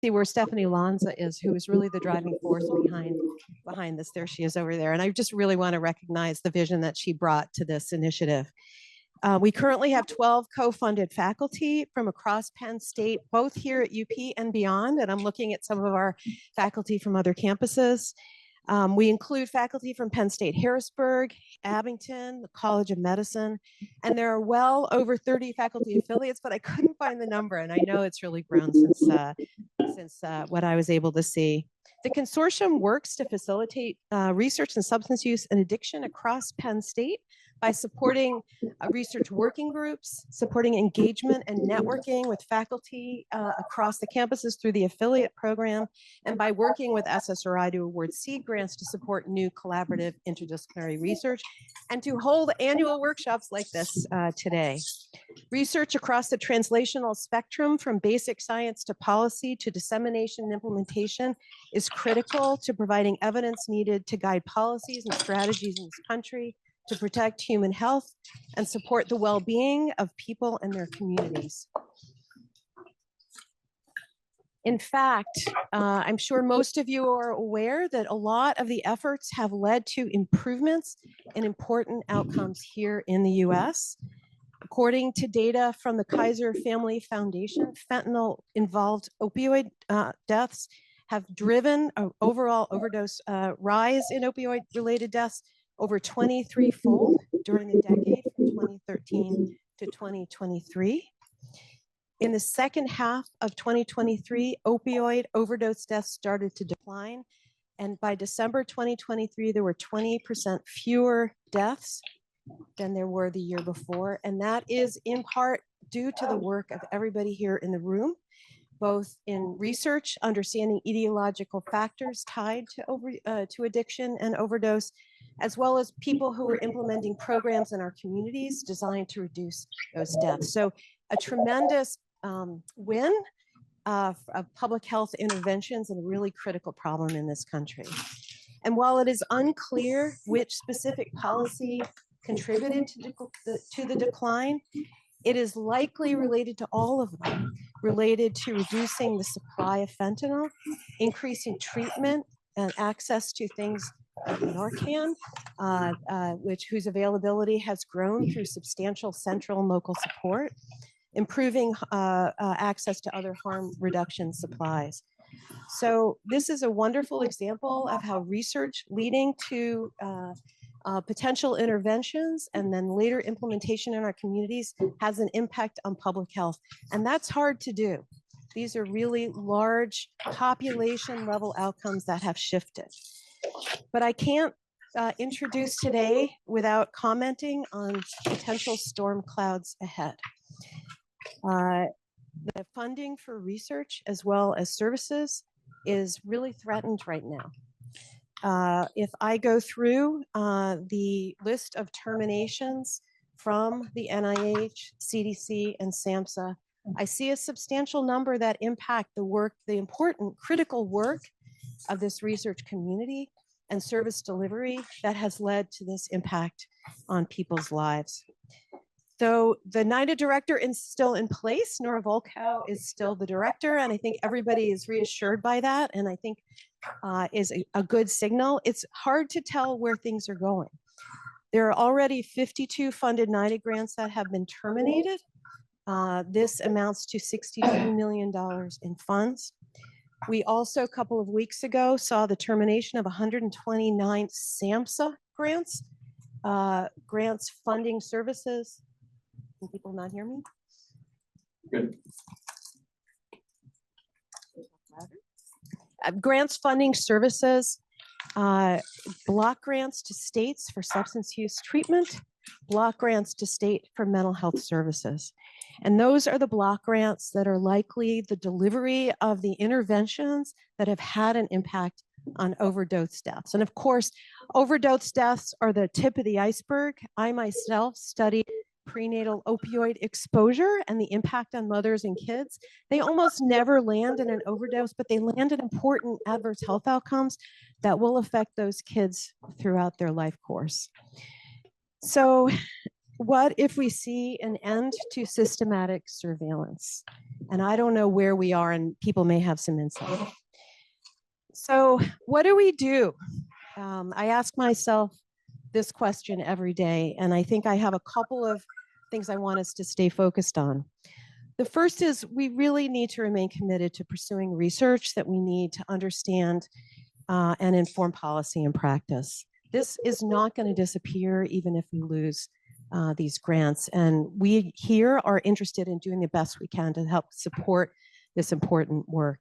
see where Stephanie Lanza is, who is really the driving force behind this. There she is over there. And I just really want to recognize the vision that she brought to this initiative. We currently have 12 co-funded faculty from across Penn State, both here at UP and beyond. And I'm looking at some of our faculty from other campuses. We include faculty from Penn State Harrisburg, Abington, the College of Medicine, and there are well over 30 faculty affiliates, but I couldn't find the number, and I know it's really grown since what I was able to see. The consortium works to facilitate research in substance use and addiction across Penn State by supporting research working groups, supporting engagement and networking with faculty across the campuses through the affiliate program, and by working with SSRI to award seed grants to support new collaborative interdisciplinary research and to hold annual workshops like this today. Research across the translational spectrum from basic science to policy to dissemination and implementation is critical to providing evidence needed to guide policies and strategies in this country, to protect human health and support the well-being of people and their communities. In fact, I'm sure most of you are aware that a lot of the efforts have led to improvements and important outcomes here in the US. According to data from the Kaiser Family Foundation, fentanyl-involved opioid deaths have driven an overall overdose rise in opioid-related deaths over 23-fold during the decade from 2013 to 2023. In the second half of 2023, opioid overdose deaths started to decline. And by December 2023, there were 20% fewer deaths than there were the year before. And that is in part due to the work of everybody here in the room, both in research, understanding etiological factors tied to addiction and overdose, as well as people who are implementing programs in our communities designed to reduce those deaths. So a tremendous win of public health interventions and a really critical problem in this country. And while it is unclear which specific policy contributed to the decline, it is likely related to all of them, related to reducing the supply of fentanyl, increasing treatment and access to things like Narcan, whose availability has grown through substantial central and local support, improving access to other harm reduction supplies. So this is a wonderful example of how research leading to potential interventions and then later implementation in our communities has an impact on public health. And that's hard to do. These are really large population level outcomes that have shifted. But I can't introduce today without commenting on potential storm clouds ahead. The funding for research as well as services is really threatened right now. If I go through the list of terminations from the NIH, CDC, and SAMHSA, I see a substantial number that impact the work, the important critical work of this research community and service delivery that has led to this impact on people's lives. So the NIDA director is still in place. Nora Volkow is still the director, and I think everybody is reassured by that, and I think is a good signal. It's hard to tell where things are going. There are already 52 funded NIDA grants that have been terminated. This amounts to $62 million in funds. We also, a couple of weeks ago, saw the termination of 129 SAMHSA grants, grants funding services. Can people not hear me? Good. Grants funding services, block grants to states for substance use treatment, block grants to state for mental health services. And those are the block grants that are likely the delivery of the interventions that have had an impact on overdose deaths. And of course, overdose deaths are the tip of the iceberg. I myself studied prenatal opioid exposure and the impact on mothers and kids. They almost never land in an overdose, but they land in important adverse health outcomes that will affect those kids throughout their life course. So what if we see an end to systematic surveillance? And I don't know where we are, and people may have some insight. So what do we do? I ask myself this question every day, and I think I have a couple of things I want us to stay focused on. The first is we really need to remain committed to pursuing research that we need to understand and inform policy and practice. This is not going to disappear even if we lose these grants. And we here are interested in doing the best we can to help support this important work.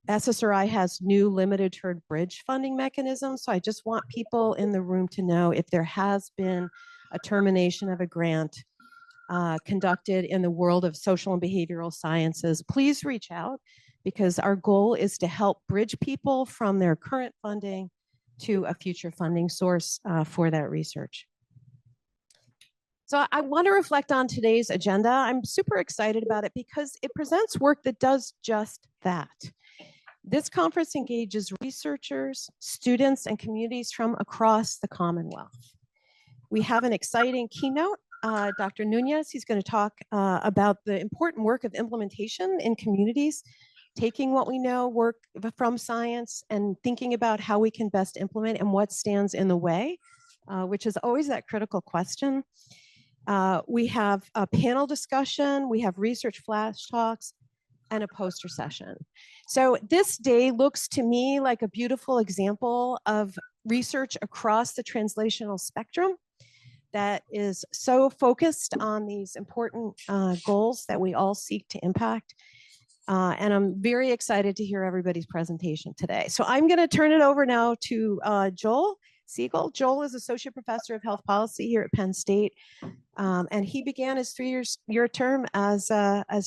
SSRI has new limited term bridge funding mechanisms. So I just want people in the room to know if there has been a termination of a grant conducted in the world of social and behavioral sciences, please reach out, because our goal is to help bridge people from their current funding to a future funding source for that research. So I want to reflect on today's agenda. I'm super excited about it because it presents work that does just that. This conference engages researchers, students, and communities from across the Commonwealth. We have an exciting keynote. Dr. Nunes, he's going to talk about the important work of implementation in communities, taking what we know, work from science, and thinking about how we can best implement and what stands in the way, which is always that critical question. We have a panel discussion, we have research flash talks, and a poster session. So this day looks to me like a beautiful example of research across the translational spectrum that is so focused on these important goals that we all seek to impact. And I'm very excited to hear everybody's presentation today. So I'm going to turn it over now to Joel Siegel. Joel is Associate Professor of Health Policy here at Penn State. And he began his 3-year term as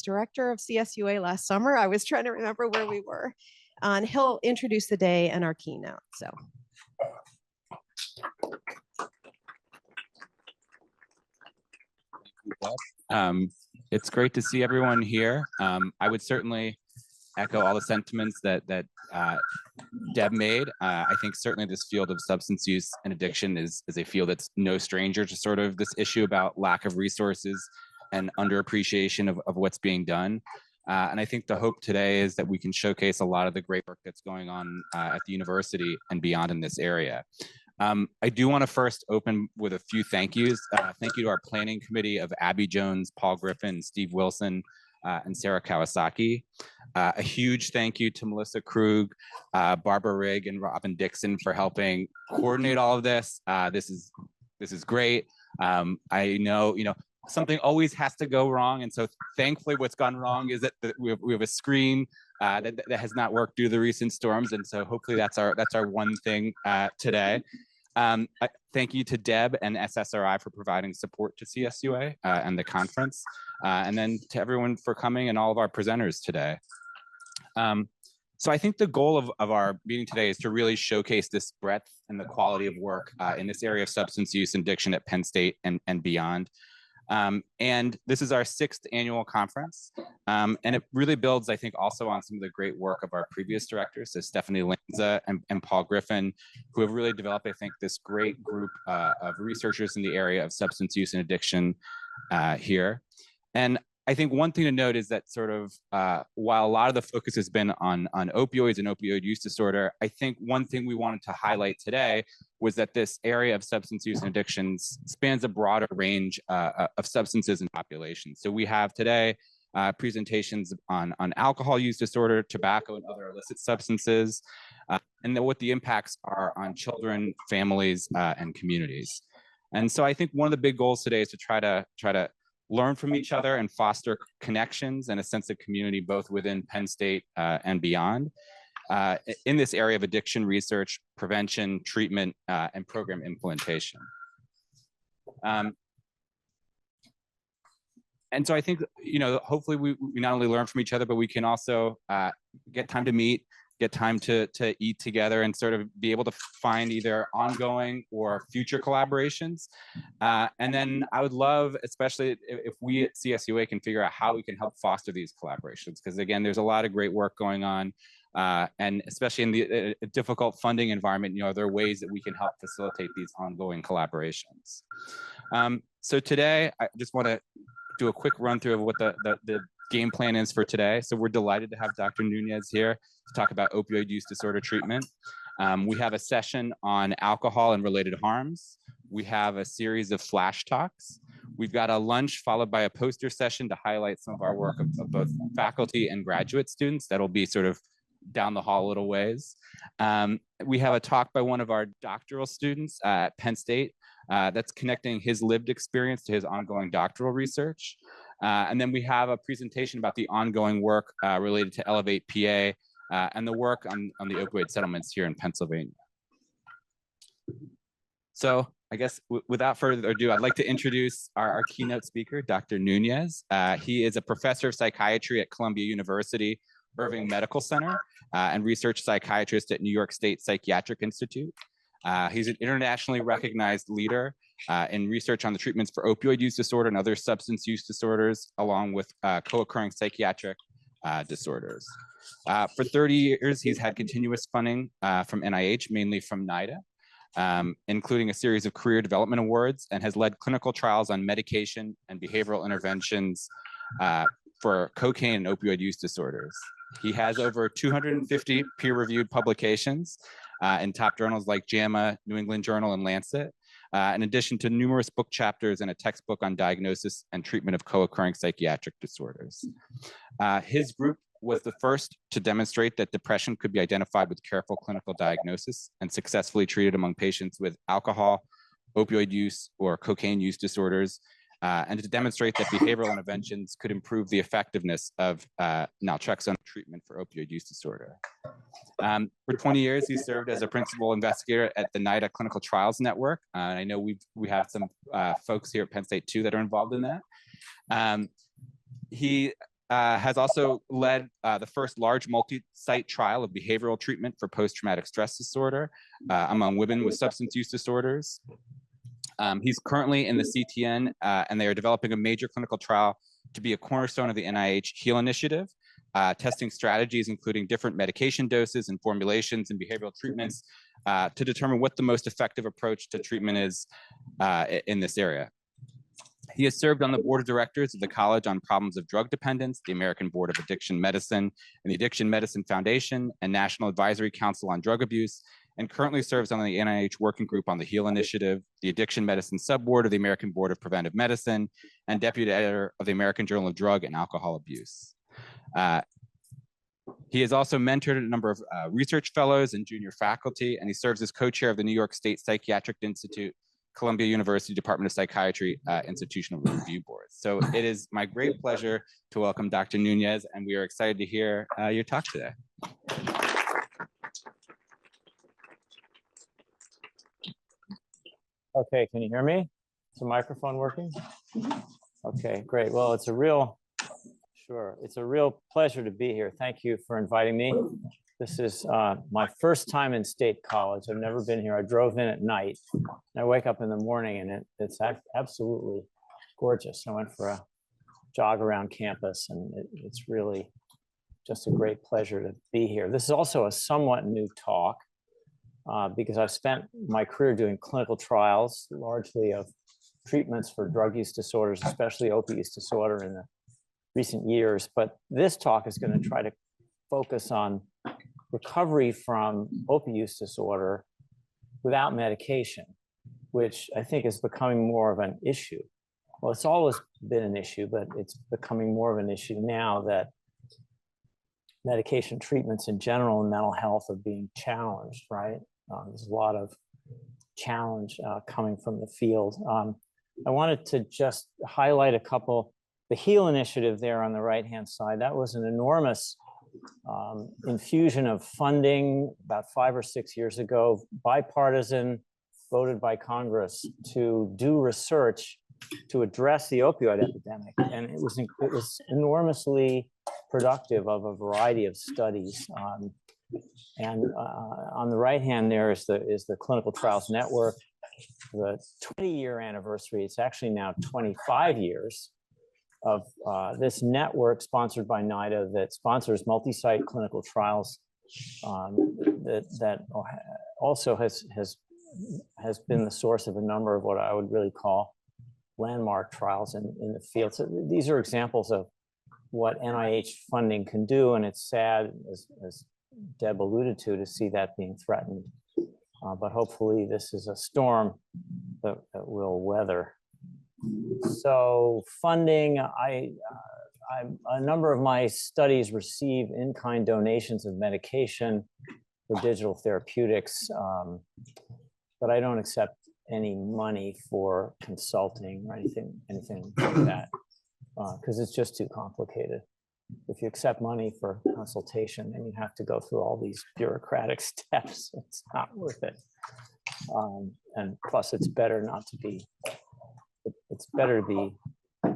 director of CSUA last summer. I was trying to remember where we were. And he'll introduce the day and our keynote. So. It's great to see everyone here. I would certainly echo all the sentiments that Deb made. I think certainly this field of substance use and addiction is a field that's no stranger to sort of this issue about lack of resources and underappreciation of what's being done. And I think the hope today is that we can showcase a lot of the great work that's going on at the university and beyond in this area. I do want to first open with a few thank yous. Thank you to our planning committee of Abby Jones, Paul Griffin, Steve Wilson, and Sarah Kawasaki. A huge thank you to Melissa Krug, Barbara Rigg, and Robin Dixon for helping coordinate all of this. This is great. I know, something always has to go wrong, and so thankfully what's gone wrong is that we have a screen that has not worked due to the recent storms, and so hopefully that's our one thing today. Thank you to Deb and SSRI for providing support to CSUA and the conference, and then to everyone for coming and all of our presenters today. So I think the goal of our meeting today is to really showcase this breadth and the quality of work in this area of substance use and addiction at Penn State and beyond. And this is our 6th annual conference. And it really builds, I think, also on some of the great work of our previous directors, so Stephanie Lanza and Paul Griffin, who have really developed, I think, this great group of researchers in the area of substance use and addiction here. And I think one thing to note is that sort of while a lot of the focus has been on opioids and opioid use disorder, I think one thing we wanted to highlight today was that this area of substance use and addictions spans a broader range of substances and populations. So we have today presentations on alcohol use disorder, tobacco, and other illicit substances, and then what the impacts are on children, families, and communities. And so I think one of the big goals today is to try to learn from each other and foster connections and a sense of community both within Penn State and beyond in this area of addiction research, prevention, treatment, and program implementation. And so I think, hopefully we not only learn from each other, but we can also get time to meet, get time to eat together and sort of be able to find either ongoing or future collaborations. And then I would love, especially if we at CSUA can figure out how we can help foster these collaborations, because again, there's a lot of great work going on. And especially in the difficult funding environment, there are ways that we can help facilitate these ongoing collaborations. So today, I just want to do a quick run through of what the game plan is for today. So we're delighted to have Dr. Nunes here to talk about opioid use disorder treatment. We have a session on alcohol and related harms. We have a series of flash talks. We've got a lunch followed by a poster session to highlight some of our work of both faculty and graduate students. That'll be sort of down the hall a little ways. We have a talk by one of our doctoral students at Penn State that's connecting his lived experience to his ongoing doctoral research. And then we have a presentation about the ongoing work related to Elevate PA and the work on the opioid settlements here in Pennsylvania. So I guess without further ado, I'd like to introduce our keynote speaker, Dr. Nunes. He is a professor of psychiatry at Columbia University, Irving Medical Center, and research psychiatrist at New York State Psychiatric Institute. He's an internationally recognized leader in research on the treatments for opioid use disorder and other substance use disorders, along with co-occurring psychiatric disorders. For 30 years, he's had continuous funding from NIH, mainly from NIDA, including a series of career development awards, and has led clinical trials on medication and behavioral interventions for cocaine and opioid use disorders. He has over 250 peer-reviewed publications in top journals like JAMA, New England Journal, and Lancet, in addition to numerous book chapters and a textbook on diagnosis and treatment of co-occurring psychiatric disorders. His group was the first to demonstrate that depression could be identified with careful clinical diagnosis and successfully treated among patients with alcohol, opioid use, or cocaine use disorders, and to demonstrate that behavioral interventions could improve the effectiveness of naltrexone treatment for opioid use disorder. For 20 years, he served as a principal investigator at the NIDA Clinical Trials Network. I know we have some folks here at Penn State too that are involved in that. He has also led the first large multi-site trial of behavioral treatment for post-traumatic stress disorder among women with substance use disorders. He's currently in the CTN, and they are developing a major clinical trial to be a cornerstone of the NIH HEAL initiative, testing strategies including different medication doses and formulations and behavioral treatments to determine what the most effective approach to treatment is in this area. He has served on the board of directors of the College on Problems of Drug Dependence, the American Board of Addiction Medicine, and the Addiction Medicine Foundation, and National Advisory Council on Drug Abuse, and currently serves on the NIH Working Group on the HEAL Initiative, the Addiction Medicine Subboard of the American Board of Preventive Medicine, and Deputy Editor of the American Journal of Drug and Alcohol Abuse. He has also mentored a number of research fellows and junior faculty, and he serves as co-chair of the New York State Psychiatric Institute, Columbia University Department of Psychiatry Institutional Review Board. So it is my great pleasure to welcome Dr. Nunes, and we are excited to hear your talk today. Okay, can you hear me? Is the microphone working? Okay, great. Well, it's a real pleasure to be here. Thank you for inviting me. This is my first time in State College. I've never been here. I drove in at night. And I wake up in the morning and it's absolutely gorgeous. I went for a jog around campus and it's really just a great pleasure to be here. This is also a somewhat new talk because I've spent my career doing clinical trials, largely of treatments for drug use disorders, especially opioid use disorder in the recent years. But this talk is going to try to focus on recovery from opioid use disorder without medication, which I think is becoming more of an issue. Well, it's always been an issue, but it's becoming more of an issue now that medication treatments in general and mental health are being challenged, right? There's a lot of challenge coming from the field. I wanted to just highlight a couple. The HEAL initiative there on the right-hand side, that was an enormous infusion of funding about 5 or 6 years ago, bipartisan, voted by Congress to do research to address the opioid epidemic. And it was enormously productive of a variety of studies. On the right hand there is the Clinical Trials Network, the 20-year anniversary. It's actually now 25 years of this network sponsored by NIDA that sponsors multi-site clinical trials that also has been the source of a number of what I would really call landmark trials in the field. So these are examples of what NIH funding can do, and it's sad, as Deb alluded to see that being threatened. But hopefully this is a storm that we'll weather. So funding, a number of my studies receive in-kind donations of medication for digital therapeutics, but I don't accept any money for consulting or anything like that, because it's just too complicated. If you accept money for consultation, then you have to go through all these bureaucratic steps. It's not worth it. And plus, it's better not to be, it's better to be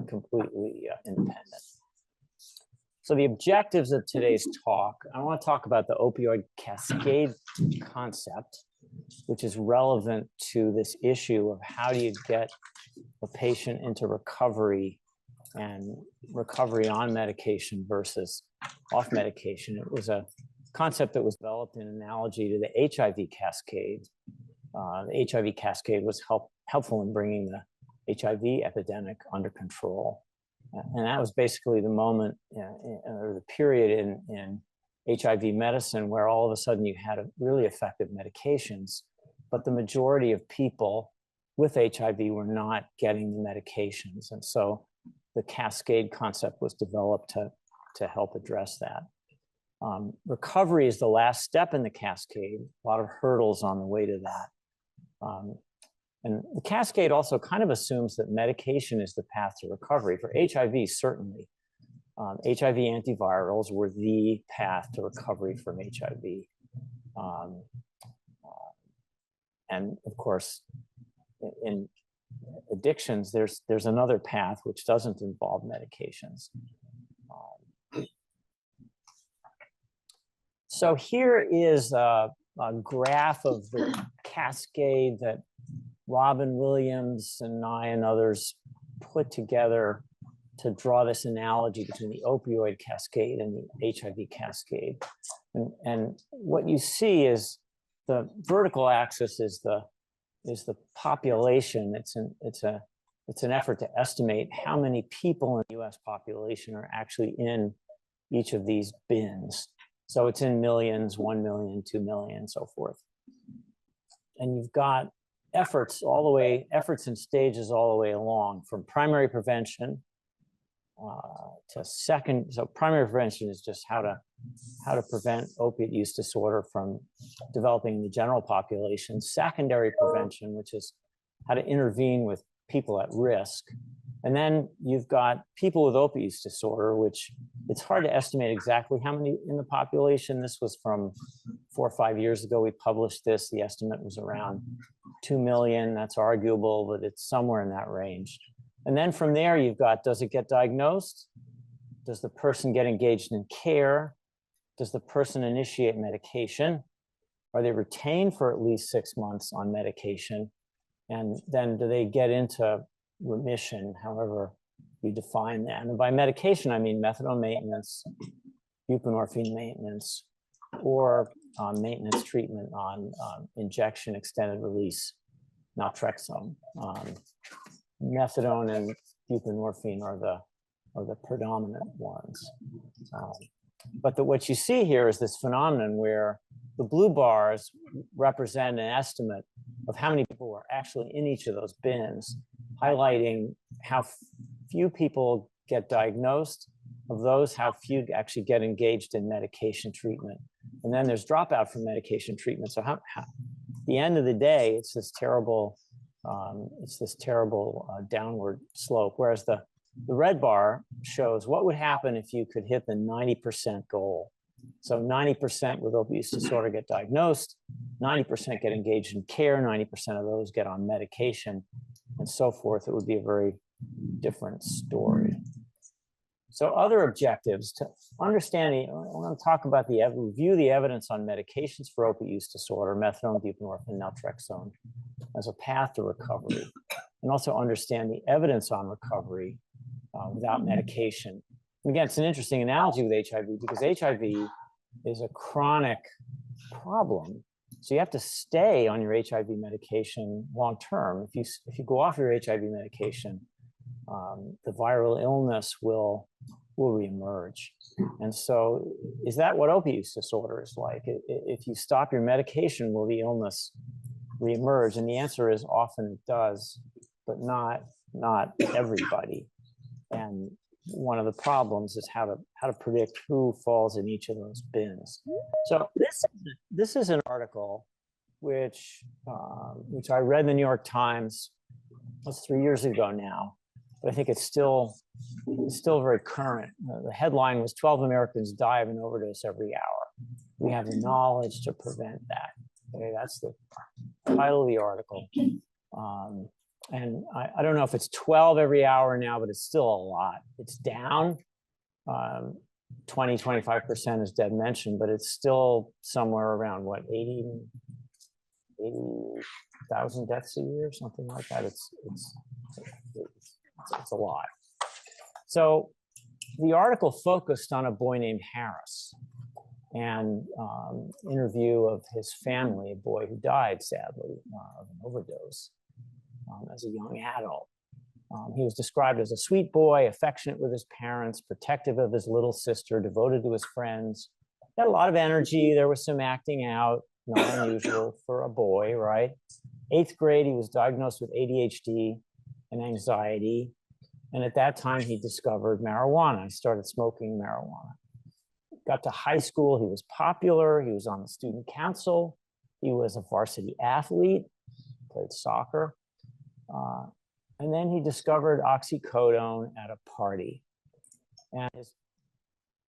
completely independent. So the objectives of today's talk, I want to talk about the opioid cascade concept, which is relevant to this issue of how do you get a patient into recovery and recovery on medication versus off medication. It was a concept that was developed in analogy to the HIV cascade. The HIV cascade was helpful in bringing the HIV epidemic under control. And that was basically the moment or the period in HIV medicine where all of a sudden you had really effective medications, but the majority of people with HIV were not getting the medications. And so the cascade concept was developed to help address that. Recovery is the last step in the cascade, a lot of hurdles on the way to that. And the cascade also kind of assumes that medication is the path to recovery. For HIV, certainly, HIV antivirals were the path to recovery from HIV. And of course, in addictions, there's another path which doesn't involve medications. So here is a graph of the cascade that Robin Williams and I and others put together to draw this analogy between the opioid cascade and the HIV cascade. And what you see is the vertical axis is the population. It's an effort to estimate how many people in the US population are actually in each of these bins. So it's in millions, 1 million, 2 million, so forth. And you've got efforts and stages all the way along, from primary prevention to second. So primary prevention is just how to prevent opiate use disorder from developing in the general population. Secondary prevention, which is how to intervene with people at risk. And then you've got people with opiate use disorder, which it's hard to estimate exactly how many in the population. This was from 4 or 5 years ago. We published this. The estimate was around 2 million. That's arguable, but it's somewhere in that range. And then from there, you've got, does it get diagnosed? Does the person get engaged in care? Does the person initiate medication? Are they retained for at least 6 months on medication? And then do they get into remission, however you define that? And by medication, I mean methadone maintenance, buprenorphine maintenance, or maintenance treatment on injection extended release naltrexone. Methadone and buprenorphine are the predominant ones. But what you see here is this phenomenon where the blue bars represent an estimate of how many people are actually in each of those bins, highlighting how few people get diagnosed, of those, how few actually get engaged in medication treatment. And then there's dropout from medication treatment. So at the end of the day, it's this terrible downward slope. Whereas the red bar shows what would happen if you could hit the 90% goal. So 90% with opioid use disorder get diagnosed, 90% get engaged in care, 90% of those get on medication, and so forth. It would be a very different story. So other objectives to understanding, I want to talk about review the evidence on medications for opioid use disorder, methadone, buprenorphine, naltrexone, as a path to recovery, and also understand the evidence on recovery without medication. And again, it's an interesting analogy with HIV because HIV is a chronic problem. So you have to stay on your HIV medication long term. If you go off your HIV medication, the viral illness will will reemerge. And so is that what opiate use disorder is like? If you stop your medication, will the illness reemerge? And the answer is often it does, but not everybody. And one of the problems is how to predict who falls in each of those bins. So this is an article which I read in the New York Times. That's 3 years ago now, but I think it's still very current. The headline was 12 Americans die of an overdose every hour. We have the knowledge to prevent that. Okay, that's the title of the article. And I don't know if it's 12 every hour now, but it's still a lot. It's down 20–25%, as Deb mentioned, but it's still somewhere around what, 80,000 deaths a year, something like that. It's a lot. So the article focused on a boy named Harris and interview of his family, a boy who died sadly of an overdose as a young adult. He was described as a sweet boy, affectionate with his parents, protective of his little sister, devoted to his friends. He had a lot of energy. There was some acting out, not unusual for a boy, right? 8th grade, he was diagnosed with ADHD and anxiety. And at that time, he discovered marijuana. He started smoking marijuana. Got to high school, he was popular. He was on the student council. He was a varsity athlete, played soccer. And then he discovered oxycodone at a party. And his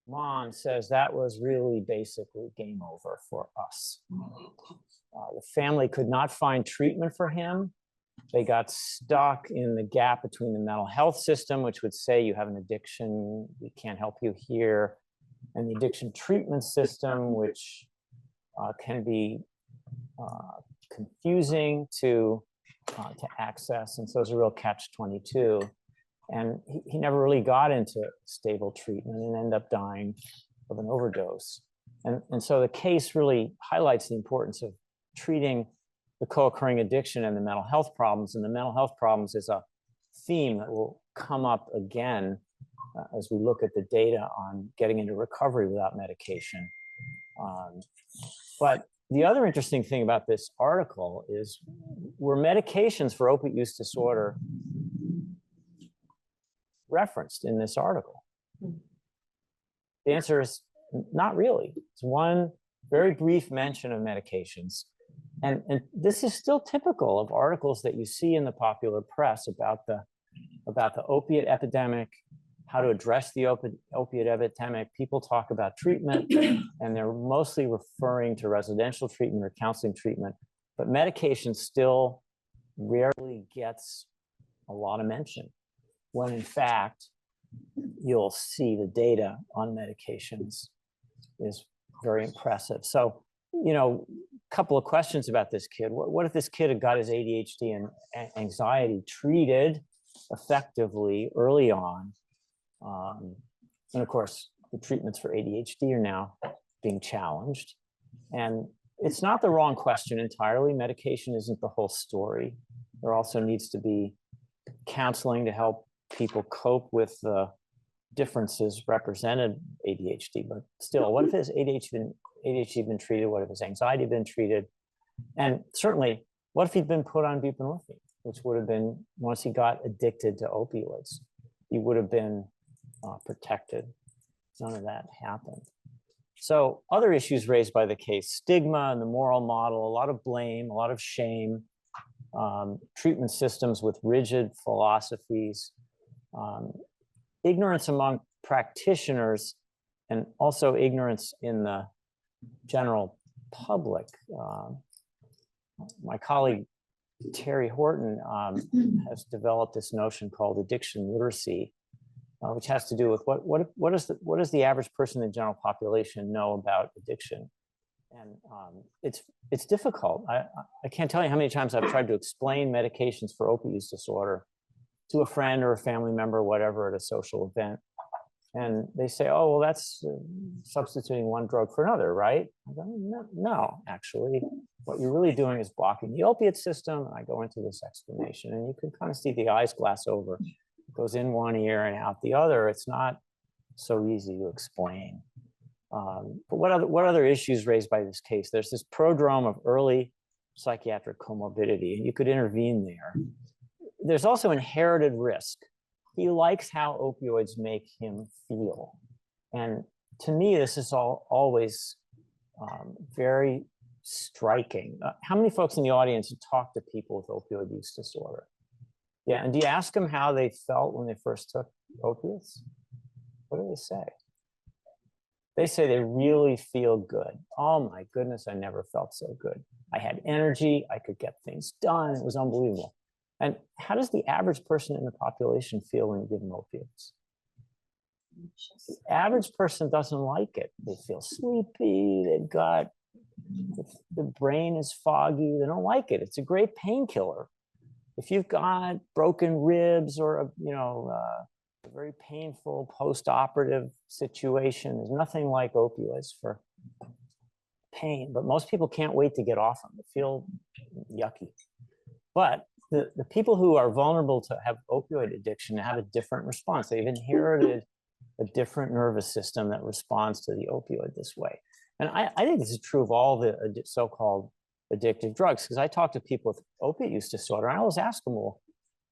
mom says that was really basically game over for us. The family could not find treatment for him. They got stuck in the gap between the mental health system, which would say you have an addiction, we can't help you here, and the addiction treatment system, which can be confusing to access. And so it's a real catch-22. And he never really got into stable treatment and ended up dying of an overdose. And so the case really highlights the importance of treating the co-occurring addiction and the mental health problems. And the mental health problems is a theme that will come up again as we look at the data on getting into recovery without medication. But the other interesting thing about this article is, were medications for opiate use disorder referenced in this article? The answer is not really. It's one very brief mention of medications. And this is still typical of articles that you see in the popular press about the opiate epidemic, how to address the opiate epidemic. People talk about treatment, and they're mostly referring to residential treatment or counseling treatment, but medication still rarely gets a lot of mention, when in fact, you'll see the data on medications is very impressive. So, you know, a couple of questions about this kid. What if this kid had got his ADHD and anxiety treated effectively early on? And of course, the treatments for ADHD are now being challenged. And it's not the wrong question entirely. Medication isn't the whole story. There also needs to be counseling to help people cope with the differences represented ADHD. But still, what if his ADHD been treated? What if his anxiety been treated? And certainly, what if he'd been put on buprenorphine, which would have been, once he got addicted to opioids, he would have been protected. None of that happened. So other issues raised by the case: stigma and the moral model, a lot of blame, a lot of shame, treatment systems with rigid philosophies, ignorance among practitioners, and also ignorance in the general public. My colleague Terry Horton has developed this notion called addiction literacy, which has to do with what does the average person in the general population know about addiction? And it's difficult. I can't tell you how many times I've tried to explain medications for opiate use disorder to a friend or a family member, or whatever, at a social event. And they say, oh, well, that's substituting one drug for another, right? I go, no, actually, what you're really doing is blocking the opiate system. And I go into this explanation, and you can kind of see the eyes glass over. It goes in one ear and out the other. It's not so easy to explain. But what other issues raised by this case? There's this prodrome of early psychiatric comorbidity, and you could intervene there. There's also inherited risk. He likes how opioids make him feel. And to me, this is always very striking. How many folks in the audience talk to people with opioid use disorder? Yeah, and do you ask them how they felt when they first took opiates? What do they say? They say they really feel good. Oh my goodness, I never felt so good. I had energy, I could get things done, it was unbelievable. And how does the average person in the population feel when you give them opiates? The average person doesn't like it. They feel sleepy, they've got, the brain is foggy, they don't like it. It's a great painkiller. If you've got broken ribs or a very painful post-operative situation, there's nothing like opioids for pain, but most people can't wait to get off them. They feel yucky. But the people who are vulnerable to have opioid addiction have a different response. They've inherited a different nervous system that responds to the opioid this way. And I think this is true of all the so-called addictive drugs, because I talk to people with opiate use disorder, and I always ask them, well,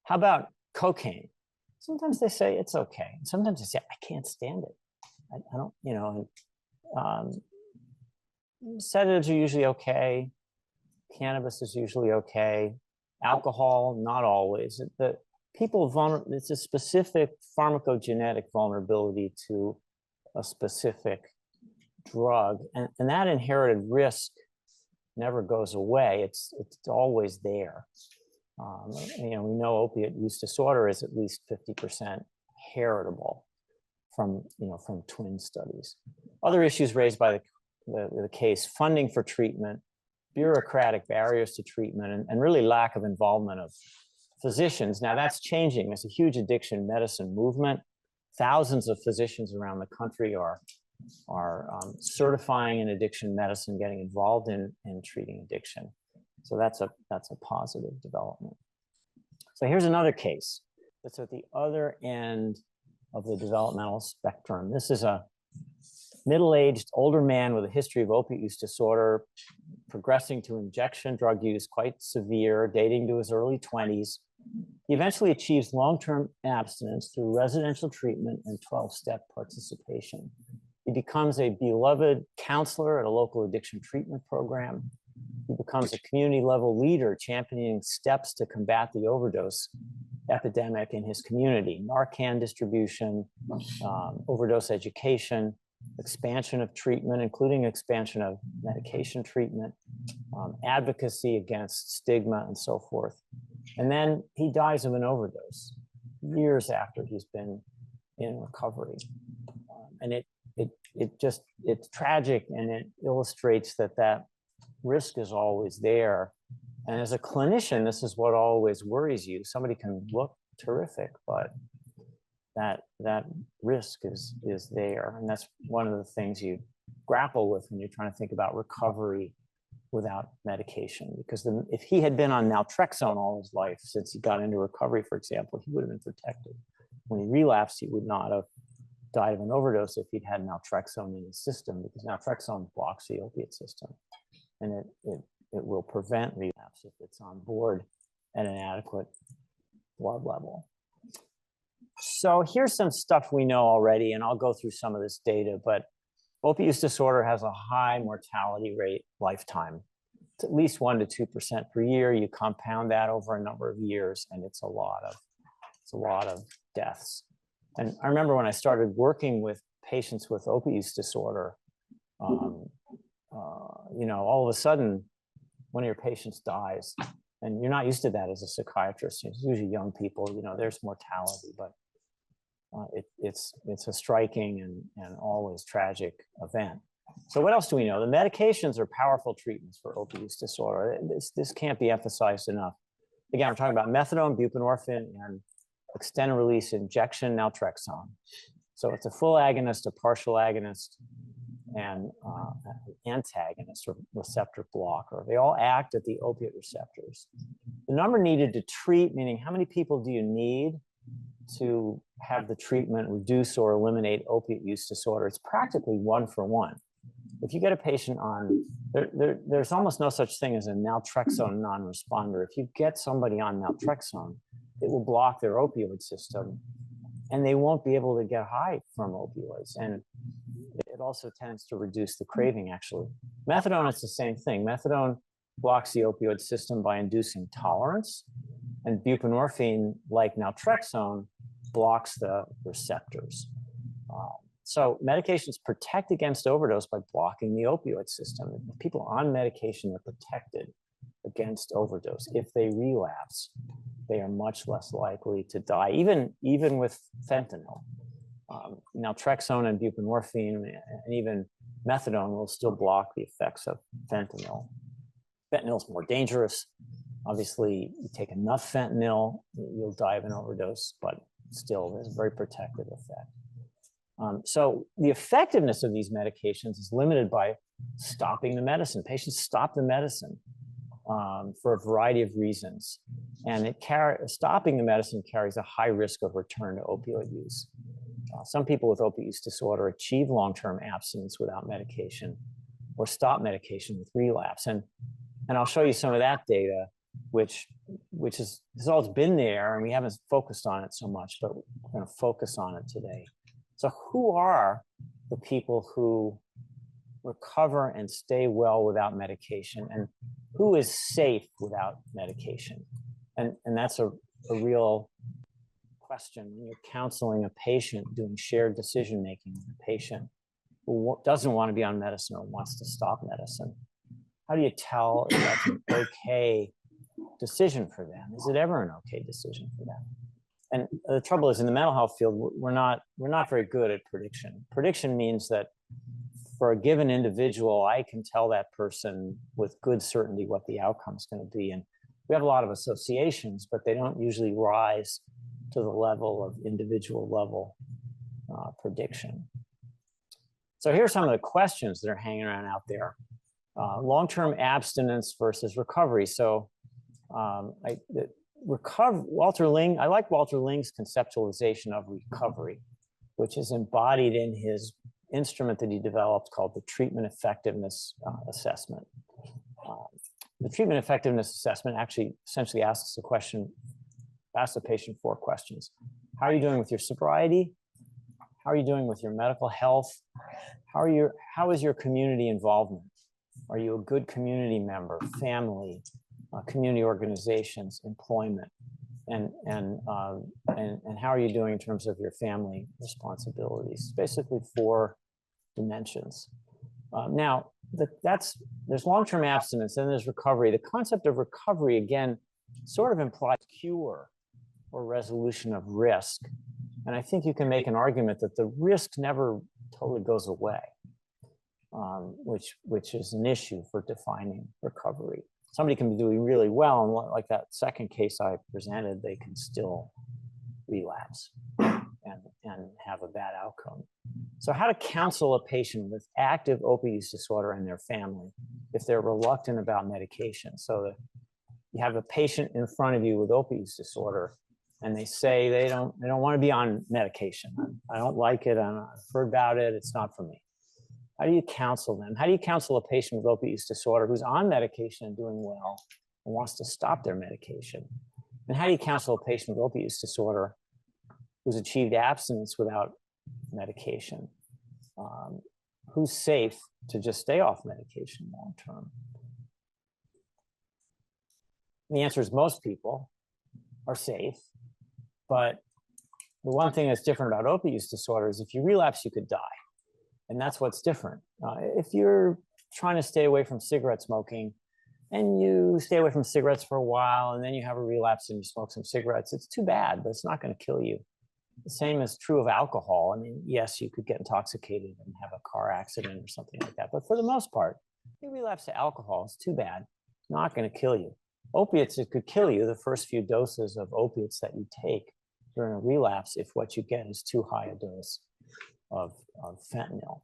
how about cocaine? Sometimes they say it's okay. And sometimes they say, I can't stand it. I don't, sedatives are usually okay. Cannabis is usually okay. Alcohol, not always. The people it's a specific pharmacogenetic vulnerability to a specific drug, and that inherited risk never goes away. It's always there. We know opiate use disorder is at least 50% heritable from twin studies. Other issues raised by the case: funding for treatment, bureaucratic barriers to treatment, and really lack of involvement of physicians. Now that's changing. There's a huge addiction medicine movement. Thousands of physicians around the country are certifying in addiction medicine, getting involved in treating addiction. So that's a positive development. So here's another case that's at the other end of the developmental spectrum. This is a middle-aged older man with a history of opiate use disorder, progressing to injection drug use, quite severe, dating to his early 20s. He eventually achieves long-term abstinence through residential treatment and 12-step participation. He becomes a beloved counselor at a local addiction treatment program. He becomes a community-level leader championing steps to combat the overdose epidemic in his community: Narcan distribution, overdose education, expansion of treatment, including expansion of medication treatment, advocacy against stigma, and so forth. And then he dies of an overdose years after he's been in recovery. And it's tragic, and it illustrates that risk is always there. And as a clinician, this is what always worries you. Somebody can look terrific, but that risk is there. And that's one of the things you grapple with when you're trying to think about recovery without medication. Because if he had been on naltrexone all his life, since he got into recovery, for example, he would have been protected. When he relapsed, he would not have died of an overdose if he'd had naltrexone in his system, because naltrexone blocks the opiate system. And it will prevent relapse if it's on board at an adequate blood level. So here's some stuff we know already, and I'll go through some of this data, but opiate use disorder has a high mortality rate lifetime. It's at least 1% to 2% per year. You compound that over a number of years, and it's a lot of deaths. And I remember when I started working with patients with opiate use disorder, all of a sudden, one of your patients dies, and you're not used to that as a psychiatrist. It's usually young people. There's mortality, but it's a striking and always tragic event. So what else do we know? The medications are powerful treatments for opiate use disorder. This can't be emphasized enough. Again, we're talking about methadone, buprenorphine, and extended-release injection naltrexone. So it's a full agonist, a partial agonist, and antagonist or receptor blocker. They all act at the opiate receptors. The number needed to treat, meaning how many people do you need to have the treatment reduce or eliminate opiate use disorder, it's practically 1-for-1. If you get a patient on, there's almost no such thing as a naltrexone non-responder. If you get somebody on naltrexone, it will block their opioid system, and they won't be able to get high from opioids. And it also tends to reduce the craving, actually. Methadone is the same thing. Methadone blocks the opioid system by inducing tolerance, and buprenorphine, like naltrexone, blocks the receptors. So medications protect against overdose by blocking the opioid system. If people on medication are protected against overdose. If they relapse, they are much less likely to die, even with fentanyl. Naltrexone and buprenorphine and even methadone will still block the effects of fentanyl. Fentanyl is more dangerous. Obviously, you take enough fentanyl, you'll die of an overdose, but still there's a very protective effect. So the effectiveness of these medications is limited by stopping the medicine. Patients stop the medicine for a variety of reasons. And stopping the medicine carries a high risk of return to opioid use. Some people with opioid use disorder achieve long-term abstinence without medication or stop medication with relapse. And I'll show you some of that data, which has always been there, and we haven't focused on it so much, but we're going to focus on it today. So who are the people who recover and stay well without medication, and who is safe without medication? And that's a real question when you're counseling a patient, doing shared decision-making with a patient who doesn't want to be on medicine or wants to stop medicine. How do you tell if that's an okay decision for them? Is it ever an okay decision for them? And the trouble is, in the mental health field, we're not very good at prediction. Prediction means that for a given individual, I can tell that person with good certainty what the outcome is going to be. And we have a lot of associations, but they don't usually rise to the level of individual level prediction. So here's some of the questions that are hanging around out there. Long-term abstinence versus recovery. So Walter Linn, I like Walter Linn's conceptualization of recovery, which is embodied in his instrument that he developed called the treatment effectiveness assessment. The treatment effectiveness assessment actually essentially asks the patient 4 questions. How are you doing with your sobriety? How are you doing with your medical health? How is your community involvement? Are you a good community member, family, community organizations, employment, and how are you doing in terms of your family responsibilities? Basically 4 dimensions. Now, there's long-term abstinence and there's recovery. The concept of recovery, again, sort of implies cure or resolution of risk. And I think you can make an argument that the risk never totally goes away, which is an issue for defining recovery. Somebody can be doing really well, and like that second case I presented, they can still relapse and have a bad outcome. So how to counsel a patient with active opioid use disorder and their family if they're reluctant about medication. So that you have a patient in front of you with opioid use disorder, and they say they don't want to be on medication. I don't like it. I've heard about it. It's not for me. How do you counsel them? How do you counsel a patient with opioid use disorder who's on medication and doing well and wants to stop their medication? And how do you counsel a patient with opioid use disorder who's achieved abstinence without medication? Who's safe to just stay off medication long term? The answer is most people are safe, but the one thing that's different about opioid use disorder is if you relapse, you could die. And that's what's different. If you're trying to stay away from cigarette smoking and you stay away from cigarettes for a while and then you have a relapse and you smoke some cigarettes, it's too bad, but it's not going to kill you. The same is true of alcohol. I mean, yes, you could get intoxicated and have a car accident or something like that. But for the most part, you relapse to alcohol, it's too bad. It's not going to kill you. Opiates, it could kill you the first few doses of opiates that you take during a relapse if what you get is too high a dose of fentanyl.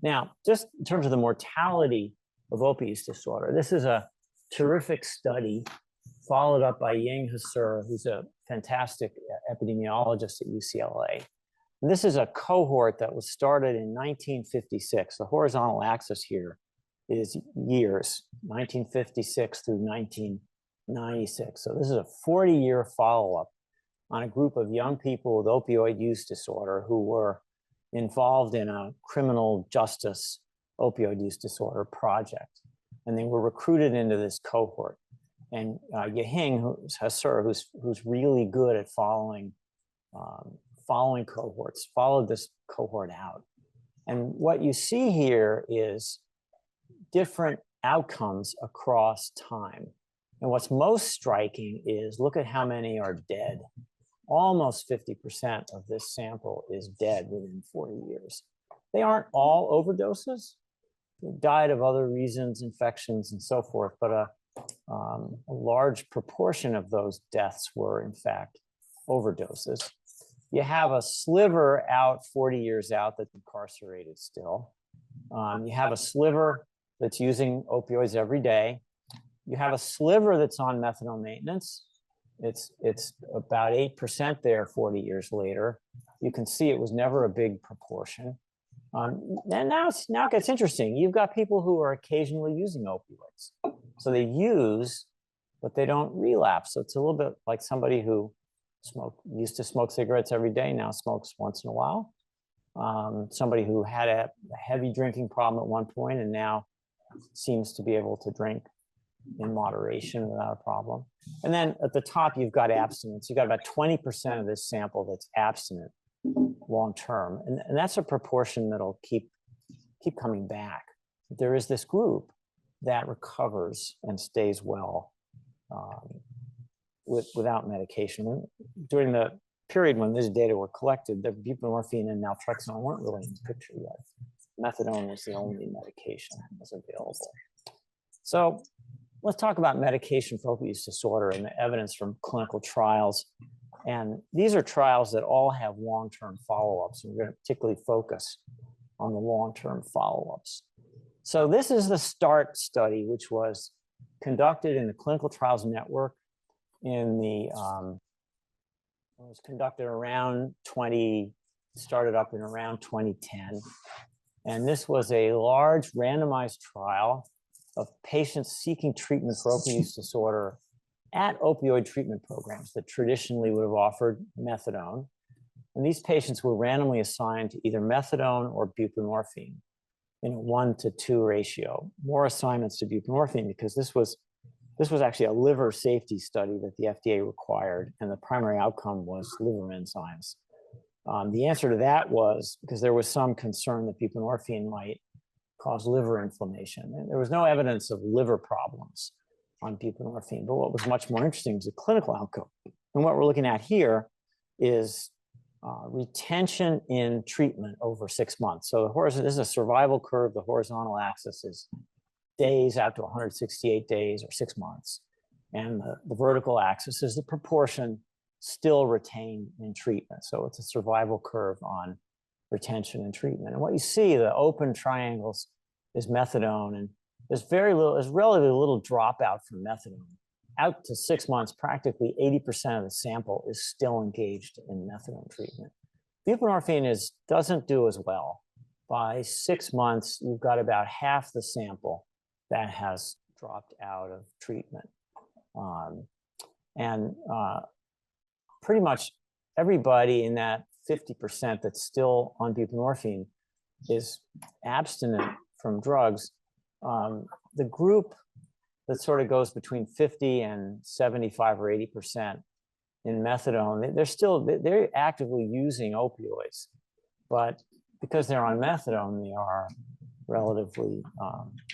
Now, just in terms of the mortality of opioid use disorder, this is a terrific study followed up by Ying Hsur, who's a fantastic epidemiologist at UCLA. And this is a cohort that was started in 1956. The horizontal axis here is years, 1956 through 1996. So this is a 40-year follow-up on a group of young people with opioid use disorder who were involved in a criminal justice opioid use disorder project. And they were recruited into this cohort. And Ying Hsur, who's really good at following cohorts, followed this cohort out. And what you see here is different outcomes across time. And what's most striking is look at how many are dead. Almost 50% of this sample is dead within 40 years. They aren't all overdoses. They died of other reasons, infections, and so forth, but a large proportion of those deaths were, in fact, overdoses. You have a sliver out 40 years out that's incarcerated still. You have a sliver that's using opioids every day. You have a sliver that's on methadone maintenance. It's about 8% there 40 years later. You can see it was never a big proportion. And now it gets interesting. You've got people who are occasionally using opioids. So they use, but they don't relapse. So it's a little bit like somebody who used to smoke cigarettes every day, now smokes once in a while. Somebody who had a heavy drinking problem at one point and now seems to be able to drink in moderation without a problem. And then at the top, you've got abstinence. You've got about 20% of this sample that's abstinent long-term. And that's a proportion that'll keep coming back. There is this group that recovers and stays well without medication. During the period when this data were collected, the buprenorphine and naltrexone weren't really in the picture yet. Methadone was the only medication that was available. So let's talk about medication for opioid use disorder and the evidence from clinical trials. And these are trials that all have long-term follow-ups. And we're going to particularly focus on the long-term follow-ups. So this is the START study, which was conducted in the Clinical Trials Network it was conducted started up in around 2010. And this was a large randomized trial of patients seeking treatment for opioid use disorder at opioid treatment programs that traditionally would have offered methadone. And these patients were randomly assigned to either methadone or buprenorphine in a 1-to-2 ratio. More assignments to buprenorphine because this was actually a liver safety study that the FDA required, and the primary outcome was liver enzymes. The answer to that was because there was some concern that buprenorphine might cause liver inflammation. And there was no evidence of liver problems on buprenorphine, but what was much more interesting was the clinical outcome. And what we're looking at here is retention in treatment over 6 months. So this is a survival curve. The horizontal axis is days out to 168 days or 6 months. And the vertical axis is the proportion still retained in treatment. So it's a survival curve on retention and treatment. And what you see, the open triangles is methadone, and there's relatively little dropout from methadone. Out to 6 months, practically 80% of the sample is still engaged in methadone treatment. Buprenorphine doesn't do as well. By 6 months, you've got about half the sample that has dropped out of treatment. Pretty much everybody in that 50% that's still on buprenorphine is abstinent from drugs. The group that sort of goes between 50 and 75 or 80% in methadone, they're actively using opioids, but because they're on methadone, they are relatively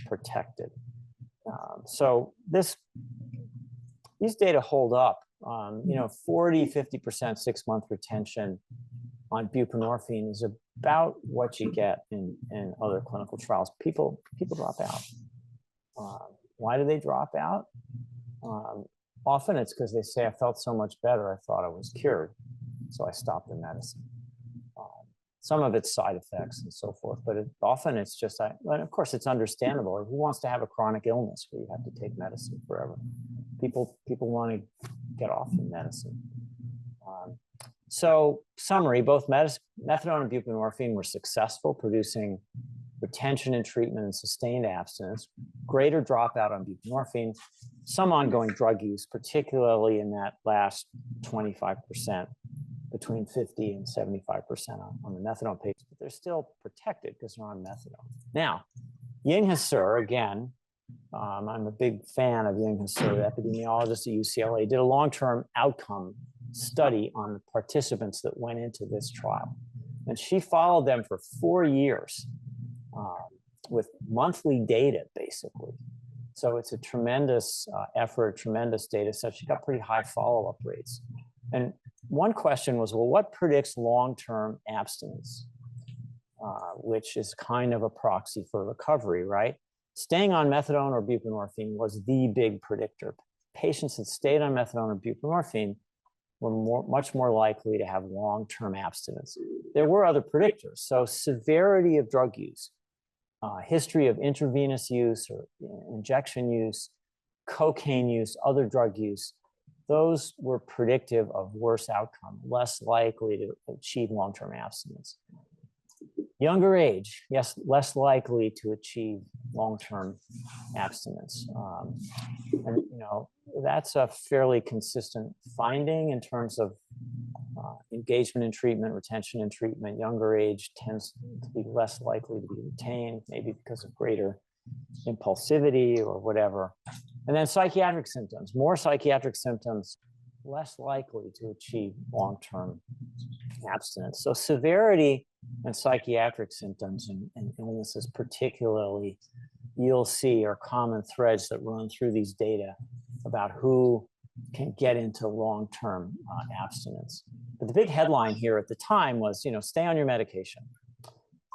protected. So these data hold up. 40, 50% 6-month retention on buprenorphine is about what you get in other clinical trials. People drop out. Why do they drop out? Often it's because they say, I felt so much better, I thought I was cured, so I stopped the medicine. some of its side effects and so forth, but often it's just, and of course it's understandable. Who wants to have a chronic illness where you have to take medicine forever? People want to get off the medicine. So summary, both methadone and buprenorphine were successful, producing retention in treatment and sustained abstinence, greater dropout on buprenorphine, some ongoing drug use, particularly in that last 25%, between 50 and 75% on the methadone patients, but they're still protected because they're on methadone. Now, Ying-Hsu, again, I'm a big fan of Ying-Hsu, the epidemiologist at UCLA, did a long-term outcome study on the participants that went into this trial. And she followed them for 4 years with monthly data, basically. So it's a tremendous effort, tremendous data set. She got pretty high follow-up rates. And one question was, well, what predicts long-term abstinence, which is kind of a proxy for recovery, right? Staying on methadone or buprenorphine was the big predictor. Patients that stayed on methadone or buprenorphine were much more likely to have long-term abstinence. There were other predictors. So severity of drug use, history of intravenous use or injection use, cocaine use, other drug use, those were predictive of worse outcome, less likely to achieve long-term abstinence. Younger age, yes, less likely to achieve long-term abstinence. And you know, that's a fairly consistent finding in terms of engagement in treatment, retention in treatment. Younger age tends to be less likely to be retained, maybe because of greater impulsivity or whatever. And then psychiatric symptoms, more psychiatric symptoms, less likely to achieve long-term abstinence. So severity and psychiatric symptoms and illnesses particularly, you'll see are common threads that run through these data about who can get into long-term abstinence. But the big headline here at the time was, you know, stay on your medication.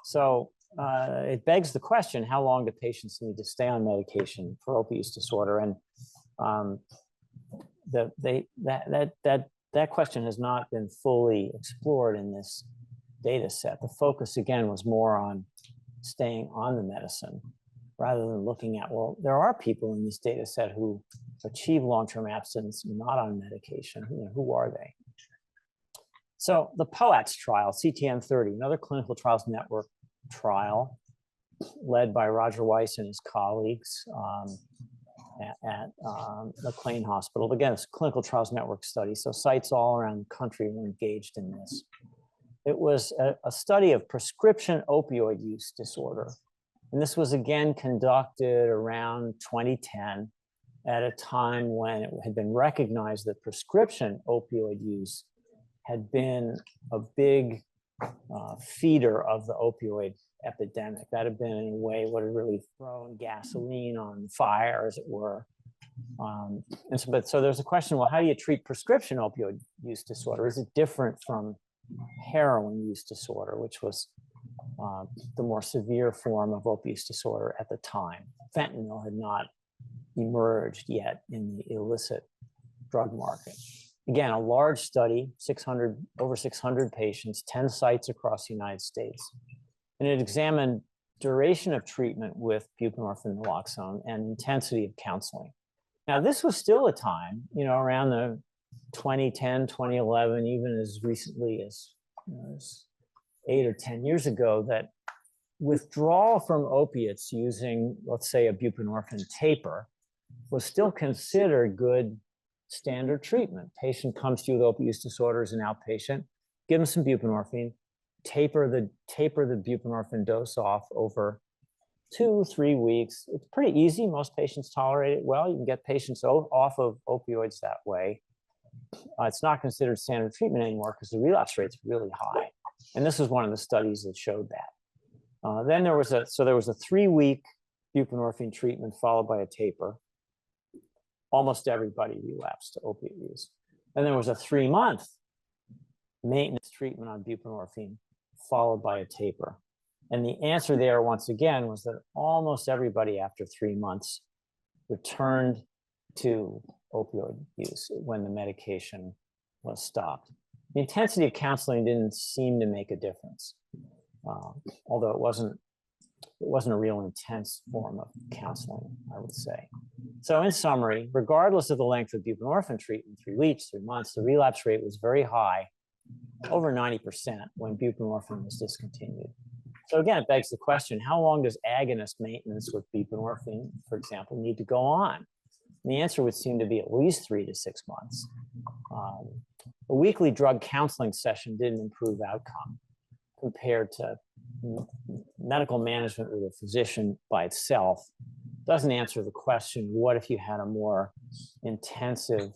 So it begs the question, how long do patients need to stay on medication for opioid use disorder? And that question has not been fully explored in this data set. The focus, again, was more on staying on the medicine rather than looking at, well, there are people in this data set who achieve long-term abstinence not on medication. You know, who are they? So the POATS trial, CTN30, another clinical trials network trial led by Roger Weiss and his colleagues at McLean Hospital. Again, it's a clinical trials network study, so sites all around the country were engaged in this. It was a study of prescription opioid use disorder. And this was again conducted around 2010 at a time when it had been recognized that prescription opioid use had been a big feeder of the opioid epidemic. That had been, in a way, what had really thrown gasoline on fire, as it were. So there's a question, well, how do you treat prescription opioid use disorder? Is it different from heroin use disorder, which was the more severe form of opioid use disorder at the time? Fentanyl had not emerged yet in the illicit drug market. Again, a large study, over 600 patients, 10 sites across the United States. And it examined duration of treatment with buprenorphine and naloxone and intensity of counseling. Now, this was still a time, you know, around the 2010, 2011, even as recently as, you know, as 8 or 10 years ago, that withdrawal from opiates using, let's say, a buprenorphine taper was still considered good standard treatment. Patient comes to you with opioid use disorder as an outpatient, give them some buprenorphine, taper the buprenorphine dose off over 2-3 weeks. It's pretty easy. Most patients tolerate it well. You can get patients off of opioids that way. It's not considered standard treatment anymore because the relapse rate's really high. And this was one of the studies that showed that. Then there was a 3-week buprenorphine treatment followed by a taper. Almost everybody relapsed to opiate use. And there was a 3-month maintenance treatment on buprenorphine followed by a taper. And the answer there, once again, was that almost everybody after 3 months returned to opioid use when the medication was stopped. The intensity of counseling didn't seem to make a difference. although it wasn't a real intense form of counseling, I would say. So in summary, regardless of the length of buprenorphine treatment, 3 weeks, 3 months, the relapse rate was very high, over 90% when buprenorphine was discontinued. So again, it begs the question, how long does agonist maintenance with buprenorphine, for example, need to go on? And the answer would seem to be at least 3 to 6 months. A weekly drug counseling session didn't improve outcome compared to medical management with a physician by itself. Doesn't answer the question, what if you had a more intensive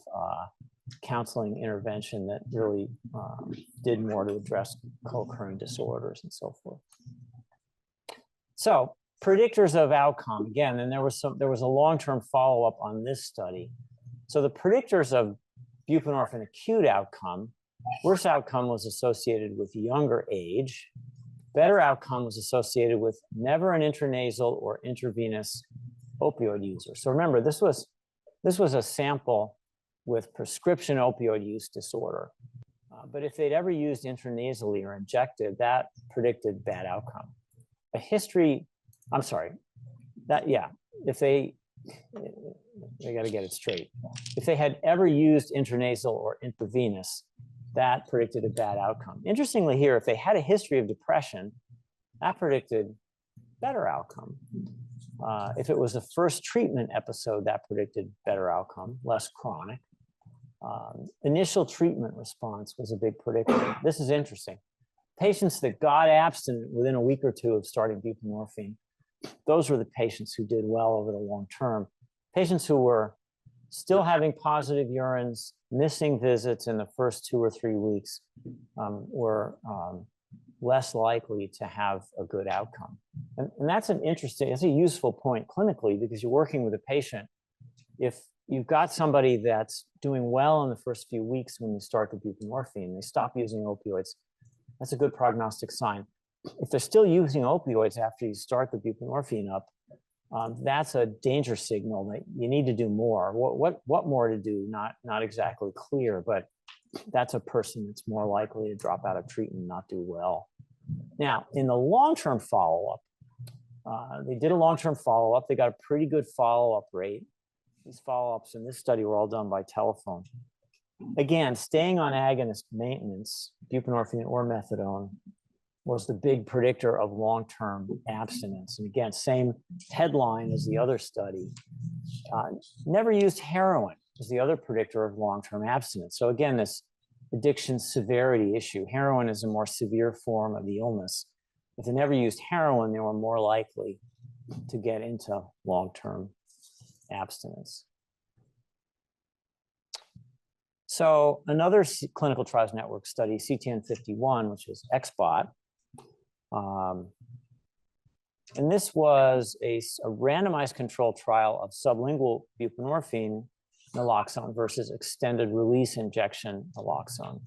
counseling intervention that really did more to address co-occurring disorders and so forth. So predictors of outcome, again, and there was a long-term follow-up on this study. So the predictors of buprenorphine acute outcome, worse outcome was associated with younger age, better outcome was associated with never an intranasal or intravenous opioid user. So remember, this was a sample with prescription opioid use disorder. But if they'd ever used intranasally or injected, that predicted bad outcome. A history, I'm sorry, if they got to get it straight. If they had ever used intranasal or intravenous, that predicted a bad outcome. Interestingly here, if they had a history of depression, that predicted better outcome. If it was a first treatment episode, that predicted better outcome, less chronic. Initial treatment response was a big predictor. This is interesting. Patients that got abstinent within a week or two of starting buprenorphine, those were the patients who did well over the long term. Patients who were still having positive urines, missing visits in the first 2 or 3 weeks were less likely to have a good outcome. And that's it's a useful point clinically because you're working with a patient. If you've got somebody that's doing well in the first few weeks when you start the buprenorphine, they stop using opioids, that's a good prognostic sign. If they're still using opioids after you start the buprenorphine up, that's a danger signal that you need to do more. What more to do? Not exactly clear, but that's a person that's more likely to drop out of treatment and not do well. Now, in the long-term follow-up, they did a long-term follow-up. They got a pretty good follow-up rate. These follow-ups in this study were all done by telephone. Again, staying on agonist maintenance, buprenorphine or methadone, was the big predictor of long-term abstinence. And again, same headline as the other study. Never used heroin was the other predictor of long-term abstinence. So again, this addiction severity issue. Heroin is a more severe form of the illness. If they never used heroin, they were more likely to get into long-term abstinence. So another clinical trials network study, CTN51, which is XBOT. And this was a randomized controlled trial of sublingual buprenorphine naloxone versus extended release injection naloxone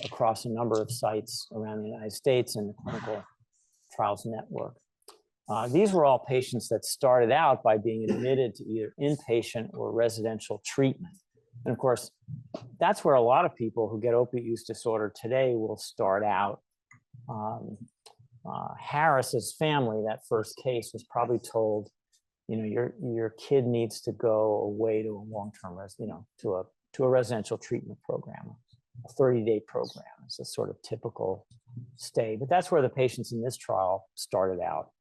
across a number of sites around the United States and the clinical trials network. These were all patients that started out by being admitted to either inpatient or residential treatment. And of course, that's where a lot of people who get opiate use disorder today will start out. Harris's family, that first case, was probably told, you know, your kid needs to go away to a long-term, to a residential treatment program, a 30-day program. It's a sort of typical stay. But that's where the patients in this trial started out.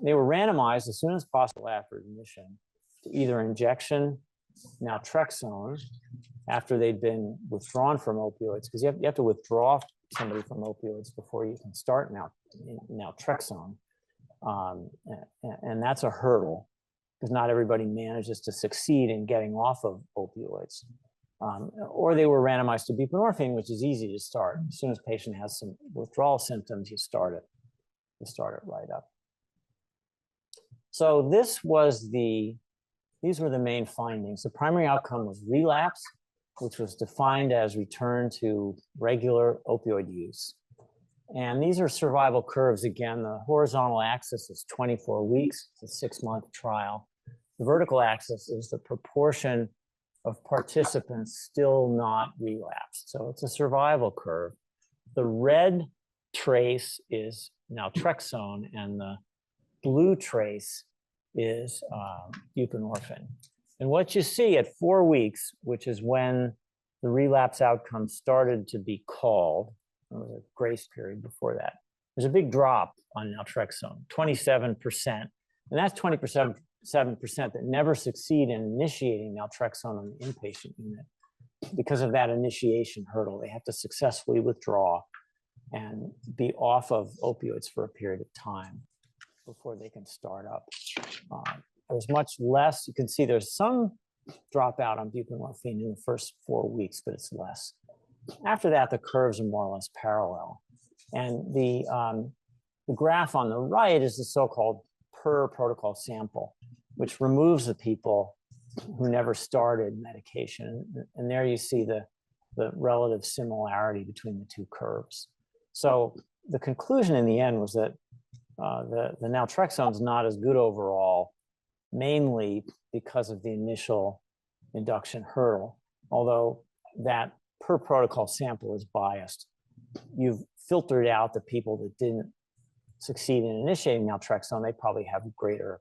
They were randomized as soon as possible after admission to either injection naltrexone after they'd been withdrawn from opioids, because you have to withdraw somebody from opioids before you can start naltrexone. And that's a hurdle because not everybody manages to succeed in getting off of opioids. Or they were randomized to buprenorphine, which is easy to start. As soon as a patient has some withdrawal symptoms, you start it right up. So these were the main findings. The primary outcome was relapse, which was defined as return to regular opioid use. And these are survival curves. Again, the horizontal axis is 24 weeks. It's a 6-month trial. The vertical axis is the proportion of participants still not relapsed. So it's a survival curve. The red trace is naltrexone, and the blue trace is buprenorphine. And what you see at 4 weeks, which is when the relapse outcome started to be called, there was a grace period before that, there's a big drop on naltrexone, 27%. And that's 27% that never succeed in initiating naltrexone on the inpatient unit because of that initiation hurdle. They have to successfully withdraw and be off of opioids for a period of time before they can start up. There's much less. You can see there's some dropout on buprenorphine in the first 4 weeks, but it's less. After that, the curves are more or less parallel. And the graph on the right is the so-called per protocol sample, which removes the people who never started medication. And there you see the relative similarity between the two curves. So the conclusion in the end was that the naltrexone is not as good overall, mainly because of the initial induction hurdle, although that per protocol sample is biased. You've filtered out the people that didn't succeed in initiating naltrexone. They probably have greater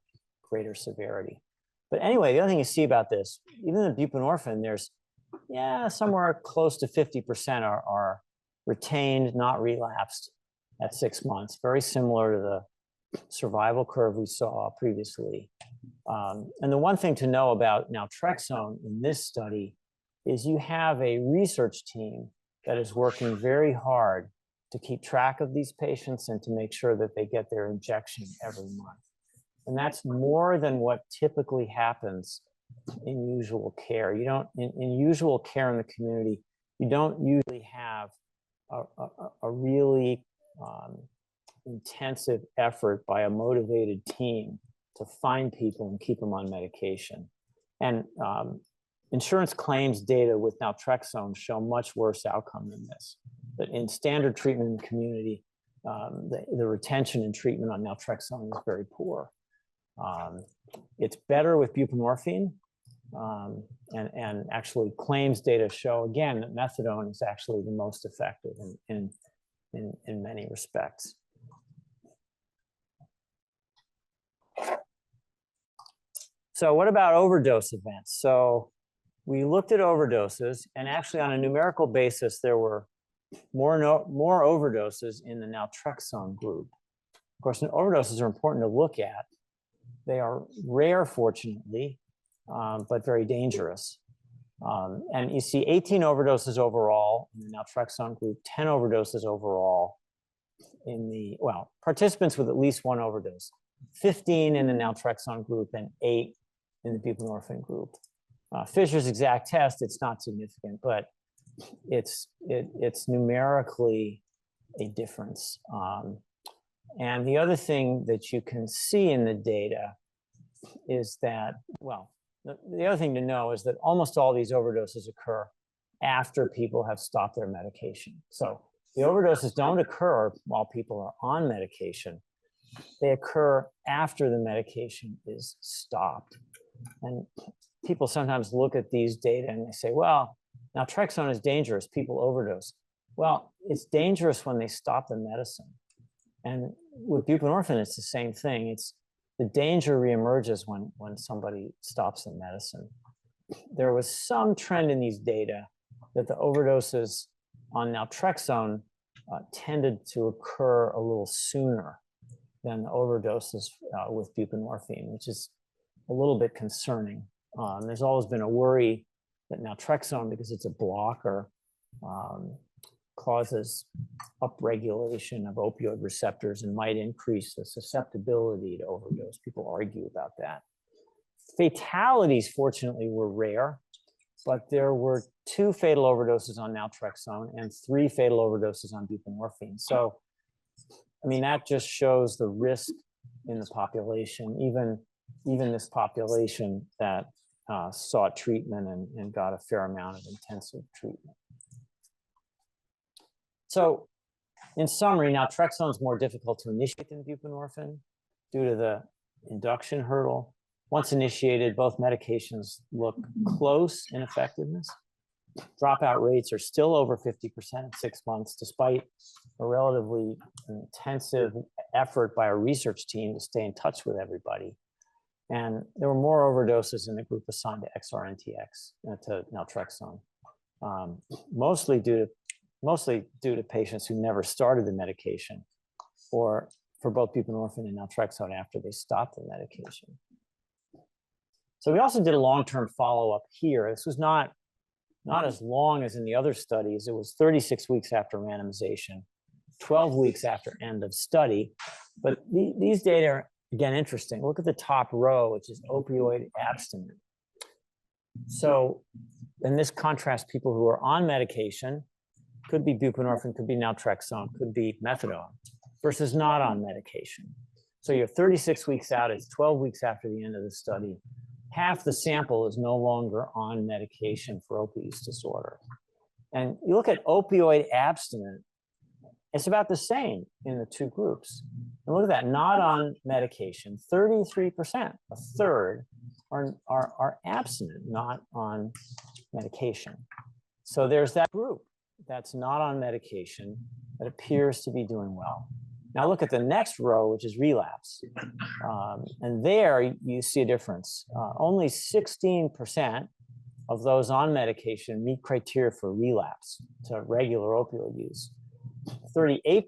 severity. But anyway, the other thing you see about this, even in buprenorphine, there's somewhere close to 50% are retained, not relapsed at 6 months, very similar to the survival curve we saw previously. And the one thing to know about naltrexone in this study is you have a research team that is working very hard to keep track of these patients and to make sure that they get their injection every month. And that's more than what typically happens in usual care. You don't, in usual care in the community, you don't usually have a really intensive effort by a motivated team to find people and keep them on medication. And insurance claims data with naltrexone show much worse outcome than this. But in standard treatment in the community, the retention and treatment on naltrexone is very poor. It's better with buprenorphine, and actually claims data show again that methadone is actually the most effective in many respects. So what about overdose events? So we looked at overdoses, and actually on a numerical basis, there were more overdoses in the naltrexone group. Of course, overdoses are important to look at. They are rare, fortunately, but very dangerous. And you see 18 overdoses overall in the naltrexone group, 10 overdoses overall in the, well, participants with at least one overdose, 15 in the naltrexone group and 8 in the buprenorphine group. Fisher's exact test, it's not significant, but it's numerically a difference. And the other thing that you can see in the data is that, well, the other thing to know is that almost all these overdoses occur after people have stopped their medication. So the overdoses don't occur while people are on medication. They occur after the medication is stopped. And people sometimes look at these data and they say, well, naltrexone is dangerous, people overdose. Well, it's dangerous when they stop the medicine. And with buprenorphine, it's the same thing. It's the danger reemerges when somebody stops the medicine. There was some trend in these data that the overdoses on naltrexone tended to occur a little sooner than the overdoses with buprenorphine, which is a little bit concerning. There's always been a worry that naltrexone, because it's a blocker, causes upregulation of opioid receptors and might increase the susceptibility to overdose. People argue about that. Fatalities, fortunately, were rare, but there were 2 fatal overdoses on naltrexone and 3 fatal overdoses on buprenorphine. So, I mean, that just shows the risk in the population, even this population that sought treatment and got a fair amount of intensive treatment. So in summary, naltrexone is more difficult to initiate than buprenorphine due to the induction hurdle. Once initiated, both medications look close in effectiveness. Dropout rates are still over 50% at 6 months, despite a relatively intensive effort by our research team to stay in touch with everybody. And there were more overdoses in the group assigned to XRNTX, to naltrexone, mostly due to patients who never started the medication, or for both buprenorphine and naltrexone after they stopped the medication. So we also did a long-term follow-up here. This was not as long as in the other studies. It was 36 weeks after randomization, 12 weeks after end of study. But these data are, again, interesting. Look at the top row, which is opioid abstinent. So, and this contrasts people who are on medication, could be buprenorphine, could be naltrexone, could be methadone, versus not on medication. So you're 36 weeks out, it's 12 weeks after the end of the study. Half the sample is no longer on medication for opioid use disorder. And you look at opioid abstinent, it's about the same in the two groups. And look at that, not on medication, 33%, a third, are abstinent, not on medication. So there's that group that's not on medication that appears to be doing well. Now look at the next row, which is relapse. And there you see a difference. Only 16% of those on medication meet criteria for relapse to regular opioid use. 38%,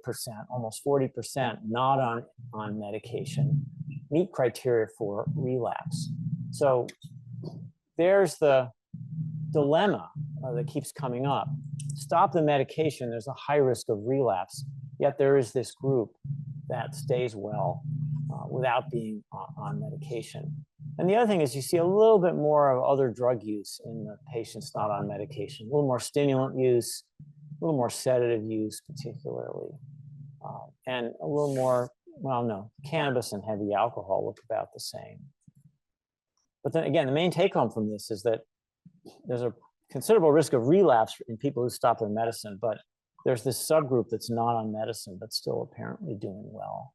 almost 40%, not on medication, meet criteria for relapse. So there's the dilemma that keeps coming up. Stop the medication, there's a high risk of relapse, yet there is this group that stays well without being on medication. And the other thing is you see a little bit more of other drug use in the patients not on medication, a little more stimulant use, a little more sedative use particularly, and a little more, well, no, cannabis and heavy alcohol look about the same. But then again, the main take home from this is that there's a considerable risk of relapse in people who stop their medicine, but there's this subgroup that's not on medicine, but still apparently doing well.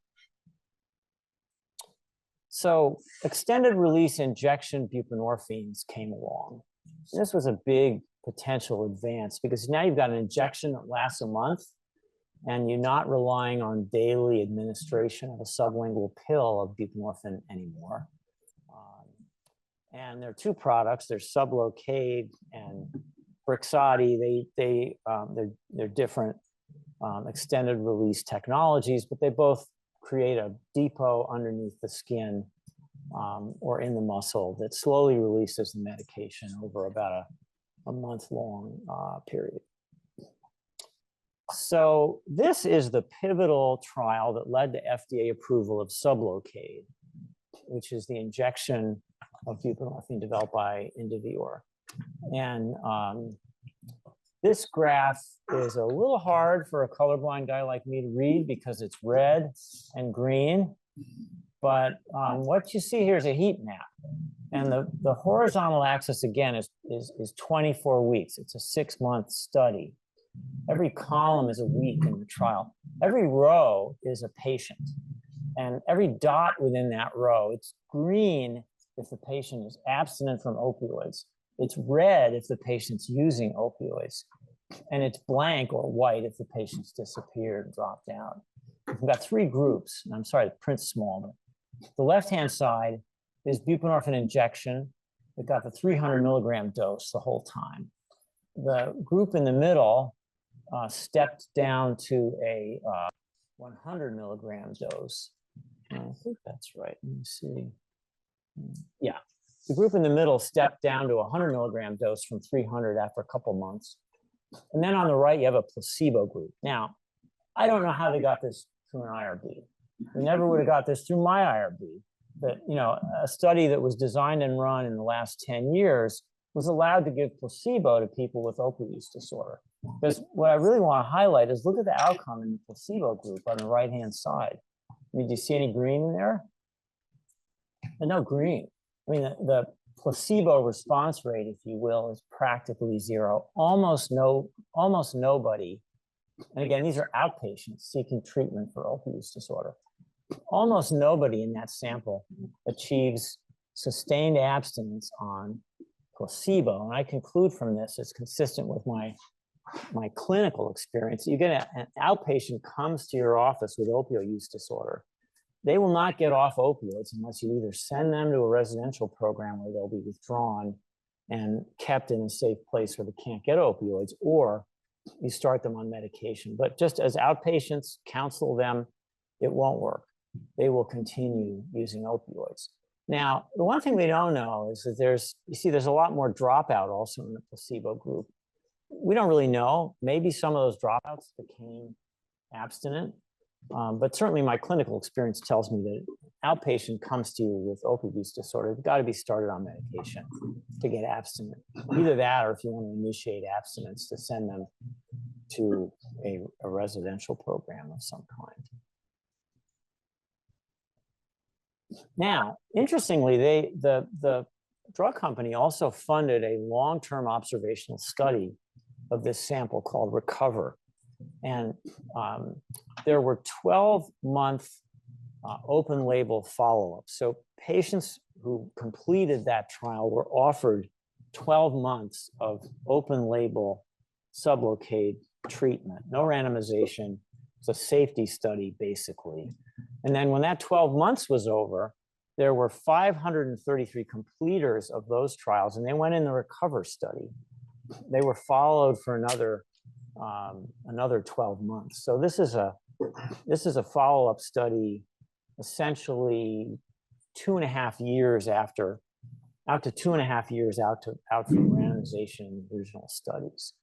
So extended release injection buprenorphines came along. This was a big potential advance because now you've got an injection that lasts a month and you're not relying on daily administration of a sublingual pill of buprenorphine anymore. And there are two products, there's Sublocade and Brixadi. They're different extended release technologies, but they both create a depot underneath the skin or in the muscle that slowly releases the medication over about a month-long period. So this is the pivotal trial that led to FDA approval of Sublocade, which is the injection of buprenorphine developed by Indivior. And this graph is a little hard for a colorblind guy like me to read because it's red and green. But what you see here is a heat map. And the horizontal axis, again, is 24 weeks. It's a 6-month study. Every column is a week in the trial. Every row is a patient. And every dot within that row, it's green if the patient is abstinent from opioids. It's red if the patient's using opioids. And it's blank or white if the patient's disappeared, dropped out. We've got 3 groups. And I'm sorry, the print's small, but the left-hand side is buprenorphine injection. It got the 300 milligram dose the whole time. The group in the middle stepped down to a 100 milligram dose. I think that's right. Let me see. Yeah, the group in the middle stepped down to a 100 milligram dose from 300 after a couple months. And then on the right, you have a placebo group. Now, I don't know how they got this through an IRB. We never would have got this through my IRB. But, you know, a study that was designed and run in the last 10 years was allowed to give placebo to people with opioid use disorder. Because what I really want to highlight is look at the outcome in the placebo group on the right-hand side. I mean, do you see any green in there? And no green. I mean, the placebo response rate, if you will, is practically 0. Almost nobody, and again, these are outpatients seeking treatment for opioid use disorder. Almost nobody in that sample achieves sustained abstinence on placebo. And I conclude from this, it's consistent with my my clinical experience, you get an outpatient comes to your office with opioid use disorder. They will not get off opioids unless you either send them to a residential program where they'll be withdrawn and kept in a safe place where they can't get opioids, or you start them on medication. But just as outpatients, counsel them, it won't work. They will continue using opioids. Now, the one thing we don't know is that there's a lot more dropout also in the placebo group. We don't really know. Maybe some of those dropouts became abstinent, but certainly my clinical experience tells me that outpatient comes to you with opioid use disorder, you've got to be started on medication to get abstinent. Either that, or if you want to initiate abstinence, to send them to a residential program of some kind. Now, interestingly, the drug company also funded a long-term observational study of this sample called RECOVER. And there were 12-month open label follow-ups. So patients who completed that trial were offered 12 months of open label sublocade treatment, no randomization. It's a safety study, basically. And then when that 12 months was over, there were 533 completers of those trials, and they went in the RECOVER study. They were followed for another 12 months. So this is a follow-up study, essentially 2.5 years after, out to 2.5 years out from randomization in the original studies.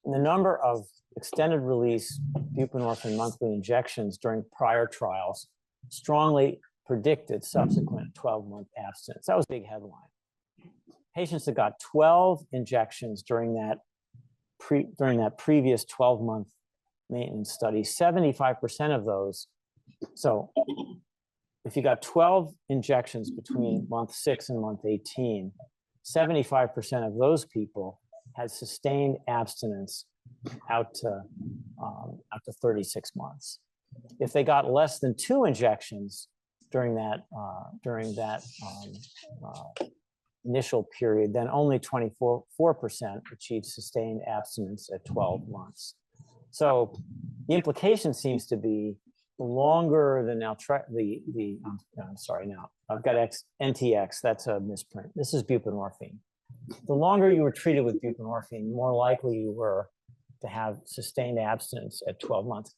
The number of extended release buprenorphine monthly injections during prior trials strongly predicted subsequent 12-month abstinence. That was a big headline. Patients that got 12 injections during that previous 12-month maintenance study, 75% of those. So if you got 12 injections between month 6 and month 18, 75% of those people had sustained abstinence out to 36 months. If they got less than 2 injections during that initial period, then only 24% achieved sustained abstinence at 12 months. So the implication seems to be the longer the I'm sorry, now I've got NTX, that's a misprint. This is buprenorphine. The longer you were treated with buprenorphine, the more likely you were to have sustained abstinence at 12 months.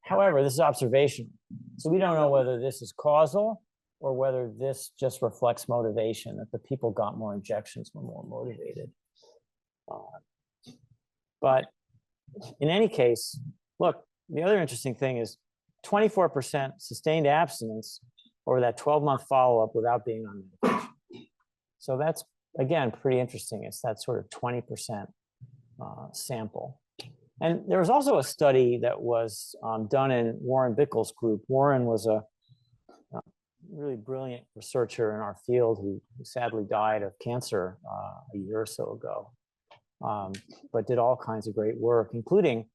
However, this is observational. So we don't know whether this is causal or whether this just reflects motivation, that the people got more injections were more motivated. But in any case, look, the other interesting thing is 24% sustained abstinence over that 12-month follow-up without being on medication. So that's, again, pretty interesting. It's that sort of 20% sample. And there was also a study that was done in Warren Bickel's group. Warren was a really brilliant researcher in our field who sadly died of cancer a year or so ago, but did all kinds of great work, including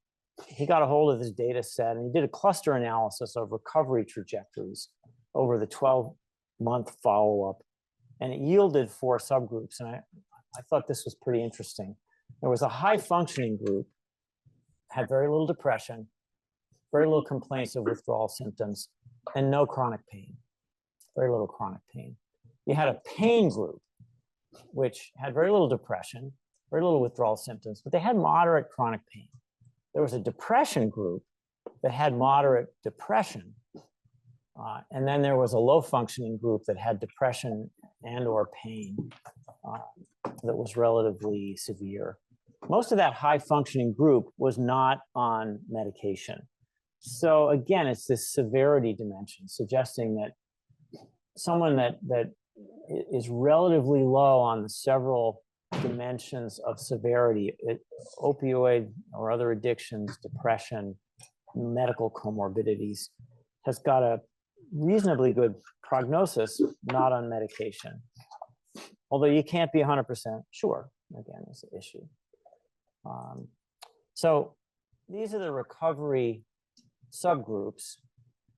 he got a hold of this data set and he did a cluster analysis of recovery trajectories over the 12-month follow-up, and it yielded 4 subgroups. And I thought this was pretty interesting. There was a high-functioning group, had very little depression, very little complaints of withdrawal symptoms, and no chronic pain, very little chronic pain. You had a pain group, which had very little depression, very little withdrawal symptoms, but they had moderate chronic pain. There was a depression group that had moderate depression. And then there was a low functioning group that had depression and or pain that was relatively severe. Most of that high functioning group was not on medication. So again, it's this severity dimension suggesting that someone that is relatively low on the several dimensions of severity, opioid or other addictions, depression, medical comorbidities, has got a reasonably good prognosis, not on medication. Although you can't be 100% sure, again, is the issue. So these are the recovery subgroups,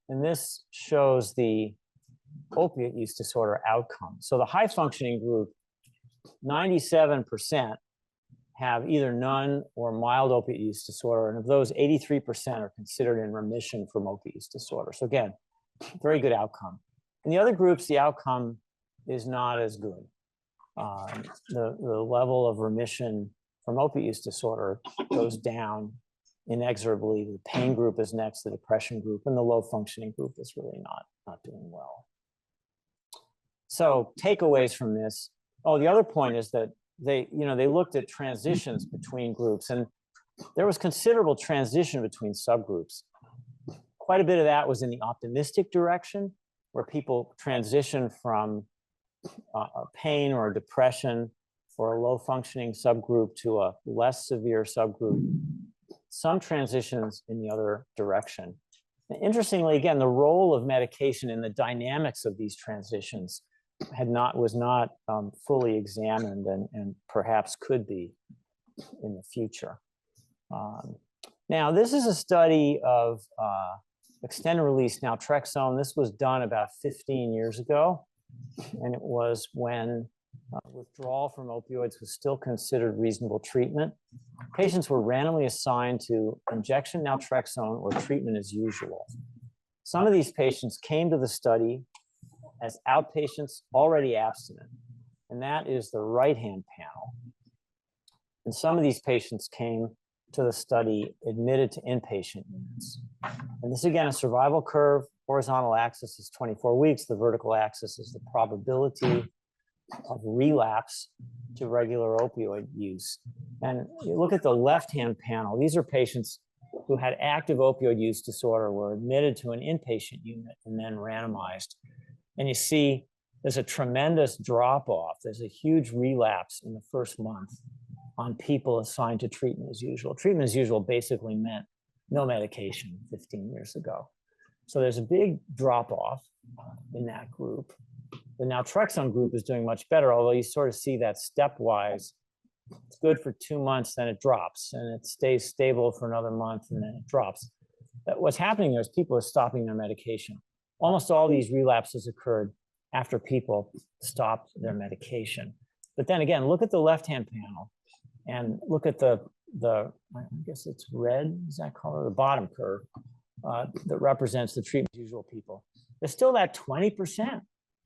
and this shows the opiate use disorder outcome. So the high functioning group, 97% have either none or mild opiate use disorder. And of those, 83% are considered in remission from opiate use disorder. So again, very good outcome. In the other groups, the outcome is not as good. The level of remission from opiate use disorder goes down inexorably. The pain group is next, the depression group, and the low functioning group is really not doing well. So takeaways from this. Oh, the other point is that they looked at transitions between groups, and there was considerable transition between subgroups. Quite a bit of that was in the optimistic direction, where people transition from a pain or a depression for a low functioning subgroup to a less severe subgroup. Some transitions in the other direction. And interestingly, again, the role of medication in the dynamics of these transitions was not fully examined, and perhaps could be in the future. Now, this is a study of extended release naltrexone. This was done about 15 years ago, and it was when withdrawal from opioids was still considered reasonable treatment. Patients were randomly assigned to injection naltrexone or treatment as usual. Some of these patients came to the study as outpatients already abstinent, and that is the right-hand panel. And some of these patients came to the study admitted to inpatient units. And this, again, a survival curve. Horizontal axis is 24 weeks. The vertical axis is the probability of relapse to regular opioid use. And you look at the left-hand panel. These are patients who had active opioid use disorder, were admitted to an inpatient unit and then randomized. And you see there's a tremendous drop-off. There's a huge relapse in the first month on people assigned to treatment as usual. Treatment as usual basically meant no medication 15 years ago. So there's a big drop-off in that group. The naltrexone group is doing much better, although you sort of see that stepwise. It's good for 2 months, then it drops, and it stays stable for another month, and then it drops. But what's happening there is people are stopping their medication. Almost all these relapses occurred after people stopped their medication. But then again, look at the left-hand panel and look at the I guess it's red, is that color? The bottom curve that represents the treatment as usual people. There's still that 20%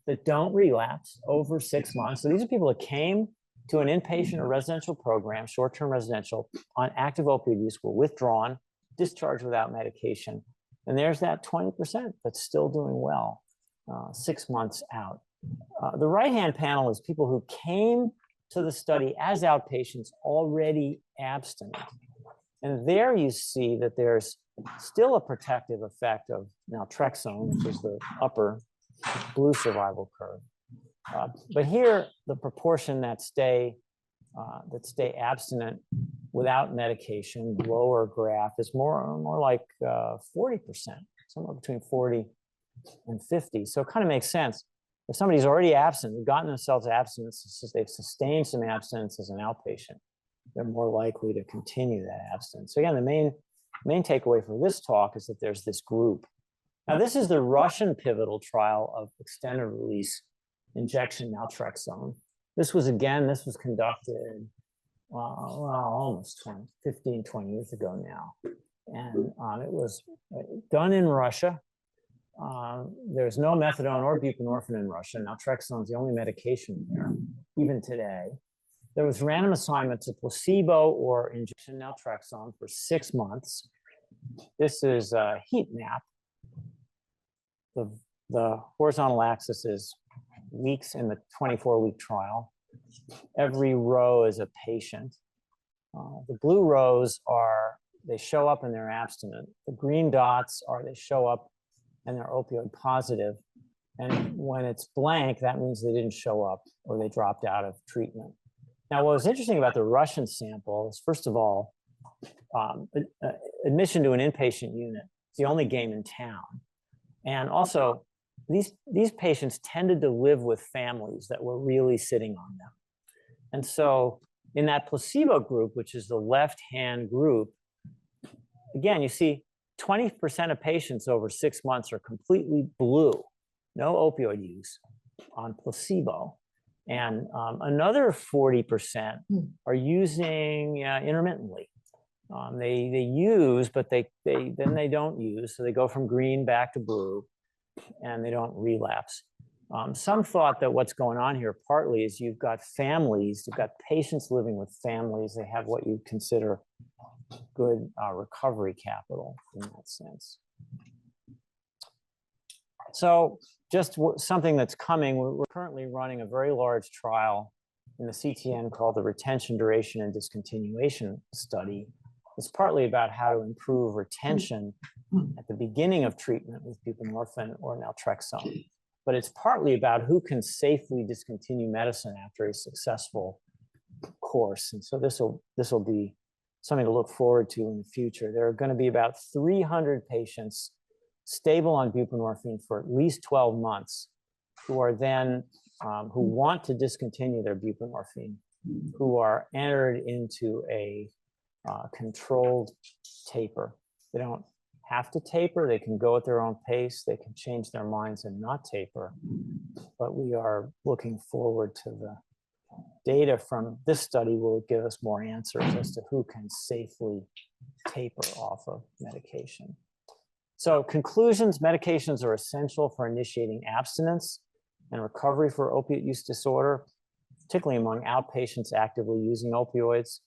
that don't relapse over 6 months. So these are people that came to an inpatient or residential program, short-term residential, on active opioid use, were withdrawn, discharged without medication. And there's that 20% that's still doing well 6 months out. The right-hand panel is people who came to the study as outpatients already abstinent. And there you see that there's still a protective effect of naltrexone, which is the upper blue survival curve. But here, the proportion that stay abstinent without medication, lower graph, is more like 40%, somewhere between 40 and 50. So it kind of makes sense. If somebody's already abstinent, they've gotten themselves abstinence, they've sustained some abstinence as an outpatient, they're more likely to continue that abstinence. So again, the main takeaway for this talk is that there's this group. Now, this is the Russian pivotal trial of extended release injection naltrexone. This was conducted, almost 15, 20 years ago now. And it was done in Russia. There's no methadone or buprenorphine in Russia. Naltrexone is the only medication there, even today. There was random assignment to placebo or injection naltrexone for 6 months. This is a heat map. The horizontal axis is weeks in the 24-week trial. Every row is a patient. The blue rows they show up and they're abstinent. The green dots they show up and they're opioid positive. And when it's blank, that means they didn't show up or they dropped out of treatment. Now, what was interesting about the Russian sample is, first of all, admission to an inpatient unit is the only game in town. And also, these patients tended to live with families that were really sitting on them. And so in that placebo group, which is the left-hand group, again, you see 20% of patients over 6 months are completely blue, no opioid use on placebo. And another 40% are using intermittently. They use, but then they don't use. So they go from green back to blue, and they don't relapse. Some thought that what's going on here partly is you've got families, you've got patients living with families. They have what you consider good recovery capital in that sense. So just something that's coming, we're currently running a very large trial in the CTN called the Retention, Duration, and Discontinuation Study. It's partly about how to improve retention at the beginning of treatment with buprenorphine or naltrexone. But it's partly about who can safely discontinue medicine after a successful course. And so this will be something to look forward to in the future. There are going to be about 300 patients stable on buprenorphine for at least 12 months who are then, who want to discontinue their buprenorphine, who are entered into a controlled taper. They don't have to taper. They can go at their own pace. They can change their minds and not taper. But we are looking forward to the data from this study will give us more answers as to who can safely taper off of medication. So conclusions, medications are essential for initiating abstinence and recovery for opiate use disorder, particularly among outpatients actively using opioids.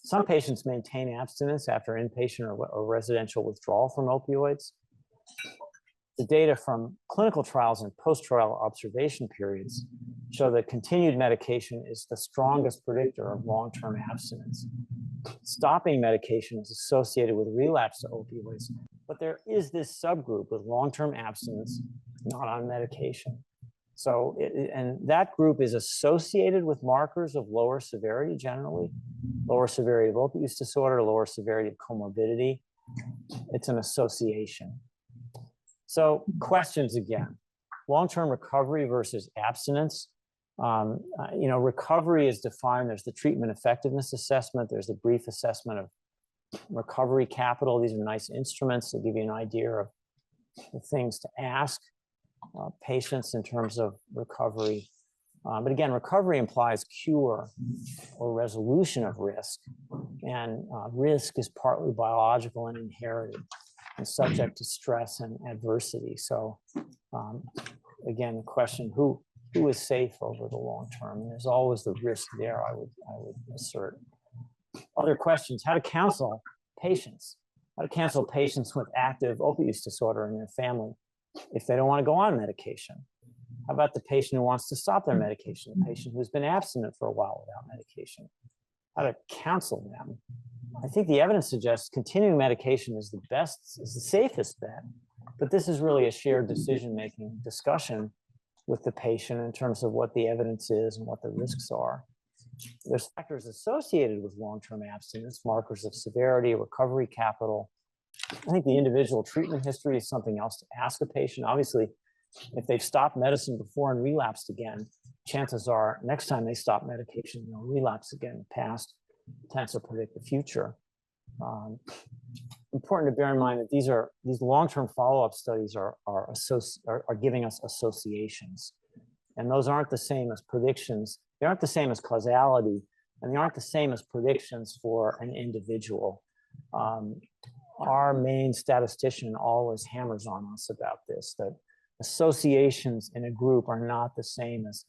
Some patients maintain abstinence after inpatient or residential withdrawal from opioids. The data from clinical trials and post-trial observation periods show that continued medication is the strongest predictor of long-term abstinence. Stopping medication is associated with relapse to opioids, but there is this subgroup with long-term abstinence not on medication. So, and that group is associated with markers of lower severity generally, lower severity of opiate use disorder, lower severity of comorbidity. It's an association. So questions again, long-term recovery versus abstinence. Recovery is defined, there's the treatment effectiveness assessment, there's the brief assessment of recovery capital. These are nice instruments to give you an idea of the things to ask patients in terms of recovery. But again, recovery implies cure or resolution of risk. And risk is partly biological and inherited and subject to stress and adversity. So again, the question, who is safe over the long term? And there's always the risk there, I would assert. Other questions, how to counsel patients. How to counsel patients with active opiate use disorder in their family if they don't want to go on medication. How about the patient who wants to stop their medication, the patient who's been abstinent for a while without medication? How to counsel them. I think the evidence suggests continuing medication is the safest bet, but this is really a shared decision-making discussion with the patient in terms of what the evidence is and what the risks are. There's factors associated with long-term abstinence, markers of severity, recovery capital. I think the individual treatment history is something else to ask a patient. Obviously, if they've stopped medicine before and relapsed again, chances are next time they stop medication, they'll relapse again in the past. Tends to predict the future. Important to bear in mind that these long-term follow-up studies are giving us associations, and those aren't the same as predictions. They aren't the same as causality, and they aren't the same as predictions for an individual. Our main statistician always hammers on us about this, that associations in a group are not the same as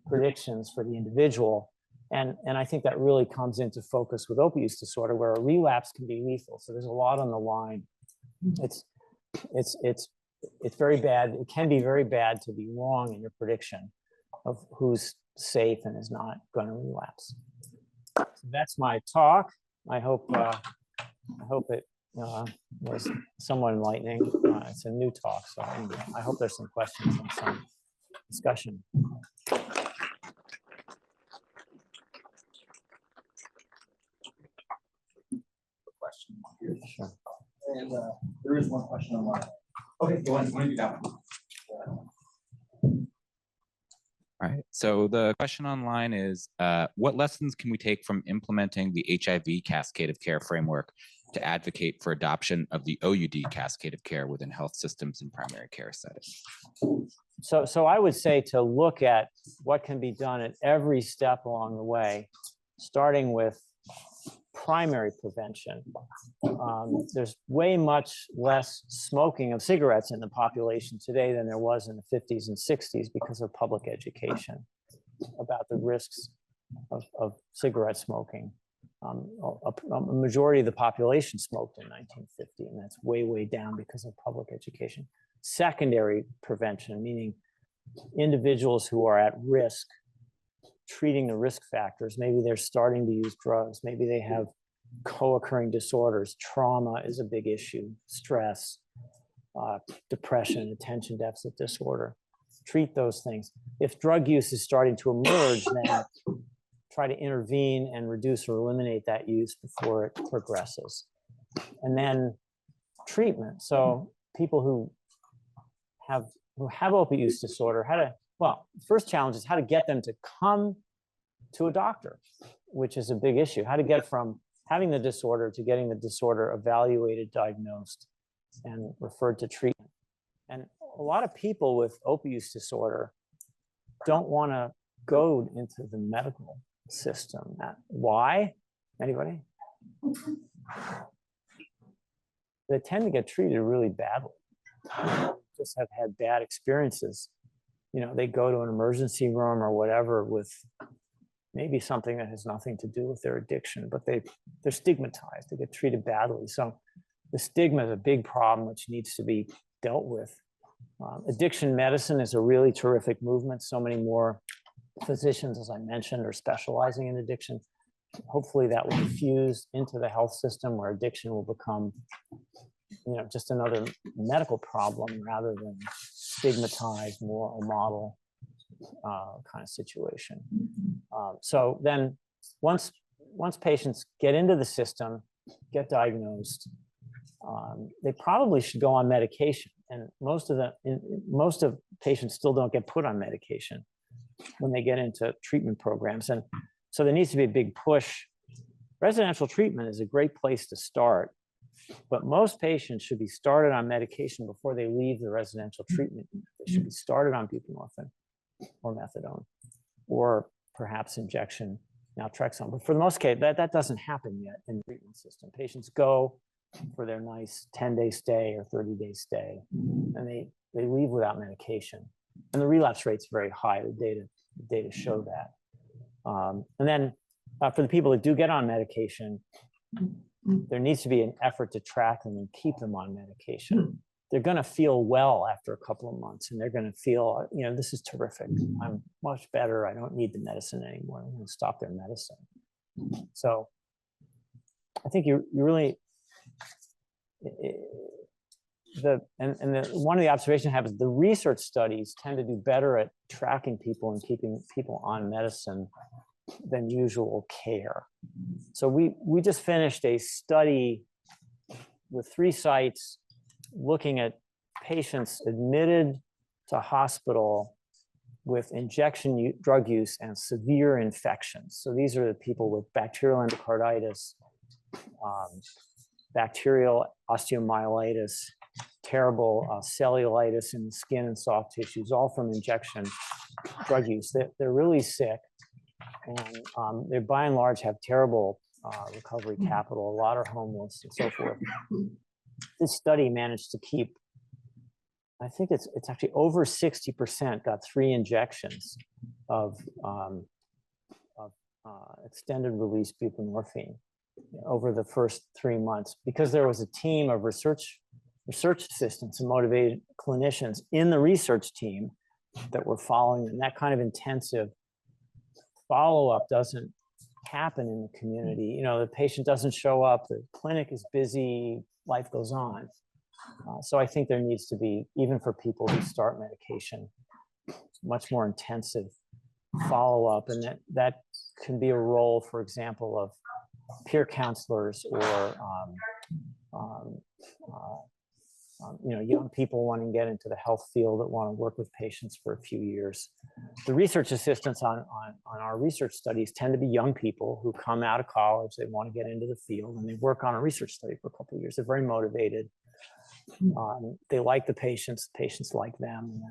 predictions for the individual. And I think that really comes into focus with opiate use disorder, where a relapse can be lethal. So there's a lot on the line. It's very bad. It can be very bad to be wrong in your prediction of who's safe and is not going to relapse. So that's my talk. I hope it was somewhat enlightening. It's a new talk, so anyway, I hope there's some questions and some discussion. Question. Sure. And there is one question online. Okay, you want to do that one? All right, so the question online is, what lessons can we take from implementing the HIV cascade of care framework to advocate for adoption of the OUD cascade of care within health systems and primary care settings. So I would say to look at what can be done at every step along the way, starting with primary prevention. There's way much less smoking of cigarettes in the population today than there was in the 50s and 60s because of public education about the risks of cigarette smoking. A majority of the population smoked in 1950, and that's way, way down because of public education. Secondary prevention, meaning individuals who are at risk, treating the risk factors. Maybe they're starting to use drugs. Maybe they have co-occurring disorders. Trauma is a big issue. Stress, depression, attention deficit disorder. Treat those things. If drug use is starting to emerge, then try to intervene and reduce or eliminate that use before it progresses. And then treatment. So people who have opiate use disorder, first challenge is how to get them to come to a doctor, which is a big issue. How to get from having the disorder to getting the disorder evaluated, diagnosed, and referred to treatment. And a lot of people with opiate use disorder don't want to go into the medical system. Why? Anybody? They tend to get treated really badly. Just have had bad experiences. You know, they go to an emergency room or whatever with maybe something that has nothing to do with their addiction, but they're stigmatized. They get treated badly. So the stigma is a big problem which needs to be dealt with. Addiction medicine is a really terrific movement. So many more physicians, as I mentioned, are specializing in addiction. Hopefully that will be fused into the health system where addiction will become, just another medical problem rather than stigmatized moral model kind of situation. So then once patients get into the system, get diagnosed, they probably should go on medication. And most of patients still don't get put on medication when they get into treatment programs. And so there needs to be a big push. Residential treatment is a great place to start, but most patients should be started on medication before they leave the residential treatment. They should be started on buprenorphine or methadone, or perhaps injection naltrexone. But for the most case, that doesn't happen yet in the treatment system. Patients go for their nice 10-day stay or 30-day stay, and they leave without medication. And the relapse rate's very high. The data show that. And then for the people that do get on medication, there needs to be an effort to track them and keep them on medication. They're going to feel well after a couple of months, and they're going to feel, this is terrific. I'm much better. I don't need the medicine anymore. I'm going to stop their medicine. So I think you really, one of the observations I have is the research studies tend to do better at tracking people and keeping people on medicine than usual care. So we just finished a study with 3 sites looking at patients admitted to hospital with injection drug use and severe infections. So these are the people with bacterial endocarditis, bacterial osteomyelitis, terrible cellulitis in the skin and soft tissues, all from injection drug use. They're really sick, and they by and large have terrible recovery capital. A lot are homeless and so forth. This study managed to keep, I think it's actually over 60% got 3 injections of extended release buprenorphine over the first 3 months, because there was a team of research assistants and motivated clinicians in the research team that were following them. That kind of intensive follow-up doesn't happen in the community. The patient doesn't show up, the clinic is busy, life goes on. So I think there needs to be, even for people who start medication, much more intensive follow-up, and that can be a role, for example, of peer counselors or young people want to get into the health field that want to work with patients for a few years. The research assistants on our research studies tend to be young people who come out of college, they want to get into the field, and they work on a research study for a couple of years. They're very motivated. They like the patients like them, and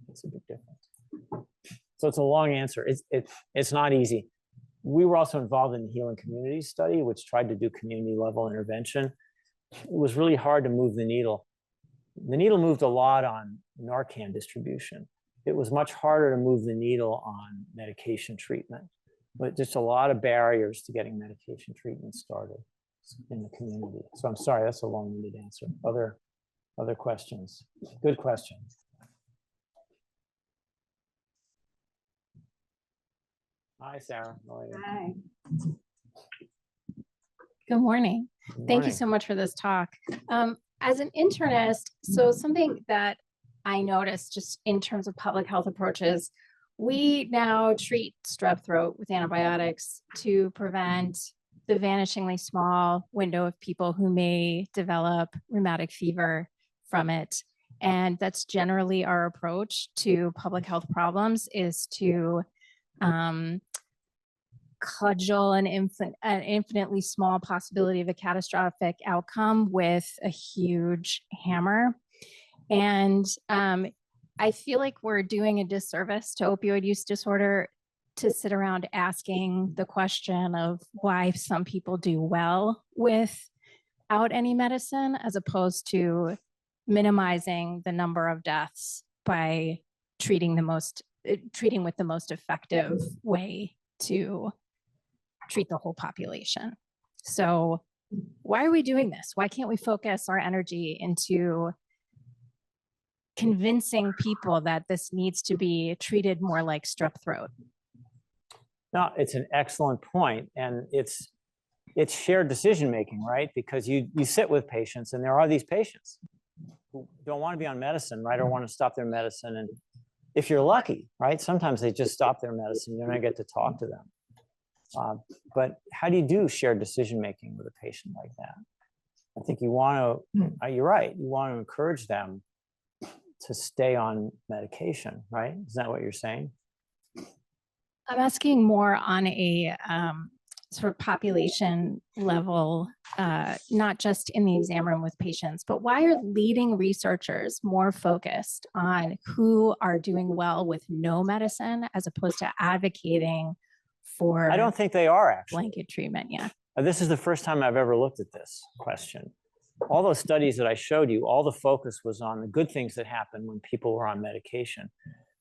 that's a big difference. So it's a long answer. It's not easy. We were also involved in the Healing Community study, which tried to do community level intervention. It was really hard to move the needle. The needle moved a lot on Narcan distribution. It was much harder to move the needle on medication treatment, but just a lot of barriers to getting medication treatment started in the community. So I'm sorry, that's a long-winded answer. Other questions? Good questions. Hi, Sarah. How are you? Hi. Good morning. Good Thank you morning. so much for this talk. As an internist, so something that I noticed just in terms of public health approaches, we now treat strep throat with antibiotics to prevent the vanishingly small window of people who may develop rheumatic fever from it. And that's generally our approach to public health problems, is to cudgel an infinitely small possibility of a catastrophic outcome with a huge hammer. And I feel like we're doing a disservice to opioid use disorder to sit around asking the question of why some people do well without any medicine, as opposed to minimizing the number of deaths by treating with the most effective way to treat the whole population. So why are we doing this? Why can't we focus our energy into convincing people that this needs to be treated more like strep throat? No, it's an excellent point, and it's shared decision making, right? Because you sit with patients, and there are these patients who don't want to be on medicine, right, or want to stop their medicine, and if you're lucky, right, sometimes they just stop their medicine. You don't get to talk to them. But how do you do shared decision making with a patient like that? I think you want to. You're right. You want to encourage them to stay on medication, right? Is that what you're saying? I'm asking more on a sort of population level, not just in the exam room with patients, but why are leading researchers more focused on who are doing well with no medicine as opposed to advocating for I don't think they are, actually. blanket treatment? Yeah. This is the first time I've ever looked at this question. All those studies that I showed you, all the focus was on the good things that happen when people were on medication.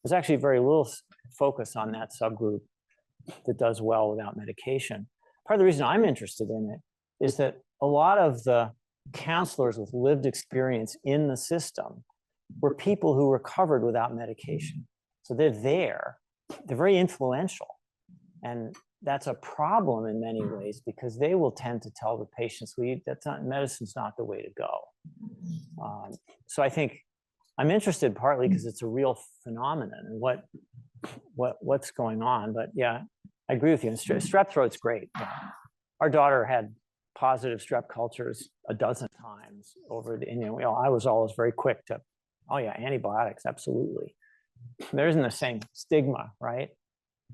There's actually very little focus on that subgroup that does well without medication. Part of the reason I'm interested in it is that a lot of the counselors with lived experience in the system were people who recovered without medication. So they're there, they're very influential. And that's a problem in many ways, because they will tend to tell the patients, medicine's not the way to go. So I think I'm interested partly because it's a real phenomenon and what's going on. But yeah, I agree with you. And strep throat's great. Our daughter had positive strep cultures a dozen times over the, I was always very quick to, oh yeah, antibiotics, absolutely. There isn't the same stigma, right?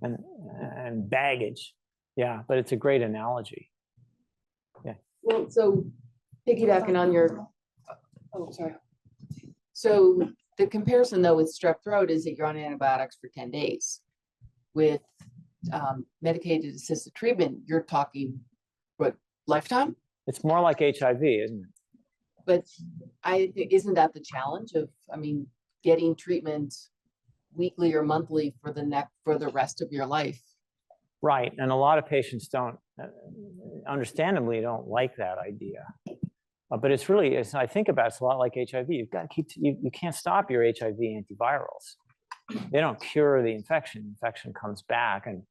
And baggage. Yeah, but it's a great analogy. Yeah. Well, so piggybacking on your, oh, sorry. So the comparison though with strep throat is that you're on antibiotics for 10 days. With medicated assisted treatment, you're talking, what, lifetime? It's more like HIV, isn't it? But isn't that the challenge of, getting treatment weekly or monthly for the rest of your life? Right, and a lot of patients understandably don't like that idea. But it's really, as I think about it, it's a lot like HIV. You've got to keep, you can't stop your HIV antivirals. They don't cure the infection. Infection comes back. And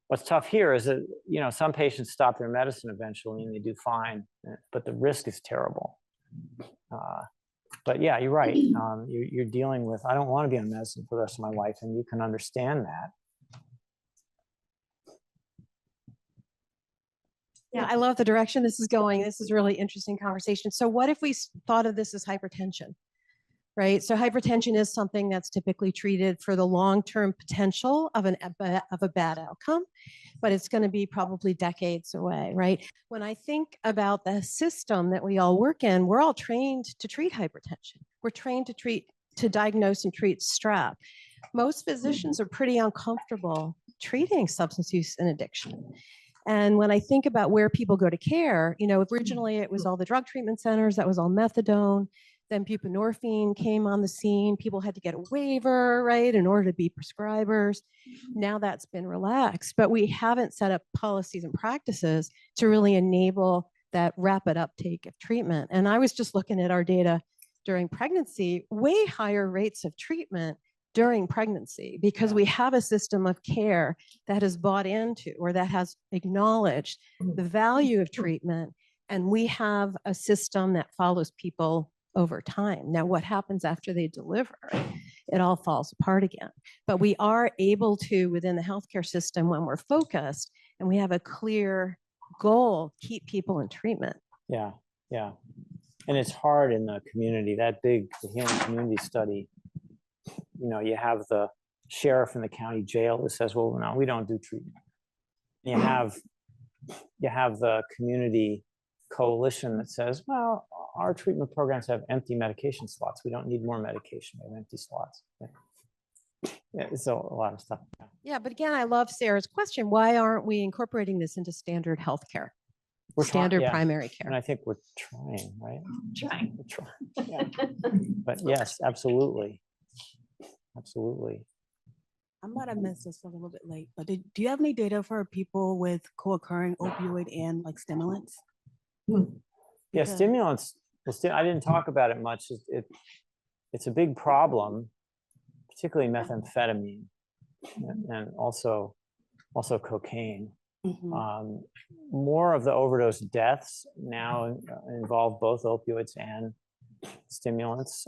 what's tough here is that, some patients stop their medicine eventually and they do fine, but the risk is terrible. But yeah, you're right. You're dealing with, I don't want to be on medicine for the rest of my life, and you can understand that. Yeah, I love the direction this is going. This is really interesting conversation. So what if we thought of this as hypertension, right? So hypertension is something that's typically treated for the long-term potential of a bad outcome, but it's going to be probably decades away, right? When I think about the system that we all work in, we're all trained to treat hypertension. We're trained to diagnose and treat strep. Most physicians are pretty uncomfortable treating substance use and addiction. And when I think about where people go to care, originally it was all the drug treatment centers, that was all methadone. Then buprenorphine came on the scene. People had to get a waiver, right, in order to be prescribers. Now that's been relaxed, but we haven't set up policies and practices to really enable that rapid uptake of treatment. And I was just looking at our data during pregnancy, way higher rates of treatment during pregnancy, because we have a system of care that has bought into or that has acknowledged the value of treatment. And we have a system that follows people over time. Now, what happens after they deliver? It all falls apart again. But we are able to, within the healthcare system, when we're focused and we have a clear goal, keep people in treatment. Yeah, yeah. And it's hard in the community, the healing community study. You have the sheriff in the county jail that says, well, no, we don't do treatment. You have the community coalition that says, well, our treatment programs have empty medication slots. We don't need more medication. We have empty slots. Yeah, so a lot of stuff. Yeah, but again, I love Sarah's question. Why aren't we incorporating this into standard healthcare? Standard primary care. And I think we're trying, right? Trying. We're trying. Yeah. But yes, absolutely. Absolutely. I might have missed this a little bit late, but do you have any data for people with co-occurring opioid and like stimulants? Yeah, Because- stimulants. I didn't talk about it much. It's a big problem, particularly methamphetamine, and also cocaine. Mhm. More of the overdose deaths now involve both opioids and stimulants.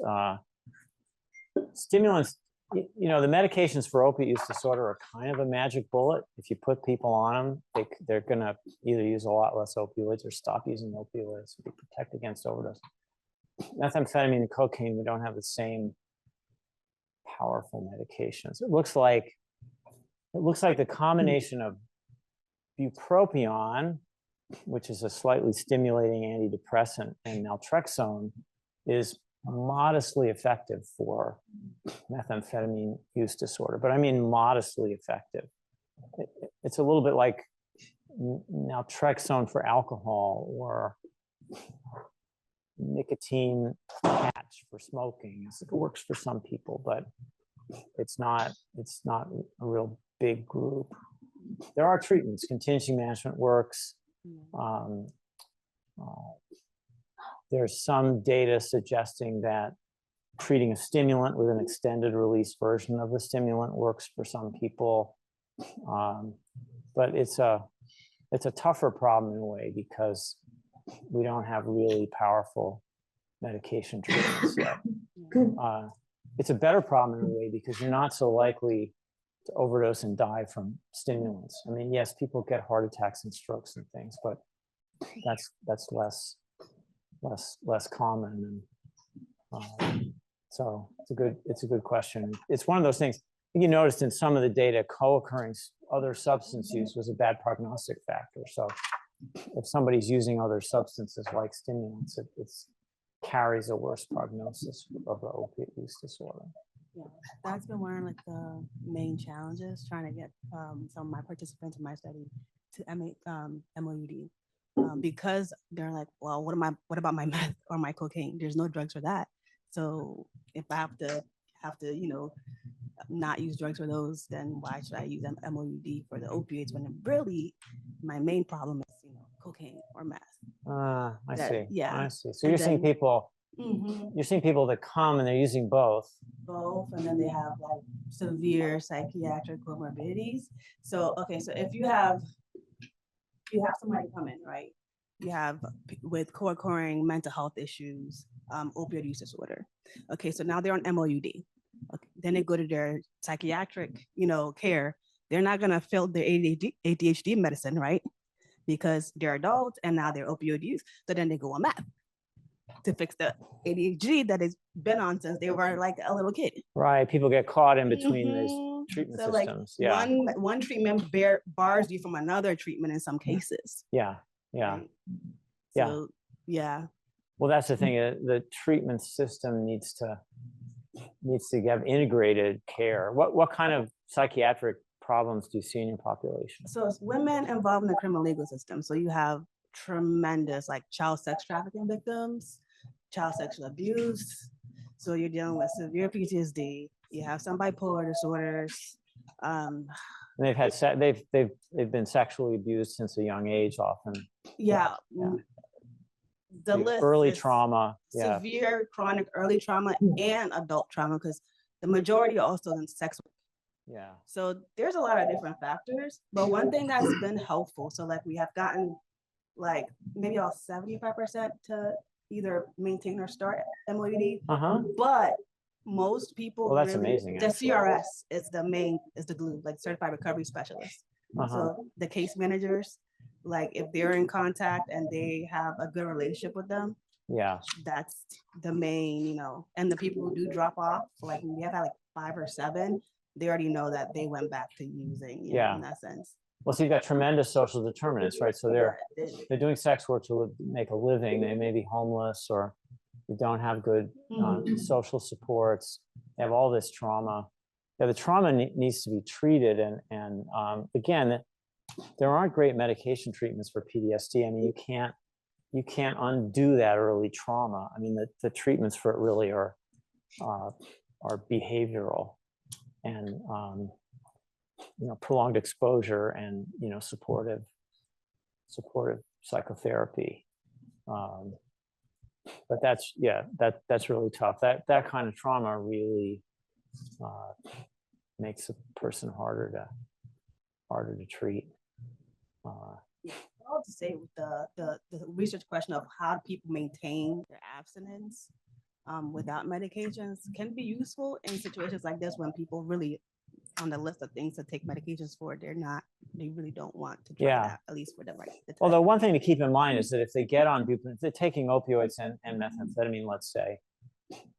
Stimulants, the medications for opiate use disorder are kind of a magic bullet. If you put people on them, they're going to either use a lot less opioids or stop using opioids to protect against overdose. Methamphetamine and cocaine, we don't have the same powerful medications. It looks like the combination of bupropion, which is a slightly stimulating antidepressant, and naltrexone is modestly effective for methamphetamine use disorder, but I mean modestly effective. It's a little bit like naltrexone for alcohol or nicotine patch for smoking. It works for some people, but it's not a real big group. There are treatments. Contingency management works. There's some data suggesting that treating a stimulant with an extended release version of the stimulant works for some people. But it's a tougher problem in a way because we don't have really powerful medication treatments yet. It's a better problem in a way because you're not so likely to overdose and die from stimulants. I mean, yes, people get heart attacks and strokes and things, but that's less common. And so it's a good question. It's one of those things. You noticed in some of the data, co-occurring other substance use was a bad prognostic factor. So if somebody's using other substances like stimulants, it carries a worse prognosis of the opiate use disorder. Yeah, that's been one of like the main challenges trying to get some of my participants in my study to MOUD because they're like, well, what about my meth or my cocaine? There's no drugs for that. So if I have to not use drugs for those, then why should I use MOUD for the opioids when really my main problem is cocaine or meth? I see. Yeah. I see. So you're seeing people. Mm-hmm. You're seeing people that come and they're using both. And then they have like severe psychiatric comorbidities. So if you have somebody come in, right? You have with co-occurring mental health issues, opioid use disorder. Okay, so now they're on MOUD. Okay, then they go to their psychiatric, care. They're not gonna fill their ADHD medicine, right? because they're adults and now they're opioid use. So then they go on meth to fix the ADHD that has been on since they were like a little kid. Right, people get caught in between these Mhm. treatment So like systems. Yeah, one treatment bars you from another treatment in some cases. yeah. right? Yeah. So, yeah. Well, that's the thing. The treatment system needs to have integrated care. What kind of psychiatric problems do you see in your population? So it's women involved in the criminal legal system. So you have tremendous like child sex trafficking victims, child sexual abuse. So you're dealing with severe PTSD. You have some bipolar disorders. And they've had they've been sexually abused since a young age, often. Yeah. Yeah. The list early is trauma. Yeah. severe chronic early trauma and adult trauma, because the majority are also in sex work. Yeah. So there's a lot of different factors, but one thing that's been helpful, so like we have gotten like maybe all 75% to either maintain or start MOD, but most people, Well, that's amazing, the actually. CRS is the glue, like certified recovery specialist. So the case managers, like if they're in contact and they have a good relationship with them, Yeah. that's the main, and the people who do drop off, like we have had like 5 or 7, they already know that they went back to using, in that sense. Well, so you've got tremendous social determinants, right? So they're doing sex work to make a living. They may be homeless, or they don't have good social supports. They have all this trauma. Yeah, the trauma needs to be treated. And again, there aren't great medication treatments for PTSD. I mean, you can't undo that early trauma. I mean, the treatments for it really are behavioral and prolonged exposure and supportive psychotherapy. But that's really tough. That kind of trauma really makes a person harder to treat. I'll just say with the research question of how do people maintain their abstinence without medications can be useful in situations like this when people really on the list of things to take medications for, they really don't want to try that, at least for the right. Although one thing to keep in mind is that if they get on buprenorphine, if they're taking opioids and methamphetamine, let's say,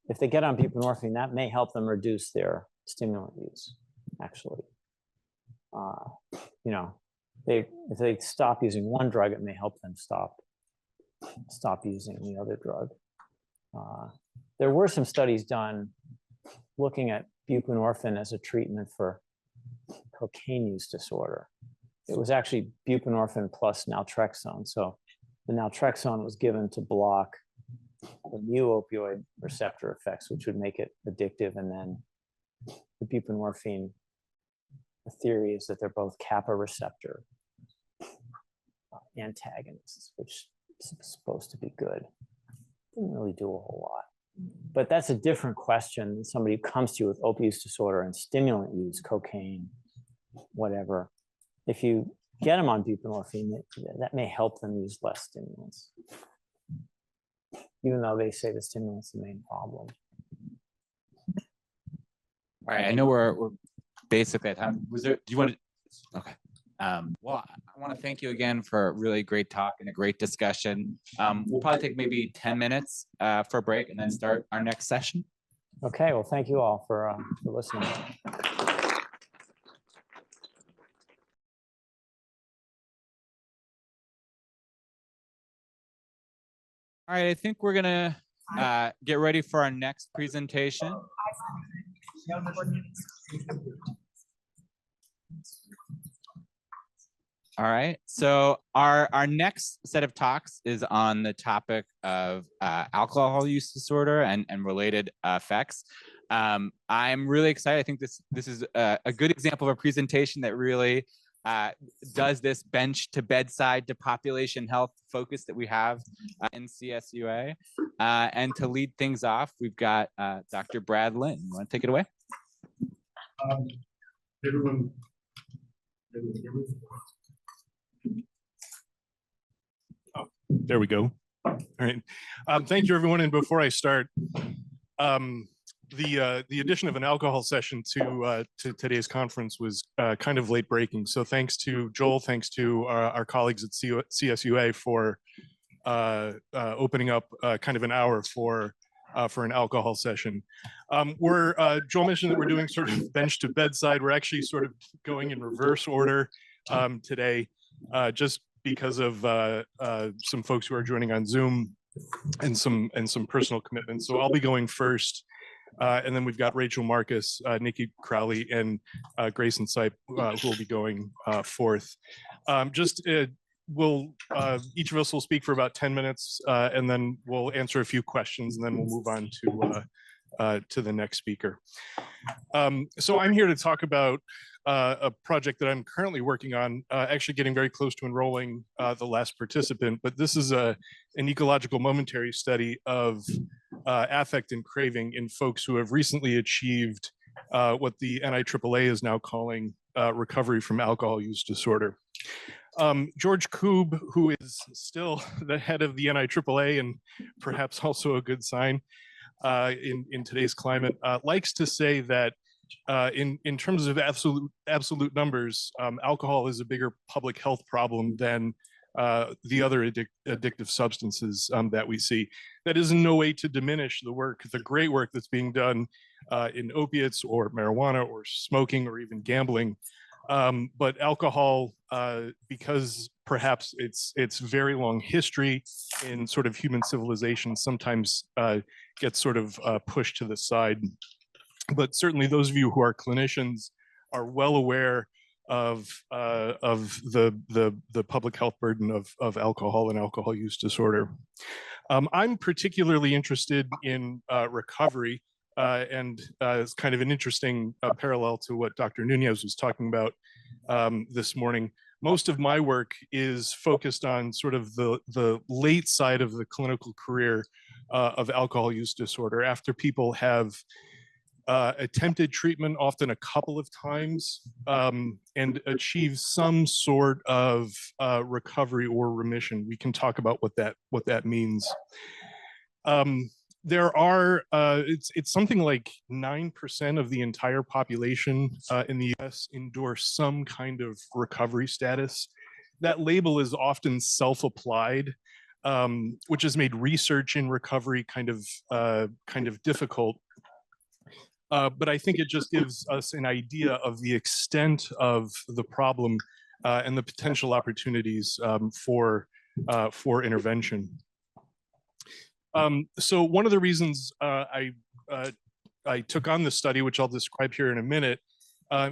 if they get on buprenorphine, that may help them reduce their stimulant use, actually. If they stop using one drug, it may help them stop using the other drug. There were some studies done looking at buprenorphine as a treatment for cocaine use disorder. It was actually buprenorphine plus naltrexone. So the naltrexone was given to block the mu opioid receptor effects, which would make it addictive. And then the buprenorphine, the theory is that they're both kappa receptor antagonists, which is supposed to be good. Didn't really do a whole lot. But that's a different question than somebody who comes to you with opioid use disorder and stimulant use, cocaine, whatever. If you get them on buprenorphine, that may help them use less stimulants, even though they say the stimulant's the main problem. All right, I know we're basically at time. Do you want to? Okay. Well, I want to thank you again for a really great talk and a great discussion. We'll probably take maybe 10 minutes for a break and then start our next session. Okay, well, thank you all for listening. All right, I think we're gonna get ready for our next presentation. All right, so our next set of talks is on the topic of alcohol use disorder and related effects. I'm really excited. I think this is a good example of a presentation that really does this bench to bedside to population health focus that we have in CSUA. And to lead things off, we've got Dr. Brad Linn. You want to take it away? Everyone. Oh, there we go. All right. Thank you, everyone. And before I start, the addition of an alcohol session to today's conference was kind of late breaking. So thanks to Joel, thanks to our colleagues at CSUA for opening up kind of an hour for an alcohol session. Joel mentioned that we're doing sort of bench to bedside. We're actually sort of going in reverse order today, just because of some folks who are joining on Zoom and some personal commitments. So I'll be going first. And then we've got Rachel Marcus, Nikki Crowley, and Grayson Sipe, who will be going fourth. Each of us will speak for about 10 minutes, and then we'll answer a few questions, and then we'll move on to the next speaker. So I'm here to talk about a project that I'm currently working on, actually getting very close to enrolling the last participant, but this is an ecological momentary study of affect and craving in folks who have recently achieved what the NIAAA is now calling recovery from alcohol use disorder. George Koob, who is still the head of the NIAAA and perhaps also a good sign in today's climate, likes to say that in terms of absolute numbers, alcohol is a bigger public health problem than the other addictive substances that we see. That is in no way to diminish the great work that's being done in opiates or marijuana or smoking or even gambling. But alcohol, because perhaps its very long history in sort of human civilization, sometimes gets sort of pushed to the side. But certainly those of you who are clinicians are well aware of the public health burden of alcohol and alcohol use disorder. I'm particularly interested in recovery, and it's kind of an interesting parallel to what Dr. Nunes was talking about this morning. Most of my work is focused on sort of the late side of the clinical career of alcohol use disorder, after people have attempted treatment often a couple of times and achieve some sort of recovery or remission. We can talk about what that means. There are, it's something like 9% of the entire population in the US endorse some kind of recovery status. That label is often self-applied, which has made research in recovery kind of difficult. But I think it just gives us an idea of the extent of the problem and the potential opportunities for intervention. So one of the reasons I took on this study, which I'll describe here in a minute,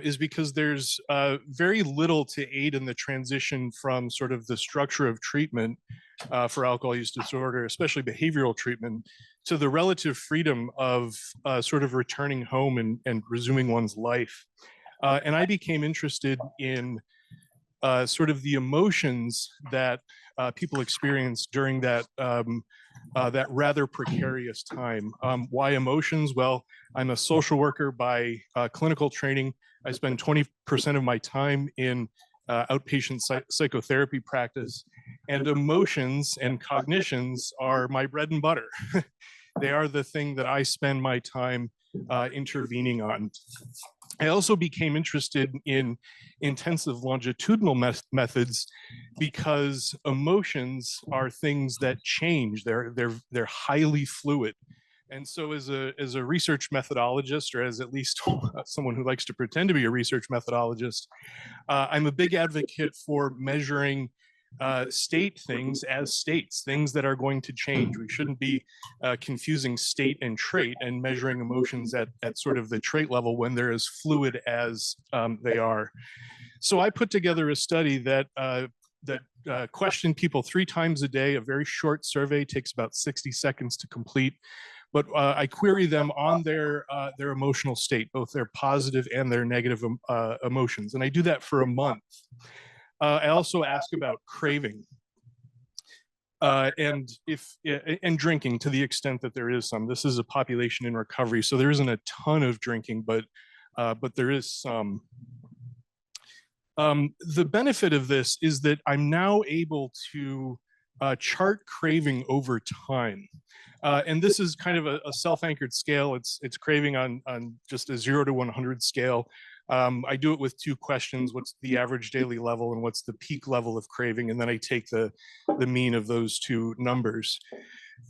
is because there's very little to aid in the transition from sort of the structure of treatment for alcohol use disorder, especially behavioral treatment, to the relative freedom of sort of returning home and resuming one's life. And I became interested in sort of the emotions that people experience during that that rather precarious time. Why emotions? Well, I'm a social worker by clinical training. I spend 20% of my time in outpatient psychotherapy practice, and emotions and cognitions are my bread and butter. They are the thing that I spend my time intervening on. I also became interested in intensive longitudinal methods because emotions are things that change. They're highly fluid. And so as a research methodologist, or as at least someone who likes to pretend to be a research methodologist, I'm a big advocate for measuring state things as states, things that are going to change. We shouldn't be confusing state and trait and measuring emotions at sort of the trait level when they're as fluid as they are. So I put together a study that questioned people 3 times a day. A very short survey, takes about 60 seconds to complete. But I query them on their emotional state, both their positive and their negative emotions. And I do that for a month. I also ask about craving and drinking, to the extent that there is some. This is a population in recovery, so there isn't a ton of drinking, but there is some. The benefit of this is that I'm now able to chart craving over time. And this is kind of a self-anchored scale. It's craving on just a 0 to 100 scale. I do it with 2 questions: what's the average daily level and what's the peak level of craving? And then I take the mean of those 2 numbers.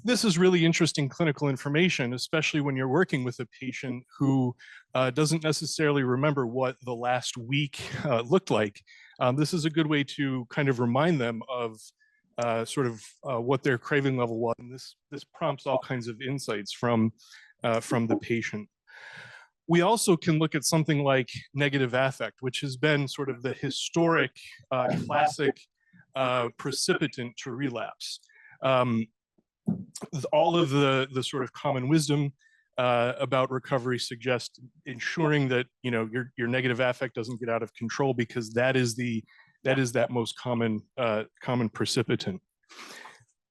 This is really interesting clinical information, especially when you're working with a patient who doesn't necessarily remember what the last week looked like. This is a good way to kind of remind them of what their craving level was. And this prompts all kinds of insights from the patient. We also can look at something like negative affect, which has been sort of the historic classic precipitant to relapse. All of the sort of common wisdom about recovery suggests ensuring that your negative affect doesn't get out of control, because that is that most common precipitant.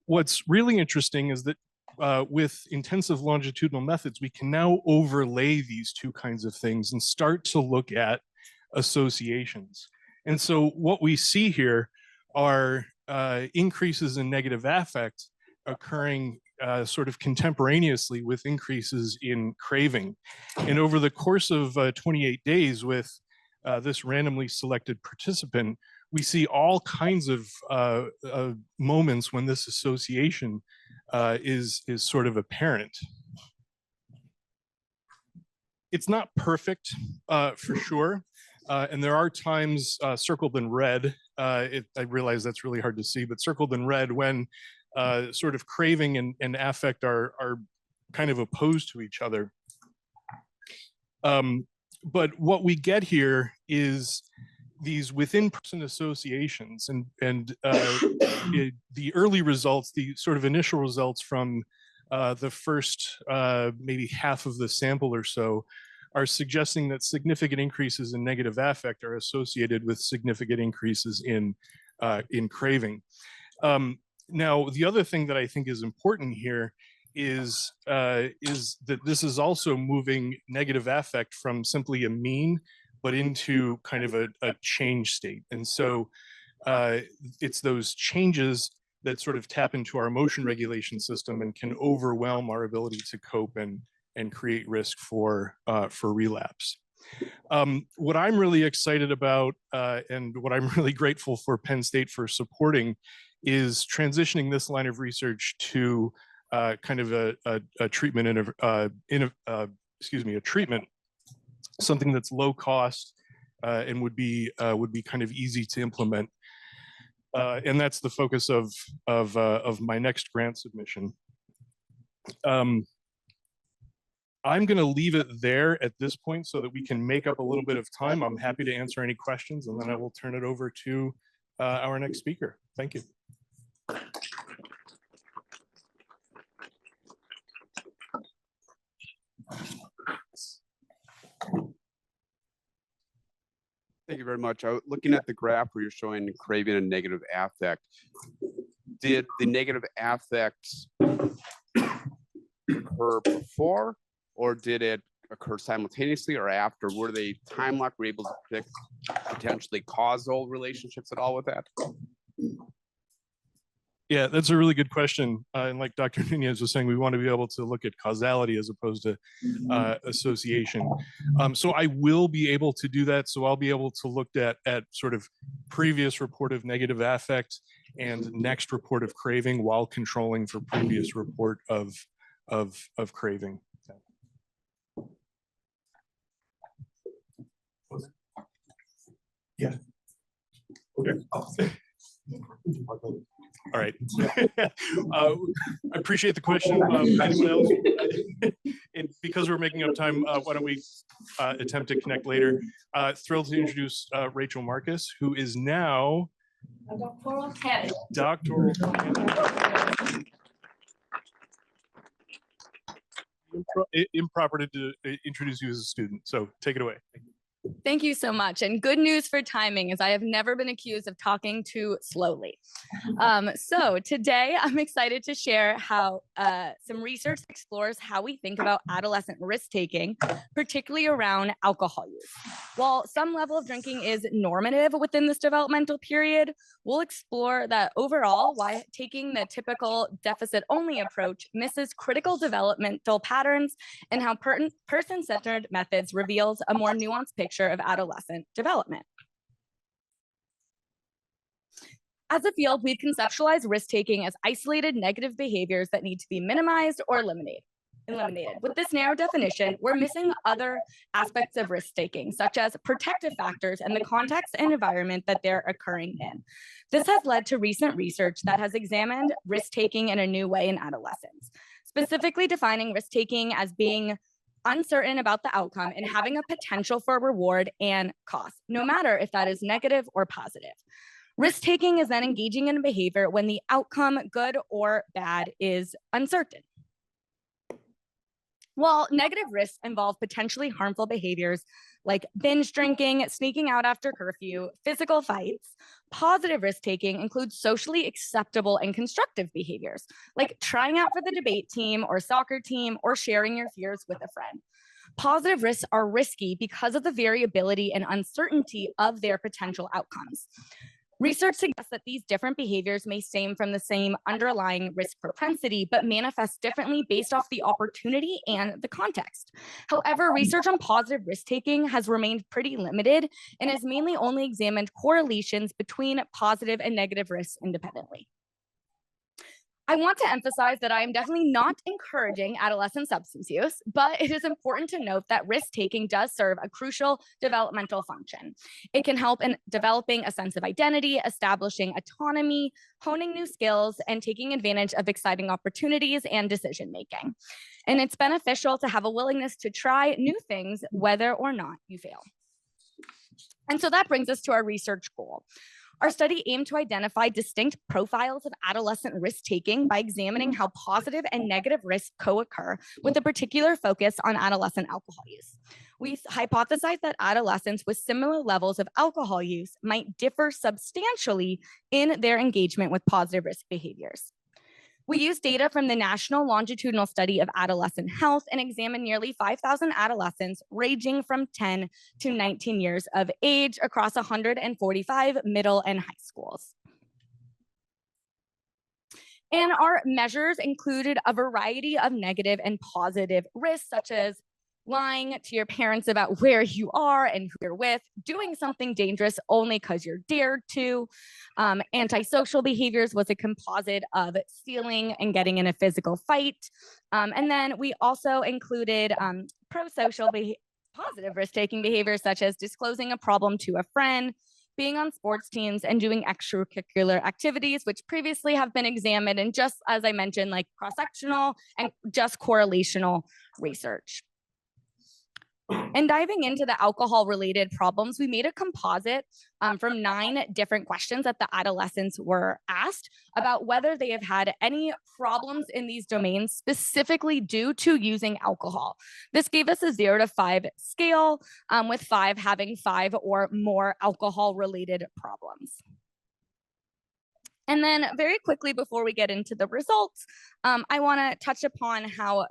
What's really interesting is that with intensive longitudinal methods, we can now overlay these 2 kinds of things and start to look at associations. And so what we see here are increases in negative affect occurring sort of contemporaneously with increases in craving. And over the course of 28 days with this randomly selected participant, we see all kinds of moments when this association is sort of apparent. It's not perfect for sure. And there are times circled in red. I realize that's really hard to see, but circled in red when sort of craving and affect are kind of opposed to each other. But what we get here is these within-person associations, and the early results, the sort of initial results from the first maybe half of the sample or so, are suggesting that significant increases in negative affect are associated with significant increases in craving. Now, the other thing that I think is important here is that this is also moving negative affect from simply a mean, but into kind of a change state. And so it's those changes that sort of tap into our emotion regulation system and can overwhelm our ability to cope and create risk for relapse. What I'm really excited about and what I'm really grateful for Penn State for supporting is transitioning this line of research to kind of a treatment a treatment, something that's low cost and would be kind of easy to implement. And that's the focus of my next grant submission. I'm going to leave it there at this point so that we can make up a little bit of time. I'm happy to answer any questions, and then I will turn it over to our next speaker. Thank you. Thank you very much. Looking at the graph where you're showing craving and negative affect, did the negative affect occur before, or did it occur simultaneously or after? Were they time locked? Were able to predict potentially causal relationships at all with that? Yeah, that's a really good question. And like Dr. Nunes was saying, we want to be able to look at causality as opposed to association. So I will be able to do that. So I'll be able to look at sort of previous report of negative affect and next report of craving while controlling for previous report of craving. Yeah. Okay. All right. I appreciate the question. Anyone else? And because we're making up time, why don't we attempt to connect later? Thrilled to introduce Rachel Marcus, who is now a doctoral candidate. Improper to introduce you as a student. So take it away. Thank you so much. And good news for timing is I have never been accused of talking too slowly. So today I'm excited to share how some research explores how we think about adolescent risk-taking, particularly around alcohol use. While some level of drinking is normative within this developmental period, we'll explore that overall why taking the typical deficit-only approach misses critical developmental patterns and how person-centered methods reveals a more nuanced picture of adolescent development. As a field, we've conceptualized risk-taking as isolated negative behaviors that need to be minimized or eliminated. With this narrow definition, we're missing other aspects of risk-taking, such as protective factors and the context and environment that they're occurring in. This has led to recent research that has examined risk-taking in a new way in adolescents, specifically defining risk-taking as being uncertain about the outcome and having a potential for reward and cost, no matter if that is negative or positive. Risk-taking is then engaging in a behavior when the outcome, good or bad, is uncertain. While negative risks involve potentially harmful behaviors like binge drinking, sneaking out after curfew, physical fights, positive risk-taking includes socially acceptable and constructive behaviors like trying out for the debate team or soccer team or sharing your fears with a friend. Positive risks are risky because of the variability and uncertainty of their potential outcomes. Research suggests that these different behaviors may stem from the same underlying risk propensity, but manifest differently based off the opportunity and the context. However, research on positive risk-taking has remained pretty limited and has mainly only examined correlations between positive and negative risks independently. I want to emphasize that I am definitely not encouraging adolescent substance use, but it is important to note that risk-taking does serve a crucial developmental function. It can help in developing a sense of identity, establishing autonomy, honing new skills, and taking advantage of exciting opportunities and decision-making. And it's beneficial to have a willingness to try new things, whether or not you fail. And so that brings us to our research goal. Our study aimed to identify distinct profiles of adolescent risk-taking by examining how positive and negative risks co-occur with a particular focus on adolescent alcohol use. We hypothesized that adolescents with similar levels of alcohol use might differ substantially in their engagement with positive risk behaviors. We used data from the National Longitudinal Study of Adolescent Health and examined nearly 5,000 adolescents ranging from 10 to 19 years of age across 145 middle and high schools. And our measures included a variety of negative and positive risks, such as lying to your parents about where you are and who you're with, doing something dangerous only because you're dared to. Antisocial behaviors was a composite of stealing and getting in a physical fight. And then we also included pro-social positive risk-taking behaviors, such as disclosing a problem to a friend, being on sports teams, and doing extracurricular activities, which previously have been examined, and just as I mentioned, like cross-sectional and just correlational research. And diving into the alcohol-related problems, we made a composite from 9 different questions that the adolescents were asked about whether they have had any problems in these domains specifically due to using alcohol. This gave us a 0 to 5 scale, with 5 having 5 or more alcohol-related problems. And then very quickly before we get into the results, I want to touch upon how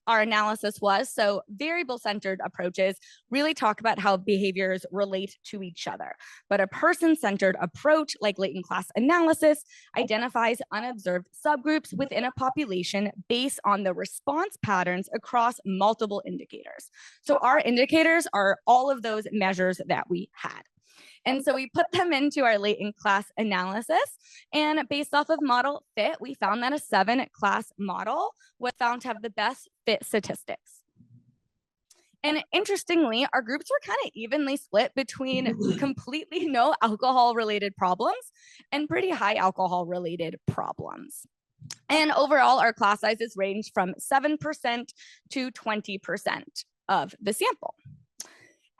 our analysis was. So variable-centered approaches really talk about how behaviors relate to each other. But a person-centered approach, like latent class analysis, identifies unobserved subgroups within a population based on the response patterns across multiple indicators. So our indicators are all of those measures that we had. And so we put them into our latent class analysis, and based off of model fit, we found that a 7-class model was found to have the best fit statistics. And interestingly, our groups were kind of evenly split between completely no alcohol-related problems and pretty high alcohol-related problems. And overall, our class sizes range from 7% to 20% of the sample.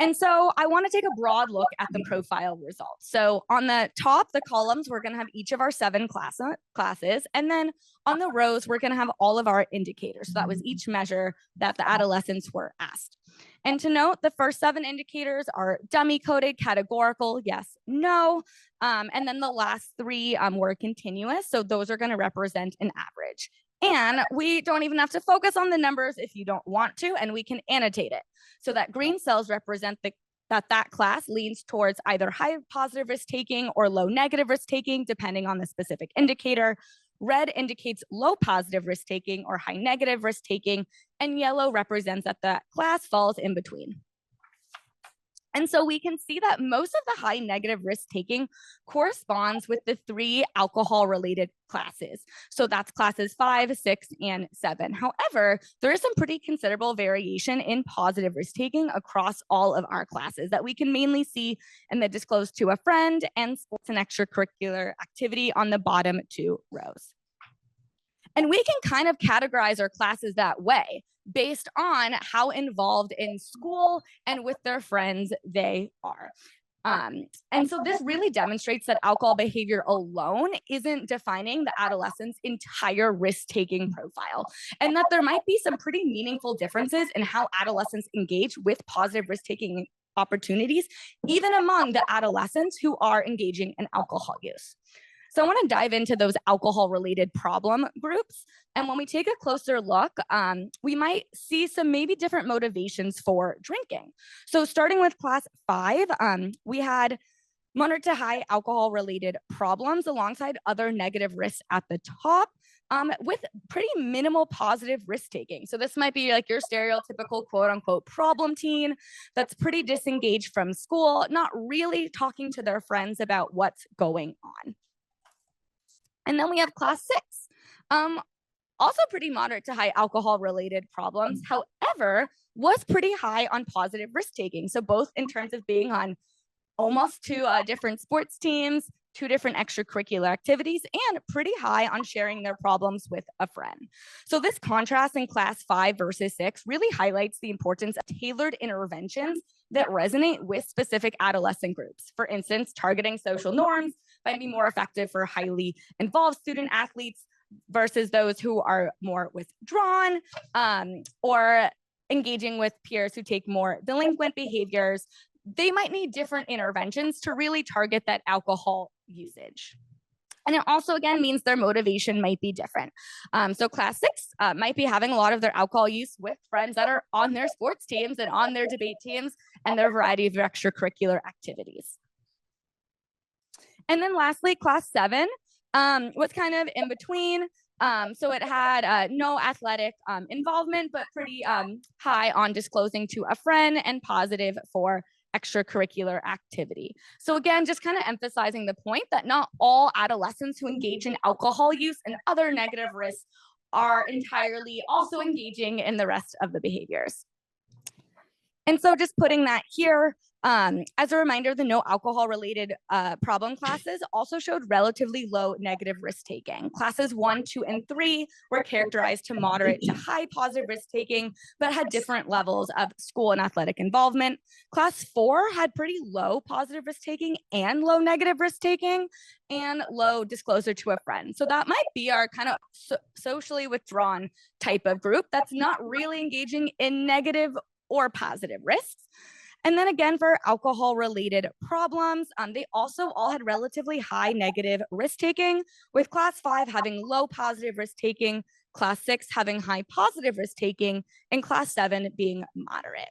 And so I want to take a broad look at the profile results. So on the top, the columns, we're going to have each of our 7 classes. And then on the rows, we're going to have all of our indicators. So that was each measure that the adolescents were asked. And to note, the first 7 indicators are dummy-coded, categorical, yes, no. And then the last 3 were continuous. So those are going to represent an average. And we don't even have to focus on the numbers if you don't want to, and we can annotate it. So that green cells represent the that class leans towards either high positive risk taking or low negative risk taking, depending on the specific indicator. Red indicates low positive risk taking or high negative risk taking, and yellow represents that the class falls in between. And so we can see that most of the high negative risk taking corresponds with the 3 alcohol related classes. So that's classes 5, 6, and 7. However, there is some pretty considerable variation in positive risk taking across all of our classes that we can mainly see in the disclose to a friend and sports and extracurricular activity on the bottom 2 rows. And we can kind of categorize our classes that way based on how involved in school and with their friends they are. And so this really demonstrates that alcohol behavior alone isn't defining the adolescent's entire risk-taking profile, and that there might be some pretty meaningful differences in how adolescents engage with positive risk-taking opportunities, even among the adolescents who are engaging in alcohol use. So I want to dive into those alcohol-related problem groups. And when we take a closer look, we might see some maybe different motivations for drinking. So starting with class 5, we had moderate to high alcohol-related problems alongside other negative risks at the top, with pretty minimal positive risk taking. So this might be like your stereotypical quote unquote problem teen that's pretty disengaged from school, not really talking to their friends about what's going on. And then we have class 6, also pretty moderate to high alcohol related problems. However, was pretty high on positive risk taking. So both in terms of being on almost 2 different sports teams, 2 different extracurricular activities, and pretty high on sharing their problems with a friend. So this contrast in class 5 versus 6 really highlights the importance of tailored interventions that resonate with specific adolescent groups. For instance, targeting social norms might be more effective for highly involved student athletes versus those who are more withdrawn, or engaging with peers who take more delinquent behaviors. They might need different interventions to really target that alcohol usage. And it also, again, means their motivation might be different. So class 6 might be having a lot of their alcohol use with friends that are on their sports teams and on their debate teams and their variety of extracurricular activities. And then lastly, class 7 was kind of in between. So it had no athletic involvement, but pretty high on disclosing to a friend and positive for extracurricular activity. So again, just kind of emphasizing the point that not all adolescents who engage in alcohol use and other negative risks are entirely also engaging in the rest of the behaviors. And so just putting that here, as a reminder, the no alcohol related problem classes also showed relatively low negative risk taking. Classes 1, 2, and 3 were characterized to moderate to high positive risk taking, but had different levels of school and athletic involvement. Class 4 had pretty low positive risk taking and low negative risk taking and low disclosure to a friend. So that might be our kind of socially withdrawn type of group that's not really engaging in negative or positive risks. And then again, for alcohol-related problems, they also all had relatively high negative risk-taking, with class 5 having low positive risk-taking, class 6 having high positive risk-taking, and class 7 being moderate.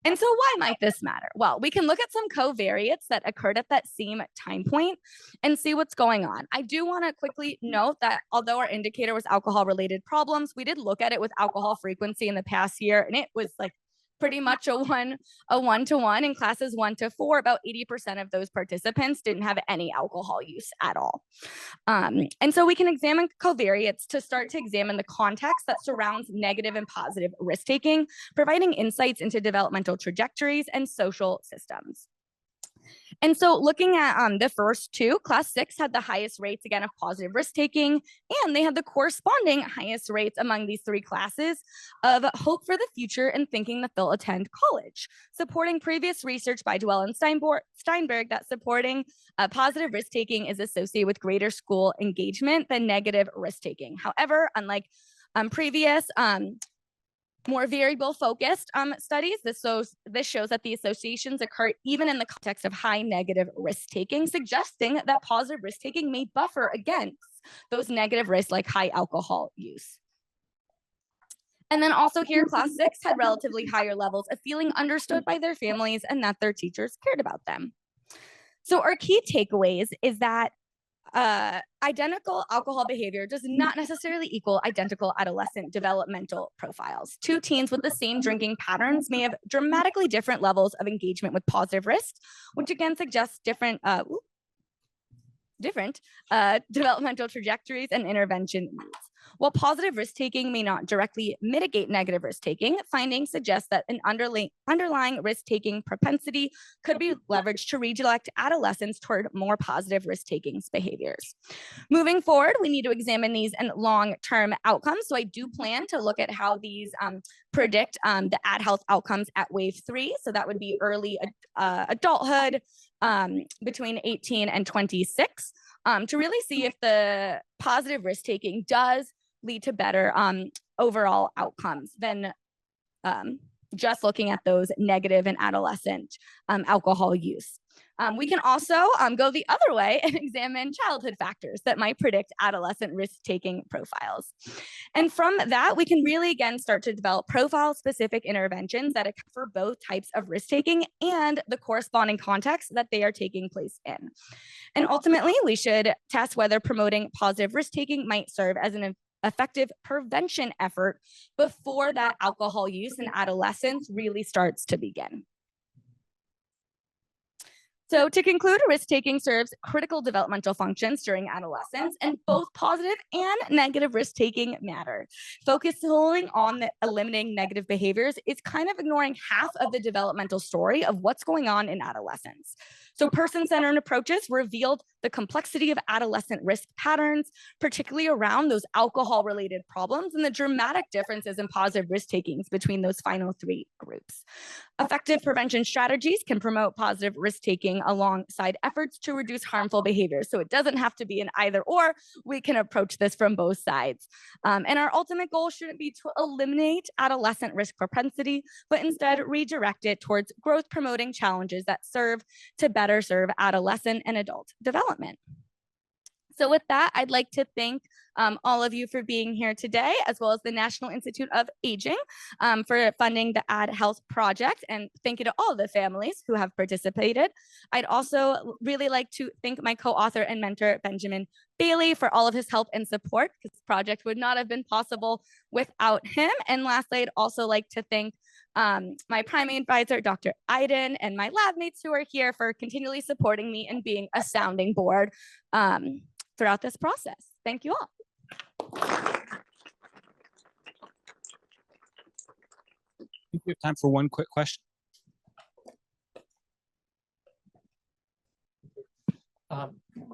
And so why might this matter? Well, we can look at some covariates that occurred at that same time point and see what's going on. I do want to quickly note that although our indicator was alcohol-related problems, we did look at it with alcohol frequency in the past year, and it was like pretty much a one-to-one in classes 1 to 4. About 80% of those participants didn't have any alcohol use at all. And so we can examine covariates to start to examine the context that surrounds negative and positive risk-taking, providing insights into developmental trajectories and social systems. And so looking at the first 2, class 6 had the highest rates, again, of positive risk-taking, and they had the corresponding highest rates among these 3 classes of hope for the future and thinking that they'll attend college, supporting previous research by Dwell and Steinberg that supporting positive risk-taking is associated with greater school engagement than negative risk-taking. However, unlike previous more variable focused studies, this shows that the associations occur even in the context of high negative risk taking, suggesting that positive risk taking may buffer against those negative risks like high alcohol use. And then also here, class 6 had relatively higher levels of feeling understood by their families and that their teachers cared about them. So our key takeaways is that identical alcohol behavior does not necessarily equal identical adolescent developmental profiles. Two teens with the same drinking patterns may have dramatically different levels of engagement with positive risk, which again suggests different developmental trajectories and intervention needs. While positive risk-taking may not directly mitigate negative risk-taking, findings suggest that an underlying risk-taking propensity could be leveraged to redirect adolescents toward more positive risk-taking behaviors. Moving forward, we need to examine these in long-term outcomes. So I do plan to look at how these predict the ad health outcomes at wave 3. So that would be early adulthood between 18 and 26 to really see if the positive risk-taking does lead to better overall outcomes than just looking at those negative and adolescent alcohol use. We can also go the other way and examine childhood factors that might predict adolescent risk-taking profiles. And from that, we can really, again, start to develop profile-specific interventions that account for both types of risk-taking and the corresponding context that they are taking place in. And ultimately, we should test whether promoting positive risk-taking might serve as an effective prevention effort before that alcohol use in adolescence really starts to begin. So to conclude, risk-taking serves critical developmental functions during adolescence, and both positive and negative risk-taking matter. Focusing on eliminating negative behaviors is kind of ignoring half of the developmental story of what's going on in adolescence. So person-centered approaches revealed the complexity of adolescent risk patterns, particularly around those alcohol-related problems and the dramatic differences in positive risk-takings between those final 3 groups. Effective prevention strategies can promote positive risk-taking alongside efforts to reduce harmful behaviors. So it doesn't have to be an either or, we can approach this from both sides. And our ultimate goal shouldn't be to eliminate adolescent risk propensity, but instead redirect it towards growth promoting challenges that serve to better serve adolescent and adult development. So with that, I'd like to thank all of you for being here today, as well as the National Institute of Aging for funding the Ad Health Project, and thank you to all the families who have participated. I'd also really like to thank my co-author and mentor, Benjamin Bailey, for all of his help and support, because this project would not have been possible without him. And lastly, I'd also like to thank my primary advisor, Dr. Iden, and my lab mates who are here for continually supporting me and being a sounding board throughout this process. Thank you all. I think we have time for one quick question.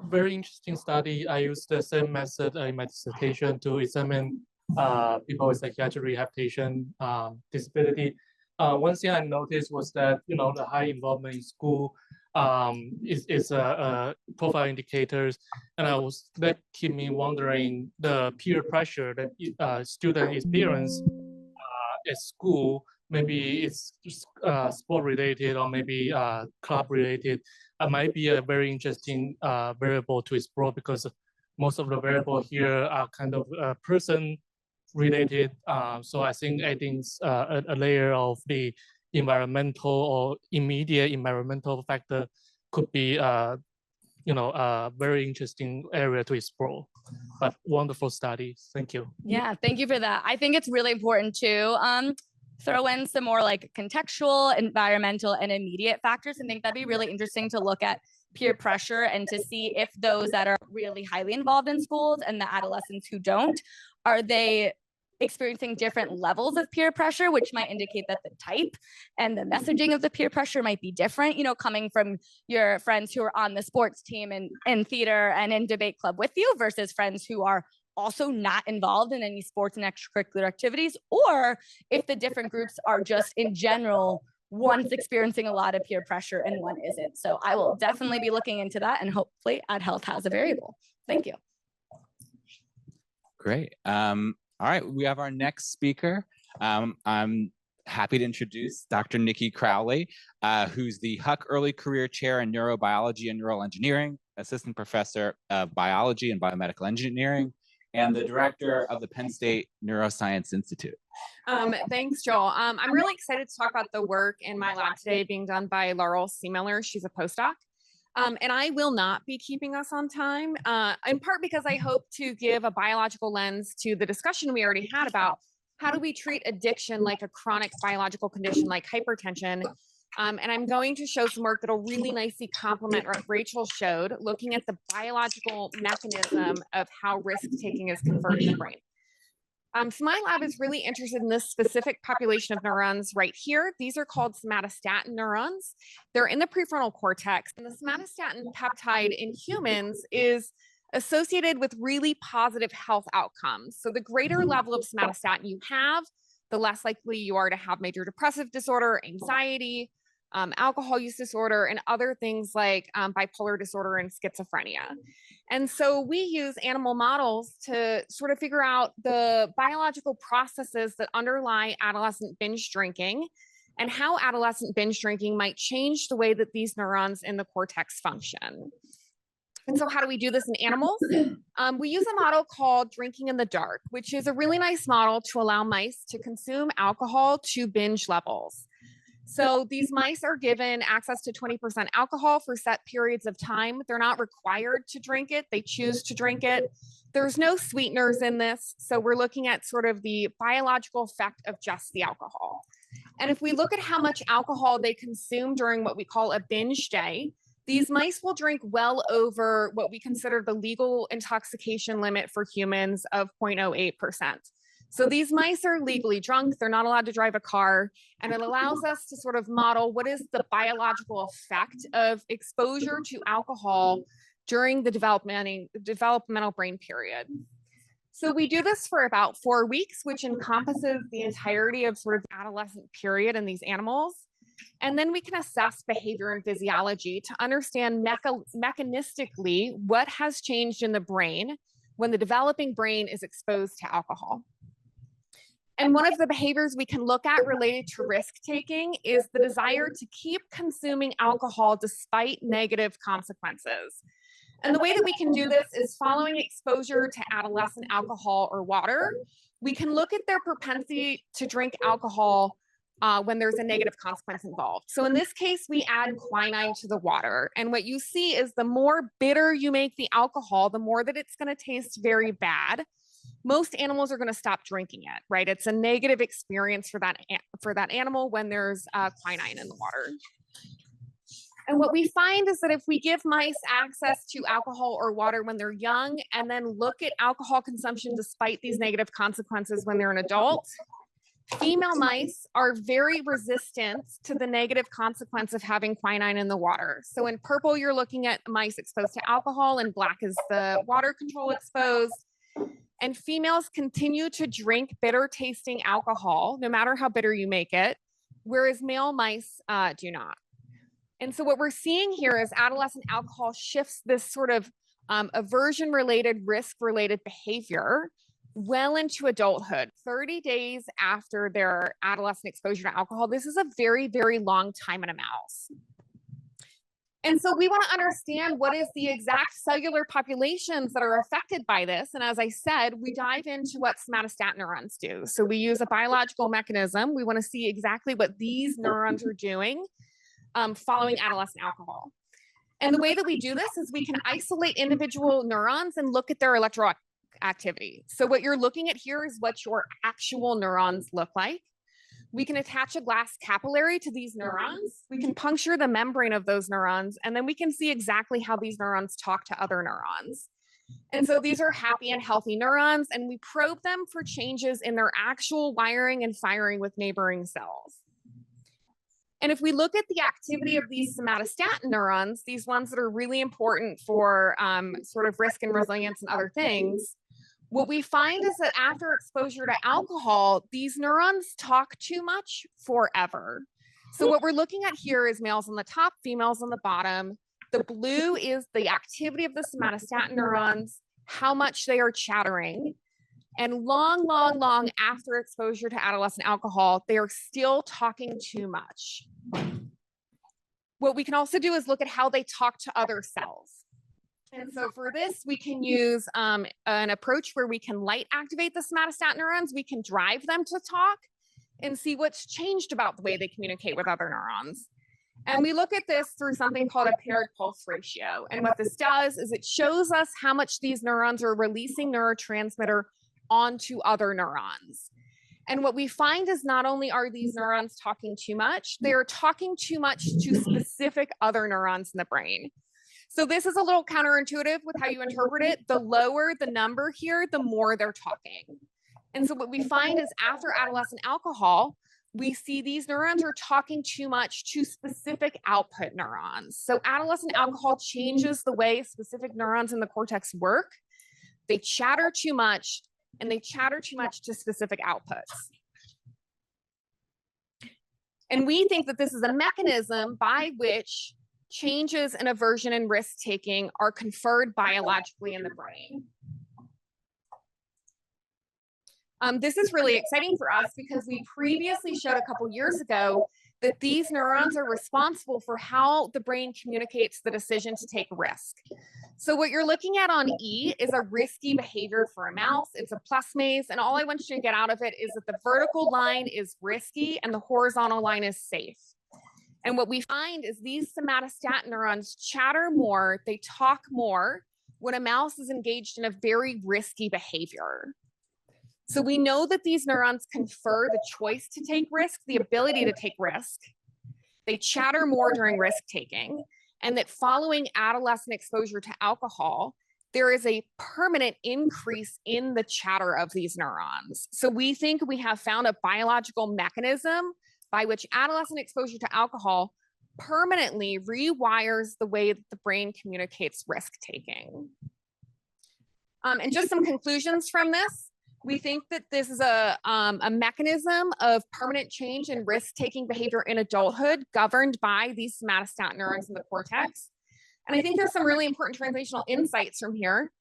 Very interesting study. I used the same method in my dissertation to examine people with psychiatric rehabilitation disability. One thing I noticed was that, the high involvement in school is profile indicators, and that keep me wondering the peer pressure that student experience at school. Maybe it's sport related or maybe club related. It might be a very interesting variable to explore, because most of the variables here are kind of person related. So I think adding a layer of the environmental or immediate environmental factor could be a very interesting area to explore. But wonderful study. Thank you. Yeah, thank you for that. I think it's really important to throw in some more like contextual, environmental, and immediate factors. I think that'd be really interesting to look at peer pressure and to see if those that are really highly involved in schools and the adolescents who don't, are they experiencing different levels of peer pressure, which might indicate that the type and the messaging of the peer pressure might be different, coming from your friends who are on the sports team and in theater and in debate club with you versus friends who are also not involved in any sports and extracurricular activities, or if the different groups are just in general, one's experiencing a lot of peer pressure and one isn't. So I will definitely be looking into that, and hopefully Ad Health has a variable. Thank you. Great. All right, we have our next speaker. I'm happy to introduce Dr. Nikki Crowley, who's the Huck Early Career Chair in Neurobiology and Neural Engineering, Assistant Professor of Biology and Biomedical Engineering, and the director of the Penn State Neuroscience Institute. Thanks, Joel. I'm really excited to talk about the work in my lab today being done by Laurel Seemiller. She's a postdoc. And I will not be keeping us on time, in part because I hope to give a biological lens to the discussion we already had about how do we treat addiction like a chronic biological condition like hypertension. And I'm going to show some work that'll really nicely complement what Rachel showed, looking at the biological mechanism of how risk-taking is conferred in the brain. So my lab is really interested in this specific population of neurons right here. These are called somatostatin neurons. They're in the prefrontal cortex, and the somatostatin peptide in humans is associated with really positive health outcomes. So the greater level of somatostatin you have, the less likely you are to have major depressive disorder, anxiety, alcohol use disorder, and other things like bipolar disorder and schizophrenia. And so we use animal models to sort of figure out the biological processes that underlie adolescent binge drinking and how adolescent binge drinking might change the way that these neurons in the cortex function. And so how do we do this in animals? We use a model called drinking in the dark, which is a really nice model to allow mice to consume alcohol to binge levels. So these mice are given access to 20% alcohol for set periods of time. They're not required to drink it. They choose to drink it. There's no sweeteners in this. So we're looking at sort of the biological effect of just the alcohol. And if we look at how much alcohol they consume during what we call a binge day, these mice will drink well over what we consider the legal intoxication limit for humans of 0.08%. So these mice are legally drunk, they're not allowed to drive a car, and it allows us to sort of model what is the biological effect of exposure to alcohol during the developmental brain period. So we do this for about 4 weeks, which encompasses the entirety of sort of adolescent period in these animals. And then we can assess behavior and physiology to understand mechanistically what has changed in the brain when the developing brain is exposed to alcohol. And one of the behaviors we can look at related to risk-taking is the desire to keep consuming alcohol despite negative consequences. And the way that we can do this is following exposure to adolescent alcohol or water. We can look at their propensity to drink alcohol when there's a negative consequence involved. So in this case, we add quinine to the water. And what you see is the more bitter you make the alcohol, the more that it's going to taste very bad. Most animals are going to stop drinking it, right? It's a negative experience for that animal when there's quinine in the water. And what we find is that if we give mice access to alcohol or water when they're young, and then look at alcohol consumption despite these negative consequences when they're an adult, female mice are very resistant to the negative consequence of having quinine in the water. So in purple, you're looking at mice exposed to alcohol, and black is the water control exposed. And females continue to drink bitter tasting alcohol, no matter how bitter you make it, whereas male mice do not. And so what we're seeing here is adolescent alcohol shifts this sort of aversion-related, risk-related behavior well into adulthood, 30 days after their adolescent exposure to alcohol. This is a very, very long time in a mouse. And so we want to understand what is the exact cellular populations that are affected by this. And as I said, we dive into what somatostatin neurons do. So we use a biological mechanism. We want to see exactly what these neurons are doing following adolescent alcohol. And the way that we do this is we can isolate individual neurons and look at their electrical activity. So what you're looking at here is what your actual neurons look like. We can attach a glass capillary to these neurons. We can puncture the membrane of those neurons, and then we can see exactly how these neurons talk to other neurons. And so these are happy and healthy neurons, and we probe them for changes in their actual wiring and firing with neighboring cells. And if we look at the activity of these somatostatin neurons, these ones that are really important for sort of risk and resilience and other things, what we find is that after exposure to alcohol, these neurons talk too much forever. So what we're looking at here is males on the top, females on the bottom. The blue is the activity of the somatostatin neurons, how much they are chattering. And long, long, long after exposure to adolescent alcohol, they are still talking too much. What we can also do is look at how they talk to other cells. And so for this, we can use an approach where we can light activate the somatostatin neurons. We can drive them to talk and see what's changed about the way they communicate with other neurons. And we look at this through something called a paired pulse ratio. And what this does is it shows us how much these neurons are releasing neurotransmitter onto other neurons. And what we find is not only are these neurons talking too much, they're talking too much to specific other neurons in the brain. So this is a little counterintuitive with how you interpret it. The lower the number here, the more they're talking. And so what we find is after adolescent alcohol, we see these neurons are talking too much to specific output neurons. So adolescent alcohol changes the way specific neurons in the cortex work. They chatter too much, and they chatter too much to specific outputs. And we think that this is a mechanism by which changes in aversion and risk-taking are conferred biologically in the brain. This is really exciting for us because we previously showed a couple years ago that these neurons are responsible for how the brain communicates the decision to take risk. So what you're looking at on E is a risky behavior for a mouse. It's a plus maze, and all I want you to get out of it is that the vertical line is risky and the horizontal line is safe. And what we find is these somatostatin neurons chatter more, they talk more when a mouse is engaged in a very risky behavior. So we know that these neurons confer the choice to take risk, the ability to take risk. They chatter more during risk taking, and that following adolescent exposure to alcohol, there is a permanent increase in the chatter of these neurons. So we think we have found a biological mechanism by which adolescent exposure to alcohol permanently rewires the way that the brain communicates risk taking. And just some conclusions from this. We think that this is a mechanism of permanent change in risk-taking behavior in adulthood governed by these somatostatin neurons in the cortex. And I think there's some really important translational insights from here.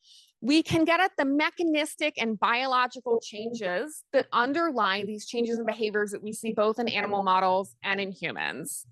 We can get at the mechanistic and biological changes that underlie these changes in behaviors that we see both in animal models and in humans.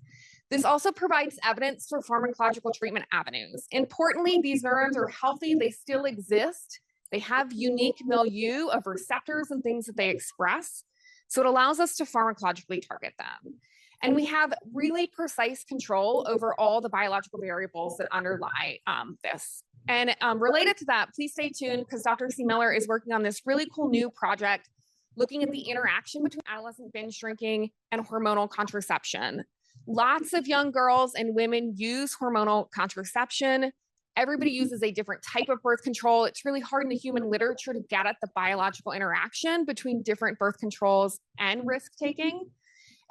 This also provides evidence for pharmacological treatment avenues. Importantly, these neurons are healthy, they still exist. They have unique milieu of receptors and things that they express. So it allows us to pharmacologically target them. And we have really precise control over all the biological variables that underlie this. And related to that, please stay tuned because Dr. C. Miller is working on this really cool new project looking at the interaction between adolescent binge drinking and hormonal contraception. Lots of young girls and women use hormonal contraception. Everybody uses a different type of birth control. It's really hard in the human literature to get at the biological interaction between different birth controls and risk-taking.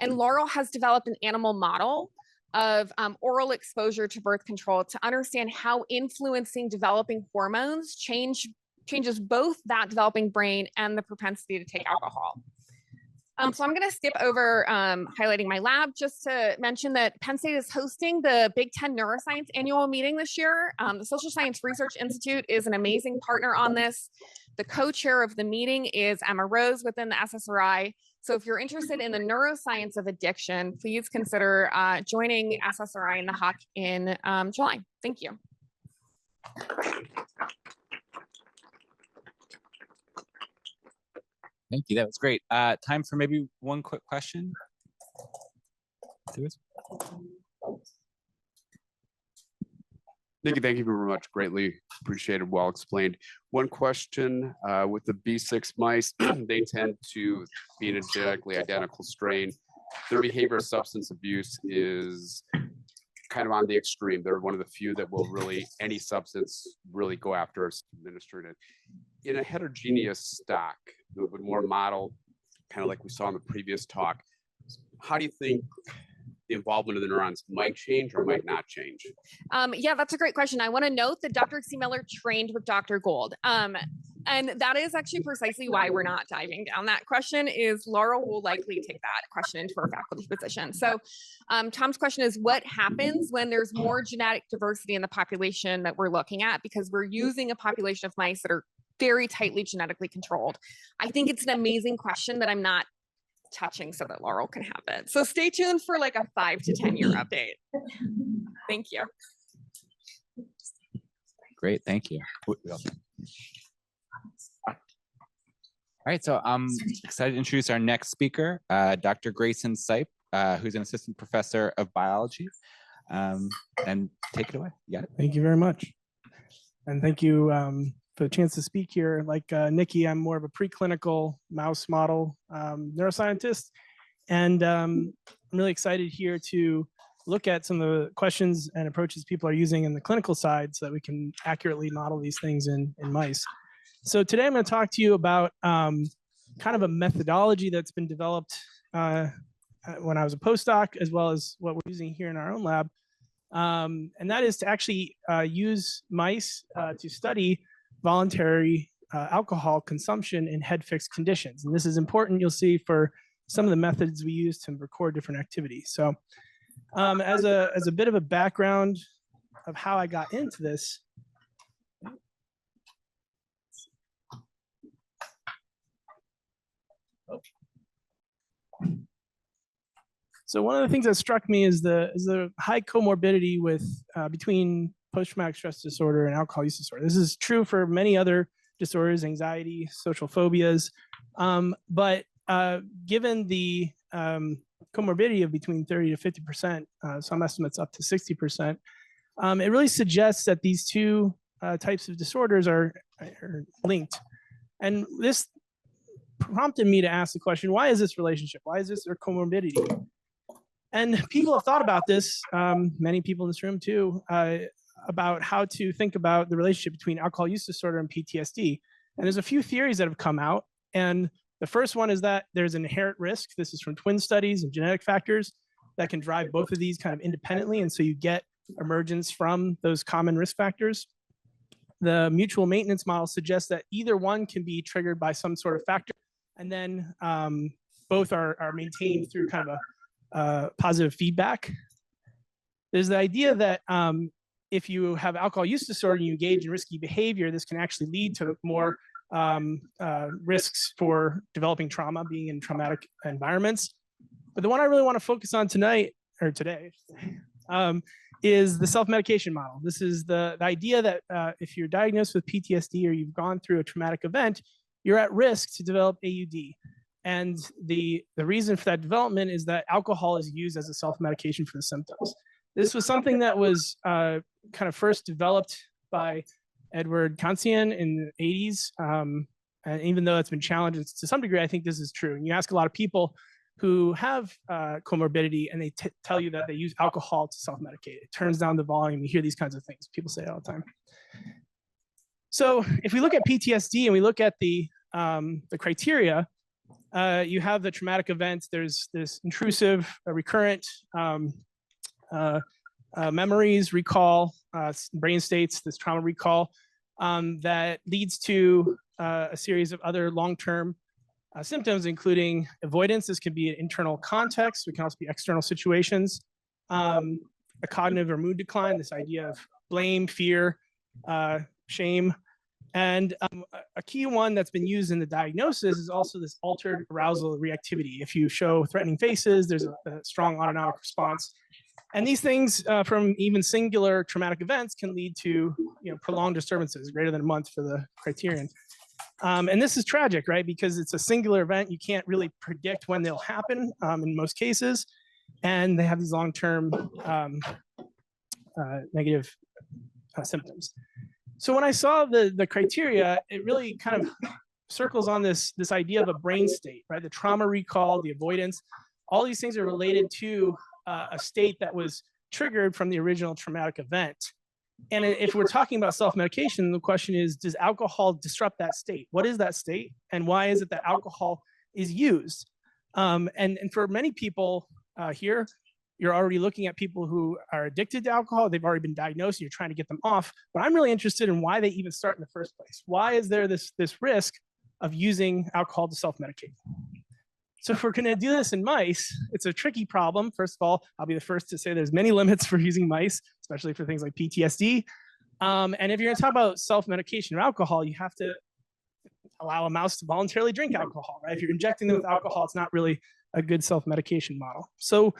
And Laurel has developed an animal model of oral exposure to birth control to understand how influencing developing hormones changes both that developing brain and the propensity to take alcohol. So I'm going to skip over highlighting my lab just to mention that Penn State is hosting the Big Ten Neuroscience annual meeting this year. The Social Science Research Institute is an amazing partner on this. The co-chair of the meeting is Emma Rose within the SSRI. So if you're interested in the neuroscience of addiction, please consider joining SSRI in the HUC in July. Thank you. Thank you. That was great. Time for maybe one quick question. Nikki, thank you very much. Greatly appreciated. Well explained. One question with the B6 mice, they tend to be an genetically identical strain. Their behavior of substance abuse is kind of on the extreme. They're one of the few that will really, any substance really go after us, administered it. In a heterogeneous stock, but more modeled, kind of like we saw in the previous talk, how do you think the involvement of the neurons might change or might not change? Yeah, that's a great question. I want to note that Dr. C. Miller trained with Dr. Gould. And that is actually precisely why we're not diving down that question is Laurel will likely take that question into her faculty position. So Tom's question is what happens when there's more genetic diversity in the population that we're looking at because we're using a population of mice that are very tightly genetically controlled. I think it's an amazing question that I'm not touching so that Laurel can have it. So stay tuned for like a 5 to 10 year update. Thank you. Great, thank you. All right, so I'm excited to introduce our next speaker, Dr. Grayson Sipe, who's an assistant professor of biology. And take it away. You got it. Thank you very much. And thank you for the chance to speak here. Like Nikki, I'm more of a preclinical mouse model neuroscientist. And I'm really excited here to look at some of the questions and approaches people are using in the clinical side so that we can accurately model these things in mice. So today I'm going to talk to you about kind of a methodology that's been developed when I was a postdoc, as well as what we're using here in our own lab. And that is to actually use mice to study voluntary alcohol consumption in head-fixed conditions. And this is important, you'll see, for some of the methods we use to record different activities. So as a bit of a background of how I got into this, so one of the things that struck me is the high comorbidity with between post-traumatic stress disorder and alcohol use disorder. This is true for many other disorders, anxiety, social phobias, but given the comorbidity of between 30 to 50%, some estimates up to 60%, it really suggests that these two types of disorders are linked. And this prompted me to ask the question, why is this relationship? Why is this their comorbidity? And people have thought about this, many people in this room too, about how to think about the relationship between alcohol use disorder and PTSD. And there's a few theories that have come out. And the first one is that there's an inherent risk. This is from twin studies and genetic factors that can drive both of these kind of independently. And so you get emergence from those common risk factors. The mutual maintenance model suggests that either one can be triggered by some sort of factor. And then both are maintained through kind of a positive feedback. There's the idea that if you have alcohol use disorder and you engage in risky behavior, this can actually lead to more risks for developing trauma, being in traumatic environments. But the one I really want to focus on tonight, or today, is the self-medication model. This is the idea that if you're diagnosed with PTSD or you've gone through a traumatic event, you're at risk to develop AUD. And the reason for that development is that alcohol is used as a self-medication for the symptoms. This was something that was kind of first developed by Edward Consortium in the 80s. And even though it's been challenged to some degree, I think this is true. And you ask a lot of people who have comorbidity and they tell you that they use alcohol to self-medicate. It turns down the volume. You hear these kinds of things. People say it all the time. So if we look at PTSD and we look at the criteria, you have the traumatic event. There's this intrusive, recurrent memories, recall, brain states, this trauma recall that leads to a series of other long-term symptoms, including avoidance. This can be an internal context. It can also be external situations. A cognitive or mood decline, this idea of blame, fear, shame. And a key one that's been used in the diagnosis is also this altered arousal reactivity. If you show threatening faces, there's a strong autonomic response. And these things from even singular traumatic events can lead to prolonged disturbances, greater than a month for the criterion. And this is tragic, right? Because it's a singular event. You can't really predict when they'll happen in most cases. And they have these long-term negative symptoms. So when I saw the criteria, it really kind of circles on this idea of a brain state, right? The trauma recall, the avoidance, all these things are related to a state that was triggered from the original traumatic event. And if we're talking about self-medication, the question is, does alcohol disrupt that state? What is that state? And why is it that alcohol is used? And for many people here, you're already looking at people who are addicted to alcohol. They've already been diagnosed and you're trying to get them off. But I'm really interested in why they even start in the first place. Why is there this risk of using alcohol to self-medicate? So if we're going to do this in mice, it's a tricky problem. First of all, I'll be the first to say there's many limits for using mice, especially for things like PTSD. And if you're going to talk about self-medication or alcohol, you have to allow a mouse to voluntarily drink alcohol, right? If you're injecting them with alcohol, it's not really a good self-medication model. So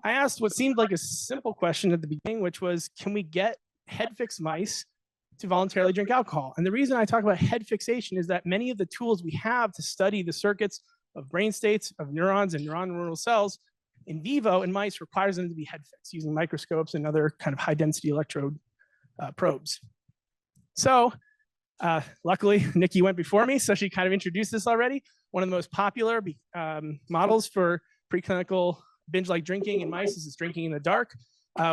I asked what seemed like a simple question at the beginning, which was, can we get head-fixed mice to voluntarily drink alcohol. And the reason I talk about head fixation is that many of the tools we have to study the circuits of brain states, of neurons and neuronal cells in vivo in mice requires them to be head fixed using microscopes and other kind of high density electrode probes. So luckily, Nikki went before me, so she kind of introduced this already. One of the most popular models for preclinical binge-like drinking in mice is this drinking in the dark.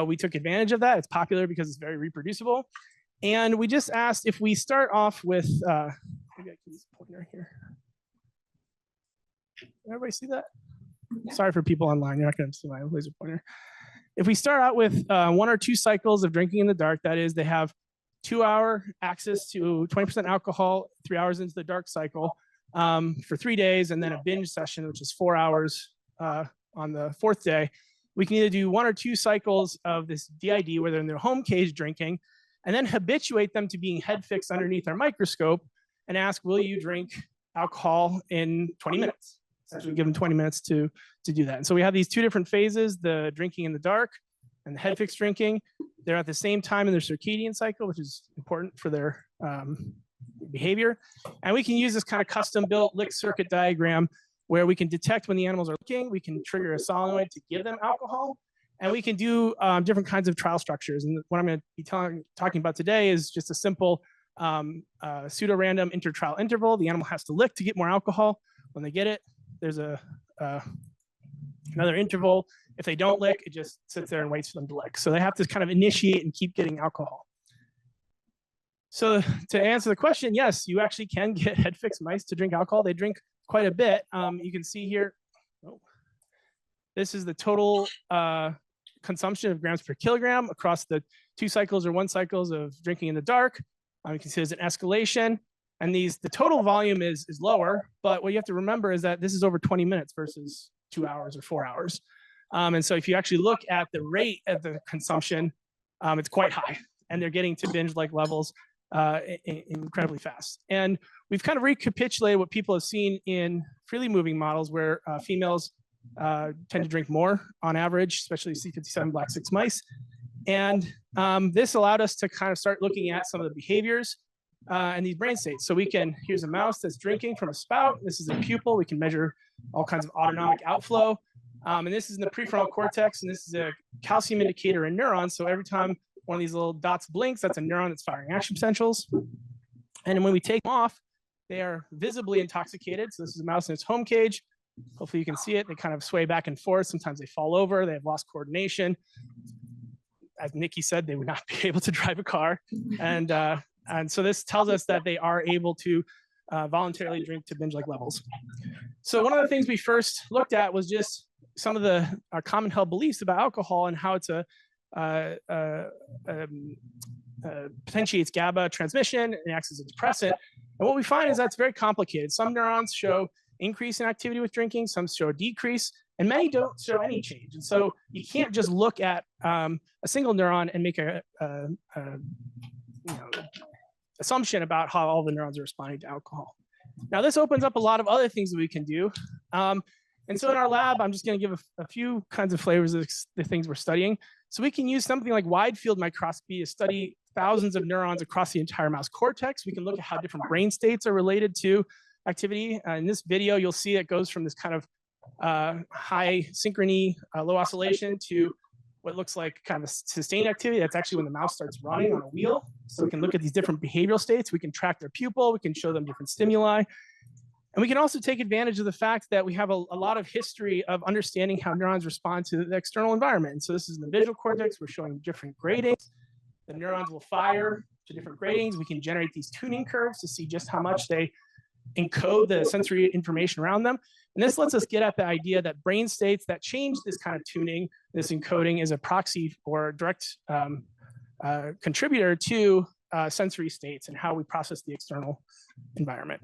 We took advantage of that. It's popular because it's very reproducible. And we just asked if we start off with, maybe I can use a pointer here. Can everybody see that? Sorry for people online, you're not going to see my laser pointer. If we start out with 1 or 2 cycles of drinking in the dark, that is, they have 2-hour access to 20% alcohol, 3 hours into the dark cycle for 3 days, and then a binge session, which is 4 hours on the 4th day. We can either do 1 or 2 cycles of this DID where they're in their home cage drinking, and then habituate them to being head fixed underneath our microscope and ask, will you drink alcohol in 20 minutes? Essentially give them 20 minutes to do that. And so we have these 2 different phases, the drinking in the dark and the head fixed drinking. They're at the same time in their circadian cycle, which is important for their behavior. And we can use this kind of custom built lick circuit diagram where we can detect when the animals are looking, we can trigger a solenoid to give them alcohol, and we can do different kinds of trial structures. And what I'm going to be talking about today is just a simple pseudo-random inter-trial interval. The animal has to lick to get more alcohol. When they get it, there's another interval. If they don't lick, it just sits there and waits for them to lick. So they have to kind of initiate and keep getting alcohol. So to answer the question, yes, you actually can get head fixed mice to drink alcohol. They drink quite a bit. You can see here, this is the total consumption of grams per kilogram across the 2 cycles or 1 cycles of drinking in the dark. You can see there's an escalation, and the total volume is lower, but what you have to remember is that this is over 20 minutes versus 2 hours or 4 hours. And so if you actually look at the rate of the consumption, it's quite high, and they're getting to binge-like levels incredibly fast. And we've kind of recapitulated what people have seen in freely moving models where females tend to drink more on average, especially C57 black 6 mice. And this allowed us to kind of start looking at some of the behaviors and these brain states. So we can, here's a mouse that's drinking from a spout. This is a pupil. We can measure all kinds of autonomic outflow. And this is in the prefrontal cortex, and this is a calcium indicator in neurons. So every time one of these little dots blinks, that's a neuron that's firing action potentials. And when we take them off, they are visibly intoxicated. So this is a mouse in its home cage. Hopefully you can see it. They kind of sway back and forth. Sometimes they fall over. They have lost coordination. As Nikki said, they would not be able to drive a car. And so this tells us that they are able to voluntarily drink to binge-like levels. So one of the things we first looked at was just some of the common held beliefs about alcohol and how it's potentiates GABA transmission and acts as a depressant. And what we find is that's very complicated. Some neurons show increase in activity with drinking, some show a decrease, and many don't show any change. And so you can't just look at a single neuron and make a assumption about how all the neurons are responding to alcohol. Now, this opens up a lot of other things that we can do. And so in our lab, I'm just going to give a few kinds of flavors of the things we're studying. So we can use something like wide field microscopy to study thousands of neurons across the entire mouse cortex. We can look at how different brain states are related to activity. In this video, you'll see it goes from this kind of high synchrony, low oscillation to what looks like kind of sustained activity. That's actually when the mouse starts running on a wheel. So we can look at these different behavioral states. We can track their pupil. We can show them different stimuli. And we can also take advantage of the fact that we have a lot of history of understanding how neurons respond to the external environment. And so this is in the visual cortex. We're showing different gradings. The neurons will fire to different gradings. We can generate these tuning curves to see just how much they encode the sensory information around them. And this lets us get at the idea that brain states that change this kind of tuning, this encoding, is a proxy or direct contributor to sensory states and how we process the external environment.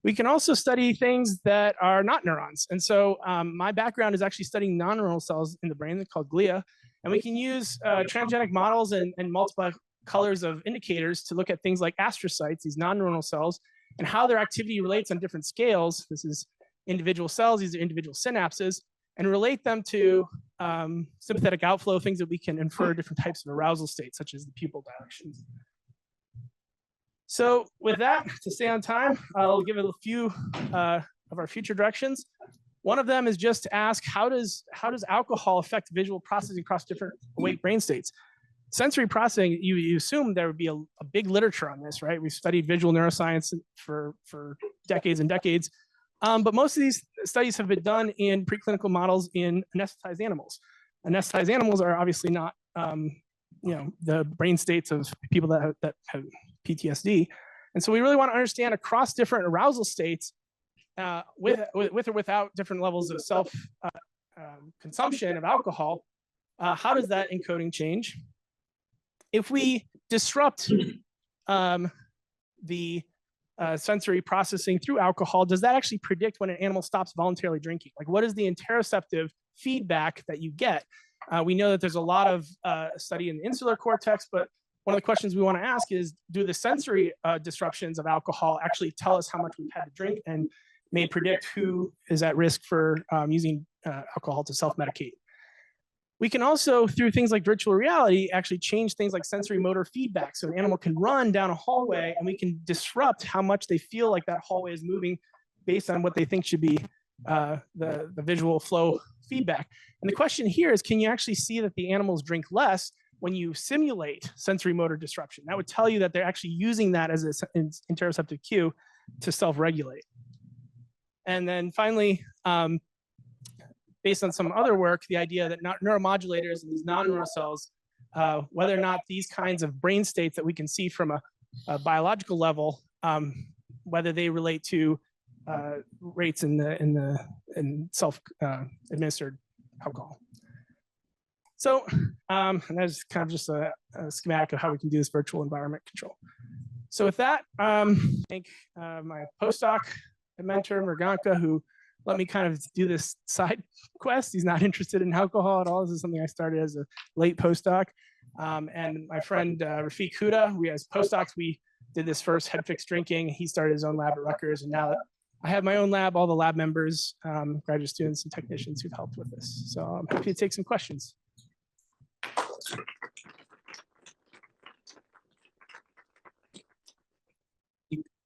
We can also study things that are not neurons. And so my background is actually studying non-neuronal cells in the brain called glia. And we can use transgenic models and multiple colors of indicators to look at things like astrocytes, these non-neuronal cells, and how their activity relates on different scales. This is individual cells, these are individual synapses. and relate them to sympathetic outflow, things that we can infer different types of arousal states, such as the pupil directions. So with that, to stay on time, I'll give it a few of our future directions. One of them is just to ask, how does alcohol affect visual processing across different awake brain states? Sensory processing, you assume there would be a big literature on this, right? We've studied visual neuroscience for decades and decades. But most of these studies have been done in preclinical models in anesthetized animals. Anesthetized animals are obviously not, the brain states of people that have PTSD. And so we really want to understand across different arousal states, with or without different levels of consumption of alcohol, how does that encoding change? If we disrupt the sensory processing through alcohol, does that actually predict when an animal stops voluntarily drinking? Like, what is the interoceptive feedback that you get? We know that there's a lot of study in the insular cortex, but one of the questions we want to ask is, do the sensory disruptions of alcohol actually tell us how much we've had to drink and may predict who is at risk for using alcohol to self-medicate? We can also, through things like virtual reality, actually change things like sensory motor feedback. So an animal can run down a hallway and we can disrupt how much they feel like that hallway is moving based on what they think should be the visual flow feedback. And the question here is, can you actually see that the animals drink less when you simulate sensory motor disruption? That would tell you that they're actually using that as an interoceptive cue to self-regulate. And then finally, based on some other work, the idea that neuromodulators and these non-neural cells, whether or not these kinds of brain states that we can see from a biological level, whether they relate to rates in self-administered alcohol. So that's kind of just a schematic of how we can do this virtual environment control. So with that, I thank my postdoc mentor, Merganka, who let me kind of do this side quest. He's not interested in alcohol at all. This is something I started as a late postdoc. And my friend Rafiq Huda, we as postdocs, we did this first head fixed drinking. He started his own lab at Rutgers. And now that I have my own lab, all the lab members, graduate students and technicians who've helped with this. So I'm happy to take some questions.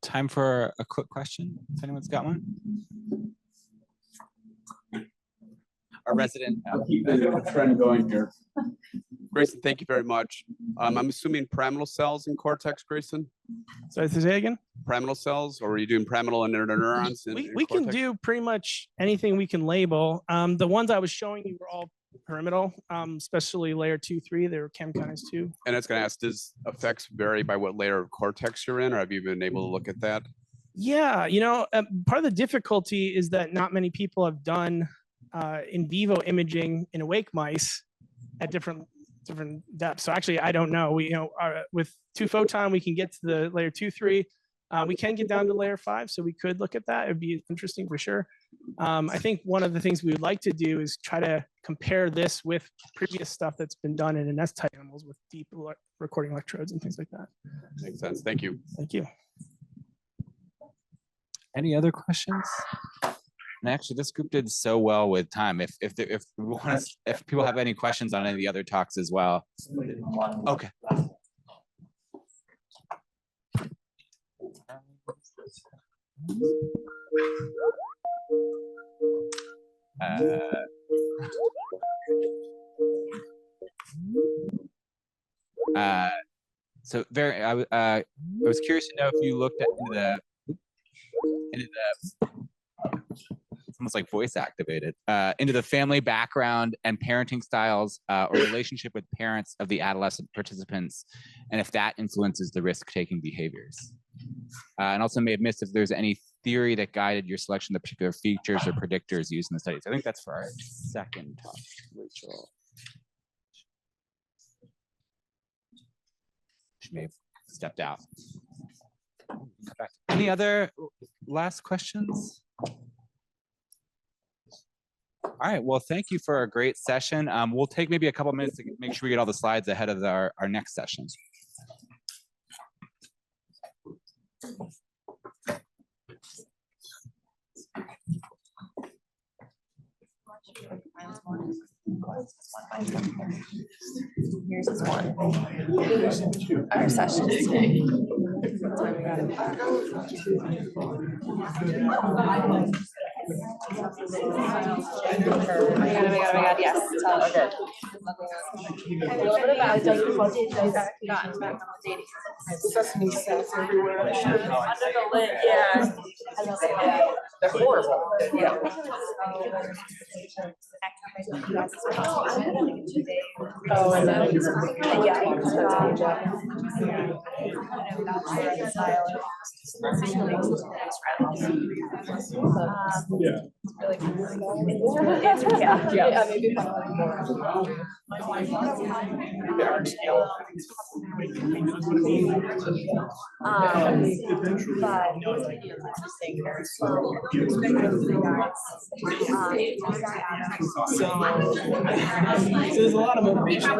Time for a quick question, if anyone's got one. Our resident. Keep the trend going here. Grayson, thank you very much. I'm assuming pyramidal cells in cortex, Grayson? Sorry, say again? Pyramidal cells, or are you doing pyramidal and interneurons? We can do pretty much anything we can label. The ones I was showing you were all pyramidal, especially layer 2, 3. They were chem kinase 2. And I was going to ask, does effects vary by what layer of cortex you're in, or have you been able to look at that? Yeah, part of the difficulty is that not many people have done in vivo imaging in awake mice at different depths. So actually, I don't know. We, with 2-photon, we can get to the layer 2, 3. We can get down to layer 5, so we could look at that. It'd be interesting for sure. I think one of the things we would like to do is try to compare this with previous stuff that's been done in anesthetized animals with deep recording electrodes and things like that. Makes sense. Thank you. Thank you. Any other questions? And actually, this group did so well with time. If people have any questions on any of the other talks as well. Okay. So I was curious to know if you looked at into the it's almost like voice activated, into the family background and parenting styles or relationship with parents of the adolescent participants, and if that influences the risk-taking behaviors. And also may have missed if there's any theory that guided your selection of particular features or predictors used in the studies. I think that's for our second talk, Rachel. She may have stepped out. Any other last questions? All right, well, thank you for a great session. We'll take maybe a couple minutes to make sure we get all the slides ahead of our next session. Here's his one. Our session today. Oh my god, yes. Okay. A little bit about Sesame sets everywhere. under the lid, yeah. They're horrible. Yeah. Oh, and then yeah. Yeah, maybe. So there's a lot of motivation.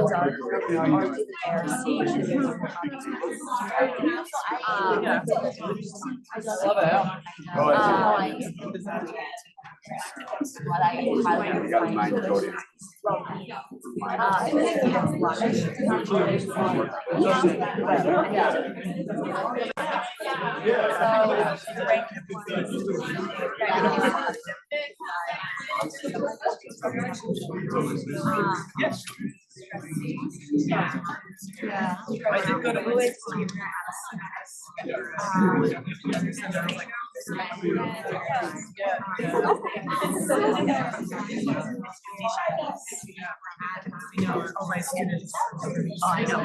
All my students. Oh, I know.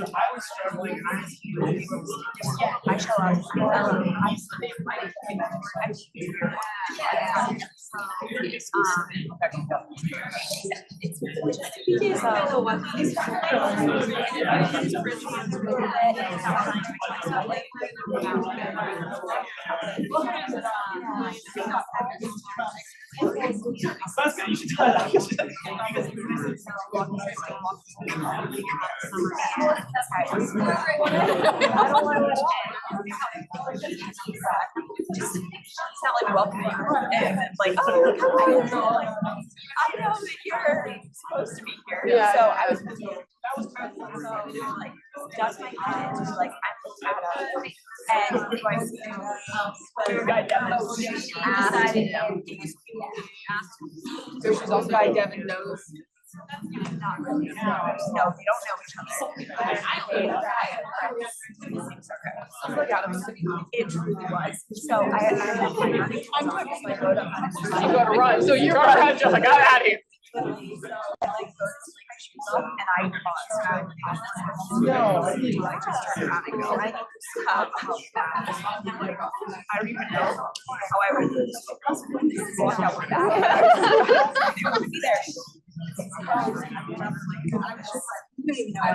I was struggling. You should try that. It's not like welcoming and it's like, oh, I know that you're supposed to be here. Yeah. So I was like, dust my hands, was like, I'm and guy Devin So she's also guy Devin knows. not really, no, they don't know each other. It truly was. So I had my running. You gotta run, so you're running, just like, I'm out of here. And I paused. No, I just turned around and go. I don't even know how I would walk out my back. They want to be there.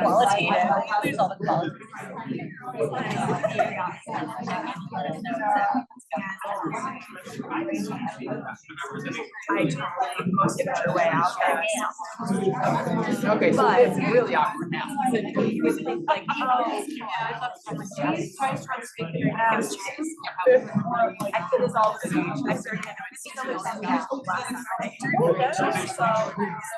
Qualitative. There's all the quality. posted it way out there. Okay, so But- it's really awkward now. He was like, oh, geez, trying to speak to your house. I put this all the speech. I started to see the last night. So, and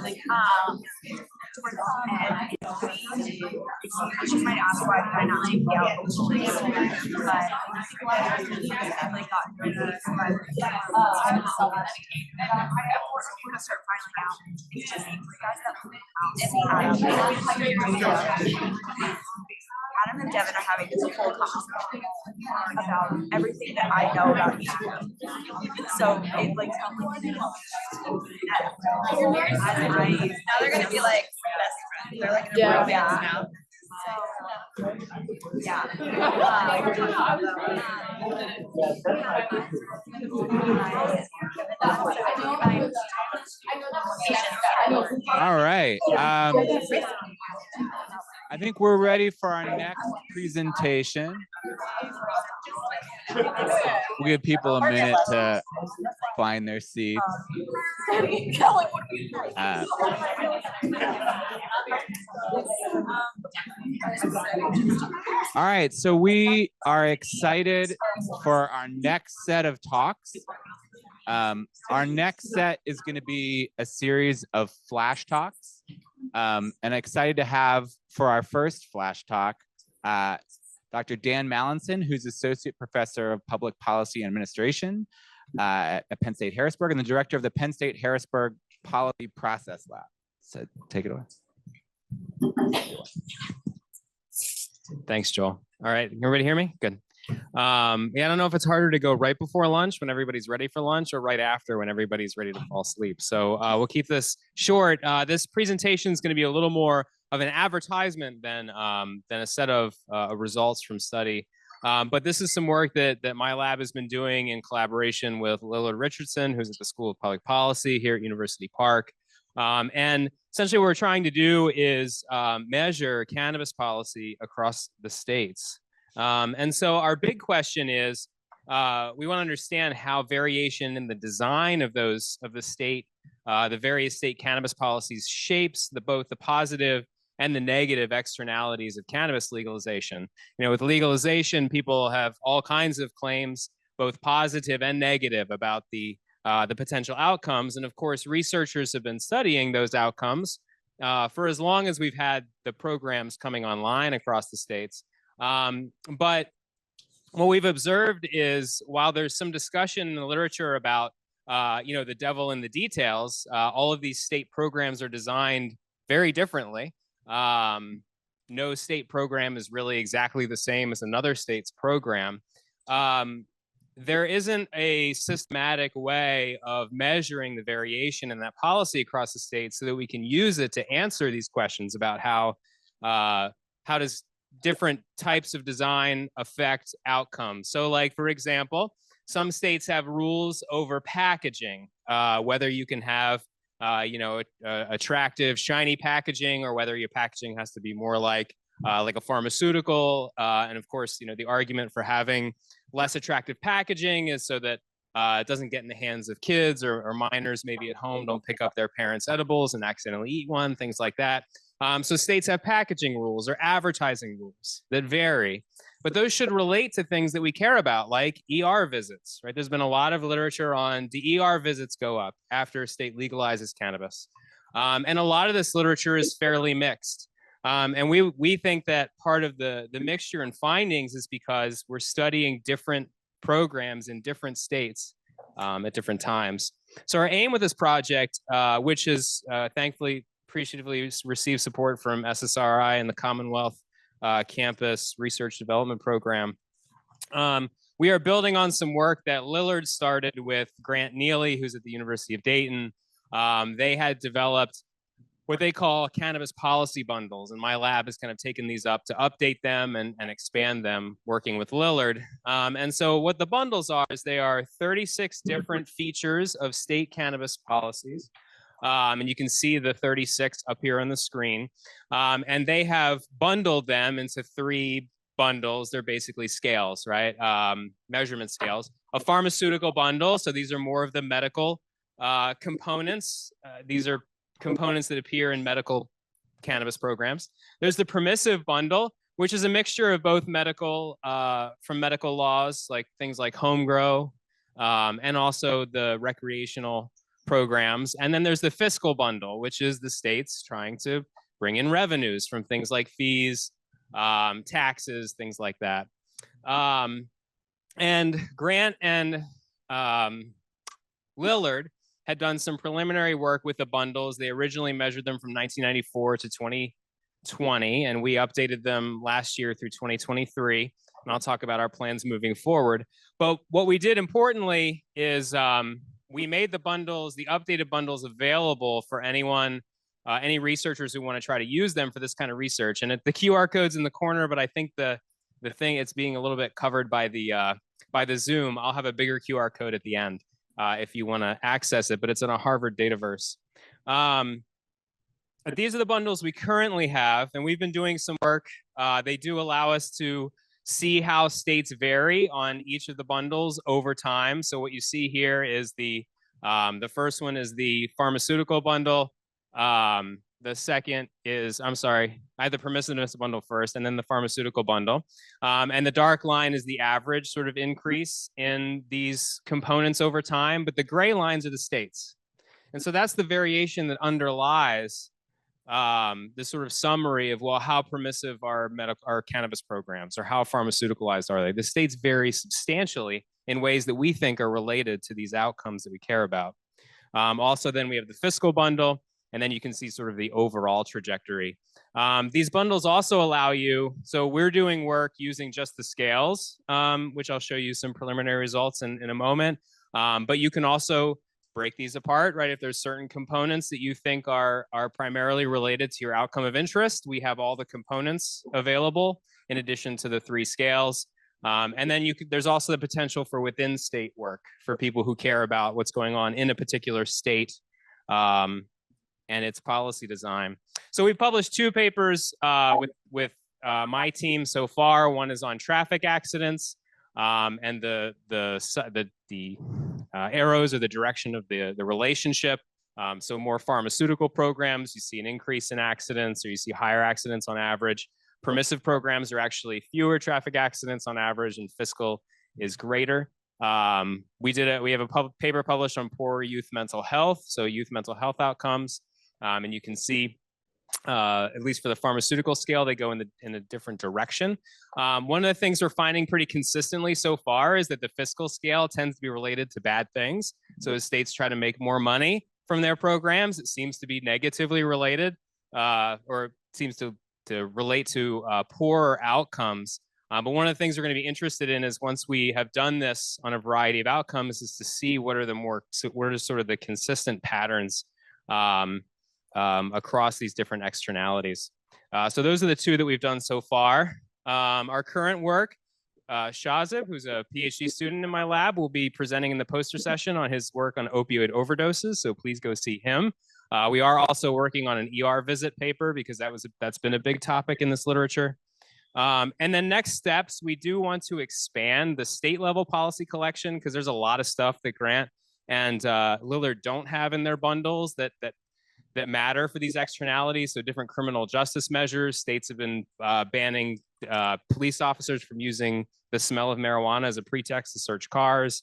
like, she might ask why did I not take the album, but I like got rid of it. And I forced people to start filing out. It's just Adam and Devin are having this whole conversation about everything that I know about each of them. So it like now they're gonna be like best friends. They're like in a romance now. So yeah. All right. I think we're ready for our next presentation. We'll give people a minute to find their seats. All right, so we are excited for our next set of talks. Our next set is going to be a series of flash talks. And excited to have for our first flash talk, Dr. Dan Mallinson, who's Associate Professor of Public Policy and Administration at Penn State Harrisburg and the Director of the Penn State Harrisburg Policy Process Lab. So take it away. Thanks, Joel. All right, everybody hear me? Good. Yeah, I don't know if it's harder to go right before lunch when everybody's ready for lunch or right after when everybody's ready to fall asleep. So we'll keep this short. This presentation is going to be a little more of an advertisement than a set of results from study. But this is some work that my lab has been doing in collaboration with Lillard Richardson, who's at the School of Public Policy here at University Park. And essentially what we're trying to do is measure cannabis policy across the states. And so our big question is, we want to understand how variation in the design of the various state cannabis policies shapes both the positive and the negative externalities of cannabis legalization. You know, with legalization, people have all kinds of claims, both positive and negative, about the potential outcomes. And of course, researchers have been studying those outcomes for as long as we've had the programs coming online across the states. But what we've observed is, while there's some discussion in the literature about, the devil in the details, all of these state programs are designed very differently. No state program is really exactly the same as another state's program. There isn't a systematic way of measuring the variation in that policy across the state so that we can use it to answer these questions about how does different types of design affect outcomes. So like, for example, some states have rules over packaging, whether you can have, attractive, shiny packaging, or whether your packaging has to be more like a pharmaceutical. And of course, the argument for having less attractive packaging is so that it doesn't get in the hands of kids or minors maybe at home don't pick up their parents' edibles and accidentally eat one, things like that. So states have packaging rules or advertising rules that vary, but those should relate to things that we care about, like ER visits, right? There's been a lot of literature on, do ER visits go up after a state legalizes cannabis? And a lot of this literature is fairly mixed. And we think that part of the mixture and findings is because we're studying different programs in different states at different times. So our aim with this project, which is thankfully appreciatively received support from SSRI and the Commonwealth Campus Research Development Program. We are building on some work that Lillard started with Grant Neely, who's at the University of Dayton. They had developed what they call cannabis policy bundles, and my lab has kind of taken these up to update them and expand them, working with Lillard. And so what the bundles are is they are 36 different features of state cannabis policies. And you can see the 36 up here on the screen. And they have bundled them into 3 bundles. They're basically scales, right? Measurement scales. A pharmaceutical bundle, so these are more of the medical components. These are components that appear in medical cannabis programs. There's the permissive bundle, which is a mixture of both medical, from medical laws, like things like home grow, and also the recreational programs. And then there's the fiscal bundle, which is the states trying to bring in revenues from things like fees, taxes, things like that. And Grant and Lillard had done some preliminary work with the bundles. They originally measured them from 1994 to 2020, and we updated them last year through 2023. And I'll talk about our plans moving forward. But what we did importantly is we made the bundles, the updated bundles, available for anyone, any researchers who want to try to use them for this kind of research. And the QR code's in the corner, but I think the thing, it's being a little bit covered by the Zoom. I'll have a bigger QR code at the end if you want to access it, but it's in a Harvard Dataverse. But these are the bundles we currently have, and we've been doing some work. They do allow us to see how states vary on each of the bundles over time. So what you see here is the first one is the pharmaceutical bundle. The second is, I'm sorry, I had the permissiveness bundle first and then the pharmaceutical bundle. And the dark line is the average sort of increase in these components over time, but the gray lines are the states. And so that's the variation that underlies this sort of summary of, well, how permissive are cannabis programs, or how pharmaceuticalized are they? The states vary substantially in ways that we think are related to these outcomes that we care about. Also, then we have the fiscal bundle, and then you can see sort of the overall trajectory. These bundles also allow you, so we're doing work using just the scales, which I'll show you some preliminary results in a moment. But you can also break these apart, right? If there's certain components that you think are primarily related to your outcome of interest, we have all the components available in addition to the 3 scales. And then there's also the potential for within state work for people who care about what's going on in a particular state and its policy design. So we've published 2 papers with my team so far. One is on traffic accidents, and the arrows are the direction of the relationship. So more pharmaceutical programs, you see an increase in accidents, or you see higher accidents on average. Permissive programs are actually fewer traffic accidents on average, and fiscal is greater. We have a paper published on poor youth mental health, so youth mental health outcomes. And you can see, at least for the pharmaceutical scale, they go in a different direction. One of the things we're finding pretty consistently so far is that the fiscal scale tends to be related to bad things. So as states try to make more money from their programs, it seems to be negatively related, or seems to relate to poorer outcomes. But one of the things we're going to be interested in is, once we have done this on a variety of outcomes, is to see what are sort of the consistent patterns across these different externalities. So those are the 2 that we've done so far. Our current work, Shazib, who's a PhD student in my lab, will be presenting in the poster session on his work on opioid overdoses, so please go see him. We are also working on an ER visit paper, because that's been a big topic in this literature. And then next steps, we do want to expand the state level policy collection, because there's a lot of stuff that Grant and Lillard don't have in their bundles that matter for these externalities. So different criminal justice measures. States have been banning police officers from using the smell of marijuana as a pretext to search cars.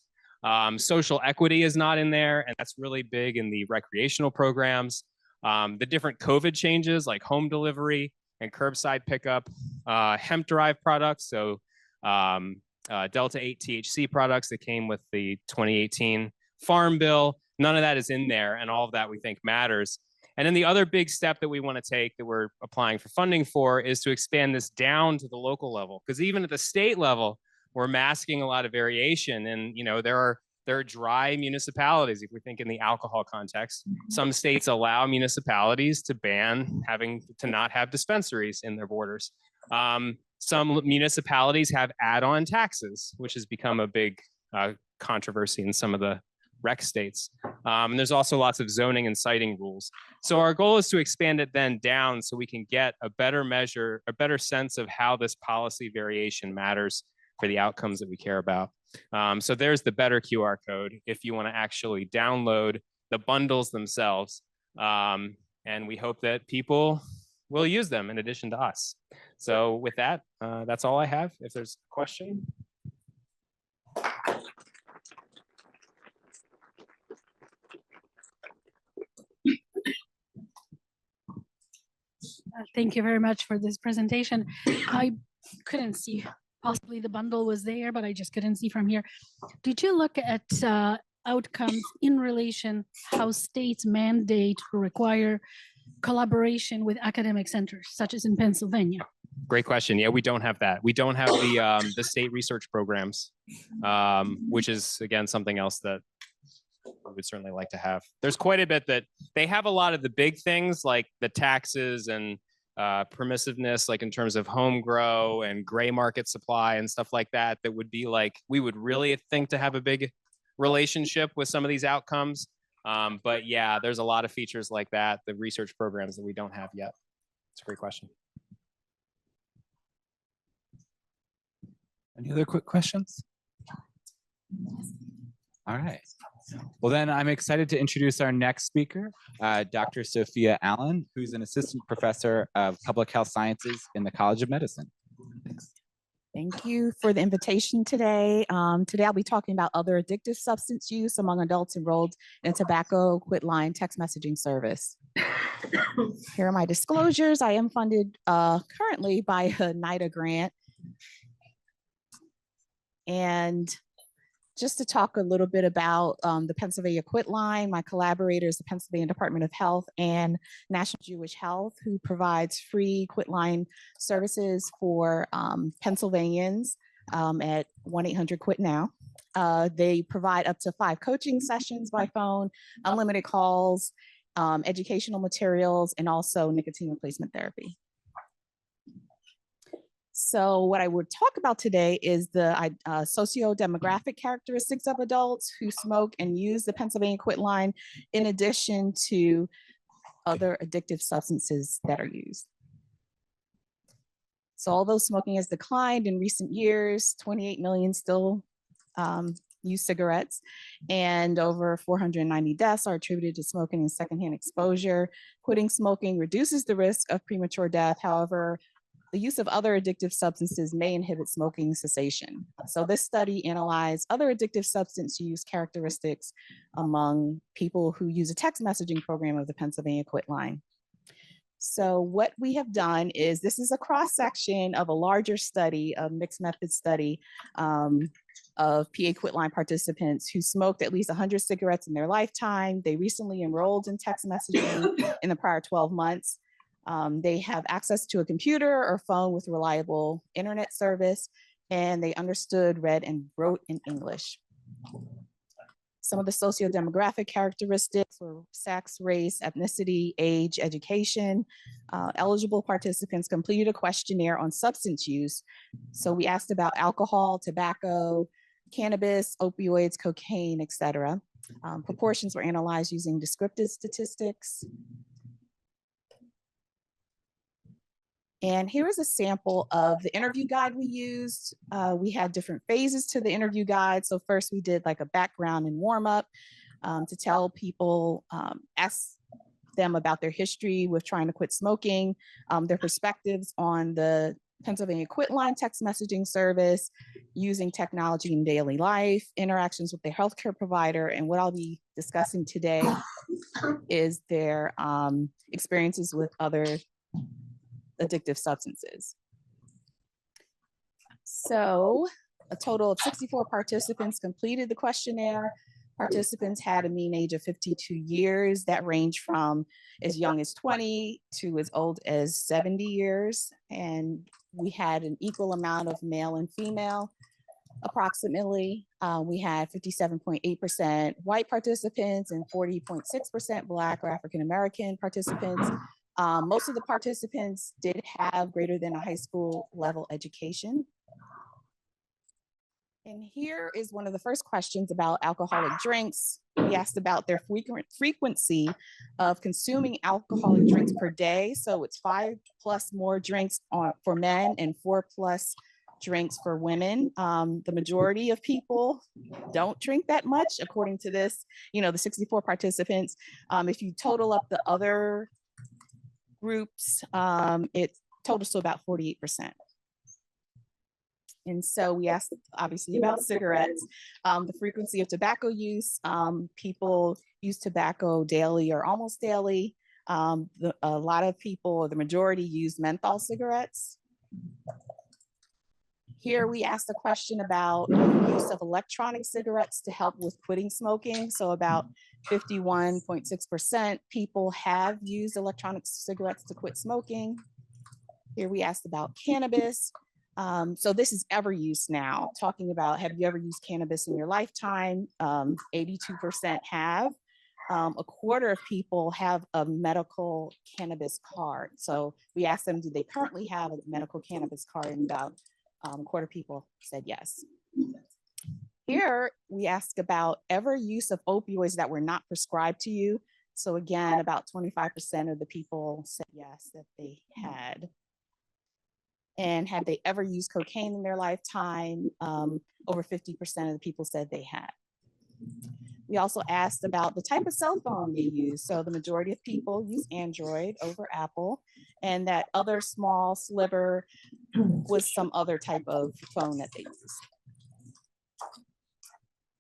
Social equity is not in there, and that's really big in the recreational programs. The different COVID changes, like home delivery and curbside pickup, hemp-derived products, so Delta-8 THC products that came with the 2018 Farm Bill. None of that is in there, and all of that we think matters. And then the other big step that we want to take that we're applying for funding for is to expand this down to the local level. Because even at the state level, we're masking a lot of variation. And, you know, there are dry municipalities. If we think in the alcohol context, some states allow municipalities to ban having to not have dispensaries in their borders. Some municipalities have add-on taxes, which has become a big controversy in some of the rec states. And there's also lots of zoning and siting rules. So our goal is to expand it then down so we can get a better measure, a better sense of how this policy variation matters for the outcomes that we care about. So there's the better QR code if you want to actually download the bundles themselves. And we hope that people will use them in addition to us. So with that, that's all I have. If there's a question. Thank you very much for this presentation. I couldn't see, possibly the bundle was there, but I just couldn't see from here. Did you look at outcomes in relation how states mandate or require collaboration with academic centers, such as in Pennsylvania? Great question. Yeah, we don't have that. We don't have the state research programs, which is, again, something else that we would certainly like to have. There's quite a bit that they have a lot of the big things like the taxes and permissiveness, like in terms of home grow and gray market supply and stuff like that, that would be like, we would really think to have a big relationship with some of these outcomes. But yeah, there's a lot of features like that, the research programs that we don't have yet. It's a great question. Any other quick questions? All right. Well, then I'm excited to introduce our next speaker, Dr. Sophia Allen, who's an assistant professor of public health sciences in the College of Medicine. Thanks. Thank you for the invitation today. Today I'll be talking about other addictive substance use among adults enrolled in tobacco quit line text messaging service. Here are my disclosures. I am funded currently by a NIDA grant. And just to talk a little bit about the Pennsylvania Quit Line, my collaborators, the Pennsylvania Department of Health and National Jewish Health, who provides free quit line services for Pennsylvanians at 1-800-QUIT-NOW. They provide up to 5 coaching sessions by phone, unlimited calls, educational materials, and also nicotine replacement therapy. So what I would talk about today is the socio-demographic characteristics of adults who smoke and use the Pennsylvania Quit Line, in addition to other addictive substances that are used. So although smoking has declined in recent years, 28 million still use cigarettes, and over 490 deaths are attributed to smoking and secondhand exposure. Quitting smoking reduces the risk of premature death. However, the use of other addictive substances may inhibit smoking cessation. So this study analyzed other addictive substance use characteristics among people who use a text messaging program of the Pennsylvania Quit Line. So what we have done is, this is a cross-section of a larger study, a mixed method study of PA Quit Line participants who smoked at least 100 cigarettes in their lifetime. They recently enrolled in text messaging in the prior 12 months. They have access to a computer or phone with reliable internet service, and they understood, read, and wrote in English. Some of the socio-demographic characteristics were sex, race, ethnicity, age, education. Eligible participants completed a questionnaire on substance use. So we asked about alcohol, tobacco, cannabis, opioids, cocaine, etc. Proportions were analyzed using descriptive statistics. And here is a sample of the interview guide we used. We had different phases to the interview guide. So first we did like a background and warm up to tell people, ask them about their history with trying to quit smoking, their perspectives on the Pennsylvania Quit Line text messaging service, using technology in daily life, interactions with their healthcare provider, and what I'll be discussing today is their experiences with other addictive substances. So a total of 64 participants completed the questionnaire. Participants had a mean age of 52 years that ranged from as young as 20 to as old as 70 years. And we had an equal amount of male and female. Approximately, we had 57.8% white participants and 40.6% Black or African-American participants. Most of the participants did have greater than a high school level education. And here is one of the first questions about alcoholic drinks. We asked about their frequency of consuming alcoholic drinks per day. So it's 5+ more drinks for men and 4+ drinks for women. The majority of people don't drink that much, according to this, the 64 participants. If you total up the other groups, it totals to about 48%. And so we asked obviously about cigarettes, the frequency of tobacco use. People use tobacco daily or almost daily. A lot of people, or the majority, use menthol cigarettes. Here we asked a question about the use of electronic cigarettes to help with quitting smoking. So about 51.6% people have used electronic cigarettes to quit smoking. Here we asked about cannabis. So this is ever use now, talking about, have you ever used cannabis in your lifetime? 82% have. A quarter of people have a medical cannabis card. So we asked them, do they currently have a medical cannabis card? And about a quarter of people said yes. Here we ask about ever use of opioids that were not prescribed to you. So again, about 25% of the people said yes, that they had. And have they ever used cocaine in their lifetime? Over 50% of the people said they had. We also asked about the type of cell phone they use. So the majority of people use Android over Apple, and that other small sliver was some other type of phone that they use.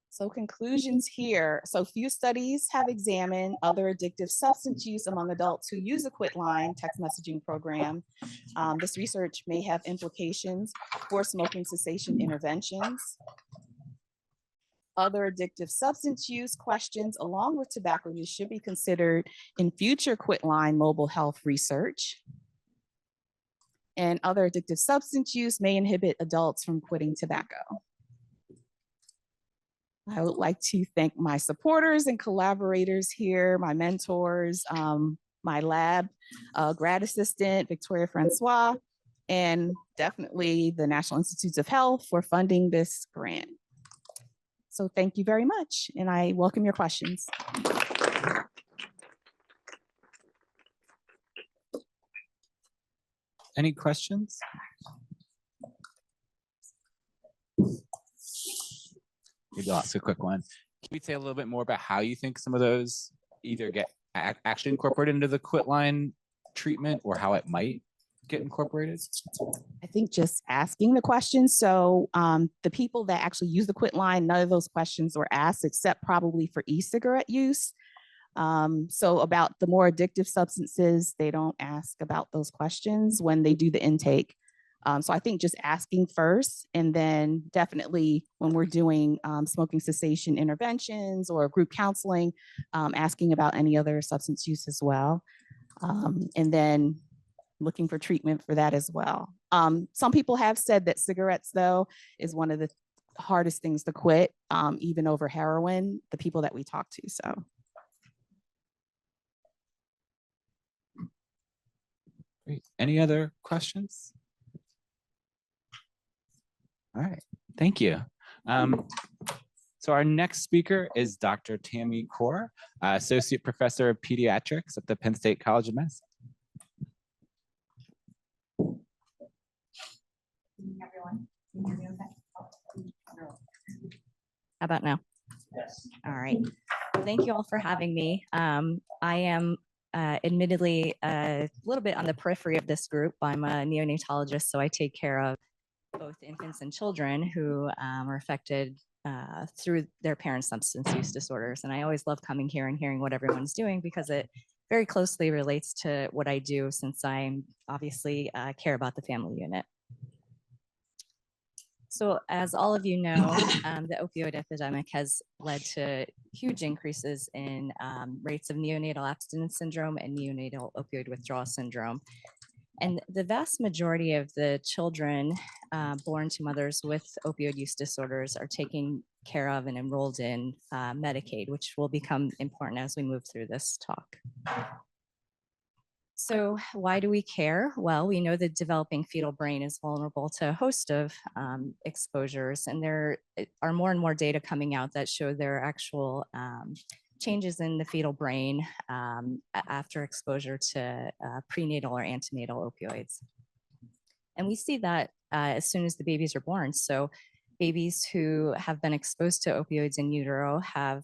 So conclusions here. So few studies have examined other addictive substance use among adults who use a Quitline text messaging program. This research may have implications for smoking cessation interventions. Other addictive substance use questions along with tobacco use should be considered in future Quitline mobile health research. And other addictive substance use may inhibit adults from quitting tobacco. I would like to thank my supporters and collaborators here, my mentors, my lab grad assistant, Victoria Francois, and definitely the National Institutes of Health for funding this grant. So thank you very much, and I welcome your questions. Any questions? Maybe I'll ask a quick one. Can you say a little bit more about how you think some of those either get actually incorporated into the Quitline treatment or how it might get incorporated? I think just asking the questions. So the people that actually use the Quitline, none of those questions were asked except probably for e-cigarette use. So about the more addictive substances, they don't ask about those questions when they do the intake. So I think just asking first, and then definitely when we're doing smoking cessation interventions or group counseling, asking about any other substance use as well. And then looking for treatment for that as well. Some people have said that cigarettes, though, is one of the hardest things to quit, even over heroin, the people that we talk to, so. Great. Any other questions? All right, thank you. So our next speaker is Dr. Tammy Kaur, Associate Professor of Pediatrics at the Penn State College of Medicine. Everyone, can you hear me okay? How about now? Yes. All right. Thank you all for having me. I am admittedly a little bit on the periphery of this group. I'm a neonatologist, so I take care of both infants and children who are affected through their parents' substance use disorders. And I always love coming here and hearing what everyone's doing because it very closely relates to what I do, since I obviously care about the family unit. So as all of you know, the opioid epidemic has led to huge increases in rates of neonatal abstinence syndrome and neonatal opioid withdrawal syndrome. And the vast majority of the children born to mothers with opioid use disorders are taken care of and enrolled in Medicaid, which will become important as we move through this talk. So why do we care? Well, we know the developing fetal brain is vulnerable to a host of exposures, and there are more and more data coming out that show there are actual changes in the fetal brain after exposure to prenatal or antenatal opioids. And we see that as soon as the babies are born. So babies who have been exposed to opioids in utero have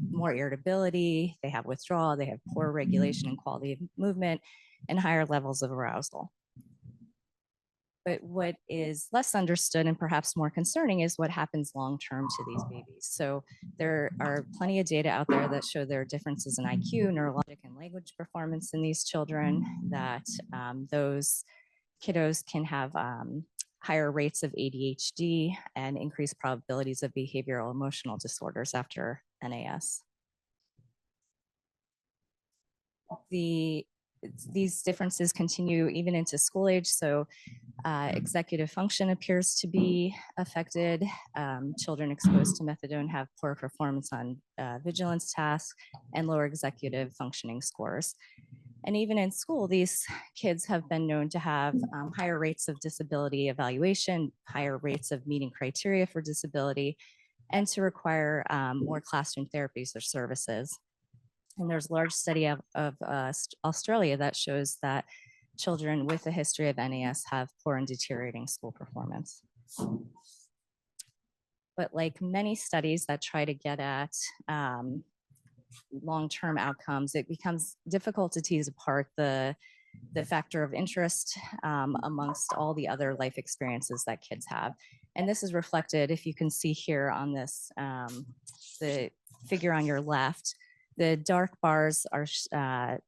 more irritability, they have withdrawal, they have poor regulation and quality of movement, and higher levels of arousal. But what is less understood and perhaps more concerning is what happens long-term to these babies. So there are plenty of data out there that show there are differences in IQ, neurologic and language performance in these children, that those kiddos can have higher rates of ADHD and increased probabilities of behavioral emotional disorders after NAS. These differences continue even into school age. So executive function appears to be affected. Children exposed to methadone have poor performance on vigilance tasks and lower executive functioning scores. And even in school, these kids have been known to have higher rates of disability evaluation, higher rates of meeting criteria for disability, and to require more classroom therapies or services. And there's a large study of Australia that shows that children with a history of NAS have poor and deteriorating school performance. But like many studies that try to get at long-term outcomes, it becomes difficult to tease apart the factor of interest amongst all the other life experiences that kids have. And this is reflected, if you can see here on this, the figure on your left. The dark bars are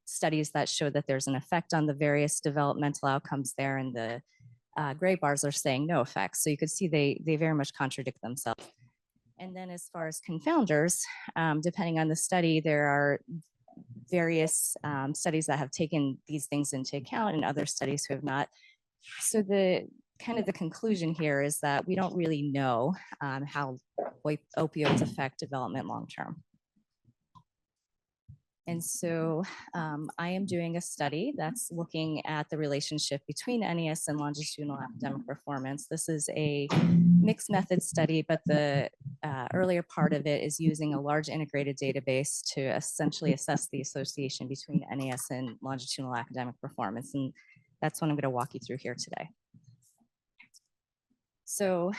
studies that show that there's an effect on the various developmental outcomes there, and the gray bars are saying no effects. So you could see they very much contradict themselves. And then as far as confounders, depending on the study, there are various studies that have taken these things into account and other studies who have not. So the conclusion here is that we don't really know how opioids affect development long-term. And so I am doing a study that's looking at the relationship between NAS and longitudinal academic performance. This is a mixed method study, but the earlier part of it is using a large integrated database to essentially assess the association between NAS and longitudinal academic performance. And that's what I'm going to walk you through here today. So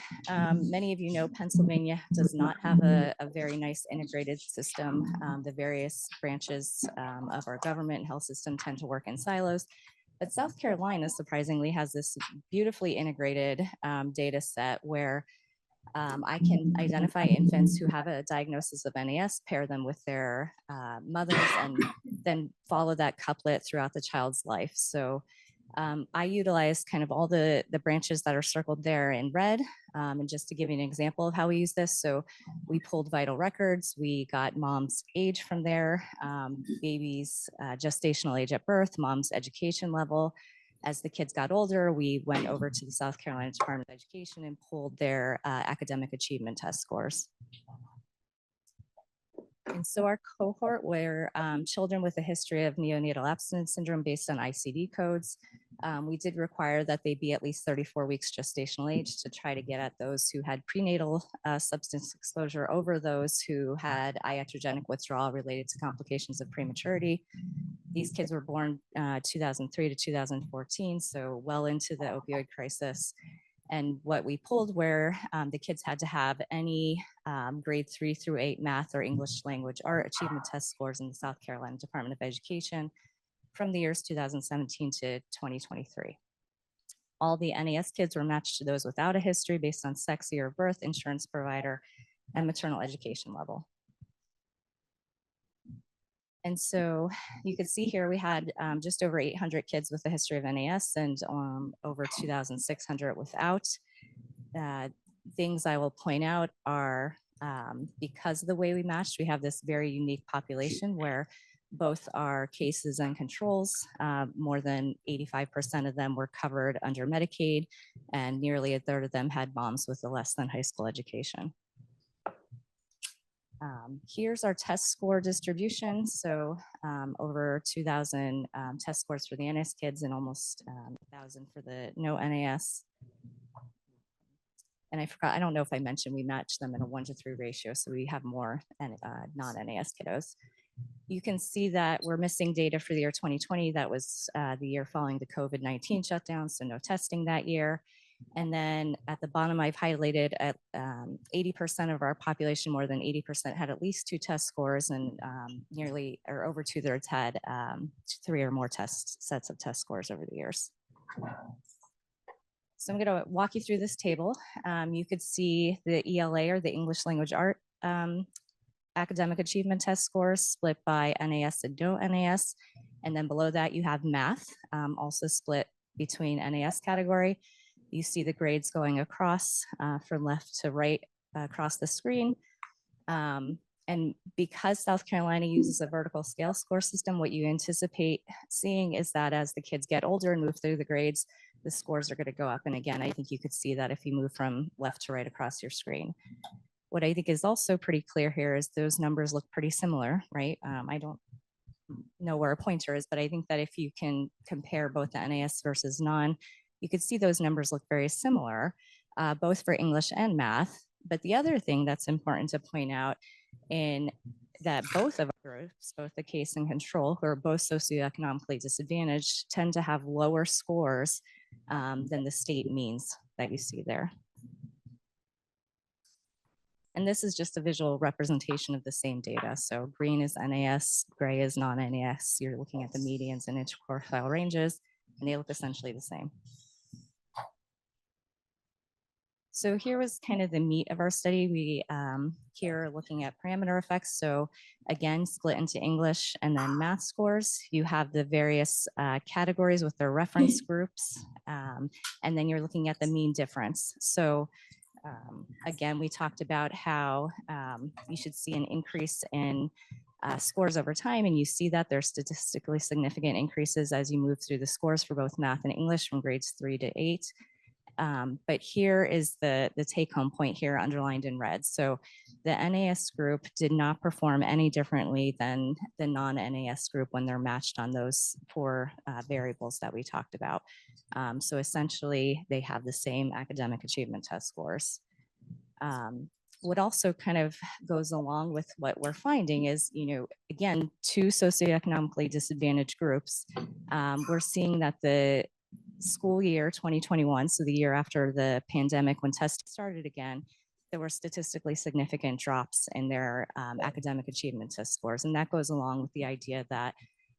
many of you know Pennsylvania does not have a very nice integrated system. The various branches of our government and health system tend to work in silos. But South Carolina, surprisingly, has this beautifully integrated data set where I can identify infants who have a diagnosis of NAS, pair them with their mothers, and then follow that couplet throughout the child's life. So I utilize kind of all the branches that are circled there in red. And just to give you an example of how we use this, so we pulled vital records, we got mom's age from there, baby's gestational age at birth, mom's education level. As the kids got older, we went over to the South Carolina Department of Education and pulled their academic achievement test scores. And so our cohort were children with a history of neonatal abstinence syndrome based on ICD codes. We did require that they be at least 34 weeks gestational age to try to get at those who had prenatal substance exposure over those who had iatrogenic withdrawal related to complications of prematurity. These kids were born 2003 to 2014, so well into the opioid crisis. And what we pulled were the kids had to have any grade 3 through 8 math or English language or achievement test scores in the South Carolina Department of Education from the years 2017 to 2023. All the NAS kids were matched to those without a history based on sex, year of birth, insurance provider, and maternal education level. And so you can see here we had just over 800 kids with a history of NAS and over 2,600 without. things I will point out are because of the way we matched, we have this very unique population where both our cases and controls, more than 85% of them were covered under Medicaid, and nearly a third of them had moms with a less than high school education. Here's our test score distribution. So over 2,000 test scores for the NAS kids and almost 1,000 for the no NAS. And I forgot, I don't know if I mentioned we match them in a 1-to-3 ratio, so we have more non-NAS kiddos. You can see that we're missing data for the year 2020. That was the year following the COVID-19 shutdown, so no testing that year. And then at the bottom, I've highlighted at 80% of our population, more than 80% had at least 2 test scores, and nearly or over 2/3 had 3 or more sets of test scores over the years. So I'm going to walk you through this table. You could see the ELA, or the English Language Art academic achievement test scores split by NAS and no NAS. And then below that, you have math, also split between NAS category. You see the grades going across from left to right across the screen. And because South Carolina uses a vertical scale score system, what you anticipate seeing is that as the kids get older and move through the grades, the scores are going to go up. And again, I think you could see that if you move from left to right across your screen. What I think is also pretty clear here is those numbers look pretty similar, right? I don't know where a pointer is, but I think that if you can compare both the NAS versus non, you could see those numbers look very similar, both for English and math. But the other thing that's important to point out in that both of our groups, both the case and control, who are both socioeconomically disadvantaged, tend to have lower scores than the state means that you see there. And this is just a visual representation of the same data. So green is NAS, gray is non-NAS. You're looking at the medians and interquartile ranges, and they look essentially the same. So here was kind of the meat of our study. We here are looking at parameter effects. So again, split into English and then math scores. You have the various categories with their reference groups. And then you're looking at the mean difference. So again, we talked about how you should see an increase in scores over time, and you see that there's statistically significant increases as you move through the scores for both math and English from grades 3 to 8. But here is the take-home point here underlined in red. So the NAS group did not perform any differently than the non-NAS group when they're matched on those 4 variables that we talked about. So essentially, they have the same academic achievement test scores. What also kind of goes along with what we're finding is, again, 2 socioeconomically disadvantaged groups. We're seeing that the school year 2021, so the year after the pandemic when testing started again, there were statistically significant drops in their academic achievement test scores. And that goes along with the idea that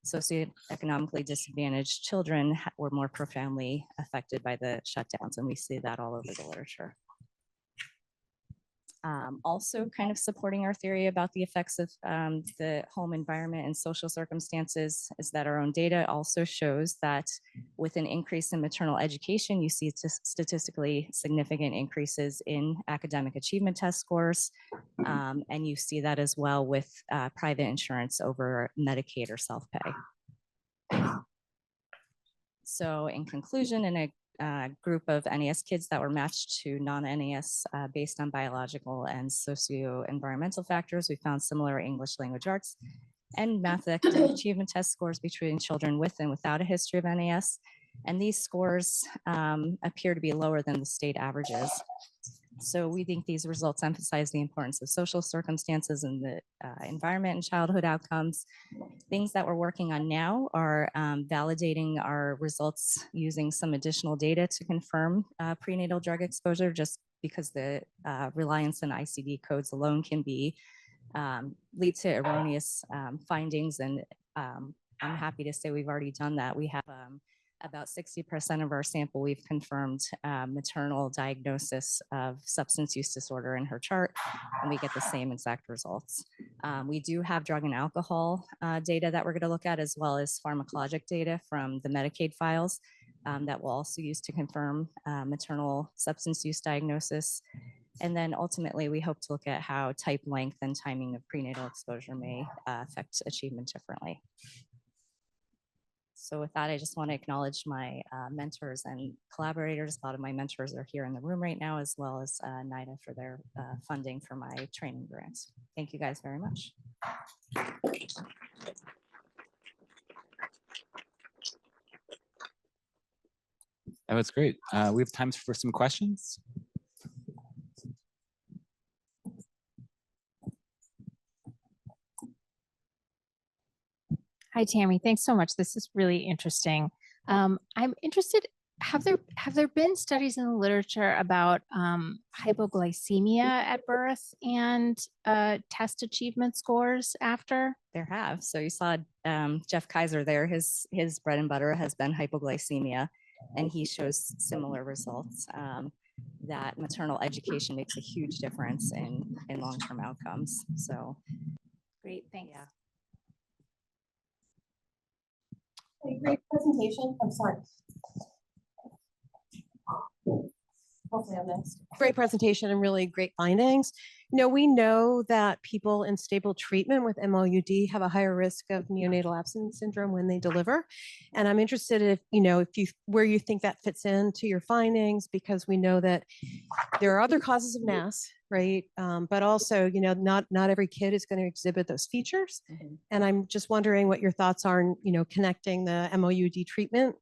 socioeconomically disadvantaged children were more profoundly affected by the shutdowns. And we see that all over the literature. Also kind of supporting our theory about the effects of the home environment and social circumstances is that our own data also shows that with an increase in maternal education, you see statistically significant increases in academic achievement test scores. And you see that as well with private insurance over Medicaid or self-pay. So in conclusion, in a group of NAS kids that were matched to non-NAS based on biological and socio-environmental factors, we found similar English language arts and math academic achievement test scores between children with and without a history of NAS. And these scores appear to be lower than the state averages. So we think these results emphasize the importance of social circumstances and the environment and childhood outcomes. Things that we're working on now are validating our results using some additional data to confirm prenatal drug exposure, just because the reliance on ICD codes alone can be lead to erroneous findings. And I'm happy to say we've already done that. We have about 60% of our sample, we've confirmed maternal diagnosis of substance use disorder in her chart, and we get the same exact results. We do have drug and alcohol data that we're going to look at, as well as pharmacologic data from the Medicaid files. that we'll also use to confirm maternal substance use diagnosis. And then ultimately, we hope to look at how type, length, and timing of prenatal exposure may affect achievement differently. So with that, I just want to acknowledge my mentors and collaborators. A lot of my mentors are here in the room right now, as well as NIDA for their funding for my training grants. Thank you guys very much. That was great. We have time for some questions. Hi, Tammy. Thanks so much. This is really interesting. I'm interested, have there been studies in the literature about hypoglycemia at birth and test achievement scores after? There have. So you saw Jeff Kaiser there. His bread and butter has been hypoglycemia, and he shows similar results. That maternal education makes a huge difference in long-term outcomes. So great, thanks. Yeah. Great presentation. I'm sorry. Hopefully I'm next. Great presentation and really great findings. We know that people in stable treatment with MOUD have a higher risk of neonatal abstinence syndrome when they deliver. And I'm interested if where you think that fits into your findings, because we know that there are other causes of NAS, right? But also, not every kid is going to exhibit those features. Mm-hmm. And I'm just wondering what your thoughts are on, connecting the MOUD treatment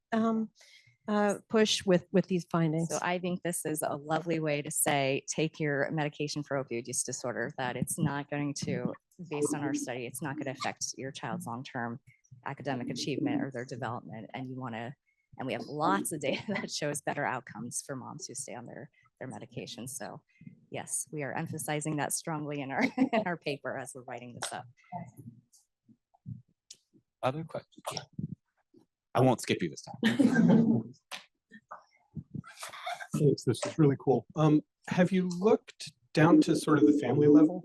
push with these findings. So I think this is a lovely way to say, take your medication for opioid use disorder, that it's not going to, based on our study, it's not going to affect your child's long-term academic achievement or their development. And and we have lots of data that shows better outcomes for moms who stay on their medication. So yes, we are emphasizing that strongly in our paper as we're writing this up. Other questions? I won't skip you this time. Thanks, this is really cool. Have you looked down to sort of the family level?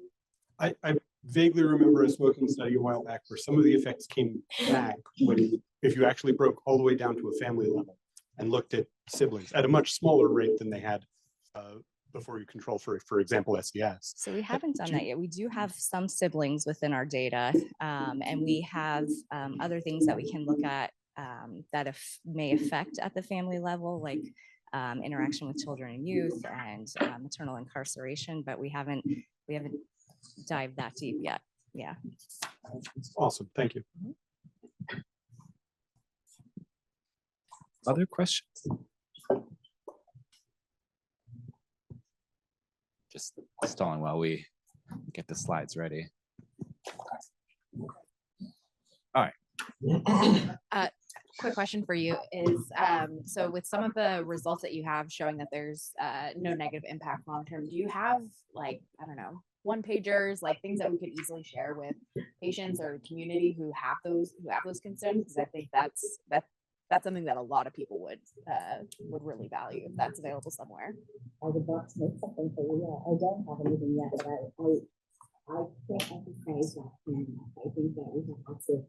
I vaguely remember a smoking study a while back where some of the effects came back if you actually broke all the way down to a family level and looked at siblings at a much smaller rate than they had before you control for example, SES. So we haven't done that yet. We do have some siblings within our data, and we have other things that we can look at that may affect at the family level, like interaction with children and youth and maternal incarceration, but we haven't dived that deep yet. Yeah. Awesome. Thank you. Other questions? Just stalling while we get the slides ready. All right. Quick question for you is, so with some of the results that you have showing that there's no negative impact long-term, do you have like, I don't know, one-pagers, like things that we could easily share with patients or the community who have those concerns? Because I think that's something that a lot of people would really value if that's available somewhere. I would love to make something for you. Yeah, I don't have anything yet, but I can't emphasize that. And I think that we have lots of,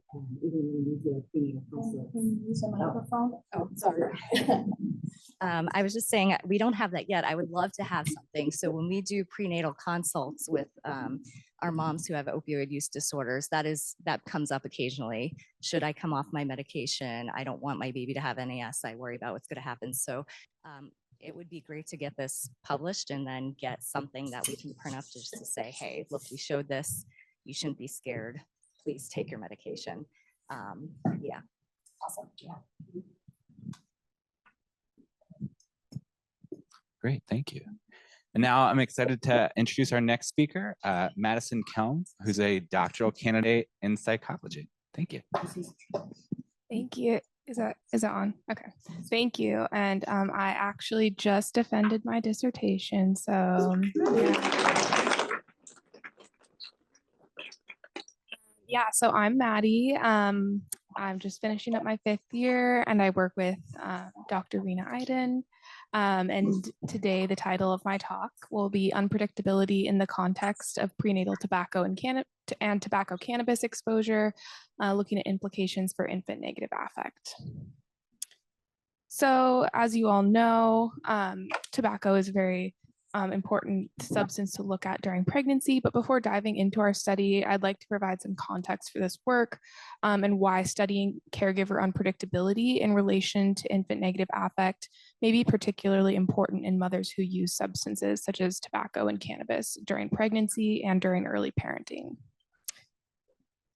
even when we do a prenatal consult. Can you use a microphone? Oh, sorry. I was just saying, we don't have that yet. I would love to have something. So when we do prenatal consults with our moms who have opioid use disorders, that comes up occasionally. Should I come off my medication? I don't want my baby to have NAS. I worry about what's going to happen. So it would be great to get this published and then get something that we can print up just to say, hey, look, we showed this. You shouldn't be scared. Please take your medication. Yeah. Awesome. Yeah. Great, thank you. And now I'm excited to introduce our next speaker, Madison Kelm, who's a doctoral candidate in psychology. Thank you. Thank you. Is that on? Okay. Thank you. And I actually just defended my dissertation. So yeah, so I'm Maddie. I'm just finishing up my 5th year and I work with Dr. Rena Iden. And today the title of my talk will be Unpredictability in the Context of Prenatal Tobacco and Tobacco Cannabis Exposure, looking at implications for infant negative affect. So as you all know, tobacco is a very important substance to look at during pregnancy. But before diving into our study, I'd like to provide some context for this work and why studying caregiver unpredictability in relation to infant negative affect may be particularly important in mothers who use substances such as tobacco and cannabis during pregnancy and during early parenting.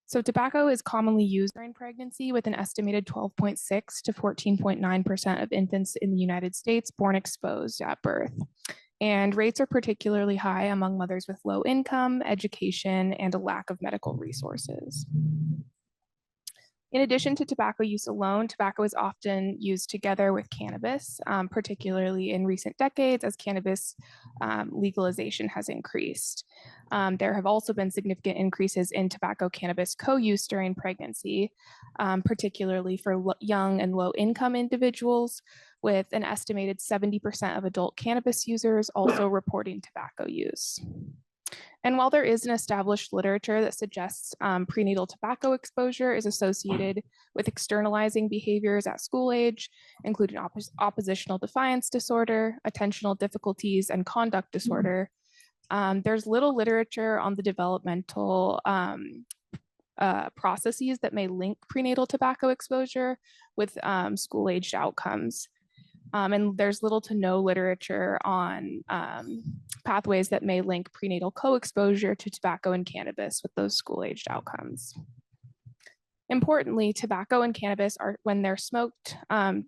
So tobacco is commonly used during pregnancy, with an estimated 12.6 to 14.9% of infants in the United States born exposed at birth. And rates are particularly high among mothers with low income, education, and a lack of medical resources. In addition to tobacco use alone, tobacco is often used together with cannabis, particularly in recent decades as cannabis legalization has increased. There have also been significant increases in tobacco cannabis co-use during pregnancy, particularly for young and low income individuals, with an estimated 70% of adult cannabis users also reporting tobacco use. And while there is an established literature that suggests prenatal tobacco exposure is associated with externalizing behaviors at school age, including oppositional defiance disorder, attentional difficulties, and conduct disorder, there's little literature on the developmental processes that may link prenatal tobacco exposure with school-aged outcomes. And there's little to no literature on pathways that may link prenatal co-exposure to tobacco and cannabis with those school-aged outcomes. Importantly, tobacco and cannabis are, when they're smoked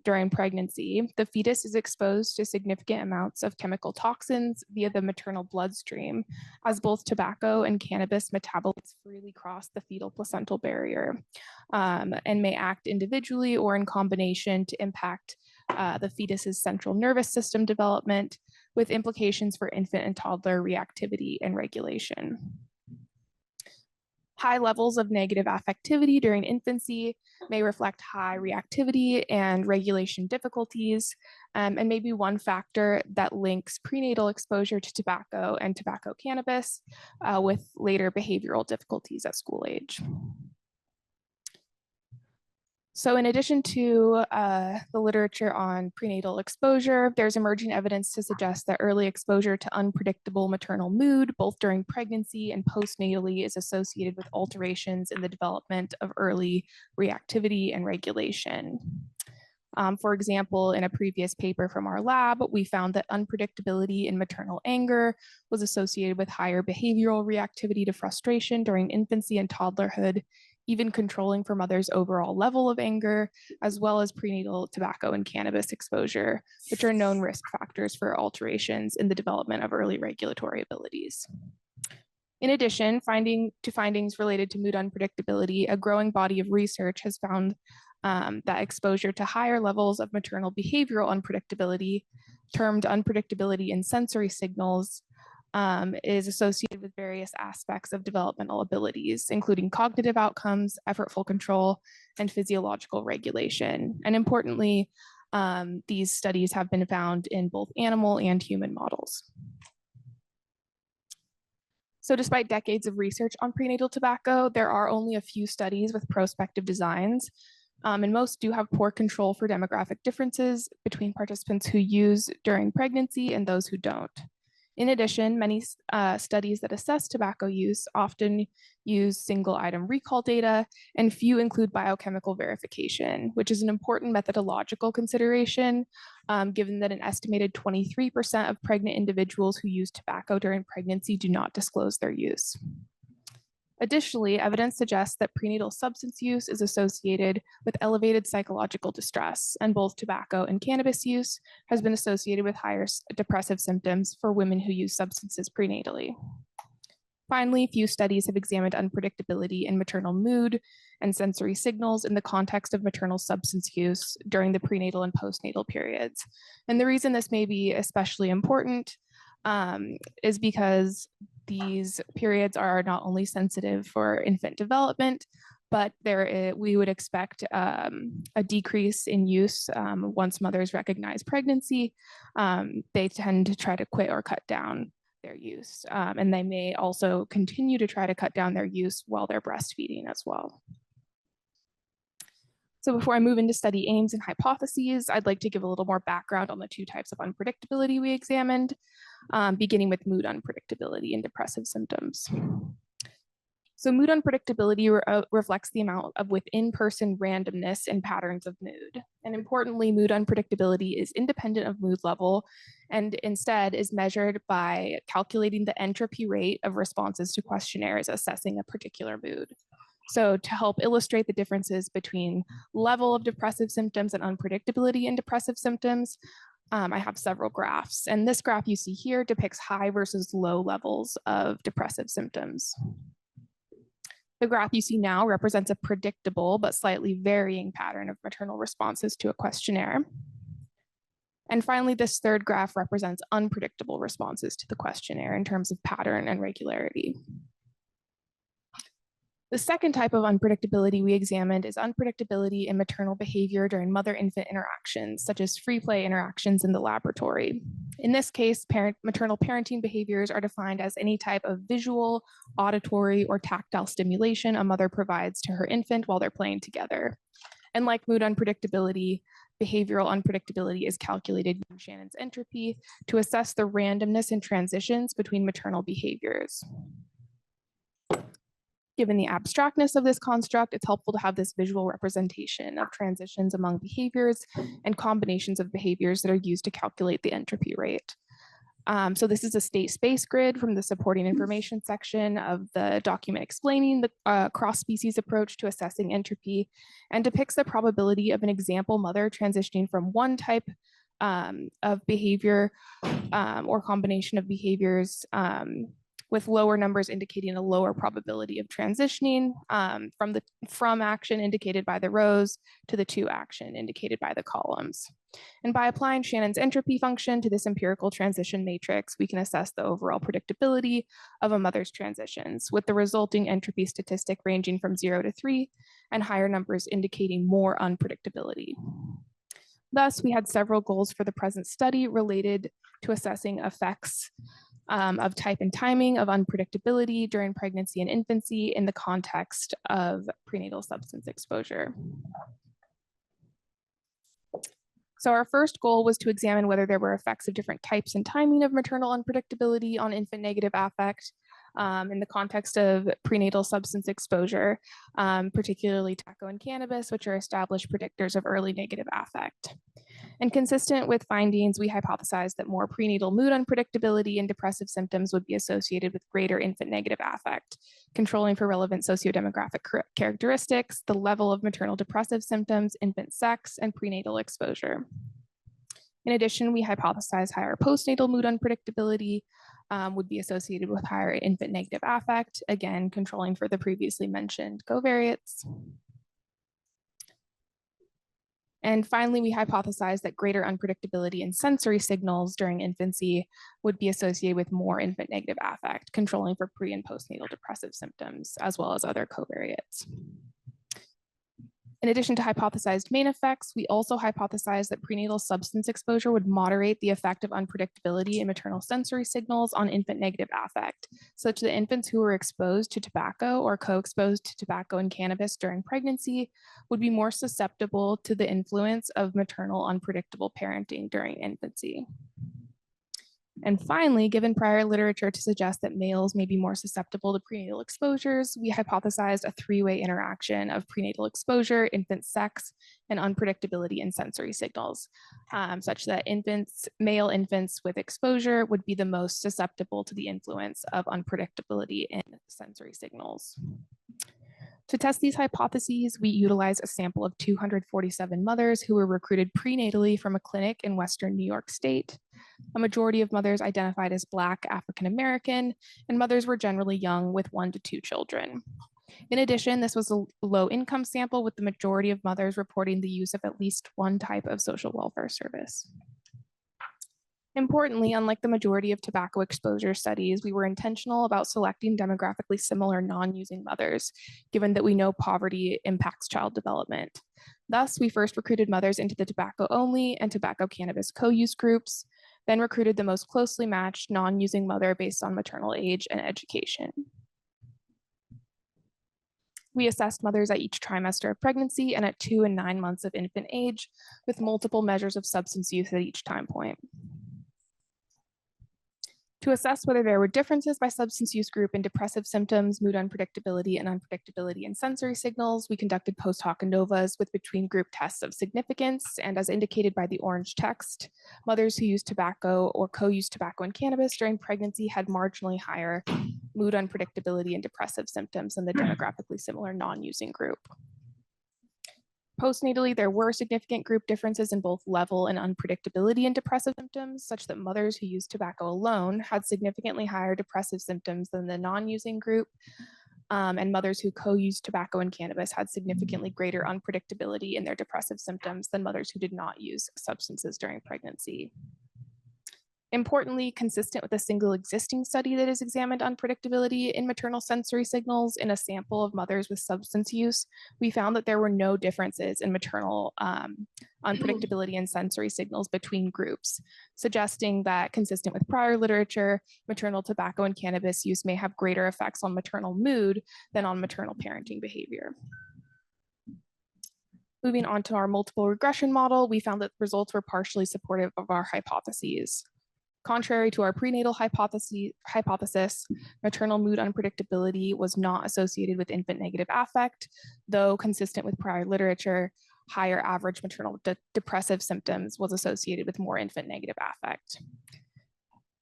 during pregnancy, the fetus is exposed to significant amounts of chemical toxins via the maternal bloodstream, as both tobacco and cannabis metabolites freely cross the fetal placental barrier and may act individually or in combination to impact the fetus's central nervous system development, with implications for infant and toddler reactivity and regulation. High levels of negative affectivity during infancy may reflect high reactivity and regulation difficulties, and may be one factor that links prenatal exposure to tobacco and tobacco cannabis with later behavioral difficulties at school age. So in addition to the literature on prenatal exposure, there's emerging evidence to suggest that early exposure to unpredictable maternal mood, both during pregnancy and postnatally, is associated with alterations in the development of early reactivity and regulation. For example, in a previous paper from our lab, we found that unpredictability in maternal anger was associated with higher behavioral reactivity to frustration during infancy and toddlerhood, even controlling for mother's overall level of anger, as well as prenatal tobacco and cannabis exposure, which are known risk factors for alterations in the development of early regulatory abilities. In addition, findings related to mood unpredictability, a growing body of research has found that exposure to higher levels of maternal behavioral unpredictability, termed unpredictability in sensory signals, is associated with various aspects of developmental abilities, including cognitive outcomes, effortful control, and physiological regulation. And importantly, these studies have been found in both animal and human models. So despite decades of research on prenatal tobacco, there are only a few studies with prospective designs, and most do have poor control for demographic differences between participants who use during pregnancy and those who don't. In addition, many studies that assess tobacco use often use single item recall data, and few include biochemical verification, which is an important methodological consideration, given that an estimated 23% of pregnant individuals who use tobacco during pregnancy do not disclose their use. Additionally, evidence suggests that prenatal substance use is associated with elevated psychological distress, and both tobacco and cannabis use has been associated with higher depressive symptoms for women who use substances prenatally. Finally, few studies have examined unpredictability in maternal mood and sensory signals in the context of maternal substance use during the prenatal and postnatal periods. And the reason this may be especially important is because these periods are not only sensitive for infant development, but we would expect a decrease in use once mothers recognize pregnancy. They tend to try to quit or cut down their use, and they may also continue to try to cut down their use while they're breastfeeding as well. So before I move into study aims and hypotheses, I'd like to give a little more background on the two types of unpredictability we examined, beginning with mood unpredictability and depressive symptoms. So mood unpredictability reflects the amount of within-person randomness and patterns of mood. And importantly, mood unpredictability is independent of mood level and instead is measured by calculating the entropy rate of responses to questionnaires assessing a particular mood. So to help illustrate the differences between level of depressive symptoms and unpredictability in depressive symptoms, I have several graphs. And this graph you see here depicts high versus low levels of depressive symptoms. The graph you see now represents a predictable but slightly varying pattern of maternal responses to a questionnaire. And finally, this third graph represents unpredictable responses to the questionnaire in terms of pattern and regularity. The second type of unpredictability we examined is unpredictability in maternal behavior during mother-infant interactions, such as free play interactions in the laboratory. In this case, maternal parenting behaviors are defined as any type of visual, auditory, or tactile stimulation a mother provides to her infant while they're playing together. And like mood unpredictability, behavioral unpredictability is calculated using Shannon's entropy to assess the randomness in transitions between maternal behaviors. Given the abstractness of this construct, it's helpful to have this visual representation of transitions among behaviors and combinations of behaviors that are used to calculate the entropy rate. So this is a state space grid from the supporting information section of the document explaining the cross-species approach to assessing entropy and depicts the probability of an example mother transitioning from one type of behavior or combination of behaviors with lower numbers indicating a lower probability of transitioning from the from action indicated by the rows to the to action indicated by the columns. And by applying Shannon's entropy function to this empirical transition matrix, we can assess the overall predictability of a mother's transitions, with the resulting entropy statistic ranging from 0 to 3 and higher numbers indicating more unpredictability. Thus, we had several goals for the present study related to assessing effects of type and timing of unpredictability during pregnancy and infancy in the context of prenatal substance exposure. So our first goal was to examine whether there were effects of different types and timing of maternal unpredictability on infant negative affect in the context of prenatal substance exposure, particularly tobacco and cannabis, which are established predictors of early negative affect. And consistent with findings, we hypothesized that more prenatal mood unpredictability and depressive symptoms would be associated with greater infant negative affect, controlling for relevant sociodemographic characteristics, the level of maternal depressive symptoms, infant sex, and prenatal exposure. In addition, we hypothesized higher postnatal mood unpredictability would be associated with higher infant negative affect, again, controlling for the previously mentioned covariates. And finally, we hypothesized that greater unpredictability in sensory signals during infancy would be associated with more infant negative affect, controlling for pre and postnatal depressive symptoms, as well as other covariates. In addition to hypothesized main effects, we also hypothesized that prenatal substance exposure would moderate the effect of unpredictability in maternal sensory signals on infant negative affect, such that infants who were exposed to tobacco or co-exposed to tobacco and cannabis during pregnancy would be more susceptible to the influence of maternal unpredictable parenting during infancy. And finally, given prior literature to suggest that males may be more susceptible to prenatal exposures, we hypothesized a three-way interaction of prenatal exposure, infant sex, and unpredictability in sensory signals, such that male infants with exposure would be the most susceptible to the influence of unpredictability in sensory signals. To test these hypotheses, we utilized a sample of 247 mothers who were recruited prenatally from a clinic in Western New York State. A majority of mothers identified as Black, African American, and mothers were generally young with 1 to 2 children. In addition, this was a low-income sample with the majority of mothers reporting the use of at least one type of social welfare service. Importantly, unlike the majority of tobacco exposure studies, we were intentional about selecting demographically similar non-using mothers, given that we know poverty impacts child development. Thus, we first recruited mothers into the tobacco-only and tobacco-cannabis co-use groups, then recruited the most closely matched non-using mother based on maternal age and education. We assessed mothers at each trimester of pregnancy and at 2 and 9 months of infant age, with multiple measures of substance use at each time point. To assess whether there were differences by substance use group in depressive symptoms, mood unpredictability, and unpredictability in sensory signals, we conducted post hoc ANOVAs with between group tests of significance. And as indicated by the orange text, mothers who used tobacco or co-used tobacco and cannabis during pregnancy had marginally higher mood unpredictability and depressive symptoms than the demographically similar non-using group. Postnatally, there were significant group differences in both level and unpredictability in depressive symptoms, such that mothers who used tobacco alone had significantly higher depressive symptoms than the non-using group, and mothers who co-used tobacco and cannabis had significantly greater unpredictability in their depressive symptoms than mothers who did not use substances during pregnancy. Importantly, consistent with a single existing study that has examined unpredictability in maternal sensory signals in a sample of mothers with substance use, we found that there were no differences in maternal unpredictability and sensory signals between groups, suggesting that, consistent with prior literature, maternal tobacco and cannabis use may have greater effects on maternal mood than on maternal parenting behavior. Moving on to our multiple regression model, we found that results were partially supportive of our hypotheses. Contrary to our prenatal hypothesis, maternal mood unpredictability was not associated with infant negative affect, though consistent with prior literature, higher average maternal depressive symptoms was associated with more infant negative affect.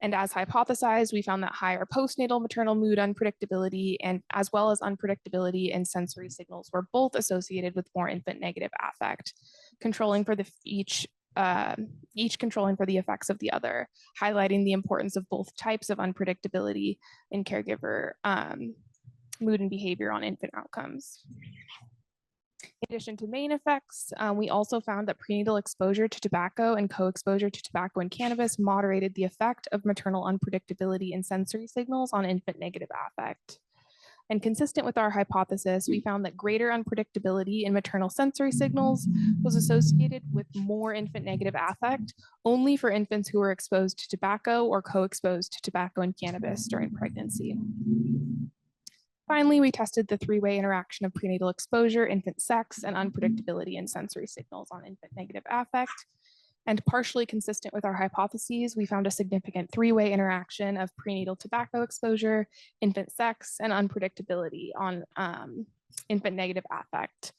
And as hypothesized, we found that higher postnatal maternal mood unpredictability and as well as unpredictability in sensory signals were both associated with more infant negative affect, controlling for each controlling for the effects of the other, highlighting the importance of both types of unpredictability in caregiver mood and behavior on infant outcomes. In addition to main effects, we also found that prenatal exposure to tobacco and co-exposure to tobacco and cannabis moderated the effect of maternal unpredictability in sensory signals on infant negative affect. And consistent with our hypothesis, we found that greater unpredictability in maternal sensory signals was associated with more infant negative affect only for infants who were exposed to tobacco or co-exposed to tobacco and cannabis during pregnancy. Finally, we tested the three-way interaction of prenatal exposure, infant sex, and unpredictability in sensory signals on infant negative affect. And partially consistent with our hypotheses, we found a significant three-way interaction of prenatal tobacco exposure, infant sex, and unpredictability on infant negative affect.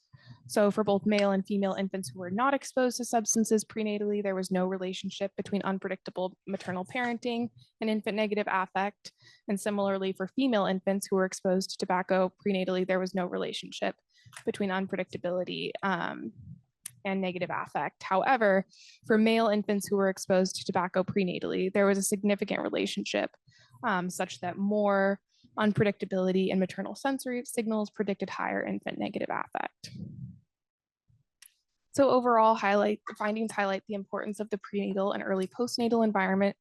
So for both male and female infants who were not exposed to substances prenatally, there was no relationship between unpredictable maternal parenting and infant negative affect. And similarly for female infants who were exposed to tobacco prenatally, there was no relationship between unpredictability and negative affect. However, for male infants who were exposed to tobacco prenatally, there was a significant relationship such that more unpredictability in maternal sensory signals predicted higher infant negative affect. So overall, findings highlight the importance of the prenatal and early postnatal environment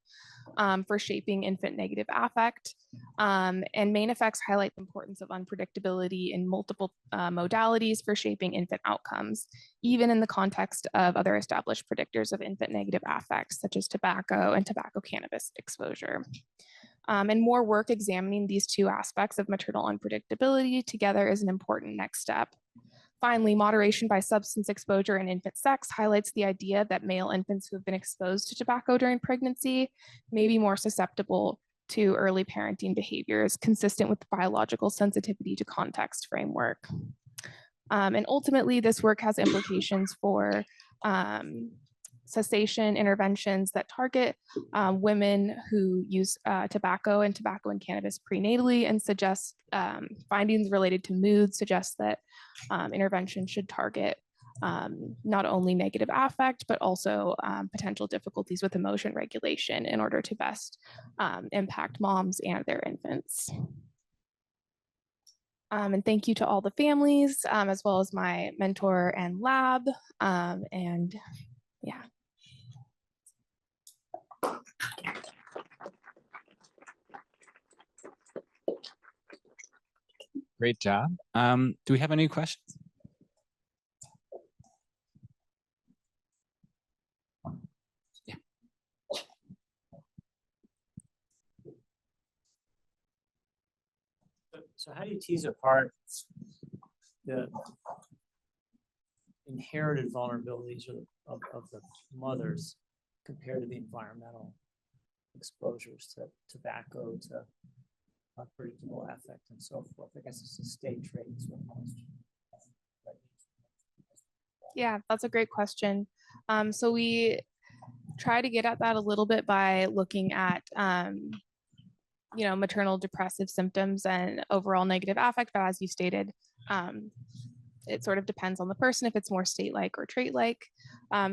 for shaping infant negative affect. And main effects highlight the importance of unpredictability in multiple modalities for shaping infant outcomes, even in the context of other established predictors of infant negative affects, such as tobacco and tobacco cannabis exposure. And more work examining these two aspects of maternal unpredictability together is an important next step. Finally, moderation by substance exposure in infant sex highlights the idea that male infants who have been exposed to tobacco during pregnancy may be more susceptible to early parenting behaviors consistent with the biological sensitivity to context framework. And ultimately, this work has implications for cessation interventions that target women who use tobacco and cannabis prenatally, and suggest findings related to mood suggest that intervention should target not only negative affect, but also potential difficulties with emotion regulation in order to best impact moms and their infants. And thank you to all the families, as well as my mentor and lab, and yeah. Great job. Do we have any questions? Yeah. So how do you tease apart the inherited vulnerabilities of the mothers compared to the environmental exposures to tobacco, to unpredictable affect, and so forth. I guess it's a state trait is what most. Yeah, that's a great question. So we try to get at that a little bit by looking at, maternal depressive symptoms and overall negative affect. But as you stated, it sort of depends on the person if it's more state-like or trait-like.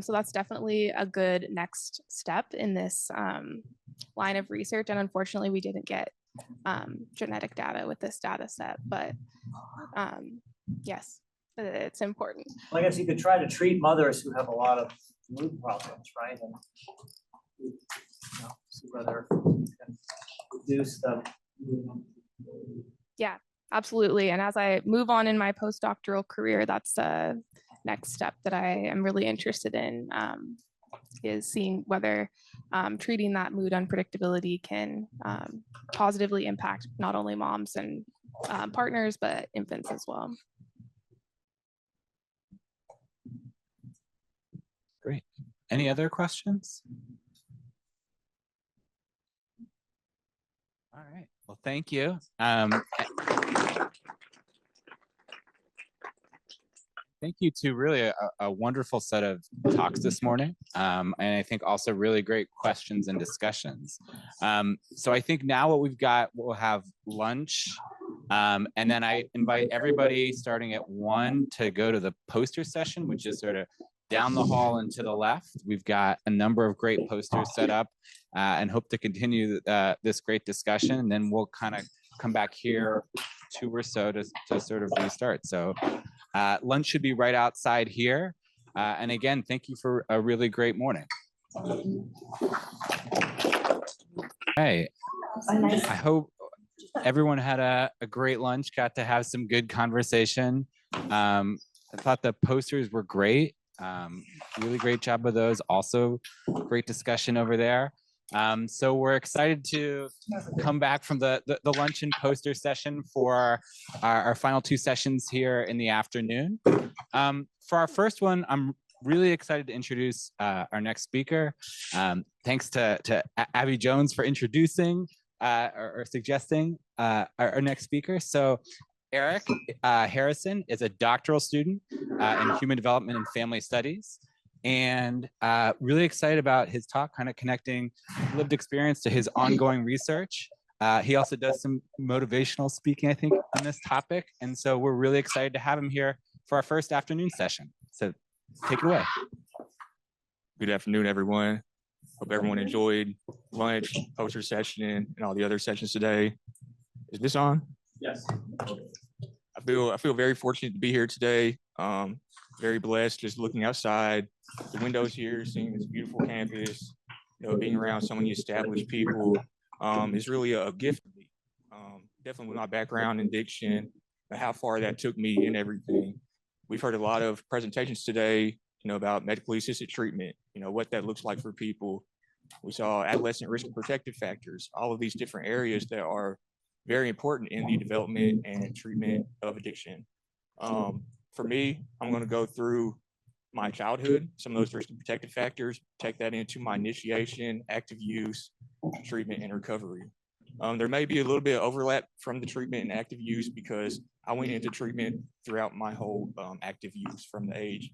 So that's definitely a good next step in this line of research. And unfortunately, we didn't get genetic data with this data set, but yes, it's important. Well, I guess you could try to treat mothers who have a lot of mood problems, right? And see whether you can reduce them. Yeah, absolutely. And as I move on in my postdoctoral career, that's the next step that I am really interested in, is seeing whether treating that mood unpredictability can positively impact not only moms and partners, but infants as well. Great. Any other questions? All right. Well, thank you. Thank you to really a wonderful set of talks this morning. And I think also really great questions and discussions. So I think now what we've got, we'll have lunch. And then I invite everybody starting at 1 to go to the poster session, which is sort of down the hall and to the left. We've got a number of great posters set up and hope to continue this great discussion. And then we'll kind of come back here 2 or so to sort of restart. So lunch should be right outside here. And again, thank you for a really great morning. Hey, I hope everyone had a great lunch, got to have some good conversation. I thought the posters were great. Really great job with those. Also, great discussion over there. So we're excited to come back from the lunch and poster session for our final 2 sessions here in the afternoon. For our first one, I'm really excited to introduce our next speaker. Thanks to Abby Jones for introducing or suggesting our next speaker. So Eric Harrison is a doctoral student in human development and family studies, and really excited about his talk, kind of connecting lived experience to his ongoing research. He also does some motivational speaking, I think, on this topic. And so we're really excited to have him here for our first afternoon session. So take it away. Good afternoon, everyone. Hope everyone enjoyed lunch, poster session, and all the other sessions today. Is this on? Yes. I feel very fortunate to be here today. Very blessed, just looking outside the windows here, seeing this beautiful campus. Being around so many established people is really a gift to me. Definitely with my background in addiction, and how far that took me in everything. We've heard a lot of presentations today, about medically assisted treatment, what that looks like for people. We saw adolescent risk and protective factors, all of these different areas that are very important in the development and treatment of addiction. For me, I'm going to go through my childhood, some of those risk and protective factors, take that into my initiation, active use, treatment, and recovery. There may be a little bit of overlap from the treatment and active use because I went into treatment throughout my whole active use from the age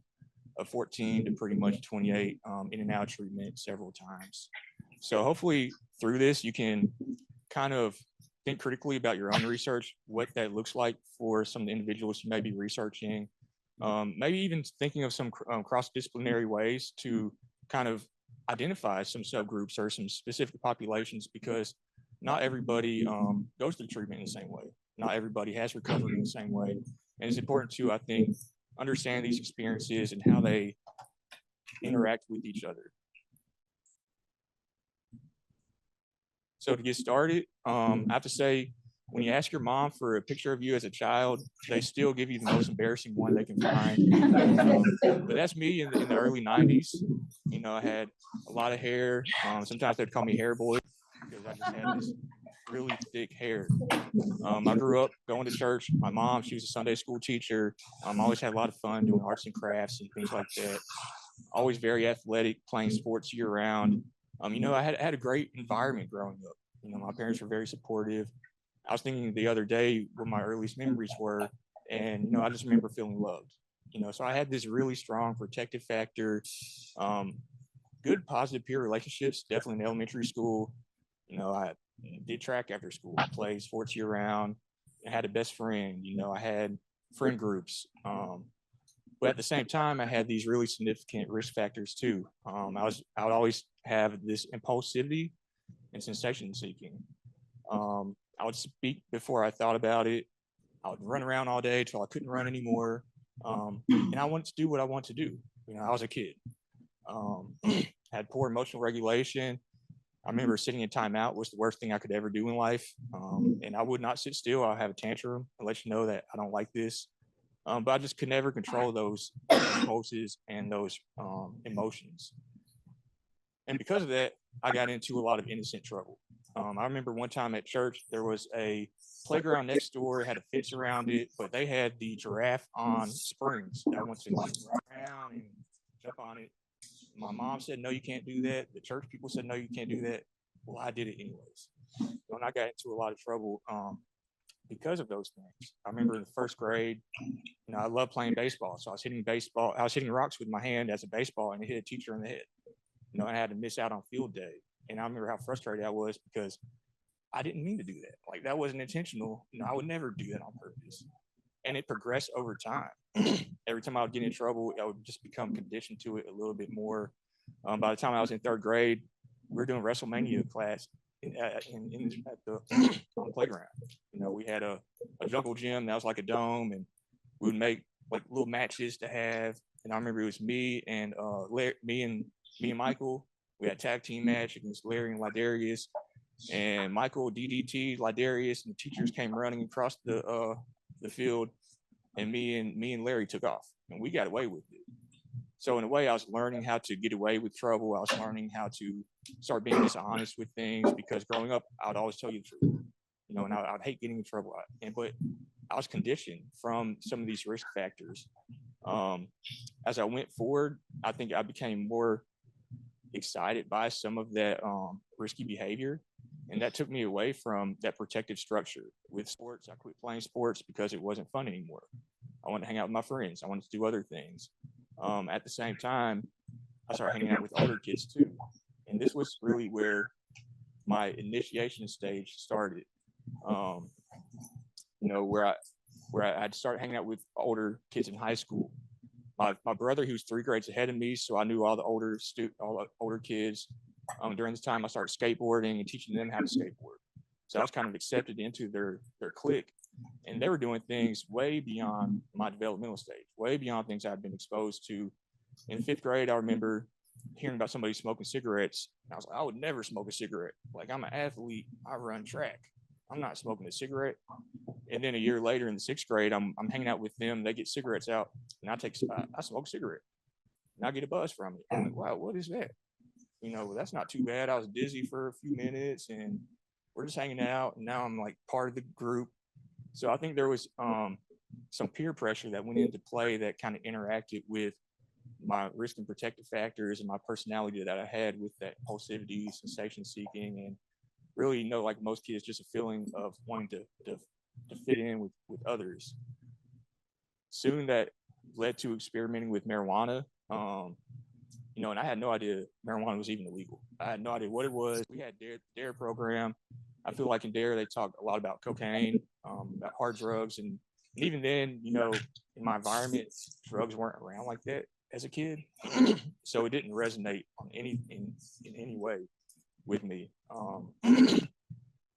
of 14 to pretty much 28, in and out of treatment several times. So hopefully through this, you can kind of think critically about your own research, what that looks like for some of the individuals you may be researching, maybe even thinking of some cross-disciplinary ways to kind of identify some subgroups or some specific populations, because not everybody goes through treatment in the same way. Not everybody has recovery in the same way. And it's important to, I think, understand these experiences and how they interact with each other. So to get started, I have to say, when you ask your mom for a picture of you as a child, they still give you the most embarrassing one they can find. But that's me in the early 90s. I had a lot of hair. Sometimes they'd call me hair boy because I just had this really thick hair. I grew up going to church. My mom, she was a Sunday school teacher. Always had a lot of fun doing arts and crafts and things like that. Always very athletic, playing sports year round. I had a great environment growing up. My parents were very supportive. I was thinking the other day what my earliest memories were, and I just remember feeling loved. So I had this really strong protective factor, good positive peer relationships, definitely in elementary school. I did track after school, played sports year round. I had a best friend. I had friend groups. But at the same time, I had these really significant risk factors too. I would always have this impulsivity and sensation seeking. I would speak before I thought about it. I would run around all day till I couldn't run anymore. And I wanted to do what I want to do. I was a kid. Had poor emotional regulation. I remember sitting in timeout was the worst thing I could ever do in life. And I would not sit still. I'll have a tantrum and let you know that I don't like this. But I just could never control those impulses and those emotions. And because of that, I got into a lot of innocent trouble. I remember one time at church, there was a playground next door, had a fence around it, but they had the giraffe on springs. I went to run around and jump on it. My mom said, no, you can't do that. The church people said, no, you can't do that. Well, I did it anyways. So I got into a lot of trouble because of those things. I remember in the first grade, I loved playing baseball. So I was hitting rocks with my hand as a baseball, and it hit a teacher in the head. I had to miss out on field day. And I remember how frustrated I was because I didn't mean to do that. Like, that wasn't intentional. I would never do that on purpose. And it progressed over time. Every time I would get in trouble, I would just become conditioned to it a little bit more. By the time I was in third grade, we were doing WrestleMania class at the on the playground. We had a jungle gym that was like a dome, and we would make like little matches to have. And I remember it was me and Michael. We had a tag team match against Larry and Ladarius, and Michael DDT Ladarius, and the teachers came running across the field, and me and Larry took off, and we got away with it. So in a way, I was learning how to get away with trouble. I was learning how to start being dishonest with things, because growing up, I would always tell you the truth, and I'd hate getting in trouble. But I was conditioned from some of these risk factors. As I went forward, I think I became more excited by some of that risky behavior, and that took me away from that protective structure. With sports, I quit playing sports because it wasn't fun anymore. I wanted to hang out with my friends. I wanted to do other things. At the same time, I started hanging out with older kids too, and this was really where my initiation stage started. Where I'd start hanging out with older kids in high school. My brother, he was 3 grades ahead of me, so I knew all the older kids. During this time, I started skateboarding and teaching them how to skateboard. So I was kind of accepted into their clique, and they were doing things way beyond my developmental stage, way beyond things I'd been exposed to. In 5th grade, I remember hearing about somebody smoking cigarettes. And I was like, I would never smoke a cigarette. Like, I'm an athlete. I run track. I'm not smoking a cigarette. And then a year later in the 6th grade, I'm hanging out with them. They get cigarettes out, and I smoke a cigarette, and I get a buzz from it. I'm like, wow, what is that? That's not too bad. I was dizzy for a few minutes, and we're just hanging out, and now I'm like part of the group. So I think there was some peer pressure that went into play that kind of interacted with my risk and protective factors and my personality that I had with that impulsivity, sensation seeking, and really, like most kids, just a feeling of wanting to fit in with others. Soon that led to experimenting with marijuana. And I had no idea marijuana was even illegal. I had no idea what it was. We had DARE program. I feel like in DARE, they talk a lot about cocaine, about hard drugs. And even then, in my environment, drugs weren't around like that as a kid. So it didn't resonate in any way with me.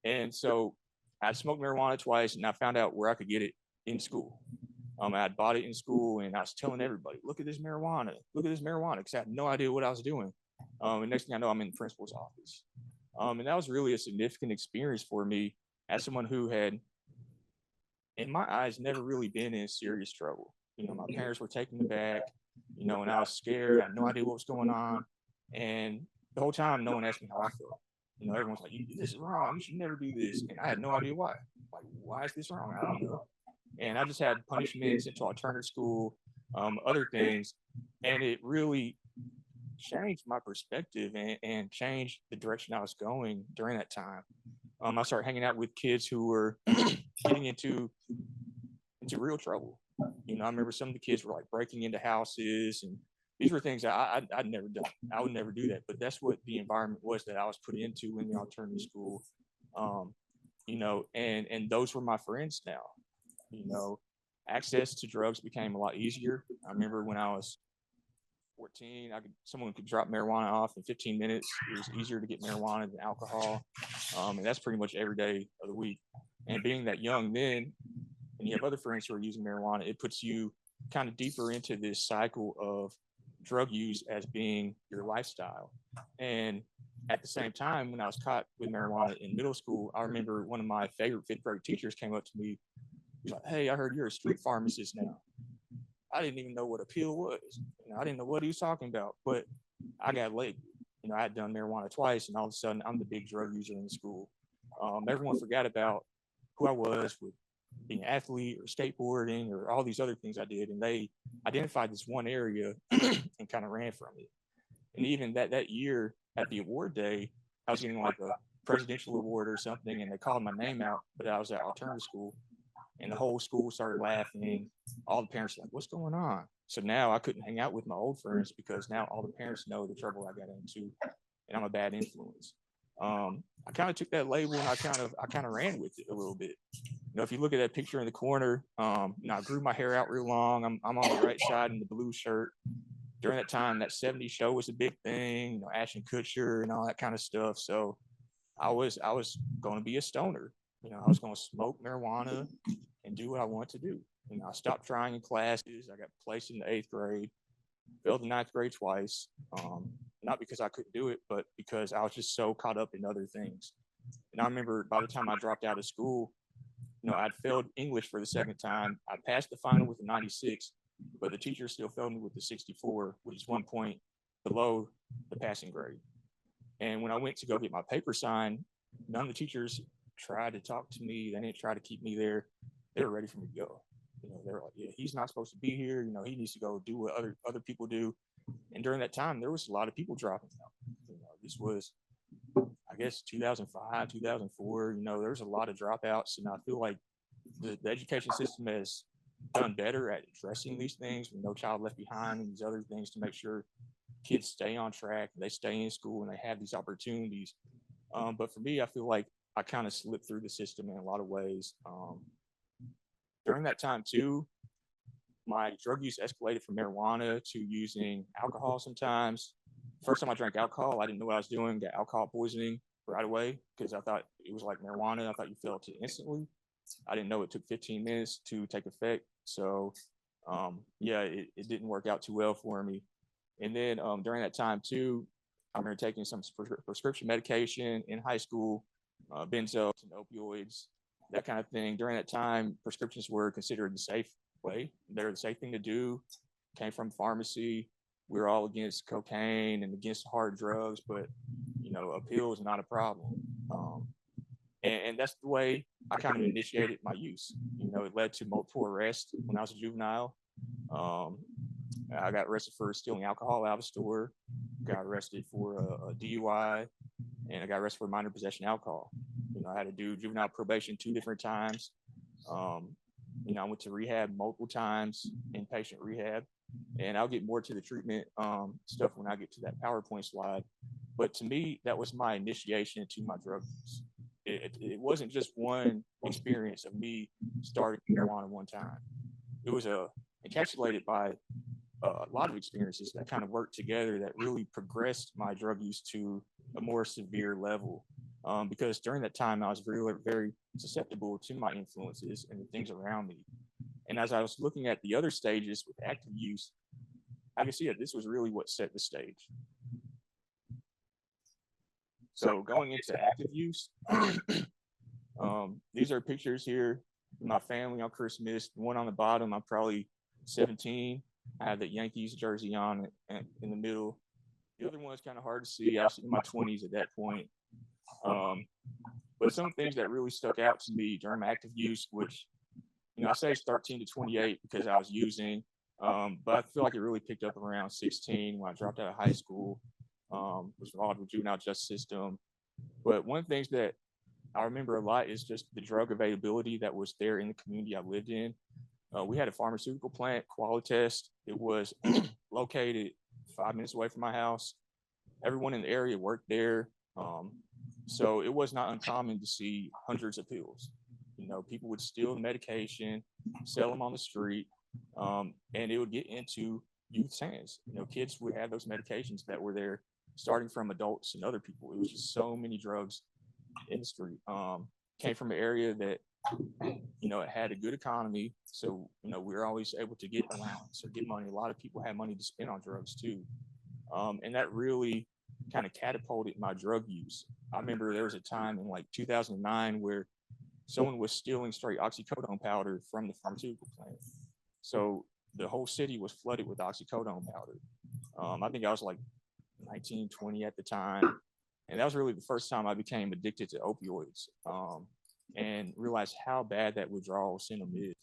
And so I smoked marijuana twice, and I found out where I could get it in school. I had bought it in school, and I was telling everybody, look at this marijuana, because I had no idea what I was doing. And next thing I know, I'm in the principal's office. And that was really a significant experience for me as someone who had, in my eyes, never really been in serious trouble. My parents were taking me back, and I was scared. I had no idea what was going on. And the whole time, no one asked me how I felt. You know, everyone's like, this is wrong. You should never do this. And I had no idea why. Like, why is this wrong? I don't know. And I just had punishments into alternative school, other things. And it really changed my perspective and changed the direction I was going during that time. I started hanging out with kids who were getting into real trouble. You know, I remember some of the kids were like breaking into houses, and these were things I'd never done. I would never do that, but that's what the environment was that I was put into in the alternative school. You know, and those were my friends now. You know, access to drugs became a lot easier. I remember when I was 14, someone could drop marijuana off in 15 minutes. It was easier to get marijuana than alcohol. And that's pretty much every day of the week. And being that young then, and you have other friends who are using marijuana, it puts you kind of deeper into this cycle of drug use as being your lifestyle. And at the same time, when I was caught with marijuana in middle school, I remember one of my favorite fifth grade teachers came up to me. He's like, "Hey, I heard you're a street pharmacist now." I didn't even know what a pill was. You know, I didn't know what he was talking about, but I got labeled. You know, I had done marijuana twice, and all of a sudden I'm the big drug user in the school. Everyone forgot about who I was with being an athlete or skateboarding or all these other things I did, and they identified this one area and kind of ran from it. And even that year at the award day, I was getting like a presidential award or something, and they called my name out, but I was at alternative school, and the whole school started laughing. All the parents were like, "What's going on?" So now I couldn't hang out with my old friends because now all the parents know the trouble I got into, and I'm a bad influence. I kind of took that label and I kind of ran with it a little bit. You know, if you look at that picture in the corner, you know, I grew my hair out real long. I'm on the right side in the blue shirt. During that time, that 70s show was a big thing, you know, Ashton Kutcher and all that kind of stuff. So I was going to be a stoner. You know, I was going to smoke marijuana and do what I want to do. You know, I stopped trying in classes. I got placed in the 8th grade, failed the 9th grade twice. Not because I couldn't do it, but because I was just so caught up in other things. And I remember by the time I dropped out of school, you know, I'd failed English for the second time. I passed the final with a 96, but the teacher still failed me with the 64, which is 1 point below the passing grade. And when I went to go get my paper signed, none of the teachers tried to talk to me. They didn't try to keep me there. They were ready for me to go. You know, they're like, "Yeah, he's not supposed to be here. You know, he needs to go do what other people do." And during that time, there was a lot of people dropping out. You know, this was, I guess, 2005, 2004. You know, there's a lot of dropouts, and I feel like the education system has done better at addressing these things, with No Child Left Behind and these other things, to make sure kids stay on track, they stay in school, and they have these opportunities. But for me, I feel like I kind of slipped through the system in a lot of ways. During that time too, my drug use escalated from marijuana to using alcohol sometimes. First time I drank alcohol, I didn't know what I was doing, got alcohol poisoning right away because I thought it was like marijuana. I thought you felt it instantly. I didn't know it took 15 minutes to take effect. So yeah, it didn't work out too well for me. And then during that time too, I remember taking some prescription medication in high school, benzos and opioids, that kind of thing. During that time, prescriptions were considered the safe way. They're the safe thing to do. Came from pharmacy. We were all against cocaine and against hard drugs, but you know, a pill is not a problem. And that's the way I kind of initiated my use. You know, it led to multiple arrests when I was a juvenile. I got arrested for stealing alcohol out of a store, got arrested for a DUI, and I got arrested for minor possession of alcohol. You know, I had to do juvenile probation 2 different times. You know, I went to rehab multiple times, inpatient rehab, and I'll get more to the treatment stuff when I get to that PowerPoint slide. But to me, that was my initiation into my drug use. It wasn't just one experience of me starting marijuana one time. It was encapsulated by a lot of experiences that kind of worked together that really progressed my drug use to a more severe level. Because during that time, I was very, very susceptible to my influences and the things around me. And as I was looking at the other stages with active use, I could see that this was really what set the stage. So going into active use, these are pictures here of my family on Christmas. The one on the bottom, I'm probably 17. I had the Yankees jersey on in the middle. The other one's kind of hard to see. I was in my 20s at that point. But some things that really stuck out to me during my active use, which, I say it's 13 to 28 because I was using, but I feel like it really picked up around 16 when I dropped out of high school, was involved with juvenile justice system. But one of the things that I remember a lot is just the drug availability that was there in the community I lived in. We had a pharmaceutical plant, Qualitest. It was located 5 minutes away from my house. Everyone in the area worked there. So it was not uncommon to see hundreds of pills. People would steal the medication, sell them on the street, and it would get into youth's hands. Kids would have those medications that were there, starting from adults and other people. It was just so many drugs in the street. Came from an area that, it had a good economy. So, we were always able to get allowance or get money. A lot of people had money to spend on drugs too. And that really kind of catapulted my drug use. I remember there was a time in like 2009 where someone was stealing straight oxycodone powder from the pharmaceutical plant. So the whole city was flooded with oxycodone powder. I think I was like 19, 20 at the time. And that was really the first time I became addicted to opioids, and realized how bad that withdrawal syndrome is.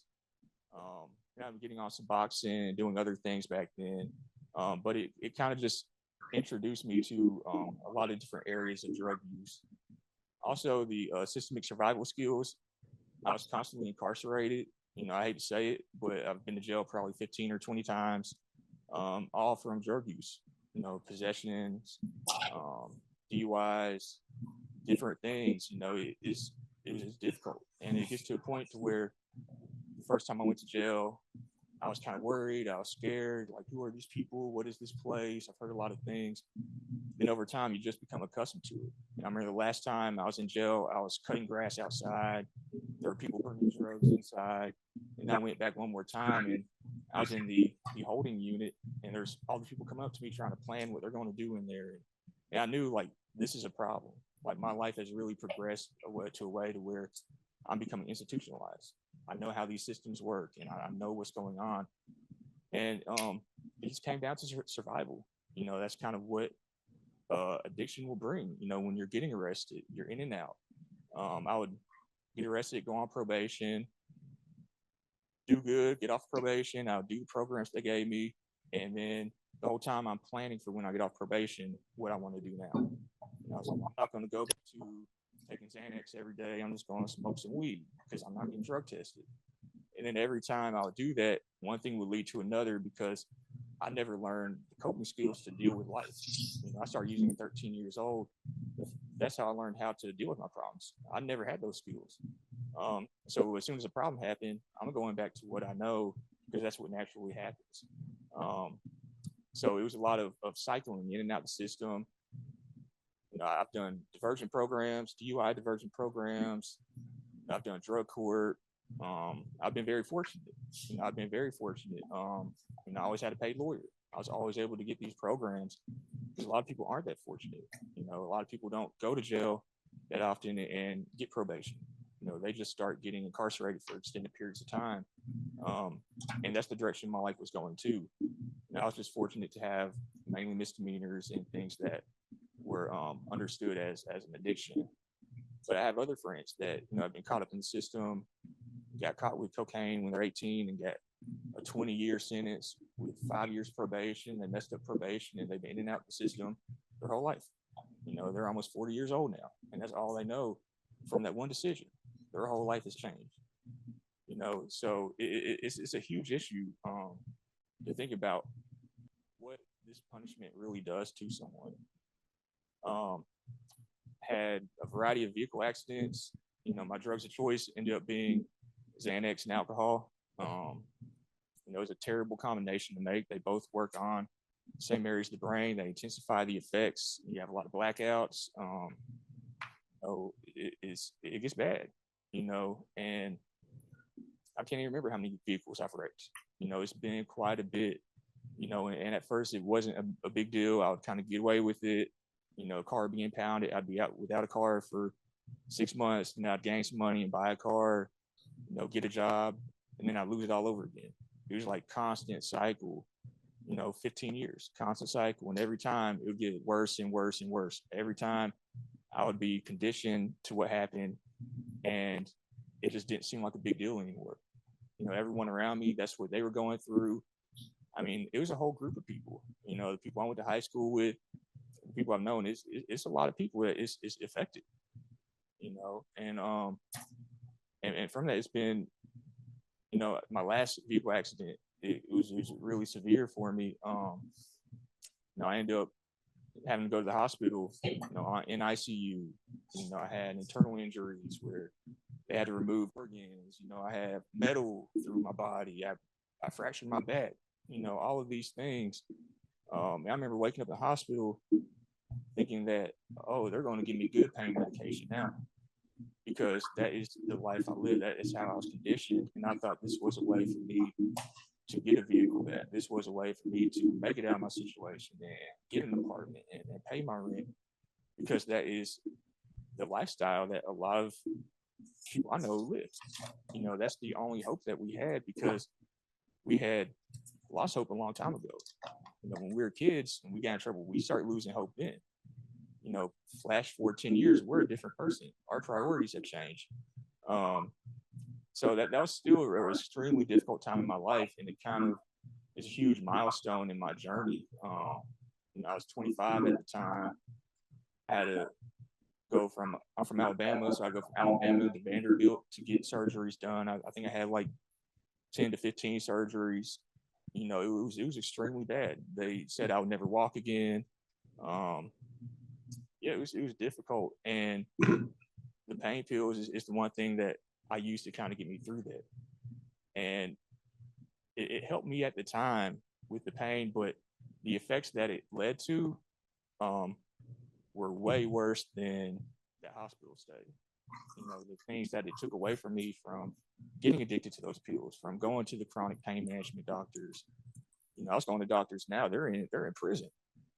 I'm getting on Suboxone and doing other things back then. But it kind of just introduced me to a lot of different areas of drug use. Also, the systemic survival skills. I was constantly incarcerated. I hate to say it, but I've been to jail probably 15 or 20 times, all from drug use. Possessions, DUIs, different things. It was difficult, and it gets to a point to where the first time I went to jail, I was kind of worried. I was scared. Like, who are these people? What is this place? I've heard a lot of things. Then over time, you just become accustomed to it. And I remember the last time I was in jail, I was cutting grass outside. There were people burning drugs inside. And I went back one more time, and I was in the holding unit, and there's all these people coming up to me trying to plan what they're going to do in there. And I knew, like, this is a problem. Like, my life has really progressed to a way to where I'm becoming institutionalized. I know how these systems work, and I know what's going on. And it just came down to survival. That's kind of what addiction will bring. When you're getting arrested, you're in and out. I would get arrested, go on probation, do good, get off probation. I would do the programs they gave me. And then the whole time I'm planning for when I get off probation, what I want to do now. So I'm not going to go back to taking Xanax every day. I'm just going to smoke some weed because I'm not getting drug tested. And then every time I would do that, one thing would lead to another because I never learned the coping skills to deal with life. I started using at 13 years old. That's how I learned how to deal with my problems. I never had those skills. So as soon as a problem happened, I'm going back to what I know because that's what naturally happens. So it was a lot of cycling in and out the system. I've done diversion programs, DUI diversion programs. I've done drug court. I've been very fortunate. I always had a paid lawyer. I was always able to get these programs because a lot of people aren't that fortunate. A lot of people don't go to jail that often and get probation. They just start getting incarcerated for extended periods of time. And that's the direction my life was going too. I was just fortunate to have mainly misdemeanors and things that were understood as an addiction. But I have other friends that have been caught up in the system, got caught with cocaine when they're 18 and got a 20-year sentence with 5 years probation. They messed up probation and they've been in and out of the system their whole life. They're almost 40 years old now, and that's all they know from that one decision. Their whole life has changed. So it's a huge issue to think about what this punishment really does to someone. Had a variety of vehicle accidents. My drugs of choice ended up being Xanax and alcohol. It was a terrible combination to make. They both work on the same areas of the brain. They intensify the effects. You have a lot of blackouts. It gets bad, and I can't even remember how many vehicles I've wrecked. It's been quite a bit, and at first it wasn't a big deal. I would kind of get away with it. Car being impounded, I'd be out without a car for 6 months, and I'd gain some money and buy a car, get a job, and then I'd lose it all over again. It was like constant cycle, 15 years, constant cycle. And every time it would get worse and worse and worse. Every time I would be conditioned to what happened, and it just didn't seem like a big deal anymore. You know, everyone around me, that's what they were going through. I mean, it was a whole group of people. You know, the people I went to high school with, the people I've known, it's a lot of people that is affected. You know, and from that, it's been, you know, my last vehicle accident, it was really severe for me. You know, I ended up having to go to the hospital, you know, in ICU. You know, I had internal injuries where they had to remove organs. You know, I had metal through my body. I fractured my back. You know, all of these things. I remember waking up in the hospital thinking that, oh, they're going to give me good pain medication now, because that is the life I live. That is how I was conditioned. And I thought this was a way for me to get a vehicle, that this was a way for me to make it out of my situation and get an apartment and pay my rent, because that is the lifestyle that a lot of people I know live. You know, that's the only hope that we had, because we had lost hope a long time ago. You know, when we were kids and we got in trouble, we started losing hope then. You know, flash forward 10 years, we're a different person. Our priorities have changed. So that was still an extremely difficult time in my life, and it kind of is a huge milestone in my journey. You know, I was 25 at the time. I had to go I'm from Alabama, so I go from Alabama to Vanderbilt to get surgeries done. I think I had like 10 to 15 surgeries. You know, it was extremely bad. They said I would never walk again. Yeah, it was difficult, and the pain pills is the one thing that I used to kind of get me through that, and it helped me at the time with the pain, but the effects that it led to were way worse than the hospital stay. You know, the things that it took away from me, from getting addicted to those pills, from going to the chronic pain management doctors. You know, I was going to doctors now, they're in prison.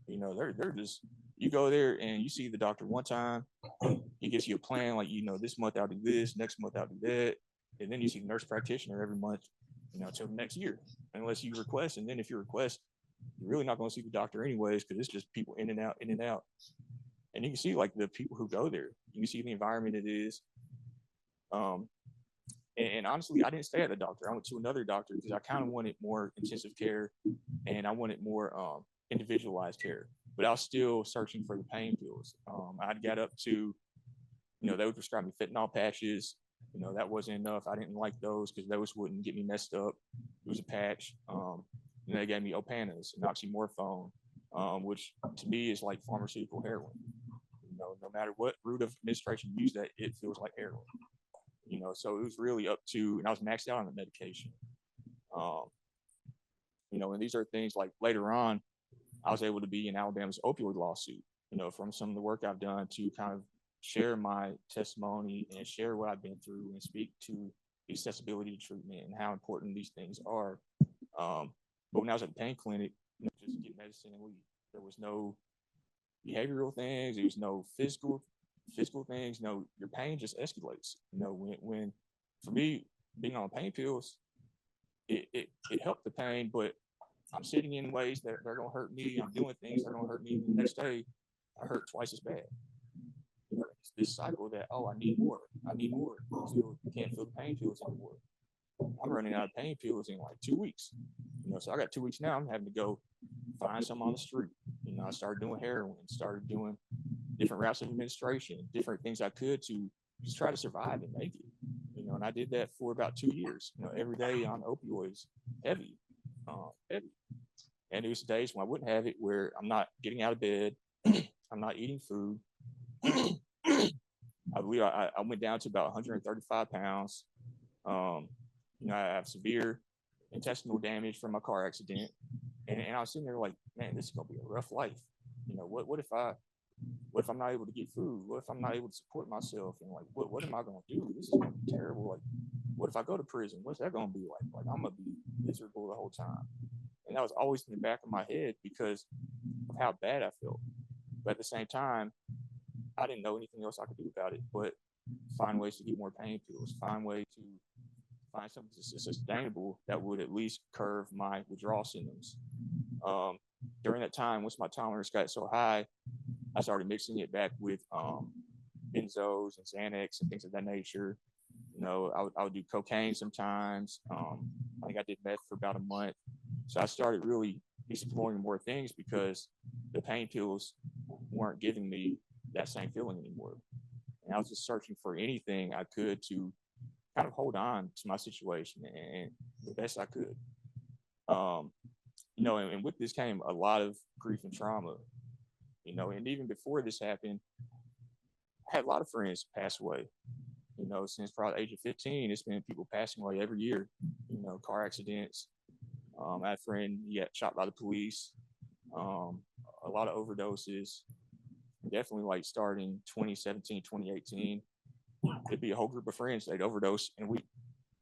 You know, they're just, you go there and you see the doctor one time, he gives you a plan, like, you know, this month I'll do this, next month I'll do that. And then you see the nurse practitioner every month, you know, until next year, unless you request. And then if you request, you're really not going to see the doctor anyways, because it's just people in and out, in and out. And you can see like the people who go there, you can see the environment it is. And honestly, I didn't stay at the doctor. I went to another doctor because I kind of wanted more intensive care, and I wanted more individualized care. But I was still searching for the pain pills. I'd got up to, you know, they would prescribe me fentanyl patches. You know, that wasn't enough. I didn't like those because those wouldn't get me messed up. It was a patch. And they gave me Opanas and oxymorphone, which to me is like pharmaceutical heroin. You know, no matter what route of administration you use that, it feels like heroin. You know, so it was really up to, and I was maxed out on the medication. You know, and these are things like later on, I was able to be in Alabama's opioid lawsuit, you know, from some of the work I've done to kind of share my testimony and share what I've been through and speak to accessibility to treatment and how important these things are. But when I was at the pain clinic, you know, just get medicine and leave. There was no behavioral things. There was no physical things. You know, your pain just escalates. You know, when for me, being on pain pills, it helped the pain, but I'm sitting in ways that are going to hurt me. I'm doing things that are going to hurt me. The next day, I hurt twice as bad. You know, it's this cycle that, oh, I need more until you can't feel the pain pills anymore. I'm running out of pain pills in like 2 weeks. You know, so I got 2 weeks now. I'm having to go find some on the street. You know, I started doing heroin, started doing different routes of administration, different things I could to just try to survive and make it. You know, and I did that for about 2 years. You know, every day on opioids, heavy. And there was days when I wouldn't have it, where I'm not getting out of bed, I'm not eating food. I believe I went down to about 135 pounds. You know, I have severe intestinal damage from my car accident, and I was sitting there like, man, this is gonna be a rough life. You know, what if I'm not able to get food? What if I'm not able to support myself? And like, what am I gonna do? This is gonna be terrible. Like, what if I go to prison? What's that gonna be like? Like, I'm gonna be miserable the whole time. And that was always in the back of my head because of how bad I felt. But at the same time, I didn't know anything else I could do about it, but find ways to get more pain pills, find ways to find something sustainable that would at least curb my withdrawal symptoms. During that time, once my tolerance got so high, I started mixing it back with benzos and Xanax and things of that nature. You know, I would do cocaine sometimes. I think I did meth for about a month. So I started really exploring more things because the pain pills weren't giving me that same feeling anymore. And I was just searching for anything I could to kind of hold on to my situation and the best I could. You know, and with this came a lot of grief and trauma, you know, and even before this happened, I had a lot of friends pass away. You know, since probably the age of 15, it's been people passing away every year, you know, car accidents. I had a friend, he got shot by the police, a lot of overdoses. Definitely like starting 2017, 2018, it'd be a whole group of friends, they'd overdose in a week.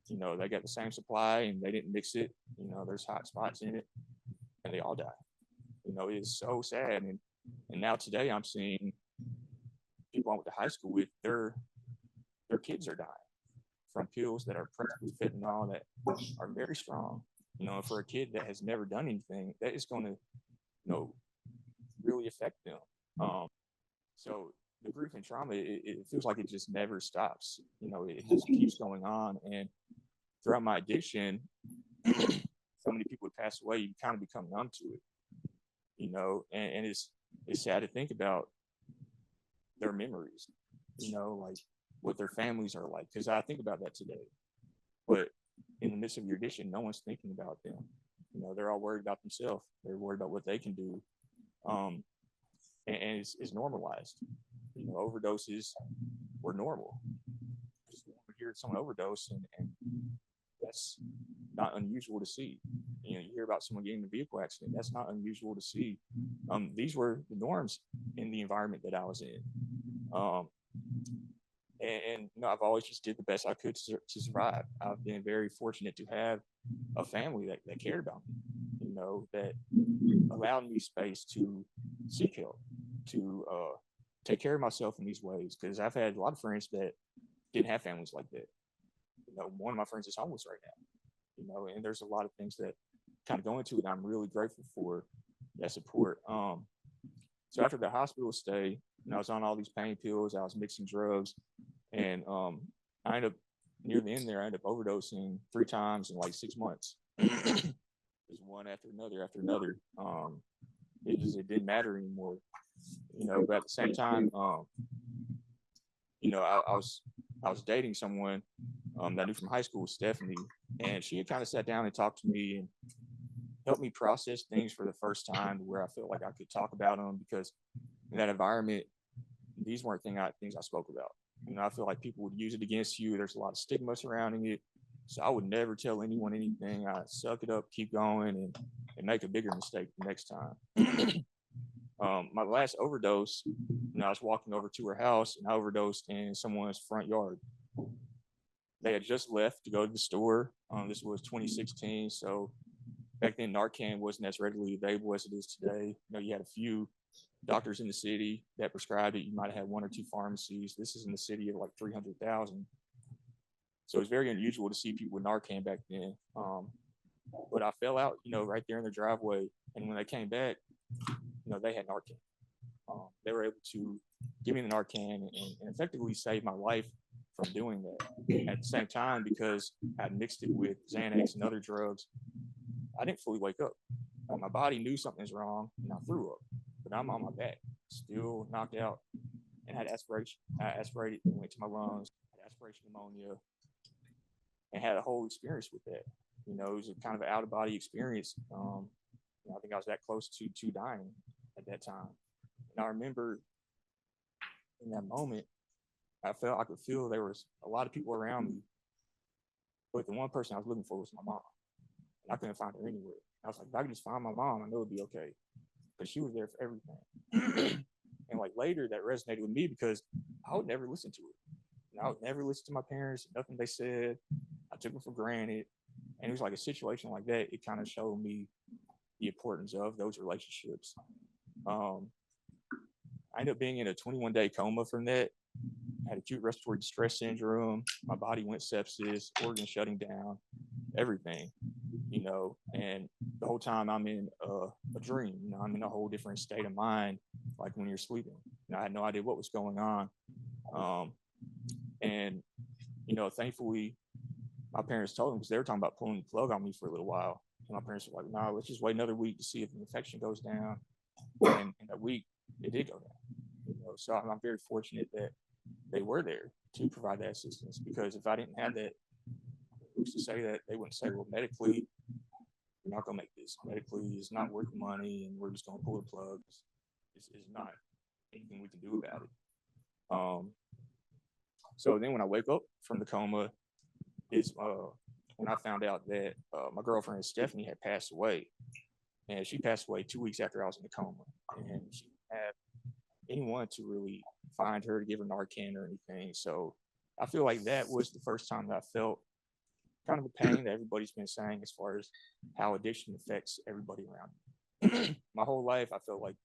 You know, they got the same supply and they didn't mix it. You know, there's hot spots in it and they all die. You know, it's so sad. And now today I'm seeing people I went to high school with, their kids are dying from pills that are practically fentanyl that are very strong. You know, for a kid that has never done anything, that is going to, you know, really affect them. So the grief and trauma, it feels like it just never stops. You know, it just keeps going on. And throughout my addiction, so many people would pass away, you kind of become numb to it. You know, and it's sad to think about their memories, you know, like what their families are like. Because I think about that today. But in the midst of your addiction, no one's thinking about them. You know, they're all worried about themselves. They're worried about what they can do. And it's normalized. You know, overdoses were normal. Just hear someone overdose, and that's not unusual to see. You know, you hear about someone getting in a vehicle accident. That's not unusual to see. These were the norms in the environment that I was in. And you know, I've always just did the best I could to survive. I've been very fortunate to have a family that cared about me, you know, that allowed me space to seek help, to take care of myself in these ways. Because I've had a lot of friends that didn't have families like that. You know, one of my friends is homeless right now, you know, and there's a lot of things that kind of go into it. I'm really grateful for that support. So after the hospital stay, you know, I was on all these pain pills, I was mixing drugs, and I ended up near the end there, I ended up overdosing 3 times in like 6 months. Just one after another. It didn't matter anymore, you know. But at the same time, you know, I was dating someone that I knew from high school, Stephanie, and she had kind of sat down and talked to me and helped me process things for the first time, where I felt like I could talk about them, because in that environment, these weren't things I spoke about. You know, I feel like people would use it against you. There's a lot of stigma surrounding it. So I would never tell anyone anything. I suck it up, keep going, and make a bigger mistake the next time. My last overdose, you know, I was walking over to her house and I overdosed in someone's front yard. They had just left to go to the store. This was 2016. So back then, Narcan wasn't as readily available as it is today. You know, you had a few doctors in the city that prescribed it. You might have had 1 or 2 pharmacies. This is in the city of like 300,000. So it's very unusual to see people with Narcan back then. But I fell out, you know, right there in the driveway. And when they came back, you know, they had Narcan. They were able to give me the Narcan and effectively save my life from doing that. At the same time, because I mixed it with Xanax and other drugs, I didn't fully wake up. My body knew something's wrong and I threw up. But I'm on my back, still knocked out, and had aspiration. I aspirated, it went to my lungs, had aspiration pneumonia, and had a whole experience with that. You know, it was a kind of an out-of-body experience. You know, I think I was that close to dying at that time. And I remember in that moment, I could feel there was a lot of people around me, but the one person I was looking for was my mom. And I couldn't find her anywhere. I was like, if I could just find my mom, I know it'd be okay. But she was there for everything. And like later, that resonated with me because I would never listen to her. And I would never listen to my parents, nothing they said. I took them for granted. And it was like a situation like that. It kind of showed me the importance of those relationships. I ended up being in a 21-day coma from that. I had acute respiratory distress syndrome. My body went sepsis, organs shutting down, everything, you know. And the whole time I'm in a dream, you know, I'm in a whole different state of mind, like when you're sleeping. You know, I had no idea what was going on. And, you know, thankfully, my parents told them, because they were talking about pulling the plug on me for a little while. And my parents were like, no, let's just wait another week to see if the infection goes down. And in a week, it did go down. You know, so I'm very fortunate that they were there to provide that assistance, because if I didn't have that, who's to say that they wouldn't say, well, medically, we're not going to make this. Medically, it's not worth the money, and we're just going to pull the plugs. It's not anything we can do about it. So then when I wake up from the coma, is when I found out that my girlfriend Stephanie had passed away, and she passed away 2 weeks after I was in the coma, and she didn't have anyone to really find her to give her Narcan or anything. So I feel like that was the first time that I felt kind of the pain that everybody's been saying as far as how addiction affects everybody around me. My whole life, I felt like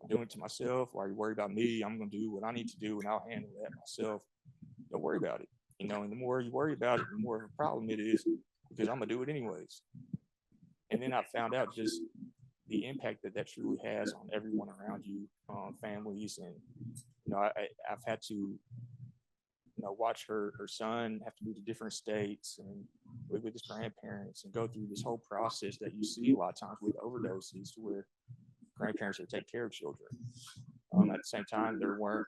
I'm doing it to myself. Why are you worried about me? I'm going to do what I need to do, and I'll handle that myself. Don't worry about it. You know, and the more you worry about it, the more of a problem it is, because I'm going to do it anyways. And then I found out just the impact that that truly has on everyone around you, families. And, you know, I've had to, you know, watch her son have to move to different states and live with his grandparents and go through this whole process that you see a lot of times with overdoses, where grandparents are take care of children. At the same time, there weren't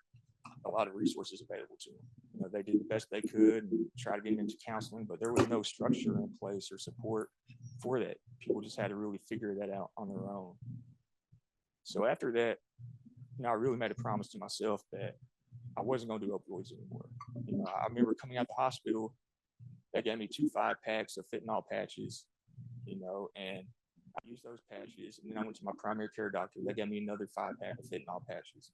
a lot of resources available to them. You know, they did the best they could and try to get them into counseling, but there was no structure in place or support for that. People just had to really figure that out on their own. So after that, you know, I really made a promise to myself that I wasn't going to do opioids anymore. You know, I remember coming out the hospital, they gave me 2 5-packs of fentanyl patches, you know, and I used those patches. And then I went to my primary care doctor. They gave me another 5-pack of fentanyl patches.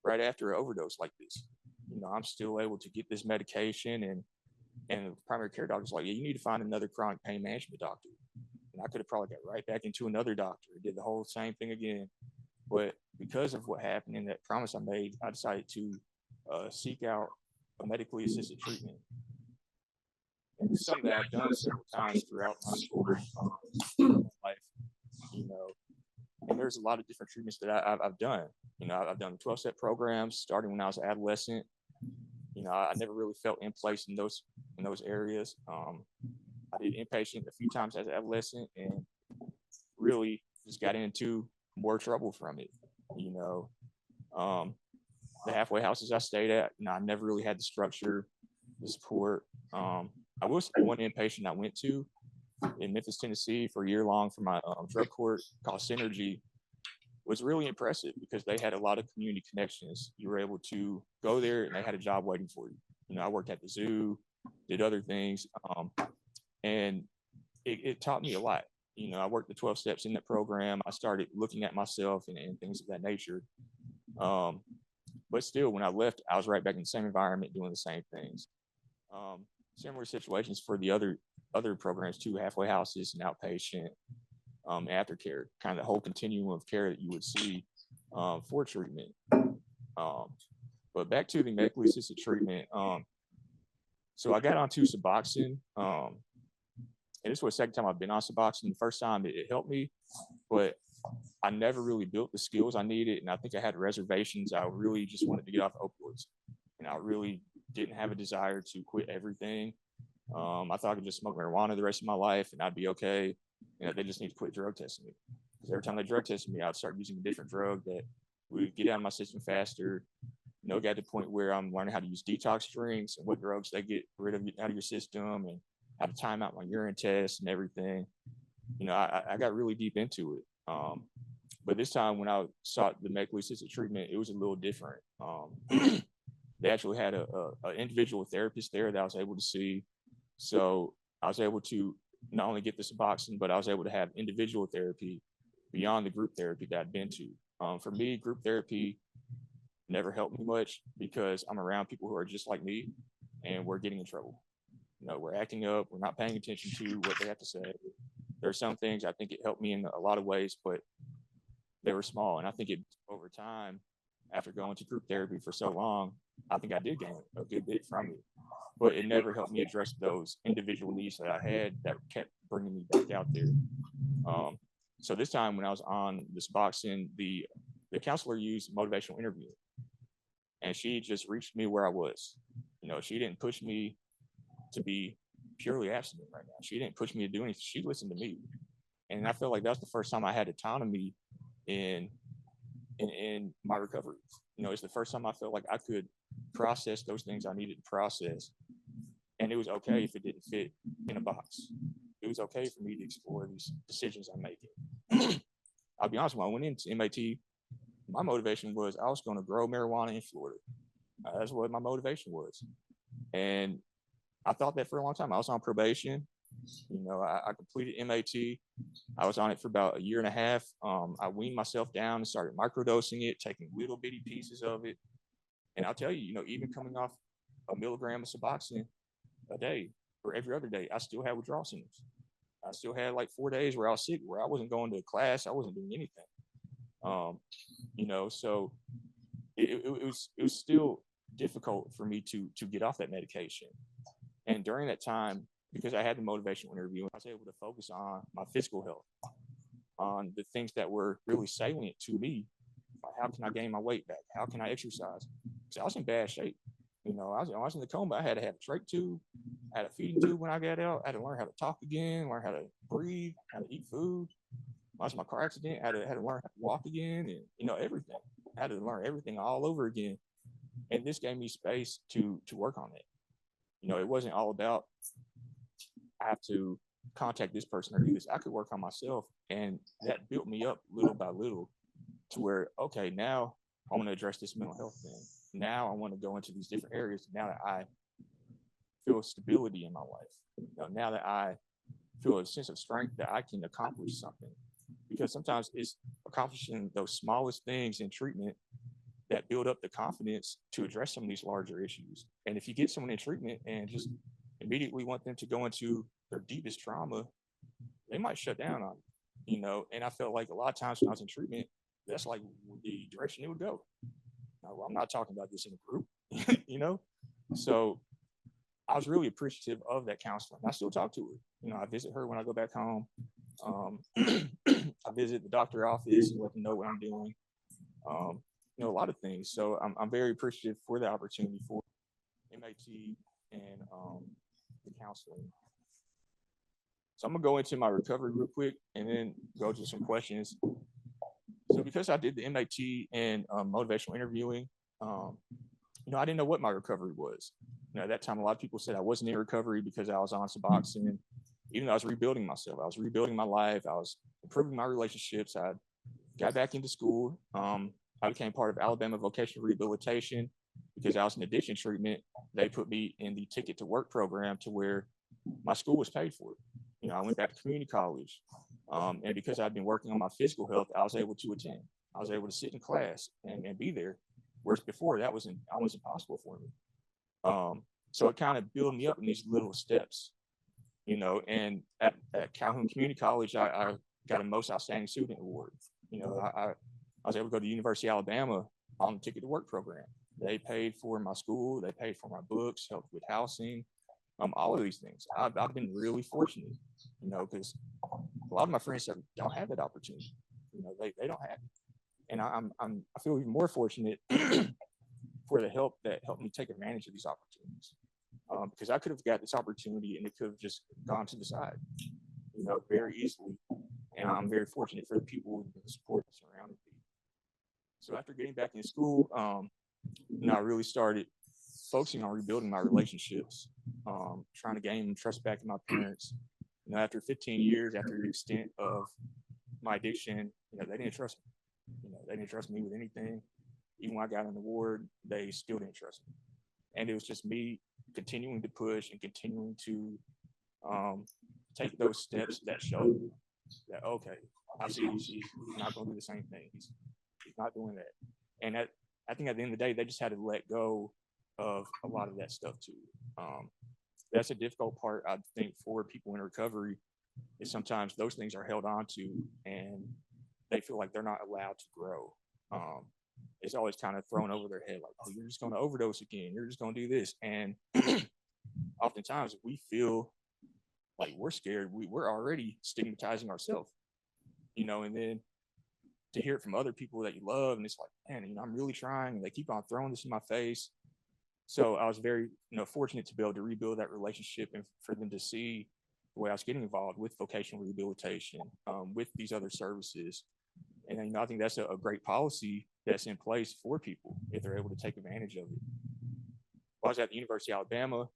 Right after an overdose like this, you know, I'm still able to get this medication, and the primary care doctor's like, yeah, you need to find another chronic pain management doctor. And I could have probably got right back into another doctor, did the whole same thing again. But because of what happened and that promise I made, I decided to seek out a medically assisted treatment. And it's something that I've done several times throughout my school life, you know. And there's a lot of different treatments that I've done. You know, I've done 12-step programs starting when I was an adolescent. You know, I never really felt in place in those areas. I did inpatient a few times as an adolescent, and really just got into more trouble from it. You know, the halfway houses I stayed at, you know, I never really had the structure, the support. I will say one inpatient I went to in Memphis, Tennessee for a year long for my drug court called Synergy was really impressive, because they had a lot of community connections. You were able to go there and they had a job waiting for you. You know, I worked at the zoo, did other things, and it taught me a lot. You know, I worked the 12 steps in that program. I started looking at myself and things of that nature. But still, when I left, I was right back in the same environment doing the same things. Similar situations for the other programs too, halfway houses and outpatient, aftercare, kind of the whole continuum of care that you would see for treatment. But back to the medically assisted treatment. So I got onto Suboxone, and this was the second time I've been on Suboxone. The first time it helped me, but I never really built the skills I needed, and I think I had reservations. I really just wanted to get off opioids, and I really didn't have a desire to quit everything. I thought I could just smoke marijuana the rest of my life and I'd be okay. You know, they just need to quit drug testing me, because every time they drug tested me, I'd start using a different drug that would get out of my system faster. You know, got to the point where I'm learning how to use detox drinks and what drugs they get rid of out of your system, and how to time out my urine tests and everything. You know, I got really deep into it. But this time when I sought the medically assisted treatment, it was a little different. They actually had an individual therapist there that I was able to see. So I was able to not only get the Suboxone, but I was able to have individual therapy beyond the group therapy that I'd been to. For me, group therapy never helped me much, because I'm around people who are just like me, and we're getting in trouble. You know, we're acting up, we're not paying attention to what they have to say. There are some things I think it helped me in a lot of ways, but they were small. And I think over time, after going to group therapy for so long, I think I did gain a good bit from it, but it never helped me address those individual needs that I had that kept bringing me back out there. So this time when I was on the Suboxone, the counselor used motivational interviewing. and she just reached me where I was. You know, she didn't push me to be purely abstinent right now. She didn't push me to do anything. She listened to me. And I feel like that's the first time I had autonomy in my recovery. You know, it's the first time I felt like I could process those things I needed to process. And it was okay if it didn't fit in a box. It was okay for me to explore these decisions I'm making. I'll be honest, when I went into MAT, my motivation was I was going to grow marijuana in Florida. That's what my motivation was. And I thought that for a long time. I was on probation. You know, I completed MAT. I was on it for about a year and a half. I weaned myself down and started microdosing it, taking little bitty pieces of it. And I'll tell you, you know, even coming off a milligram of Suboxone a day or every other day, I still had withdrawal symptoms. I still had like 4 days where I was sick, where I wasn't going to class, I wasn't doing anything. You know, so it was still difficult for me to get off that medication. And during that time, because I had the motivational interview, I was able to focus on my physical health, on the things that were really salient to me. Like, how can I gain my weight back? How can I exercise? Because I was in bad shape. You know, I was in the coma. I had to have a trach tube, I had a feeding tube when I got out. I had to learn how to talk again, learn how to breathe, how to eat food. I was in my car accident. I had to learn how to walk again, and you know, everything. I had to learn everything all over again. And this gave me space to work on it. You know, it wasn't all about I have to contact this person or do this. I could work on myself, and that built me up little by little to where, okay, now I want to address this mental health thing. Now I want to go into these different areas. Now that I feel stability in my life, you know, now that I feel a sense of strength that I can accomplish something. Because sometimes it's accomplishing those smallest things in treatment that build up the confidence to address some of these larger issues. And if you get someone in treatment and just immediately want them to go into their deepest trauma, they might shut down on you, you know. And I felt like a lot of times when I was in treatment, that's like the direction it would go. Now, well, I'm not talking about this in a group, you know? So I was really appreciative of that counseling. I still talk to her. You know, I visit her when I go back home. I visit the doctor's office and let them know what I'm doing. You know, a lot of things. So I'm very appreciative for the opportunity for MAT and the counseling. So I'm gonna go into my recovery real quick and then go to some questions. So because I did the MAT and motivational interviewing, you know, I didn't know what my recovery was. You know, at that time, a lot of people said I wasn't in recovery because I was on Suboxone. Even though I was rebuilding myself, I was rebuilding my life, I was improving my relationships, I got back into school. I became part of Alabama Vocational Rehabilitation because I was in addiction treatment. They put me in the Ticket to Work program to where my school was paid for. You know, I went back to community college. And because I'd been working on my physical health, I was able to attend. I was able to sit in class and be there. Whereas before that wasn't possible for me. So it kind of built me up in these little steps, you know. And at Calhoun Community College, I got a Most Outstanding Student Award. You know, I was able to go to the University of Alabama on the Ticket to Work program. They paid for my school, they paid for my books, helped with housing, all of these things. I've been really fortunate, you know, because a lot of my friends don't have that opportunity. You know, they don't have it. And I feel even more fortunate for the help that helped me take advantage of these opportunities. Because I could have got this opportunity and it could have just gone to the side, you know, very easily. And I'm very fortunate for the people and the support that surrounded me. So after getting back in school, you know, I really started focusing on rebuilding my relationships, trying to gain trust back in my parents. You know, after 15 years, after the extent of my addiction, you know, they didn't trust me. You know, they didn't trust me with anything. Even when I got on the ward, they still didn't trust me. And it was just me continuing to push and continuing to take those steps that showed that, okay, I see he's not going to do the same thing. He's not doing that. And I think at the end of the day, they just had to let go of a lot of that stuff too. That's a difficult part, I think, for people in recovery, is sometimes those things are held on to and they feel like they're not allowed to grow. It's always kind of thrown over their head, like, oh, you're just going to overdose again. You're just going to do this. And oftentimes we feel like we're scared. We're already stigmatizing ourselves, you know, and then to hear it from other people that you love, and it's like, man, I'm really trying, and they keep on throwing this in my face. So I was very, fortunate to be able to rebuild that relationship and for them to see the way I was getting involved with vocational rehabilitation, with these other services. And I think that's a great policy that's in place for people if they're able to take advantage of it. While I was at the University of Alabama,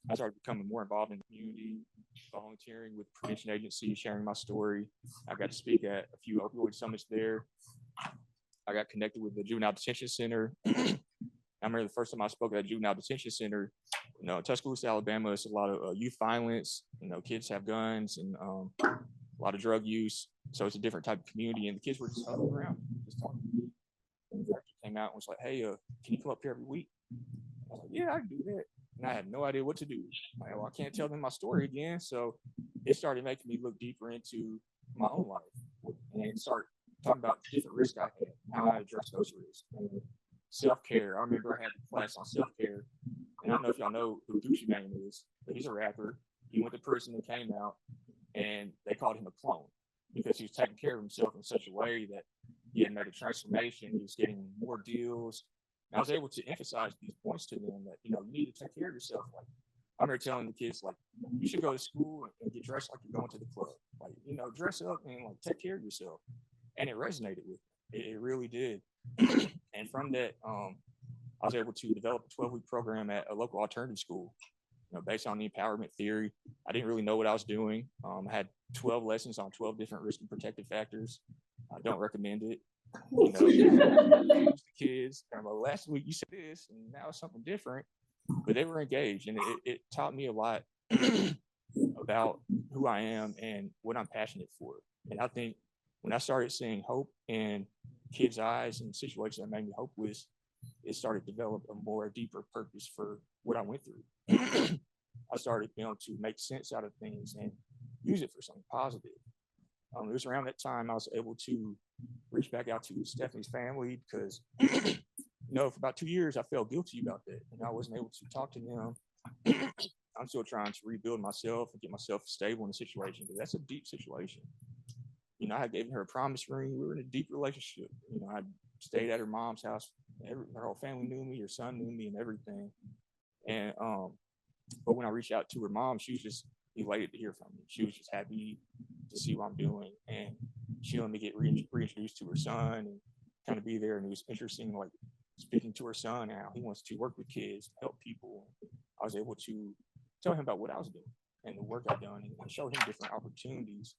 I started becoming more involved in the community, volunteering with prevention agencies, sharing my story. I got to speak at a few opioid summits there. I got connected with the Juvenile Detention Center. I remember the first time I spoke at a juvenile detention center, Tuscaloosa, Alabama, it's a lot of youth violence. Kids have guns and a lot of drug use. So it's a different type of community, and the kids were just huddling around, just talking. And the director came out and was like, "Hey, can you come up here every week?" I was like, "Yeah, I can do that." And I had no idea what to do. Like, well, I can't tell them my story again. So it started making me look deeper into my own life and start talking about different risks I had, how I address those risks. Self-care. I remember I had a class on self-care, and I don't know if y'all know who Gucci Mane is, but he's a rapper. He went to prison and came out, and they called him a clone because he was taking care of himself in such a way that he had made a transformation. He was getting more deals. And I was able to emphasize these points to them that, you need to take care of yourself. Like, I remember telling the kids, like, you should go to school and get dressed like you're going to the club. Like, dress up and like take care of yourself. And it resonated with me. It really did. And from that, I was able to develop a 12-week program at a local alternative school, based on the empowerment theory. I didn't really know what I was doing. I had 12 lessons on 12 different risk and protective factors. I don't recommend it. The kids, last week you said this, and now it's something different, but they were engaged, and it taught me a lot about who I am and what I'm passionate for. And I think when I started seeing hope in kids' eyes and situations that made me hopeless, it started to develop a more deeper purpose for what I went through. I started being able to make sense out of things and use it for something positive. It was around that time I was able to reach back out to Stephanie's family because, for about 2 years I felt guilty about that, and I wasn't able to talk to them. I'm still trying to rebuild myself and get myself stable in the situation, because that's a deep situation. I had given her a promise ring. We were in a deep relationship. I stayed at her mom's house. Her whole family knew me. Her son knew me and everything. And but when I reached out to her mom, she was just elated to hear from me. She was just happy to see what I'm doing, and she let me get reintroduced to her son and kind of be there. And it was interesting, like speaking to her son now. He wants to work with kids, help people. I was able to tell him about what I was doing and the work I've done, and show him different opportunities.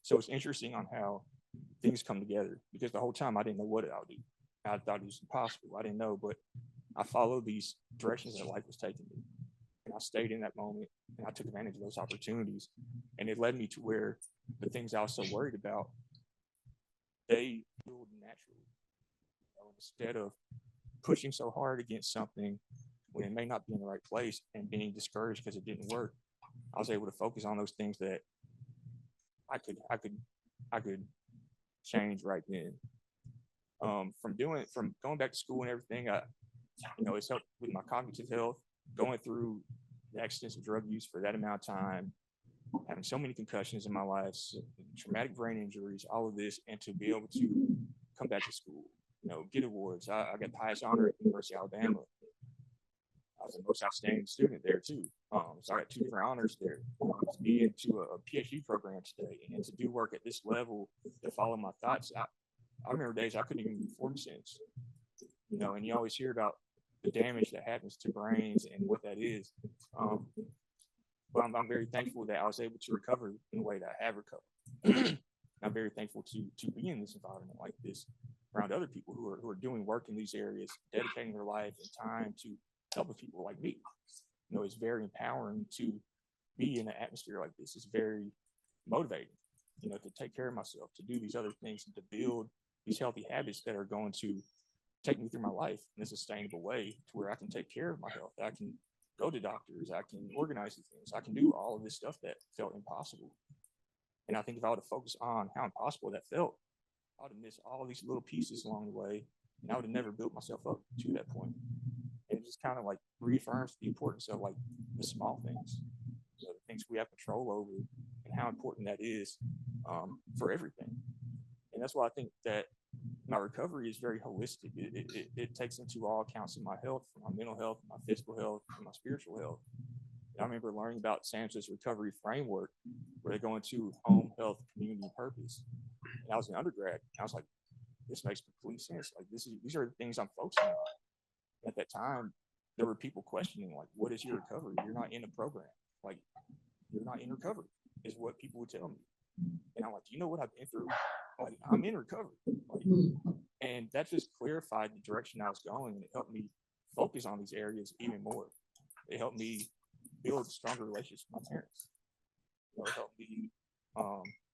So it's interesting on how things come together, because the whole time I didn't know what I'll do. I thought it was impossible. I didn't know, but I followed these directions that life was taking me. And I stayed in that moment, and I took advantage of those opportunities. And it led me to where the things I was so worried about, they healed naturally. Instead of pushing so hard against something when it may not be in the right place and being discouraged because it didn't work, I was able to focus on those things that I could change right then. From going back to school and everything, it's helped with my cognitive health, going through the extensive drug use for that amount of time, having so many concussions in my life, traumatic brain injuries, all of this, and to be able to come back to school, get awards. I got the highest honor at the University of Alabama. I was the most outstanding student there too. So I got 2 different honors there. To be into a PhD program today and to do work at this level, to follow my thoughts. I remember days I couldn't even form sense, and you always hear about the damage that happens to brains and what that is. But I'm very thankful that I was able to recover in the way that I have recovered. I'm very thankful to be in this environment like this, around other people who are doing work in these areas, dedicating their life and time to helping people like me. It's very empowering to be in an atmosphere like this. It's very motivating, to take care of myself, to do these other things, and to build these healthy habits that are going to take me through my life in a sustainable way, to where I can take care of my health. I can go to doctors. I can organize these things. I can do all of this stuff that felt impossible. And I think if I would have focused on how impossible that felt, I would have missed all of these little pieces along the way, and I would have never built myself up to that point. And it just kind of like reaffirms the importance of like the small things, the things we have control over, and how important that is for everything. And that's why I think that my recovery is very holistic. It takes into all accounts of my health, my mental health, my physical health, and my spiritual health. And I remember learning about Sam's recovery framework, where they go into home, health, community, and purpose. And I was an undergrad, and I was like, this makes complete sense. Like these are the things I'm focusing on. At that time, there were people questioning, like, what is your recovery? You're not in a program. Like, you're not in recovery, is what people would tell me. And I'm like, do you know what I've been through? Like, I'm in recovery. Like, and that just clarified the direction I was going, and it helped me focus on these areas even more. It helped me build stronger relationships with my parents. You know, it helped me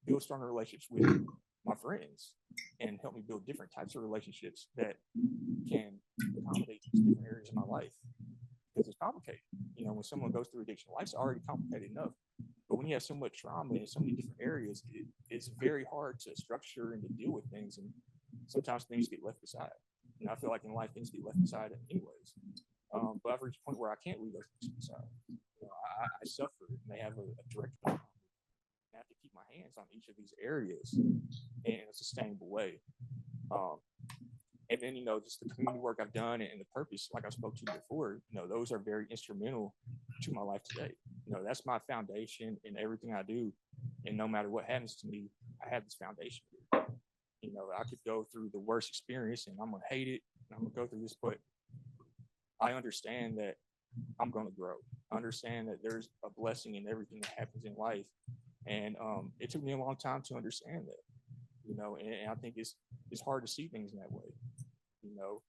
build stronger relationships with my friends, and help me build different types of relationships that can accommodate these different areas of my life. Because it's complicated. You know, when someone goes through addiction, life's already complicated enough. But when you have so much trauma in so many different areas, it's very hard to structure and to deal with things. And sometimes things get left aside. And I feel like in life, things get left aside anyways. But I've reached a point where I can't leave those things aside. You know, I suffer, and they have a direct impact. I have to keep my hands on each of these areas in a sustainable way. And then, you know, just the community work I've done and the purpose, like I spoke to you before, you know, those are very instrumental to my life today. You know, that's my foundation in everything I do. And no matter what happens to me, I have this foundation. You know, I could go through the worst experience and I'm going to hate it, and I'm going to go through this, but I understand that I'm going to grow. I understand that there's a blessing in everything that happens in life. And it took me a long time to understand that, you know, and I think it's hard to see things in that way, you know,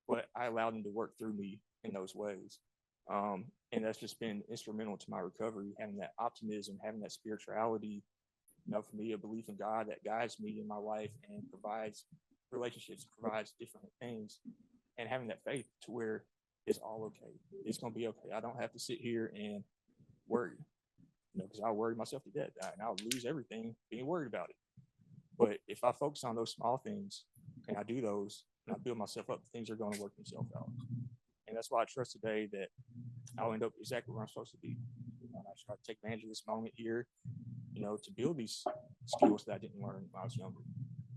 but I allowed them to work through me in those ways. And that's just been instrumental to my recovery, having that optimism, having that spirituality, you know, for me, a belief in God that guides me in my life and provides relationships, provides different things, and having that faith to where it's all okay. It's going to be okay. I don't have to sit here and worry, you know, because I'll worry myself to death and I'll lose everything being worried about it. But if I focus on those small things and I do those and I build myself up, things are going to work themselves out. And that's why I trust today that I'll end up exactly where I'm supposed to be. And I try to take advantage of this moment here, you know, to build these skills that I didn't learn when I was younger,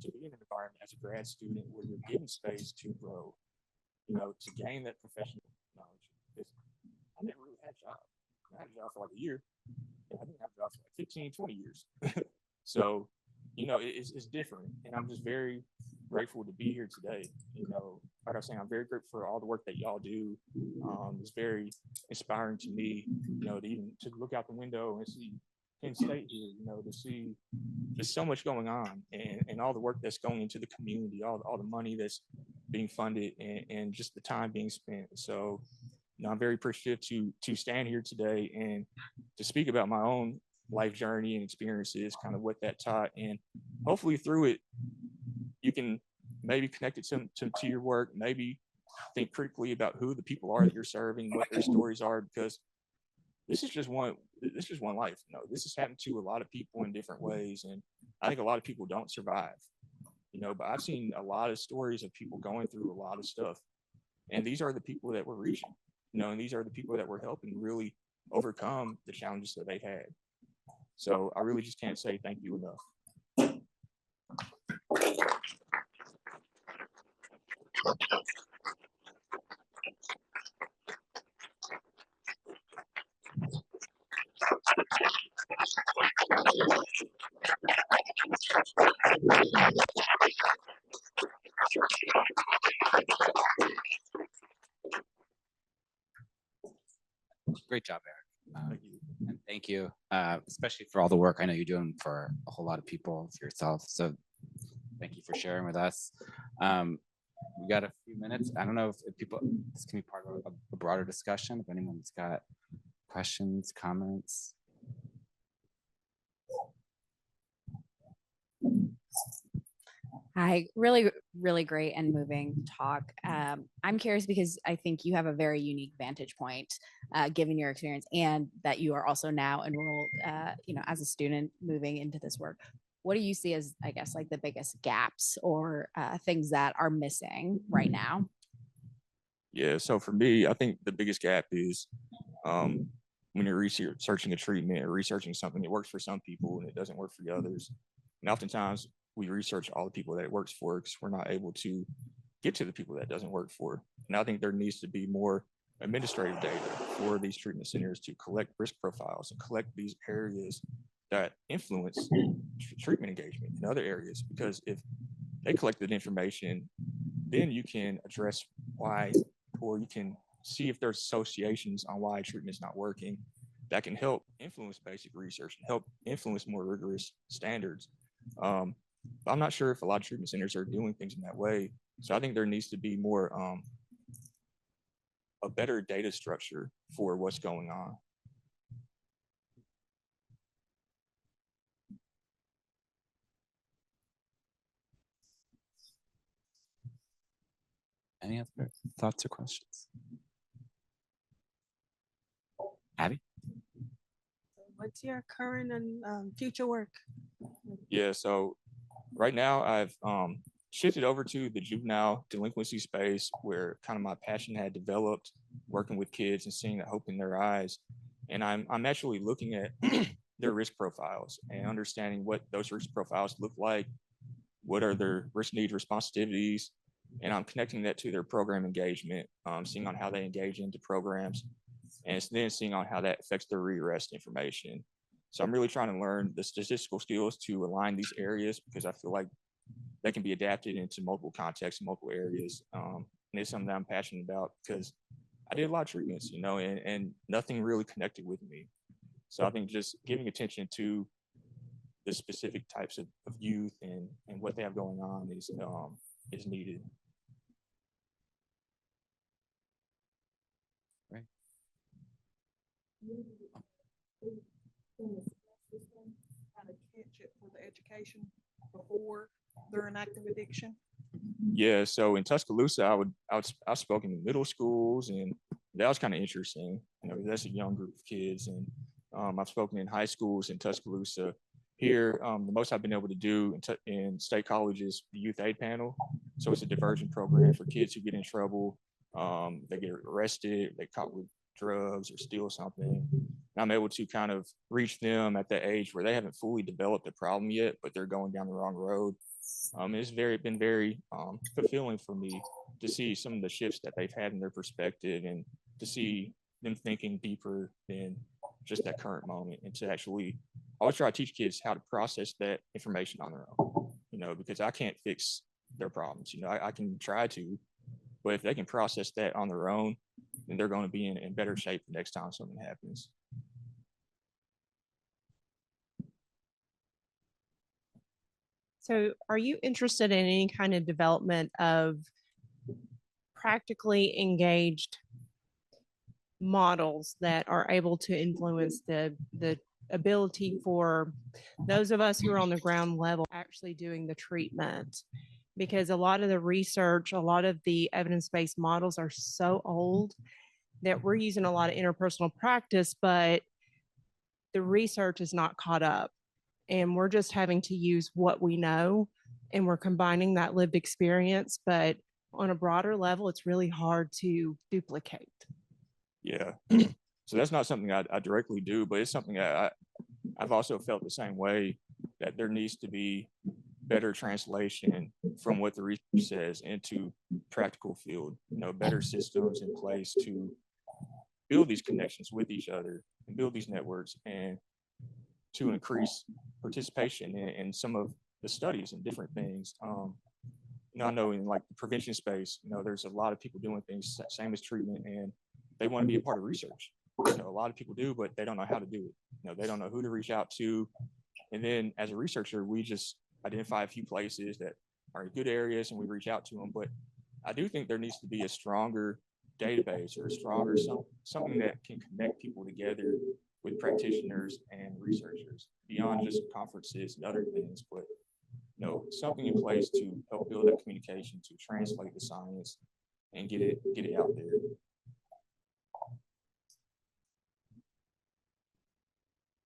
to be in an environment as a grad student where you're given space to grow, you know, to gain that professional knowledge. Because I never really had a job. I had a job for like a year. And I didn't have a job for like 15, 20 years. So, you know, it's different. And I'm just very grateful to be here today. You know, like I was saying, I'm very grateful for all the work that y'all do. It's very inspiring to me, you know, to even to look out the window and see Penn State here, you know, to see there's so much going on and all the work that's going into the community, all the money that's being funded and just the time being spent. So, you know, I'm very appreciative to stand here today and to speak about my own life journey and experiences, kind of what that taught. And hopefully through it, you can maybe connect it to your work, maybe think critically about who the people are that you're serving, what their stories are, because this is just one life. You know, this has happened to a lot of people in different ways. And I think a lot of people don't survive, you know, but I've seen a lot of stories of people going through a lot of stuff. And these are the people that we're reaching, you know, and these are the people that we're helping really overcome the challenges that they've had. So I really just can't say thank you enough. Great job, Eric. Thank you. And thank you, especially for all the work I know you're doing for a whole lot of people, for yourself. So thank you for sharing with us. We got a few minutes. I don't know if people, this can be part of a broader discussion. If anyone's got questions, comments. Hi, really great and moving talk. I'm curious because I think you have a very unique vantage point, given your experience, and that you are also now enrolled, you know, as a student moving into this work. What do you see as, I guess, like the biggest gaps or things that are missing right now? Yeah, so for me, I think the biggest gap is when you're researching a treatment or researching something that works for some people and it doesn't work for the others. And oftentimes we research all the people that it works for, because we're not able to get to the people that doesn't work for. And I think there needs to be more administrative data for these treatment centers to collect risk profiles and collect these areas that influence treatment engagement in other areas. Because if they collected information, then you can address why, or you can see if there's associations on why treatment's not working that can help influence basic research and help influence more rigorous standards. I'm not sure if a lot of treatment centers are doing things in that way. So I think there needs to be more, a better data structure for what's going on. Any other thoughts or questions? Abby? What's your current and future work? Yeah, so right now I've shifted over to the juvenile delinquency space, where kind of my passion had developed, working with kids and seeing the hope in their eyes. And I'm actually looking at their risk profiles and understanding what those risk profiles look like, what are their risk need responsivities, and I'm connecting that to their program engagement, seeing on how they engage into programs, and then seeing on how that affects their re-arrest information. So I'm really trying to learn the statistical skills to align these areas, because I feel like they can be adapted into multiple contexts, multiple areas. And it's something that I'm passionate about, because I did a lot of treatments, and nothing really connected with me. So I think just giving attention to the specific types of youth and what they have going on is needed. Right. Kind of catch it for the education before they're in active addiction. Yeah, so in Tuscaloosa, I was spoken in middle schools, and that was kind of interesting. That's a young group of kids, and I've spoken in high schools in Tuscaloosa. Here, the most I've been able to do in state colleges, the youth aid panel. So it's a diversion program for kids who get in trouble. They get arrested, they caught with drugs or steal something. And I'm able to kind of reach them at the age where they haven't fully developed the problem yet, but they're going down the wrong road. It's been very fulfilling for me to see some of the shifts that they've had in their perspective, and to see them thinking deeper than just that current moment, and to actually always try to teach kids how to process that information on their own, because I can't fix their problems. I can try to, but if they can process that on their own, then they're going to be in better shape the next time something happens. So are you interested in any kind of development of practically engaged models that are able to influence the ability for those of us who are on the ground level actually doing the treatment? Because a lot of the research, a lot of the evidence-based models are so old that we're using a lot of interpersonal practice, but the research is not caught up. And we're just having to use what we know, and we're combining that lived experience. But on a broader level, it's really hard to duplicate. Yeah. So that's not something I directly do, but it's something I've also felt the same way, that there needs to be better translation from what the research says into practical field, better systems in place to build these connections with each other and build these networks, and to increase participation in some of the studies and different things. I know in like the prevention space, there's a lot of people doing things same as treatment, and they want to be a part of research. A lot of people do, but they don't know how to do it. They don't know who to reach out to. And then as a researcher, we just identify a few places that are good areas and we reach out to them. But I do think there needs to be a stronger database, or a stronger something that can connect people together with practitioners and researchers beyond just conferences and other things, but something in place to help build that communication, to translate the science and get it out there.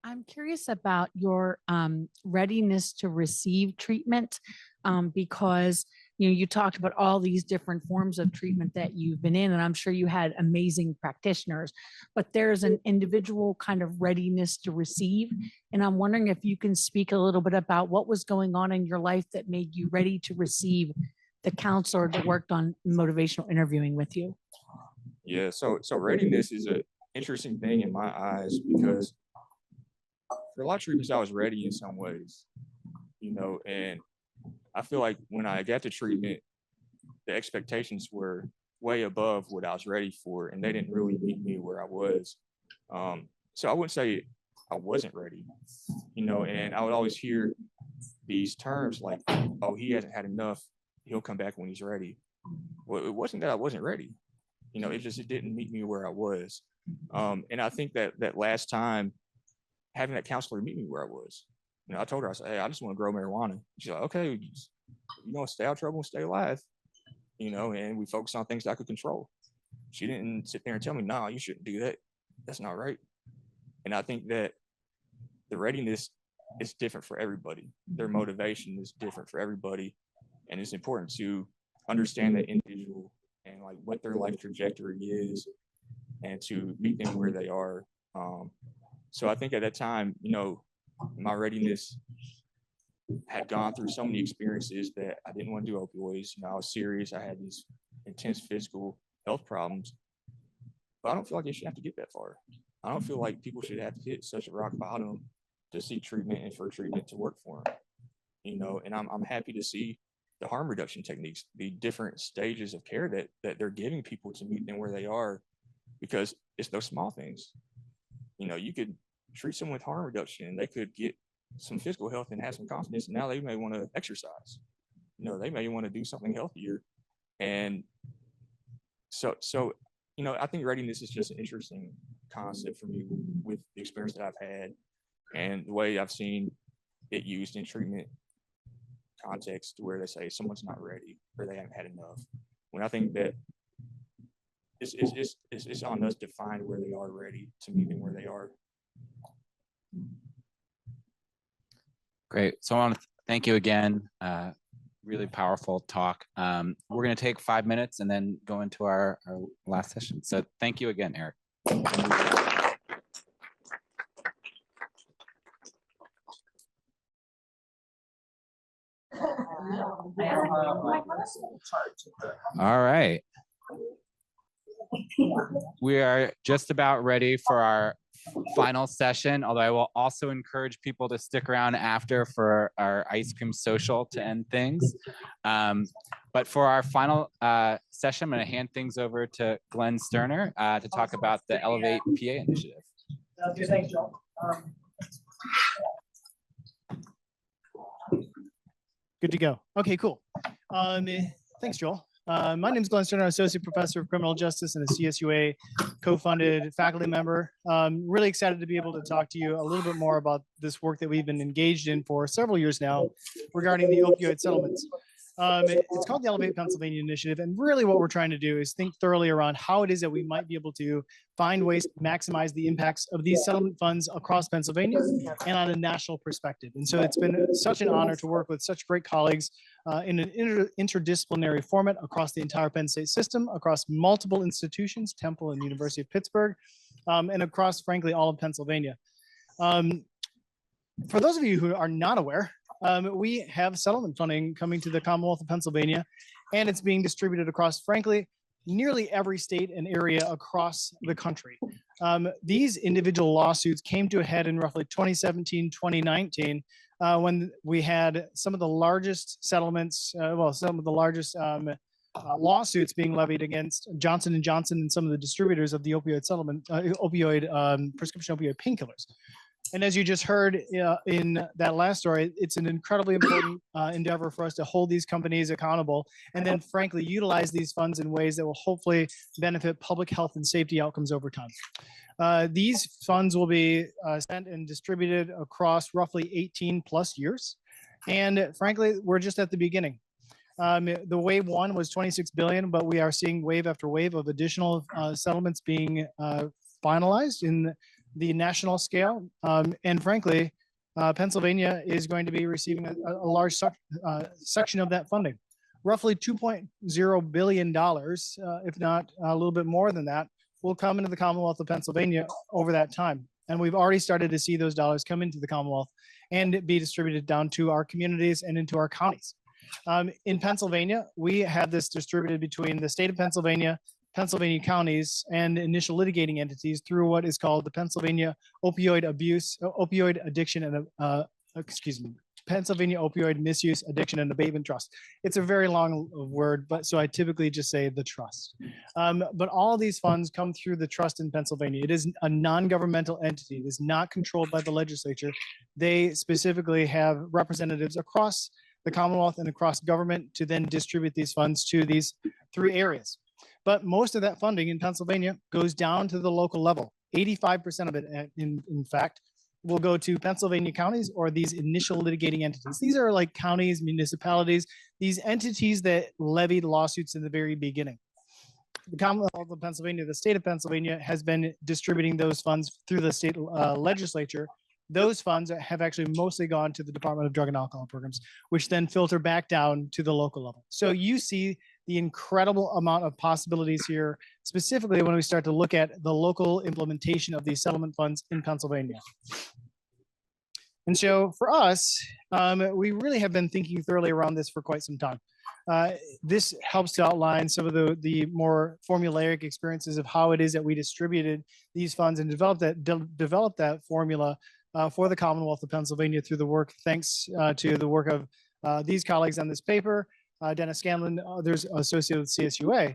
I'm curious about your readiness to receive treatment, because you talked about all these different forms of treatment that you've been in, and I'm sure you had amazing practitioners, but there's an individual kind of readiness to receive. And I'm wondering if you can speak a little bit about what was going on in your life that made you ready to receive the counselor that worked on motivational interviewing with you. Yeah, so readiness is an interesting thing in my eyes, because for a lot of treatments, I was ready in some ways, and I feel like when I got to treatment, the expectations were way above what I was ready for, and they didn't really meet me where I was. So I wouldn't say I wasn't ready, and I would always hear these terms like, oh, he hasn't had enough, he'll come back when he's ready. Well, it wasn't that I wasn't ready. It didn't meet me where I was. And I think that last time, having that counselor meet me where I was, I told her, I said, hey, I just want to grow marijuana. She's like, okay, stay out of trouble and stay alive, and we focus on things that I could control. She didn't sit there and tell me, no, you shouldn't do that. That's not right. And I think that the readiness is different for everybody. Their motivation is different for everybody. And it's important to understand that individual and like what their life trajectory is, and to meet them where they are. So I think at that time, my readiness had gone through so many experiences that I didn't want to do opioids. I was serious. I had these intense physical health problems, but I don't feel like they should have to get that far. I don't feel like people should have to hit such a rock bottom to seek treatment and for treatment to work for them. And I'm happy to see the harm reduction techniques, the different stages of care that they're giving people to meet them where they are, because it's those small things. You could treat someone with harm reduction and they could get some physical health and have some confidence. And now they may want to exercise. They may want to do something healthier. And so I think readiness is just an interesting concept for me with the experience that I've had and the way I've seen it used in treatment context, where they say someone's not ready or they haven't had enough. When I think that it's on us to find where they are ready to meet them where they are. Great. So I want to thank you again. Really powerful talk. We're going to take 5 minutes and then go into our last session. So thank you again, Eric. All right. We are just about ready for our final session, although I will also encourage people to stick around after for our ice cream social to end things. But for our final session, I'm going to hand things over to Glenn Sterner to talk about the Elevate PA initiative. Okay, thanks, Joel. Good to go. Okay, cool. Thanks, Joel. My name is Glenn Sterner, Associate Professor of Criminal Justice and a CSUA co-funded faculty member. Really excited to be able to talk to you a little bit more about this work that we've been engaged in for several years now regarding the opioid settlements. It's called the Elevate Pennsylvania Initiative, and really what we're trying to do is think thoroughly around how it is that we might be able to find ways to maximize the impacts of these settlement funds across Pennsylvania and on a national perspective. And so it's been such an honor to work with such great colleagues in an interdisciplinary format across the entire Penn State system, across multiple institutions, Temple and University of Pittsburgh, and across, frankly, all of Pennsylvania. For those of you who are not aware, we have settlement funding coming to the Commonwealth of Pennsylvania, and it's being distributed across, frankly, nearly every state and area across the country. These individual lawsuits came to a head in roughly 2017, 2019, when we had some of the largest settlements, some of the largest lawsuits being levied against Johnson & Johnson and some of the distributors of the opioid settlement, prescription opioid painkillers. And as you just heard in that last story, it's an incredibly important endeavor for us to hold these companies accountable and then frankly utilize these funds in ways that will hopefully benefit public health and safety outcomes over time. These funds will be spent and distributed across roughly 18 plus years. And frankly, we're just at the beginning. The wave one was 26 billion, but we are seeing wave after wave of additional settlements being finalized in the national scale. And frankly, Pennsylvania is going to be receiving a large section of that funding. roughly $2.0 billion, if not a little bit more than that, will come into the Commonwealth of Pennsylvania over that time. And we've already started to see those dollars come into the Commonwealth and be distributed down to our communities and into our counties. In Pennsylvania, we have this distributed between the state of Pennsylvania, Pennsylvania counties, and initial litigating entities through what is called the Pennsylvania Opioid Addiction and Pennsylvania Opioid Misuse, Addiction, and Abatement Trust. It's a very long word, but so I typically just say the trust. But all of these funds come through the trust in Pennsylvania. It is a non-governmental entity. It is not controlled by the legislature. They specifically have representatives across the Commonwealth and across government to then distribute these funds to these 3 areas. But most of that funding in Pennsylvania goes down to the local level. 85% of it, in fact, will go to Pennsylvania counties or these initial litigating entities. These are like counties, municipalities, these entities that levied lawsuits in the very beginning. The Commonwealth of Pennsylvania, the state of Pennsylvania, has been distributing those funds through the state legislature. Those funds have actually mostly gone to the Department of Drug and Alcohol Programs, which then filter back down to the local level. So you see the incredible amount of possibilities here, specifically when we start to look at the local implementation of these settlement funds in Pennsylvania. And so for us, we really have been thinking thoroughly around this for quite some time. This helps to outline some of the more formulaic experiences of how it is that we distributed these funds and developed that formula for the Commonwealth of Pennsylvania through the work, thanks to the work of these colleagues on this paper, Dennis Scanlon, others associated with CSUA.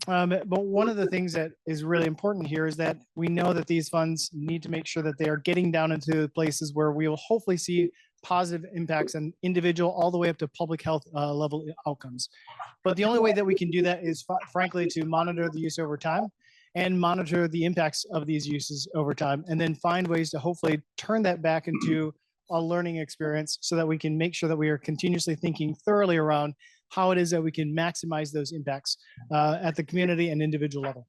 But one of the things that is really important here is that we know that these funds need to make sure that they are getting down into places where we will hopefully see positive impacts on individual all the way up to public health level outcomes. But the only way that we can do that is frankly to monitor the use over time and monitor the impacts of these uses over time, and then find ways to hopefully turn that back into a learning experience so that we can make sure that we are continuously thinking thoroughly around how it is that we can maximize those impacts at the community and individual level.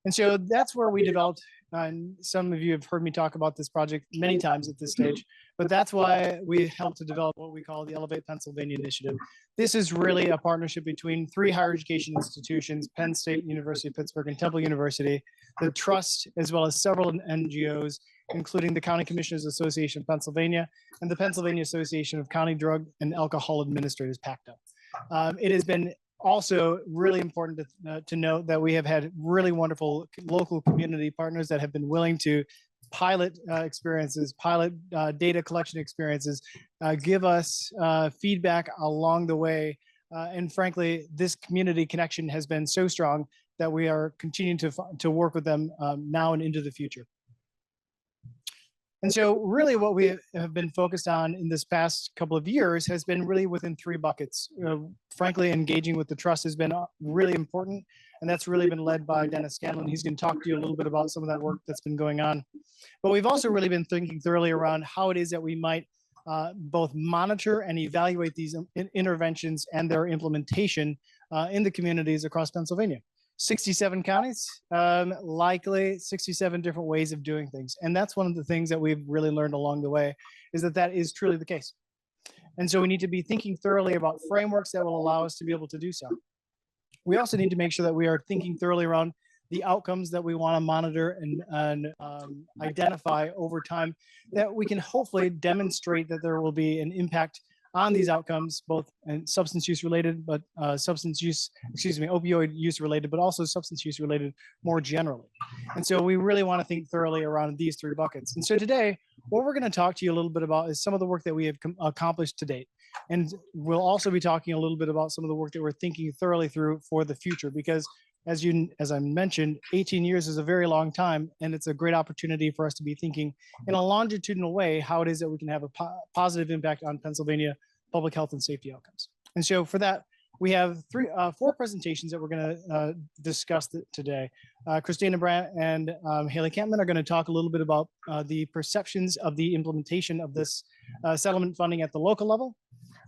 And so that's where we developed, and some of you have heard me talk about this project many times at this stage, but that's why we helped to develop what we call the Elevate Pennsylvania Initiative. This is really a partnership between 3 higher education institutions, Penn State, University of Pittsburgh, and Temple University, the Trust, as well as several NGOs, including the County Commissioners Association of Pennsylvania and the Pennsylvania Association of County Drug and Alcohol Administrators, PACTA. It has been also really important to note that we have had really wonderful local community partners that have been willing to pilot experiences, pilot data collection experiences, give us feedback along the way. And frankly, this community connection has been so strong that we are continuing to work with them now and into the future. And so really what we have been focused on in this past couple of years has been really within 3 buckets. Frankly, engaging with the trust has been really important, and that's really been led by Dennis Scanlon. He's going to talk to you a little bit about some of that work that's been going on. But we've also really been thinking thoroughly around how it is that we might both monitor and evaluate these interventions and their implementation in the communities across Pennsylvania. 67 counties, likely 67 different ways of doing things. And that's one of the things that we've really learned along the way, is that that is truly the case. And so we need to be thinking thoroughly about frameworks that will allow us to be able to do so. We also need to make sure that we are thinking thoroughly around the outcomes that we want to monitor and identify over time, that we can hopefully demonstrate that there will be an impact on these outcomes, both substance use related, but opioid use related, but also substance use related more generally. And so we really want to think thoroughly around these 3 buckets. And so today, what we're going to talk to you a little bit about is some of the work that we have accomplished to date. And we'll also be talking a little bit about some of the work that we're thinking thoroughly through for the future, because as I mentioned, 18 years is a very long time, and it's a great opportunity for us to be thinking in a longitudinal way how it is that we can have a positive impact on Pennsylvania public health and safety outcomes. And so for that, we have 4 presentations that we're going to discuss today. Christina Brandt and Haley Campman are going to talk a little bit about the perceptions of the implementation of this settlement funding at the local level.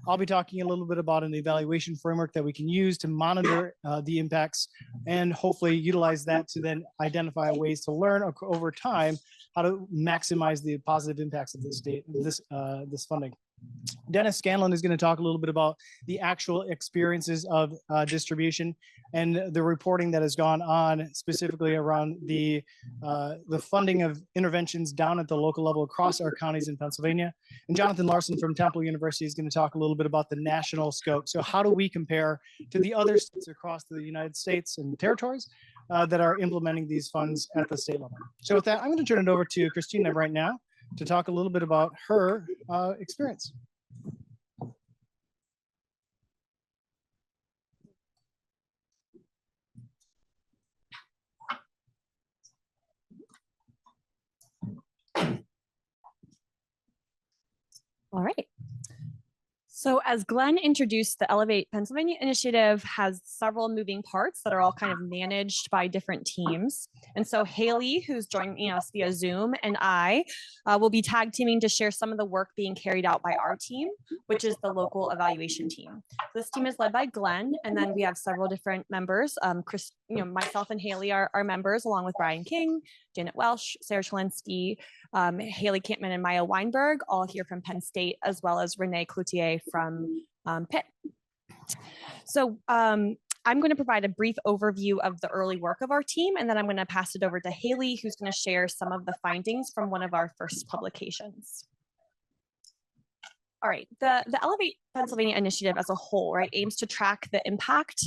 I'll be talking a little bit about an evaluation framework that we can use to monitor the impacts and hopefully utilize that to then identify ways to learn over time how to maximize the positive impacts of this funding. Dennis Scanlon is going to talk a little bit about the actual experiences of distribution and the reporting that has gone on specifically around the funding of interventions down at the local level across our counties in Pennsylvania. And Jonathan Larson from Temple University is going to talk a little bit about the national scope. So how do we compare to the other states across the United States and territories that are implementing these funds at the state level? So with that, I'm going to turn it over to Christina right now to talk a little bit about her experience. All right. So as Glenn introduced, the Elevate Pennsylvania initiative has several moving parts that are all kind of managed by different teams. And so Haley, who's joining us via Zoom, and I will be tag teaming to share some of the work being carried out by our team, which is the local evaluation team. This team is led by Glenn, and then we have several different members. Chris, myself and Haley are members, along with Brian King, Janet Welsh, Sarah Chalinsky, Haley Campman, and Maya Weinberg, all here from Penn State, as well as Renee Cloutier from Pitt. So I'm going to provide a brief overview of the early work of our team, and then I'm going to pass it over to Haley, who's going to share some of the findings from one of our first publications. All right, the Elevate Pennsylvania initiative as a whole, right, aims to track the impact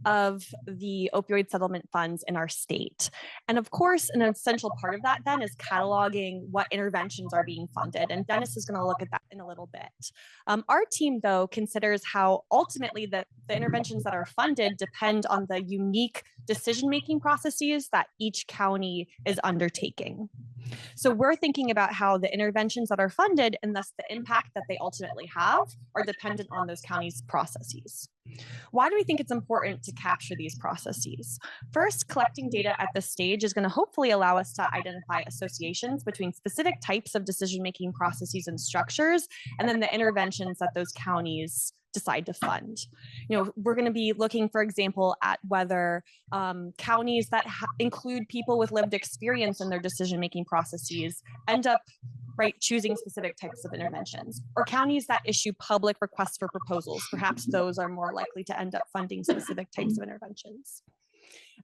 of the opioid settlement funds in our state. And of course, an essential part of that then is cataloging what interventions are being funded. And Dennis is going to look at that in a little bit. Our team, though, considers how ultimately the interventions that are funded depend on the unique decision-making processes that each county is undertaking. So we're thinking about how the interventions that are funded and thus the impact that they ultimately have are dependent on those counties' processes. Why do we think it's important to capture these processes? First, collecting data at this stage is going to hopefully allow us to identify associations between specific types of decision-making processes and structures, and then the interventions that those counties decide to fund. We're going to be looking, for example, at whether counties that include people with lived experience in their decision-making processes end up choosing specific types of interventions, or counties that issue public requests for proposals. Perhaps those are more likely to end up funding specific types of interventions.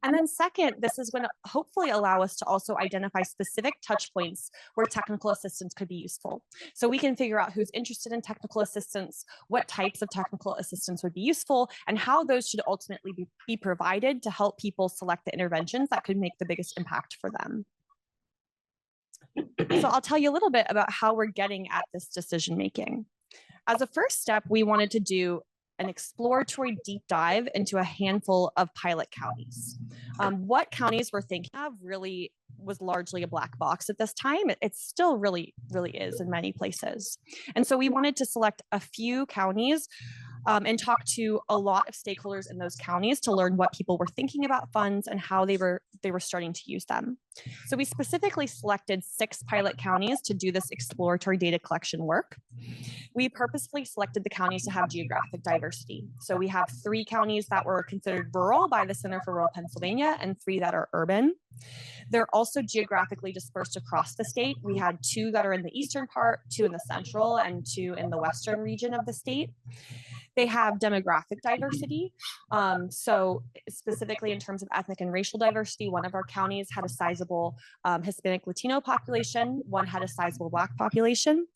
And then second, this is going to hopefully allow us to also identify specific touch points where technical assistance could be useful. So we can figure out who's interested in technical assistance, what types of technical assistance would be useful, and how those should ultimately be provided to help people select the interventions that could make the biggest impact for them. So I'll tell you a little bit about how we're getting at this decision making. As a first step, we wanted to do an exploratory deep dive into a handful of pilot counties. What counties we're thinking of really was largely a black box at this time. It still really is in many places. And so we wanted to select a few counties and talk to a lot of stakeholders in those counties to learn what people were thinking about funds and how they were starting to use them. So we specifically selected 6 pilot counties to do this exploratory data collection work. We purposefully selected the counties to have geographic diversity. So we have 3 counties that were considered rural by the Center for Rural Pennsylvania and 3 that are urban. They're also geographically dispersed across the state. We had 2 that are in the eastern part, 2 in the central, and 2 in the western region of the state. They have demographic diversity. So specifically in terms of ethnic and racial diversity, one of our counties had a sizable Hispanic Latino population, one had a sizable Black population.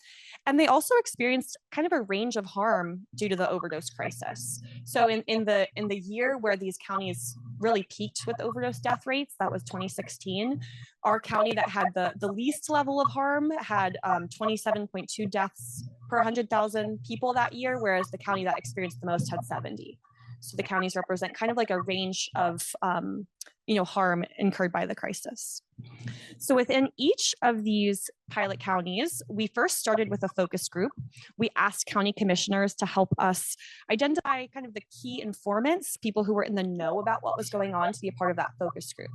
And they also experienced kind of a range of harm due to the overdose crisis. So in the year where these counties really peaked with overdose death rates, that was 2016, our county that had the least level of harm had 27.2 deaths per 100,000 people that year, whereas the county that experienced the most had 70. So the counties represent kind of like a range of harm incurred by the crisis. So within each of these pilot counties, we first started with a focus group. We asked county commissioners to help us identify kind of the key informants, people who were in the know about what was going on, to be a part of that focus group.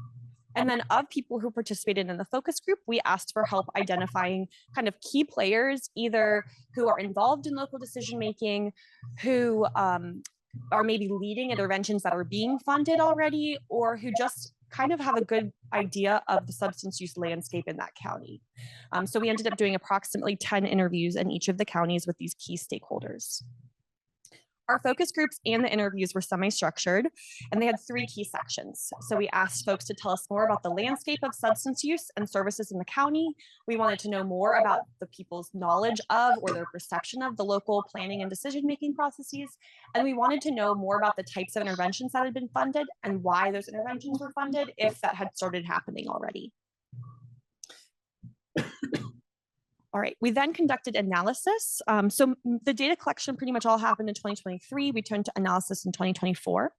And then of people who participated in the focus group, we asked for help identifying kind of key players, either who are involved in local decision-making, who are maybe leading interventions that are being funded already, or who just kind of have a good idea of the substance use landscape in that county. So we ended up doing approximately 10 interviews in each of the counties with these key stakeholders. Our focus groups and the interviews were semi-structured, and they had 3 key sections. So we asked folks to tell us more about the landscape of substance use and services in the county. We wanted to know more about the people's knowledge of or their perception of the local planning and decision-making processes. And we wanted to know more about the types of interventions that had been funded and why those interventions were funded, if that had started happening already. All right, we then conducted analysis. So the data collection pretty much all happened in 2023. We turned to analysis in 2024.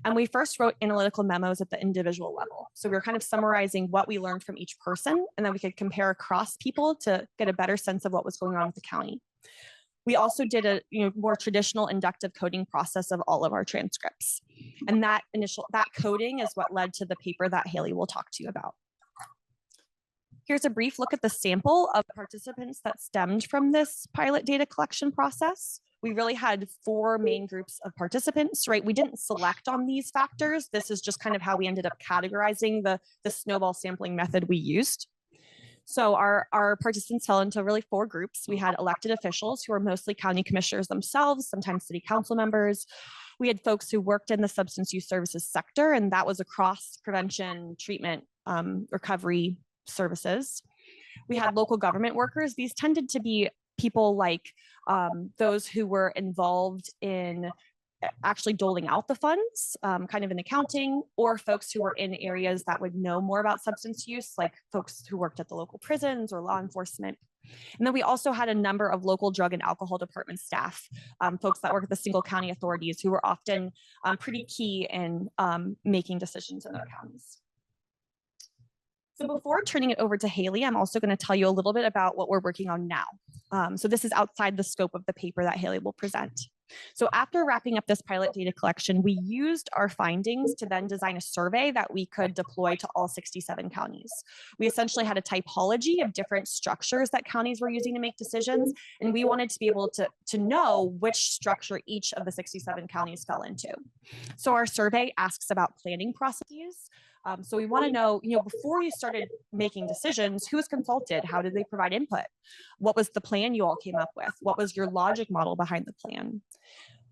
And we first wrote analytical memos at the individual level. So we were kind of summarizing what we learned from each person, and then we could compare across people to get a better sense of what was going on with the county. We also did a more traditional inductive coding process of all of our transcripts. And that coding is what led to the paper that Haley will talk to you about. Here's a brief look at the sample of participants that stemmed from this pilot data collection process. We really had 4 main groups of participants, right? We didn't select on these factors. This is just kind of how we ended up categorizing the snowball sampling method we used. So our participants fell into really 4 groups. We had elected officials who were mostly county commissioners themselves, sometimes city council members. We had folks who worked in the substance use services sector, and that was across prevention, treatment, recovery, services. We had local government workers. These tended to be people like those who were involved in actually doling out the funds, kind of in accounting, or folks who were in areas that would know more about substance use, like folks who worked at the local prisons or law enforcement. And then we also had a number of local drug and alcohol department staff, folks that work at the single county authorities who were often pretty key in making decisions in their counties. So before turning it over to Haley, I'm also going to tell you a little bit about what we're working on now. So this is outside the scope of the paper that Haley will present. So after wrapping up this pilot data collection, we used our findings to then design a survey that we could deploy to all 67 counties. We essentially had a typology of different structures that counties were using to make decisions, and we wanted to be able to know which structure each of the 67 counties fell into. So our survey asks about planning processes. So we want to know, before you started making decisions, who was consulted? How did they provide input? What was the plan you all came up with? What was your logic model behind the plan?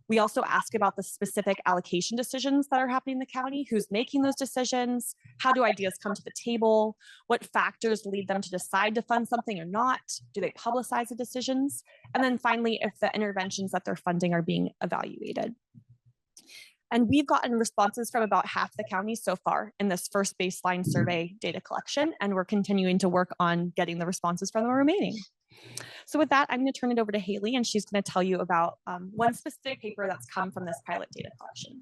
We also ask about the specific allocation decisions that are happening in the county. Who's making those decisions? How do ideas come to the table? What factors lead them to decide to fund something or not? Do they publicize the decisions? And then finally, if the interventions that they're funding are being evaluated. And we've gotten responses from about half the counties so far in this first baseline survey data collection, and we're continuing to work on getting the responses from the remaining. So with that, I'm going to turn it over to Haley, and she's going to tell you about one specific paper that's come from this pilot data collection.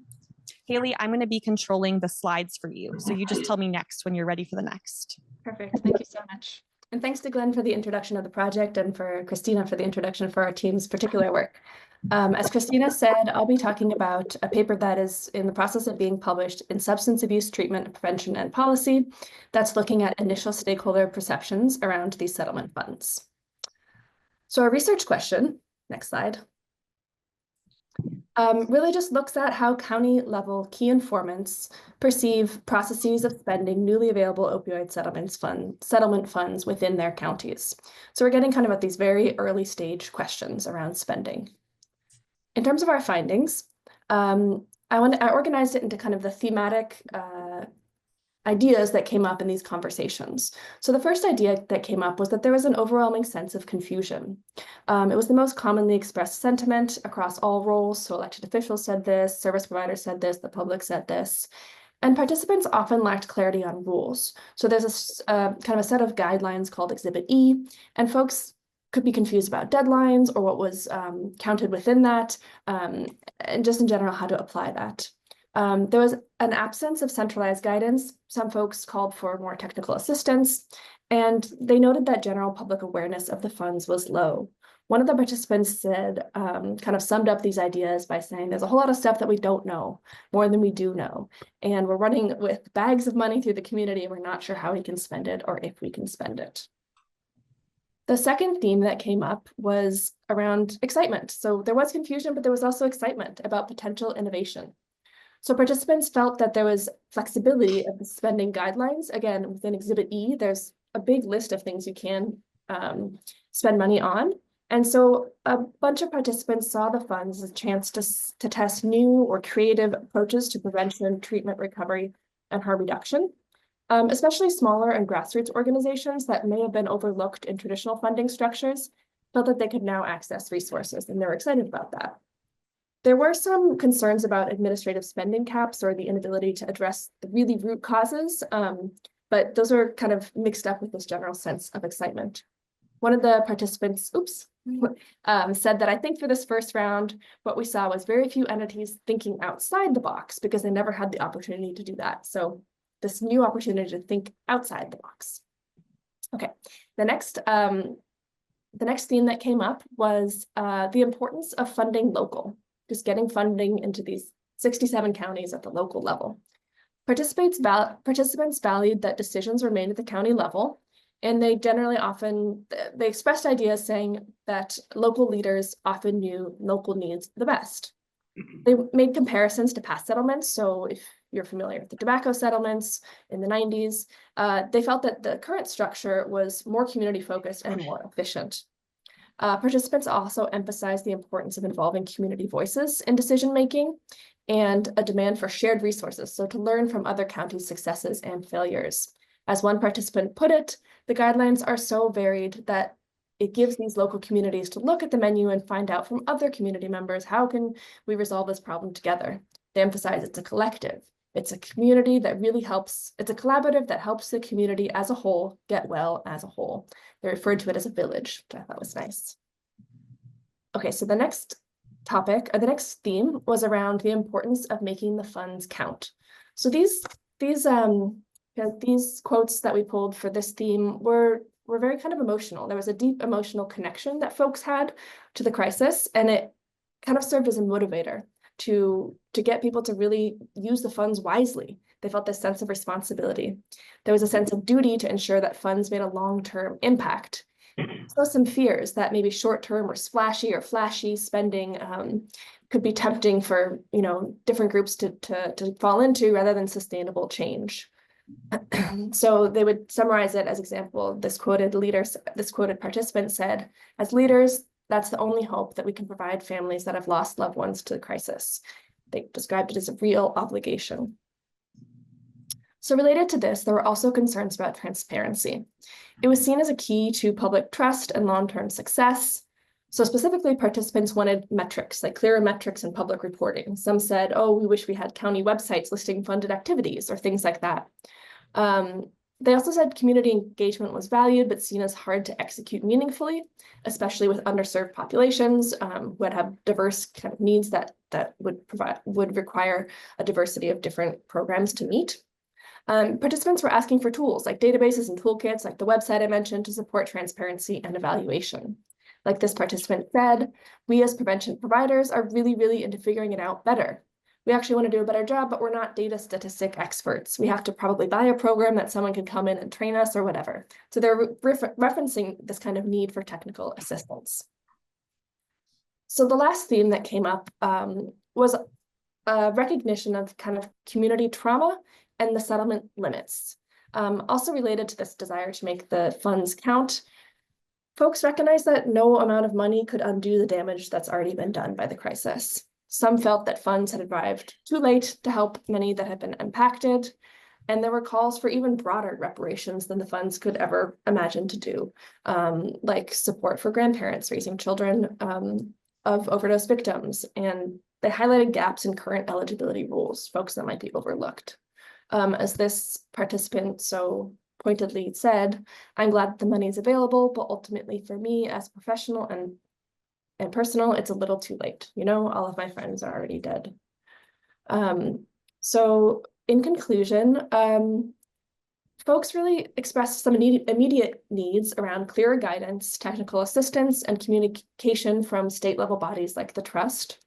Haley, I'm going to be controlling the slides for you. So you just tell me next when you're ready for the next. Perfect. Thank you so much. And thanks to Glenn for the introduction of the project and for Christina for the introduction for our team's particular work. As Christina said, I'll be talking about a paper that is in the process of being published in Substance Abuse Treatment, Prevention, and Policy that's looking at initial stakeholder perceptions around these settlement funds. So our research question, next slide, really just looks at how county level key informants perceive processes of spending newly available opioid settlement funds within their counties. So we're getting kind of at these very early stage questions around spending. In terms of our findings, I organized it into kind of the thematic ideas that came up in these conversations. So the first idea that came up was that there was an overwhelming sense of confusion. It was the most commonly expressed sentiment across all roles. So elected officials said this, service providers said this, the public said this, and participants often lacked clarity on rules. So there's a kind of a set of guidelines called Exhibit E, and folks could be confused about deadlines or what was counted within that, and just in general how to apply that. There was an absence of centralized guidance. Some folks called for more technical assistance, and they noted that general public awareness of the funds was low. One of the participants said, kind of summed up these ideas by saying, there's a whole lot of stuff that we don't know, more than we do know. And we're running with bags of money through the community, and we're not sure how we can spend it or if we can spend it. The second theme that came up was around excitement. So there was confusion, but there was also excitement about potential innovation. So participants felt that there was flexibility of the spending guidelines. Again, within Exhibit E, there's a big list of things you can spend money on. And so a bunch of participants saw the funds as a chance to test new or creative approaches to prevention, treatment, recovery, and harm reduction. Especially smaller and grassroots organizations that may have been overlooked in traditional funding structures felt that they could now access resources, and they were excited about that. There were some concerns about administrative spending caps or the inability to address the really root causes, but those are kind of mixed up with this general sense of excitement. One of the participants, said that I think for this first round, what we saw was very few entities thinking outside the box because they never had the opportunity to do that. So this new opportunity to think outside the box. Okay, the next theme that came up was the importance of funding local, just getting funding into these 67 counties at the local level. Participants valued that decisions were made at the county level, and they generally they expressed ideas saying that local leaders often knew local needs the best. They made comparisons to past settlements. So if you're familiar with the tobacco settlements in the 90s, they felt that the current structure was more community focused and more efficient. Participants also emphasized the importance of involving community voices in decision-making and a demand for shared resources, so to learn from other counties' successes and failures. As one participant put it, the guidelines are so varied that it gives these local communities to look at the menu and find out from other community members, how can we resolve this problem together? They emphasize it's a collective. It's a community that really helps, it's a collaborative that helps the community as a whole get well as a whole. They referred to it as a village, which I thought was nice. Okay, so the next topic, or the next theme was around the importance of making the funds count. So these quotes that we pulled for this theme were very kind of emotional. There was a deep emotional connection that folks had to the crisis, and it kind of served as a motivator to get people to really use the funds wisely. They felt this sense of responsibility. There was a sense of duty to ensure that funds made a long-term impact. So some fears that maybe short-term or flashy spending could be tempting for different groups to fall into rather than sustainable change. So they would summarize it as example, this quoted participant said, as leaders, that's the only hope that we can provide families that have lost loved ones to the crisis. They described it as a real obligation. So related to this, there were also concerns about transparency. It was seen as a key to public trust and long-term success. So specifically, participants wanted metrics, like clearer metrics and public reporting. Some said, oh, we wish we had county websites listing funded activities or things like that. They also said community engagement was valued, but seen as hard to execute meaningfully, especially with underserved populations who would have diverse kind of needs that would require a diversity of different programs to meet. Participants were asking for tools like databases and toolkits, like the website I mentioned, to support transparency and evaluation. Like this participant said, we as prevention providers are really into figuring it out better. We actually want to do a better job, but we're not data statistic experts. We have to probably buy a program that someone can come in and train us or whatever. So they're referencing this kind of need for technical assistance. So the last theme that came up was a recognition of kind of community trauma and the settlement limits. Also related to this desire to make the funds count, folks recognize that no amount of money could undo the damage that's already been done by the crisis. Some felt that funds had arrived too late to help many that had been impacted, and there were calls for even broader reparations than the funds could ever imagine to do, like support for grandparents raising children of overdose victims, and they highlighted gaps in current eligibility rules, folks that might be overlooked. As this participant so pointedly said, I'm glad that the money is available, but ultimately for me as a professional and personal, it's a little too late. All of my friends are already dead. So in conclusion, folks really expressed some immediate needs around clearer guidance, technical assistance, and communication from state level bodies like the Trust.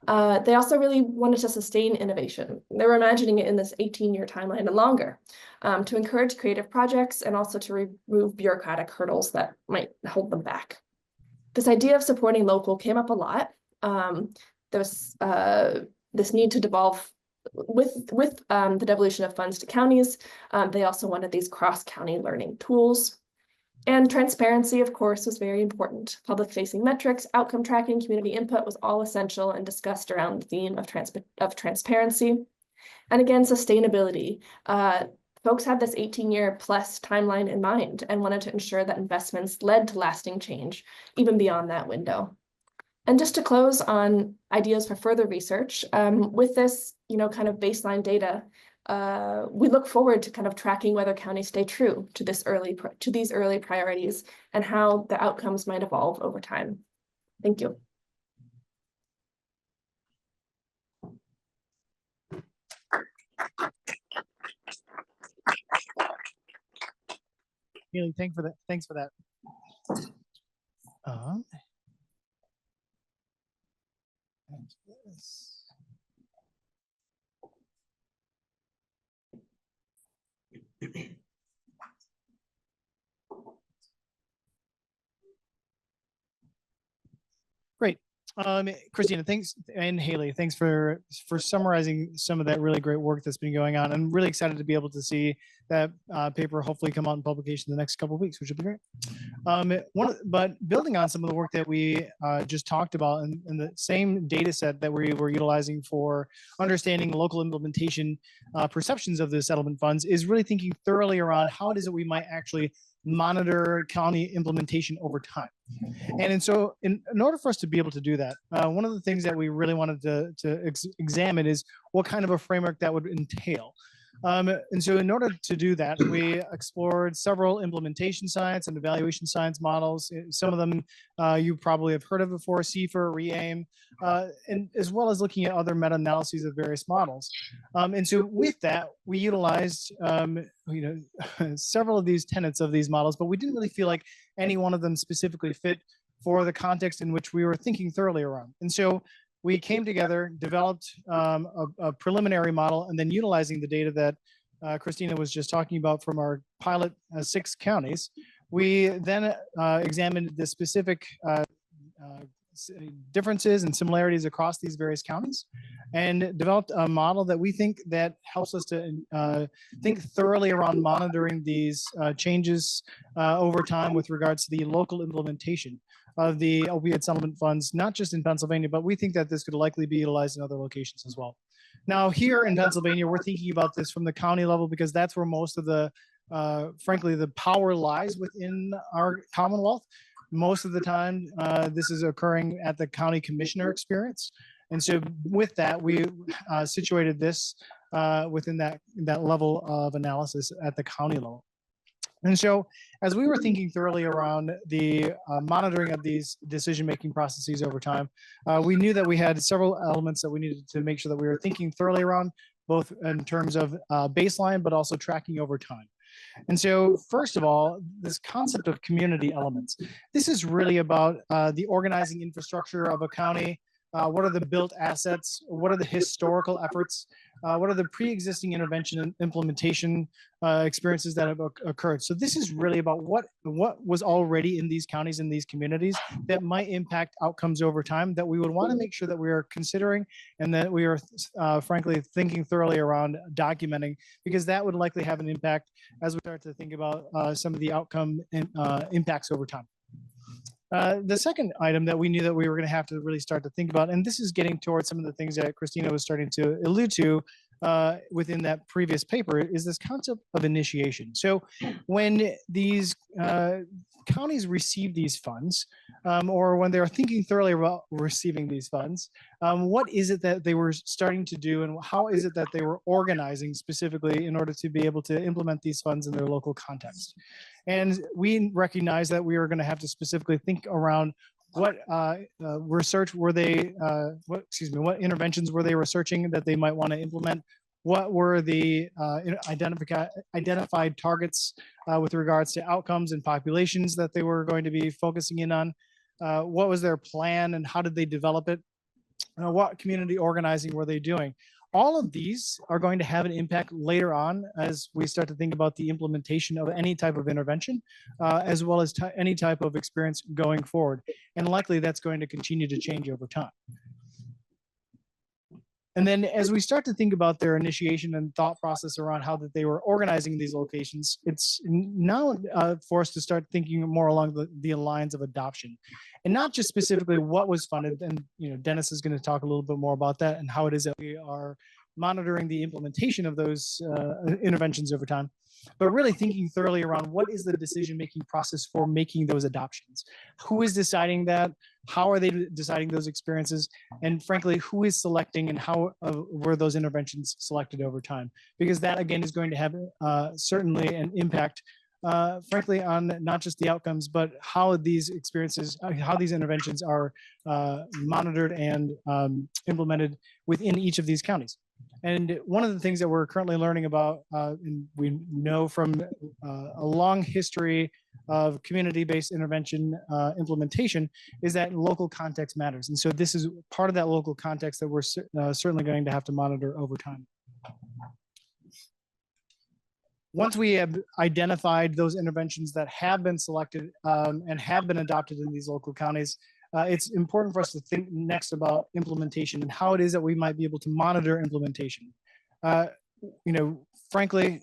They also really wanted to sustain innovation. They were imagining it in this 18-year timeline and longer, to encourage creative projects and also to remove bureaucratic hurdles that might hold them back. This idea of supporting local came up a lot. There was this need to devolve with the devolution of funds to counties, they also wanted these cross-county learning tools. And transparency, of course, was very important. Public-facing metrics, outcome tracking, community input was all essential and discussed around the theme of transparency. And again, sustainability. Folks had this 18-year plus timeline in mind and wanted to ensure that investments led to lasting change, even beyond that window. And just to close on ideas for further research, with this, kind of baseline data, we look forward to kind of tracking whether counties stay true to these early priorities and how the outcomes might evolve over time. Thank you. Haley, thanks for that. Great. Christina, thanks, and Haley, thanks for summarizing some of that really great work that's been going on. I'm really excited to be able to see that paper hopefully come out in publication in the next couple of weeks, which would be great. But building on some of the work that we just talked about in the same data set that we were utilizing for understanding local implementation perceptions of the settlement funds is really thinking thoroughly around how it is that we might actually monitor county implementation over time. And so in order for us to be able to do that, one of the things that we really wanted to examine is what kind of a framework that would entail. And so in order to do that, we explored several implementation science and evaluation science models. Some of them you probably have heard of before, CFR, REAIM, and as well as looking at other meta-analyses of various models. And so with that, we utilized several of these tenets of these models, but we didn't really feel like any one of them specifically fit for the context in which we were thinking thoroughly around. And so we came together, developed a preliminary model, and then utilizing the data that Christina was just talking about from our pilot 6 counties, we then examined the specific differences and similarities across these various counties and developed a model that we think that helps us to think thoroughly around monitoring these changes over time with regards to the local implementation of the opioid settlement funds, not just in Pennsylvania, but we think that this could likely be utilized in other locations as well. Now, here in Pennsylvania, we're thinking about this from the county level because that's where most of the, frankly, the power lies within our Commonwealth. Most of the time, this is occurring at the county commissioner experience. And so with that, we situated this within that level of analysis at the county level. And so as we were thinking thoroughly around the monitoring of these decision-making processes over time, we knew that we had several elements that we needed to make sure that we were thinking thoroughly around, both in terms of baseline, but also tracking over time. And so first of all, this concept of community elements. This is really about the organizing infrastructure of a county. What are the built assets? What are the historical efforts? What are the pre-existing intervention and implementation experiences that have occurred? So this is really about what was already in these counties and these communities that might impact outcomes over time that we would want to make sure that we are considering and that we are frankly thinking thoroughly around documenting, because that would likely have an impact as we start to think about some of the outcome impacts over time. The second item that we knew that we were going to have to really start to think about, and this is getting towards some of the things that Christina was starting to allude to within that previous paper, is this concept of initiation. So when these counties receive these funds, or when they're thinking thoroughly about receiving these funds, what is it that they were starting to do, and how is it that they were organizing specifically in order to be able to implement these funds in their local context? And we recognize that we are going to have to specifically think around what research were they, what interventions were they researching that they might want to implement? What were the identified targets with regards to outcomes and populations that they were going to be focusing in on? What was their plan and how did they develop it? What community organizing were they doing? All of these are going to have an impact later on as we start to think about the implementation of any type of intervention, as well as any type of experience going forward. And likely that's going to continue to change over time. And then as we start to think about their initiation and thought process around how that they were organizing these locations, it's now for us to start thinking more along the lines of adoption, and not just specifically what was funded. And Dennis is going to talk a little bit more about that and how it is that we are monitoring the implementation of those interventions over time, but really thinking thoroughly around what is the decision-making process for making those adoptions. Who is deciding that? How are they deciding those experiences? And frankly, who is selecting and how were those interventions selected over time? Because that, again, is going to have certainly an impact, frankly, on not just the outcomes, but how these experiences, how these interventions are monitored and implemented within each of these counties. And one of the things that we're currently learning about, and we know from a long history of community-based intervention implementation, is that local context matters. And so this is part of that local context that we're certainly going to have to monitor over time. Once we have identified those interventions that have been selected and have been adopted in these local counties, it's important for us to think next about implementation and how it is that we might be able to monitor implementation. Frankly,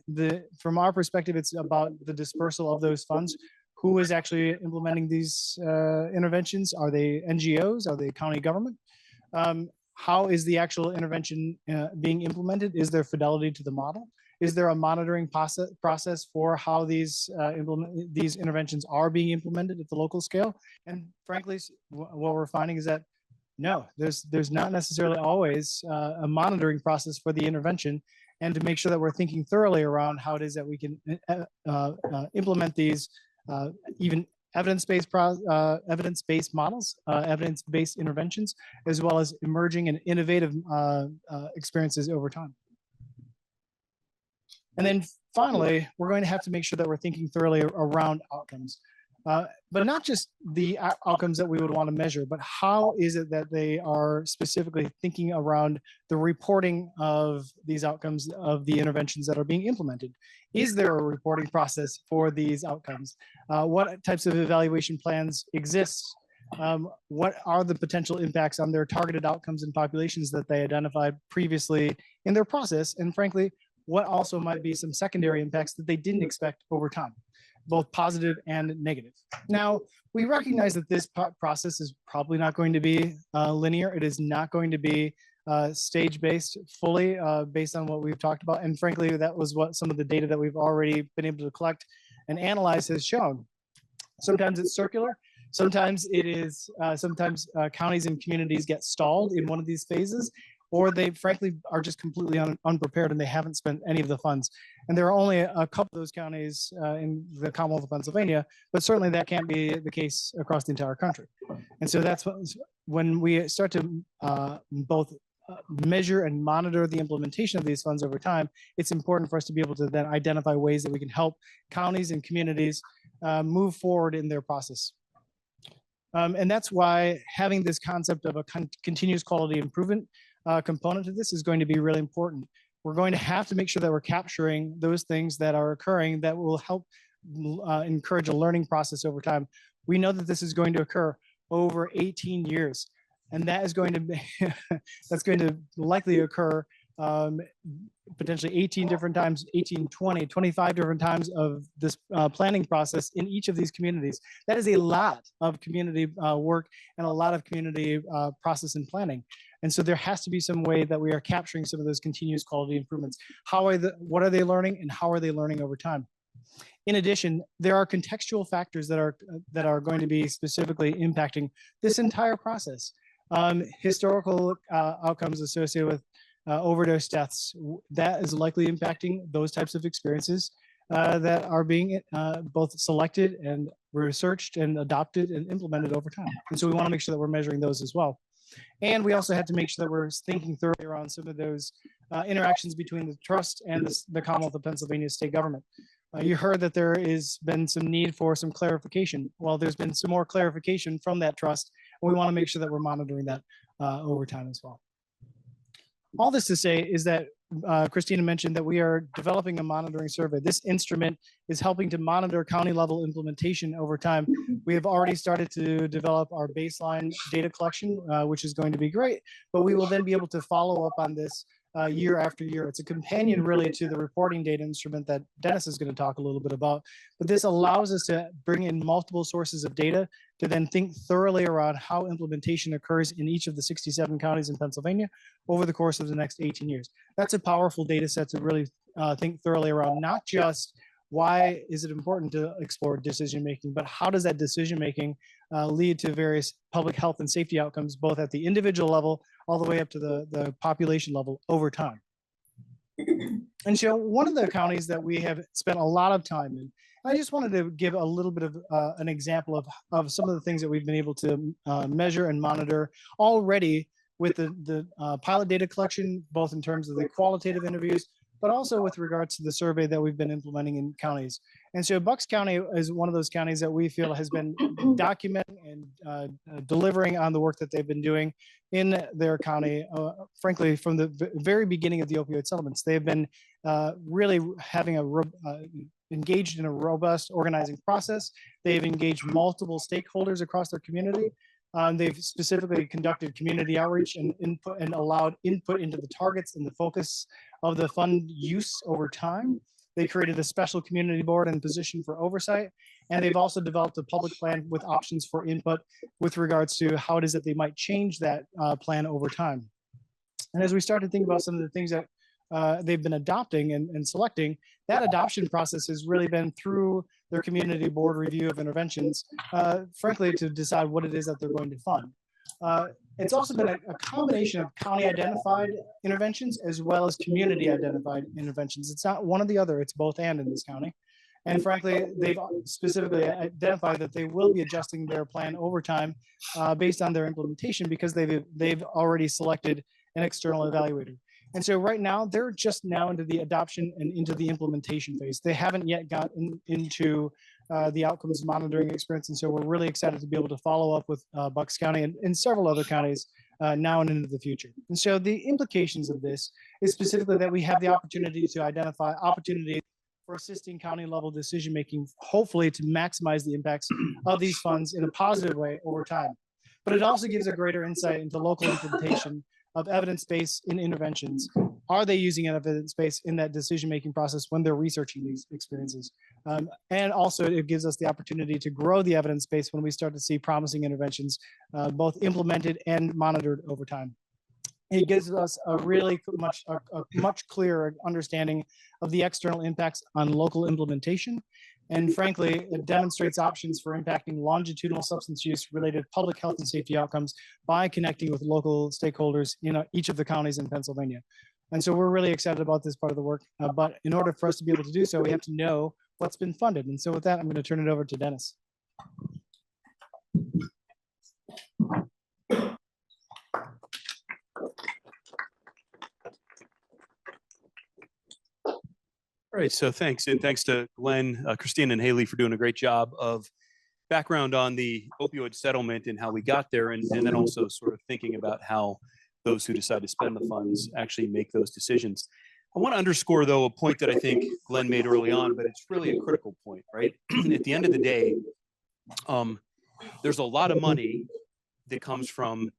from our perspective, it's about the dispersal of those funds. Who is actually implementing these interventions? Are they NGOs? Are they county government? How is the actual intervention being implemented? Is there fidelity to the model? Is there a monitoring process for how these interventions are being implemented at the local scale? And frankly, what we're finding is that no, there's not necessarily always a monitoring process for the intervention, and to make sure that we're thinking thoroughly around how it is that we can implement these even evidence-based models, evidence-based interventions, as well as emerging and innovative experiences over time. And then finally, we're going to have to make sure that we're thinking thoroughly around outcomes, but not just the outcomes that we would want to measure, but how is it that they are specifically thinking around the reporting of these outcomes of the interventions that are being implemented? Is there a reporting process for these outcomes? What types of evaluation plans exist? What are the potential impacts on their targeted outcomes and populations that they identified previously in their process? And frankly, what also might be some secondary impacts that they didn't expect over time, both positive and negative. Now, we recognize that this process is probably not going to be linear. It is not going to be stage-based fully based on what we've talked about. And frankly, that was what some of the data that we've already been able to collect and analyze has shown. Sometimes it's circular. Sometimes it is, counties and communities get stalled in one of these phases, or they frankly are just completely unprepared and they haven't spent any of the funds. And there are only a couple of those counties in the Commonwealth of Pennsylvania, but certainly that can't be the case across the entire country. And so that's when we start to both measure and monitor the implementation of these funds over time, it's important for us to be able to then identify ways that we can help counties and communities move forward in their process. And that's why having this concept of a continuous quality improvement component to this is going to be really important. We're going to have to make sure that we're capturing those things that are occurring that will help encourage a learning process over time. We know that this is going to occur over 18 years, and that is going to be, that's going to likely occur potentially 18 different times, 18, 20, 25 different times of this planning process in each of these communities. That is a lot of community work and a lot of community process and planning. And so there has to be some way that we are capturing some of those continuous quality improvements. What are they learning and how are they learning over time? In addition, there are contextual factors that are going to be specifically impacting this entire process. Historical outcomes associated with overdose deaths, that is likely impacting those types of experiences that are being both selected and researched and adopted and implemented over time. And so we want to make sure that we're measuring those as well. And we also have to make sure that we're thinking thoroughly around some of those interactions between the trust and the Commonwealth of Pennsylvania state government. You heard that there has been some need for some clarification. Well, there's been some more clarification from that trust. And we want to make sure that we're monitoring that over time as well. All this to say is that Christina mentioned that we are developing a monitoring survey. This instrument is helping to monitor county level implementation over time. We have already started to develop our baseline data collection, which is going to be great, but we will then be able to follow up on this year after year. It's a companion really to the reporting data instrument that Dennis is going to talk a little bit about, but this allows us to bring in multiple sources of data to then think thoroughly around how implementation occurs in each of the 67 counties in Pennsylvania over the course of the next 18 years. That's a powerful data set to really think thoroughly around, not just why is it important to explore decision-making, but how does that decision-making lead to various public health and safety outcomes, both at the individual level all the way up to the population level over time. And so one of the counties that we have spent a lot of time in, I just wanted to give a little bit of an example of some of the things that we've been able to measure and monitor already with the pilot data collection, both in terms of the qualitative interviews, but also with regards to the survey that we've been implementing in counties. And so Bucks County is one of those counties that we feel has been documenting and delivering on the work that they've been doing in their county. Frankly, from the very beginning of the opioid settlements, they've been really having engaged in a robust organizing process. They've engaged multiple stakeholders across their community. They've specifically conducted community outreach and input and allowed input into the targets and the focus of the fund use over time. They created a special community board and position for oversight. And they've also developed a public plan with options for input with regards to how it is that they might change that plan over time. And as we start to think about some of the things that they've been adopting and selecting, that adoption process has really been through their community board review of interventions, frankly, to decide what it is that they're going to fund. It's also been a combination of county identified interventions as well as community identified interventions. It's not one or the other, it's both and in this county. And frankly, they've specifically identified that they will be adjusting their plan over time based on their implementation because they've already selected an external evaluator. And so right now, they're just now into the adoption and into the implementation phase. They haven't yet gotten into the outcomes monitoring experience. And so we're really excited to be able to follow up with Bucks County and several other counties now and into the future. And so the implications of this is specifically that we have the opportunity to identify opportunities for assisting county level decision-making, hopefully to maximize the impacts of these funds in a positive way over time. But it also gives a greater insight into local implementation of evidence base in interventions. Are they using evidence base in that decision-making process when they're researching these experiences? And also it gives us the opportunity to grow the evidence base when we start to see promising interventions, both implemented and monitored over time. It gives us a really much clearer understanding of the external impacts on local implementation. And frankly, it demonstrates options for impacting longitudinal substance use related public health and safety outcomes by connecting with local stakeholders in each of the counties in Pennsylvania. And so we're really excited about this part of the work. But in order for us to be able to do so, we have to know what's been funded. And so with that, I'm going to turn it over to Dennis. All right, so thanks. And thanks to Glenn, Christine, and Haley for doing a great job of background on the opioid settlement and how we got there, and then also sort of thinking about how those who decide to spend the funds actually make those decisions. I want to underscore, though, a point that I think Glenn made early on, but it's really a critical point, right? At the end of the day, there's a lot of money that comes from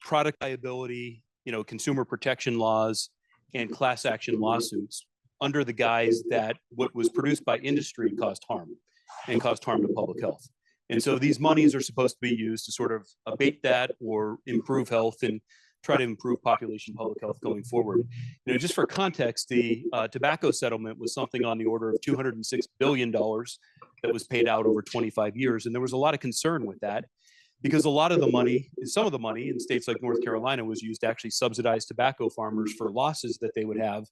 product liability, consumer protection laws, and class action lawsuits under the guise that what was produced by industry caused harm to public health. And so these monies are supposed to be used to sort of abate that or improve health and try to improve population public health going forward. Just for context, the tobacco settlement was something on the order of $206 billion that was paid out over 25 years. And there was a lot of concern with that because a lot of the money, some of the money in states like North Carolina was used to actually subsidize tobacco farmers for losses that they would have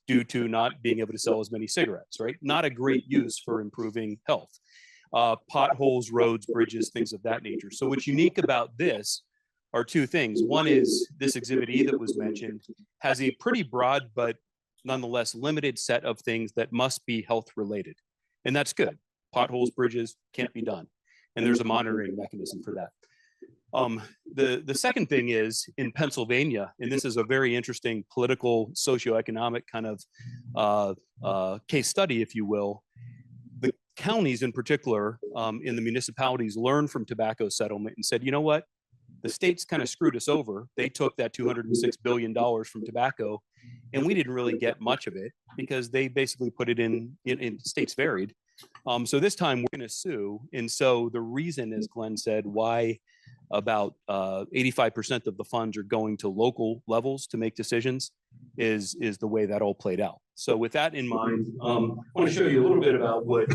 due to not being able to sell as many cigarettes, right? Not a great use for improving health. Potholes, roads, bridges, things of that nature. So what's unique about this are two things. One is this Exhibit E that was mentioned has a pretty broad, but nonetheless limited set of things that must be health related. And that's good. Potholes, bridges can't be done. And there's a monitoring mechanism for that. The second thing is in Pennsylvania, and this is a very interesting political, socioeconomic kind of case study, if you will. The counties in particular, in the municipalities, learned from tobacco settlement and said, you know what? The states kind of screwed us over. They took that $206 billion from tobacco, and we didn't really get much of it because they basically put it in states varied. So this time we're going to sue. And so the reason, as Glenn said, why about 85% of the funds are going to local levels to make decisions is the way that all played out. So with that in mind, I want to show you a little bit about what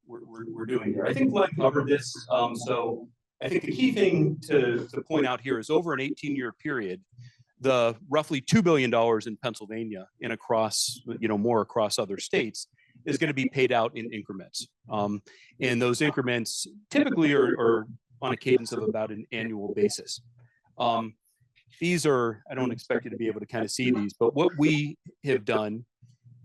we're doing here. I think Glenn covered this. So I think the key thing to point out here is over an 18-year period, the roughly $2 billion in Pennsylvania and across, more across other states is going to be paid out in increments. And those increments typically are on a cadence of about an annual basis. These are, I don't expect you to be able to kind of see these, but what we have done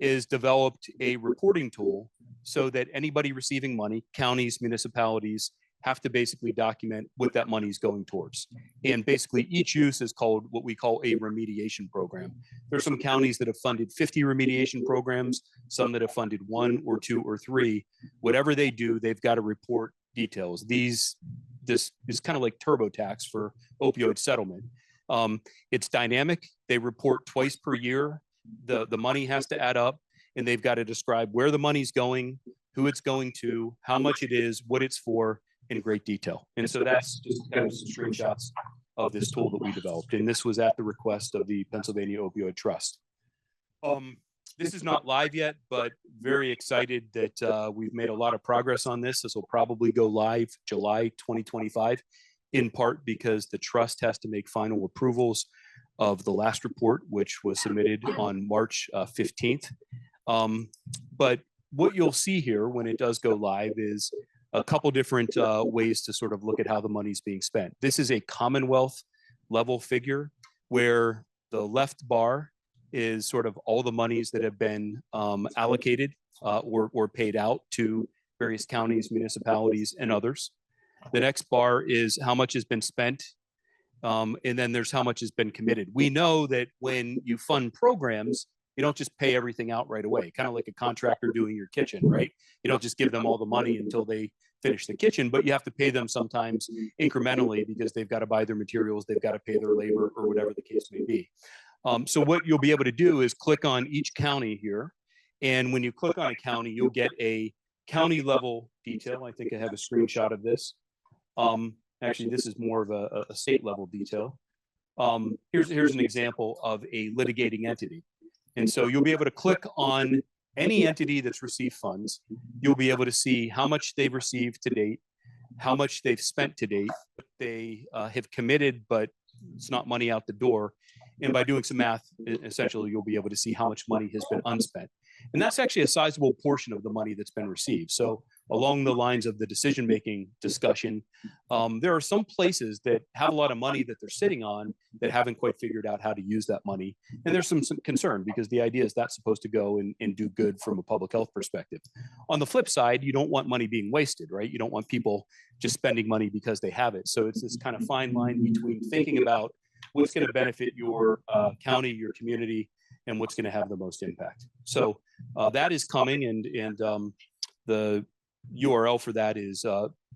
is developed a reporting tool so that anybody receiving money, counties, municipalities, have to basically document what that money is going towards. And basically each use is called what we call a remediation program. There's some counties that have funded 50 remediation programs, some that have funded 1 or 2 or 3. Whatever they do, they've got to report details. This is kind of like TurboTax for opioid settlement. It's dynamic. They report twice per year. The money has to add up, and they've got to describe where the money's going, who it's going to, how much it is, what it's for, in great detail. And so that's just kind of some screenshots of this tool that we developed. And this was at the request of the Pennsylvania Opioid Trust. This is not live yet, but very excited that we've made a lot of progress on this. This will probably go live July 2025, in part because the trust has to make final approvals of the last report, which was submitted on March 15th. But what you'll see here when it does go live is a couple different ways to sort of look at how the money's being spent. This is a Commonwealth level figure where the left bar is sort of all the monies that have been allocated or paid out to various counties, municipalities, and others. The next bar is how much has been spent, and then there's how much has been committed. We know that when you fund programs, you don't just pay everything out right away, kind of like a contractor doing your kitchen, right? You don't just give them all the money until they finish the kitchen, but you have to pay them sometimes incrementally because they've got to buy their materials, they've got to pay their labor, or whatever the case may be. So what you'll be able to do is click on each county here. And when you click on a county, you'll get a county level detail. I think I have a screenshot of this. Actually, this is more of a state level detail. Here's an example of a litigating entity. And so you'll be able to click on any entity that's received funds. You'll be able to see how much they've received to date, how much they've spent to date. They have committed, but it's not money out the door. And by doing some math, essentially, you'll be able to see how much money has been unspent. And that's actually a sizable portion of the money that's been received. So along the lines of the decision-making discussion, there are some places that have a lot of money that they're sitting on that haven't quite figured out how to use that money. And there's some concern because the idea is that's supposed to go and do good from a public health perspective. On the flip side, you don't want money being wasted, right? You don't want people just spending money because they have it. So it's this kind of fine line between thinking about what's going to benefit your county, your community, and what's going to have the most impact. So that is coming, and the URL for that is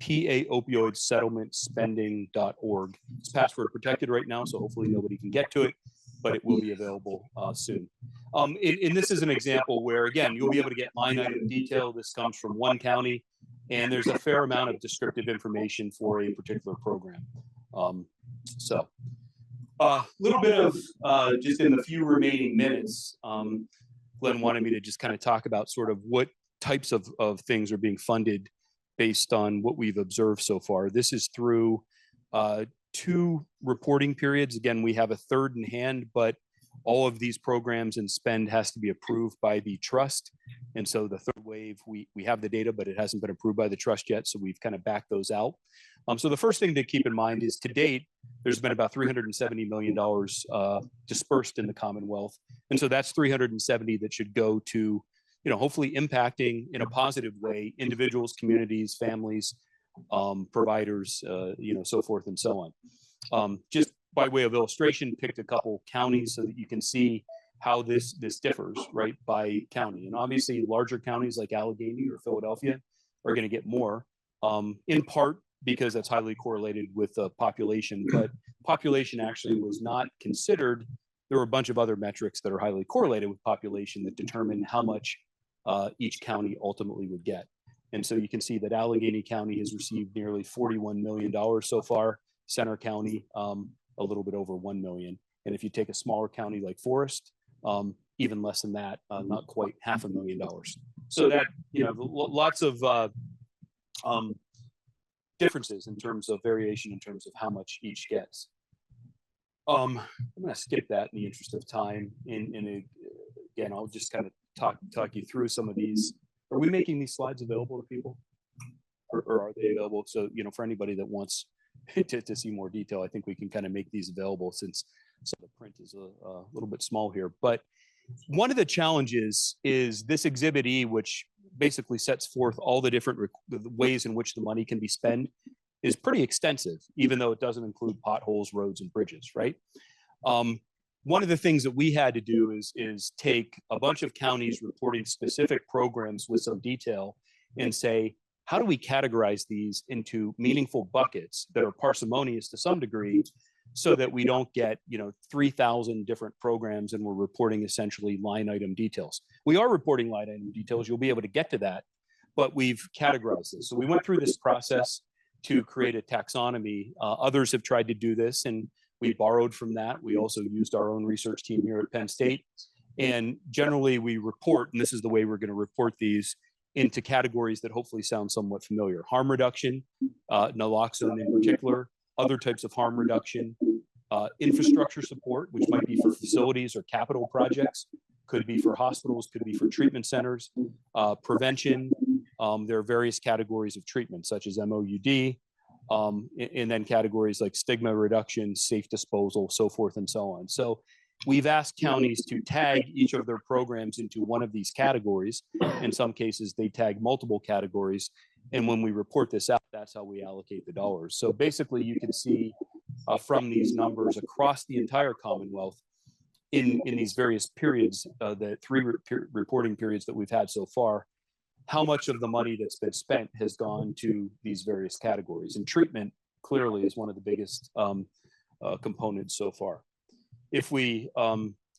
paopioidsettlementspending.org. It's password protected right now, so hopefully nobody can get to it, but it will be available soon. And this is an example where, again, you'll be able to get line item detail. This comes from one county, and there's a fair amount of descriptive information for a particular program. So a little bit of just in the few remaining minutes, Glenn wanted me to just kind of talk about sort of what types of things are being funded based on what we've observed so far. This is through 2 reporting periods. Again, we have a third in hand, but all of these programs and spend has to be approved by the trust. And so the third wave, we have the data, but it hasn't been approved by the trust yet. So we've kind of backed those out. So the first thing to keep in mind is to date, there's been about $370 million dispersed in the Commonwealth. And so that's 370 that should go to, hopefully impacting in a positive way, individuals, communities, families, providers, so forth and so on. Just by way of illustration, picked a couple counties so that you can see how this differs, right, by county. And obviously larger counties like Allegheny or Philadelphia are going to get more, in part because that's highly correlated with population, but population actually was not considered. There were a bunch of other metrics that are highly correlated with population that determine how much each county ultimately would get. And so you can see that Allegheny County has received nearly $41 million so far, Center County, a little bit over 1 million. And if you take a smaller county like Forest, even less than that, not quite $500,000. So that, lots of differences in terms of variation in terms of how much each gets. I'm going to skip that in the interest of time. Again, I'll just kind of talk you through some of these. Are we making these slides available to people, or are they available? So, for anybody that wants to see more detail, I think we can kind of make these available since the print is a little bit small here. But one of the challenges is this Exhibit E, which basically sets forth all the different ways in which the money can be spent, is pretty extensive, even though it doesn't include potholes, roads, and bridges, right? One of the things that we had to do is take a bunch of counties reporting specific programs with some detail and say, how do we categorize these into meaningful buckets that are parsimonious to some degree, so that we don't get 3,000 different programs and we're reporting essentially line item details. We are reporting line item details. You'll be able to get to that, but we've categorized this. So we went through this process to create a taxonomy. Others have tried to do this, and we borrowed from that. We also used our own research team here at Penn State. And generally we report, and this is the way we're going to report these, into categories that hopefully sound somewhat familiar. Harm reduction, naloxone in particular, other types of harm reduction, infrastructure support, which might be for facilities or capital projects, could be for hospitals, could be for treatment centers, prevention. There are various categories of treatment, such as MOUD, and then categories like stigma reduction, safe disposal, so forth and so on. So we've asked counties to tag each of their programs into one of these categories. In some cases, they tag multiple categories. And when we report this out, that's how we allocate the dollars. So basically, you can see from these numbers across the entire Commonwealth in these various periods, the three reporting periods that we've had so far, how much of the money that's been spent has gone to these various categories. And treatment clearly is one of the biggest components so far. If we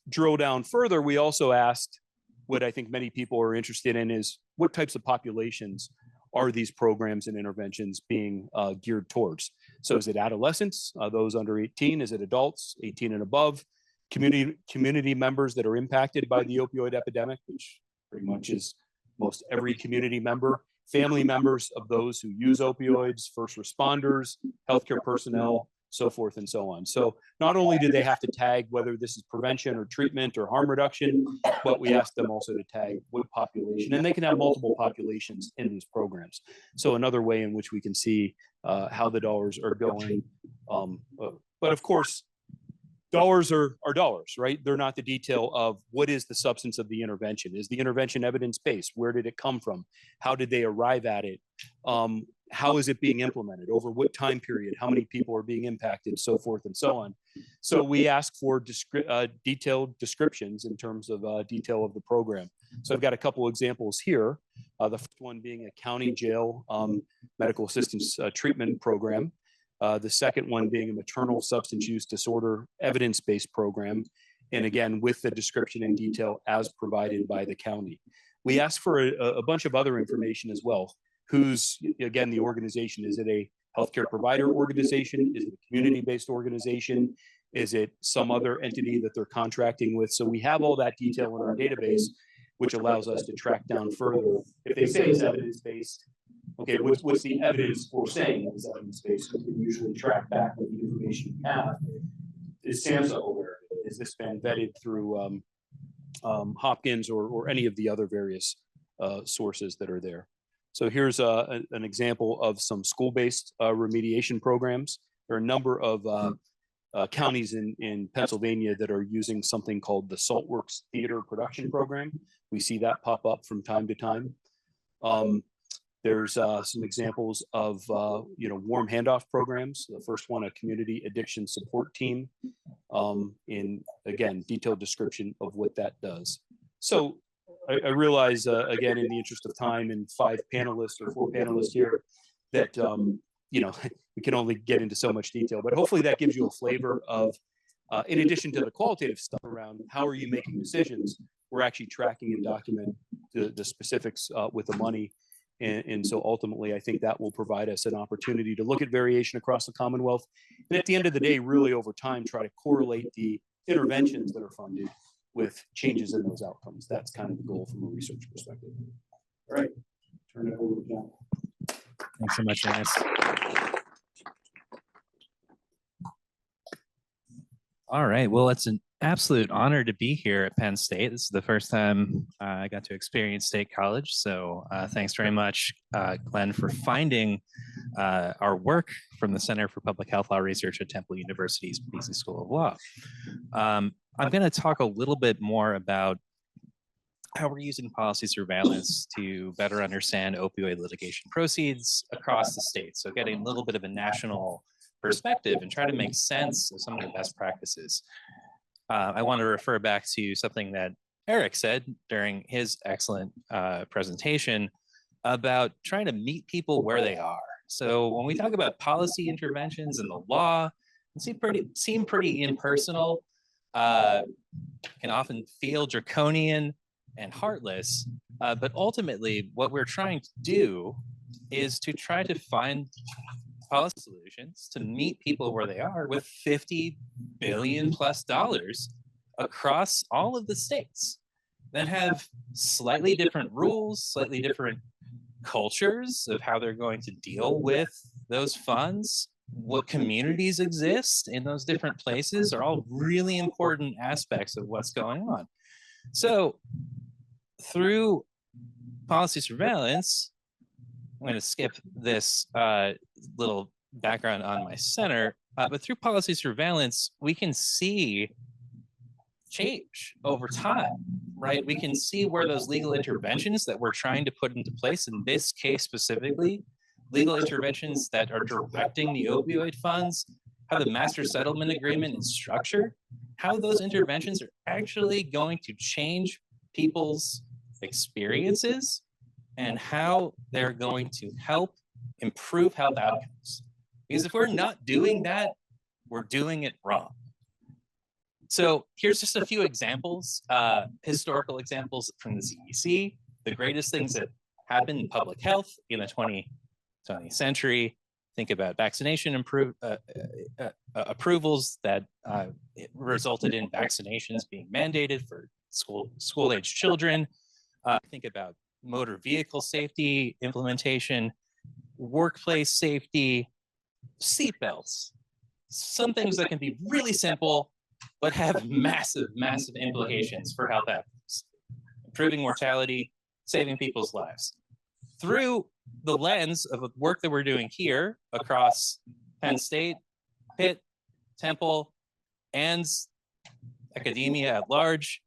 drill down further, we also asked, what I think many people are interested in is, what types of populations are these programs and interventions being geared towards? So is it adolescents, those under 18? Is it adults, 18 and above? Community members that are impacted by the opioid epidemic, which pretty much is most every community member, family members of those who use opioids, first responders, healthcare personnel, so forth and so on. So not only do they have to tag whether this is prevention or treatment or harm reduction, but we ask them also to tag what population, and they can have multiple populations in these programs. So another way in which we can see how the dollars are going. But of course, dollars are dollars, right? They're not the detail of what is the substance of the intervention. Is the intervention evidence-based? Where did it come from? How did they arrive at it? How is it being implemented? Over what time period? How many people are being impacted? So forth and so on. So we ask for detailed descriptions in terms of detail of the program. So I've got a couple examples here. The first one being a county jail medical assistance treatment program. The second one being a maternal substance use disorder evidence-based program. And again, with the description and detail as provided by the county. We ask for a bunch of other information as well. Who's, again, the organization? Is it a healthcare provider organization? Is it a community-based organization? Is it some other entity that they're contracting with? So we have all that detail in our database, which allows us to track down further. If they say it's evidence-based, okay, what's the evidence for saying it's evidence-based? We can usually track back with the information we have. Is SAMHSA aware? Has this been vetted through Hopkins or any of the other various sources that are there? So here's an example of some school-based remediation programs. There are a number of counties in Pennsylvania that are using something called the Saltworks Theater Production Program. We see that pop up from time to time. There's some examples of warm handoff programs. The first one, a community addiction support team, in again detailed description of what that does. So I realize again, in the interest of time and 5 panelists or 4 panelists here, that we can only get into so much detail, but hopefully that gives you a flavor of, in addition to the qualitative stuff around how are you making decisions, we're actually tracking and document the specifics with the money. And so ultimately, I think that will provide us an opportunity to look at variation across the Commonwealth. And at the end of the day, really over time, try to correlate the interventions that are funded with changes in those outcomes. That's kind of the goal from a research perspective. All right, turn it over to John. Thanks so much, Nunes. All right, well, it's an absolute honor to be here at Penn State. This is the first time I got to experience State College, so thanks very much, Glenn, for finding our work from the Center for Public Health Law Research at Temple University's Beasley School of Law. I'm going to talk a little bit more about how we're using policy surveillance to better understand opioid litigation proceeds across the state. So getting a little bit of a national perspective and try to make sense of some of the best practices. I want to refer back to something that Eric said during his excellent presentation about trying to meet people where they are. So when we talk about policy interventions in the law, it seem pretty impersonal, can often feel draconian and heartless, but ultimately what we're trying to do is to try to find policy solutions to meet people where they are with $50 billion+ across all of the states that have slightly different rules, slightly different cultures of how they're going to deal with those funds. What communities exist in those different places are all really important aspects of what's going on. So through policy surveillance, I'm going to skip this little background on my center, but through policy surveillance, we can see change over time, right? We can see where those legal interventions that we're trying to put into place, in this case specifically, legal interventions that are directing the opioid funds, how the master settlement agreement is structured, how those interventions are actually going to change people's experiences and how they're going to help improve health outcomes. Because if we're not doing that, we're doing it wrong. So here's just a few examples, historical examples from the CDC, the greatest things that happened in public health in the 20th century. Think about vaccination approvals that resulted in vaccinations being mandated for school-age children. Think about motor vehicle safety implementation, workplace safety, seatbelts, some things that can be really simple, but have massive, massive implications for health outcomes, improving mortality, saving people's lives. Through the lens of the work that we're doing here across Penn State, Pitt, Temple, and academia at large,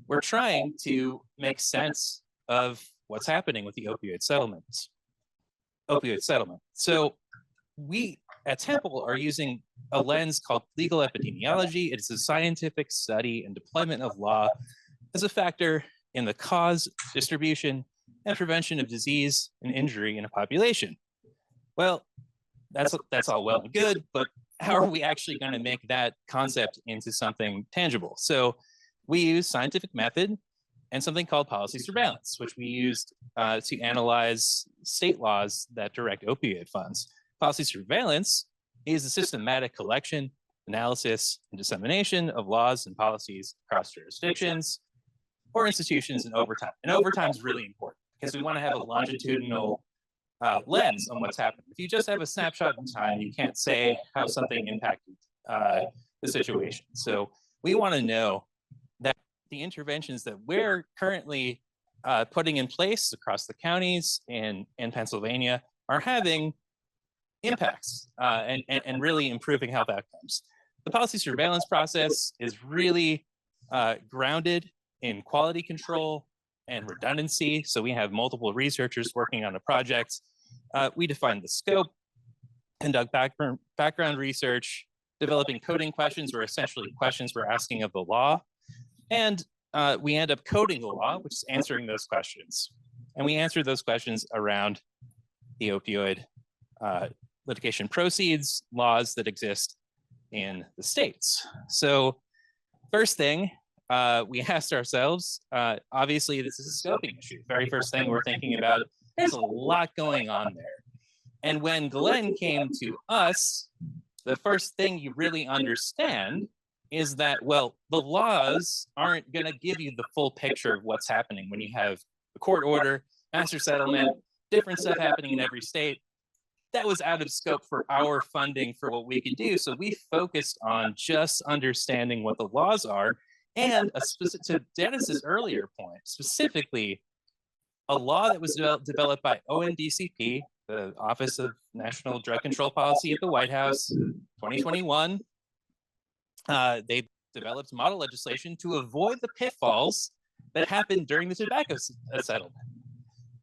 we're trying to make sense of what's happening with the opioid settlement. So we at Temple are using a lens called legal epidemiology. It's a scientific study and deployment of law as a factor in the cause, distribution, and prevention of disease and injury in a population. Well, that's all well and good, but how are we actually going to make that concept into something tangible? So we use scientific method and something called policy surveillance, which we used to analyze state laws that direct opioid funds. Policy surveillance is a systematic collection, analysis, and dissemination of laws and policies across jurisdictions or institutions in overtime. And overtime is really important because we want to have a longitudinal lens on what's happening. If you just have a snapshot in time, you can't say how something impacted the situation. So we want to know that the interventions that we're currently putting in place across the counties and Pennsylvania are having impacts and really improving health outcomes. The policy surveillance process is really grounded in quality control, and redundancy. So we have multiple researchers working on a project. We define the scope, conduct background research, developing coding questions, or essentially questions we're asking of the law. And we end up coding the law, which is answering those questions. And we answer those questions around the opioid litigation proceeds laws that exist in the states. So first thing we asked ourselves, obviously this is a scoping issue. Very first thing we're thinking about, there's a lot going on there. And when Glenn came to us, the first thing you really understand is that, well, the laws aren't going to give you the full picture of what's happening when you have a court order, master settlement, different stuff happening in every state. That was out of scope for our funding for what we could do. So we focused on just understanding what the laws are, and to Dennis's earlier point, specifically a law that was developed by ONDCP, the Office of National Drug Control Policy at the White House, 2021. They developed model legislation to avoid the pitfalls that happened during the tobacco settlement,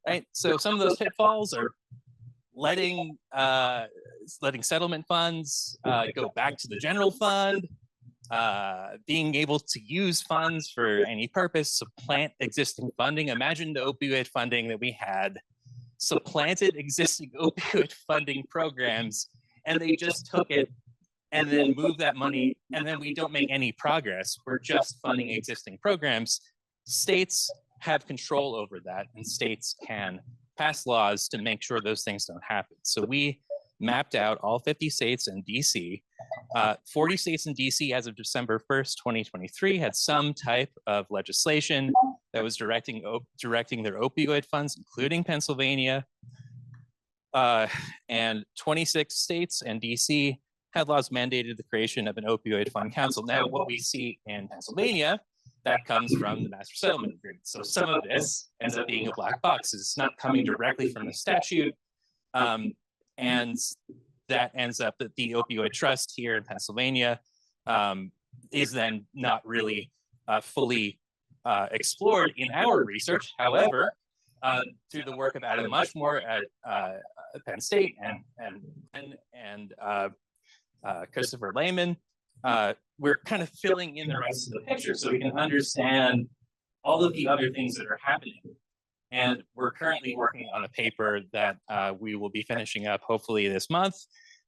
right? So some of those pitfalls are letting settlement funds go back to the general fund, being able to use funds for any purpose, supplant existing funding. Imagine the opioid funding that we had supplanted existing opioid funding programs, and they just took it and then move that money, and then we don't make any progress. We're just funding existing programs. States have control over that, and states can pass laws to make sure those things don't happen. So we mapped out all 50 states and DC. 40 states in DC as of December 1st, 2023 had some type of legislation that was directing their opioid funds, including Pennsylvania. And 26 states and DC had laws mandated the creation of an opioid fund council. Now, what we see in Pennsylvania, that comes from the master settlement agreement. So some of this ends up being a black box. It's not coming directly from the statute. And that ends up that the opioid trust here in Pennsylvania is then not really fully explored in our research. However, through the work of Adam Mushmore at Penn State and Christopher Lehman, we're kind of filling in the rest of the picture so we can understand all of the other things that are happening. And we're currently working on a paper that we will be finishing up hopefully this month,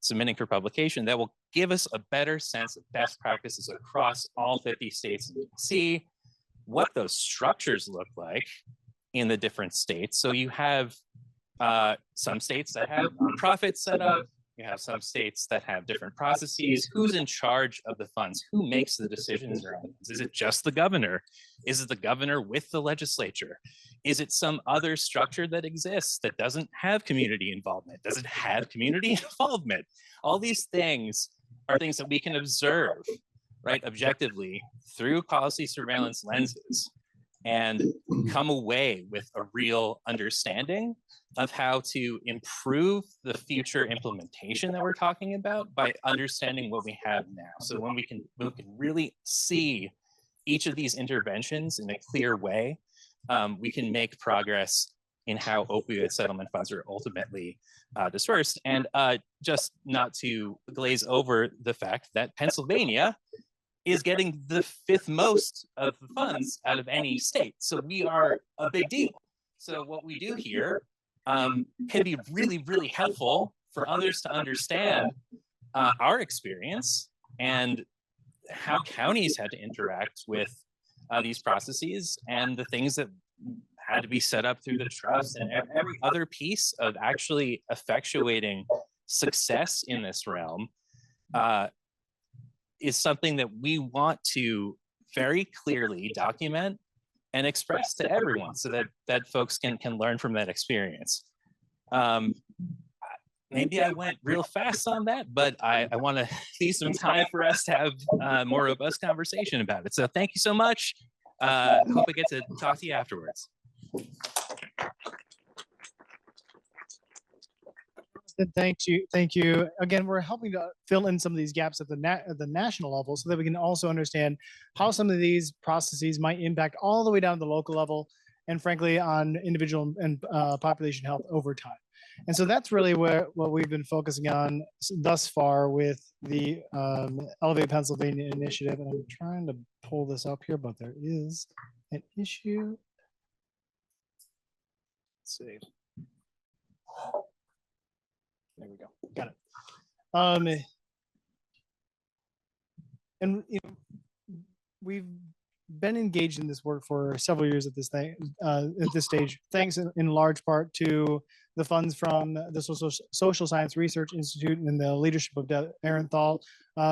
submitting for publication, that will give us a better sense of best practices across all 50 states and see what those structures look like in the different states. So you have some states that have nonprofits set up, you have some states that have different processes. Who's in charge of the funds? Who makes the decisions around this? Is it just the governor? Is it the governor with the legislature? Is it some other structure that exists that doesn't have community involvement? Does it have community involvement? All these things are things that we can observe, right, objectively through policy surveillance lenses and come away with a real understanding of how to improve the future implementation that we're talking about by understanding what we have now. So when we can really see each of these interventions in a clear way, we can make progress in how opioid settlement funds are ultimately dispersed. And just not to glaze over the fact that Pennsylvania is getting the 5th most of the funds out of any state. So we are a big deal. So what we do here can be really, really helpful for others to understand our experience and how counties had to interact with these processes and the things that had to be set up through the trust and every other piece of actually effectuating success in this realm is something that we want to very clearly document and express to everyone so that folks can learn from that experience. Maybe I went real fast on that, but I want to leave some time for us to have a more robust conversation about it. So thank you so much. Hope I get to talk to you afterwards. Thank you. Again, we're helping to fill in some of these gaps at the national level so that we can also understand how some of these processes might impact all the way down to the local level and frankly on individual and population health over time. And so that's really what we've been focusing on thus far with the Elevate Pennsylvania initiative. And I'm trying to pull this up here, but there is an issue. Let's see. There we go. Got it. And you know, we've been engaged in this work for several years at this stage, thanks in large part to the funds from the Social Science Research Institute and the leadership of Ehrenthal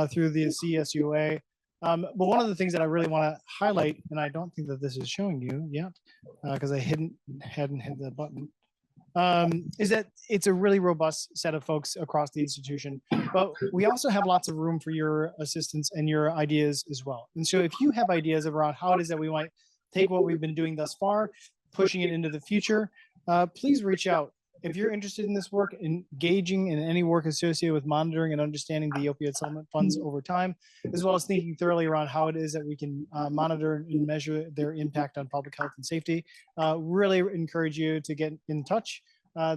through the CSUA. But one of the things that I really want to highlight, and I don't think that this is showing you yet, because I hadn't hit the button, is that it's a really robust set of folks across the institution, but we also have lots of room for your assistance and your ideas as well. And so if you have ideas around how it is that we might take what we've been doing thus far, pushing it into the future, please reach out. If you're interested in this work, engaging in any work associated with monitoring and understanding the opioid settlement funds over time, as well as thinking thoroughly around how it is that we can monitor and measure their impact on public health and safety, really encourage you to get in touch.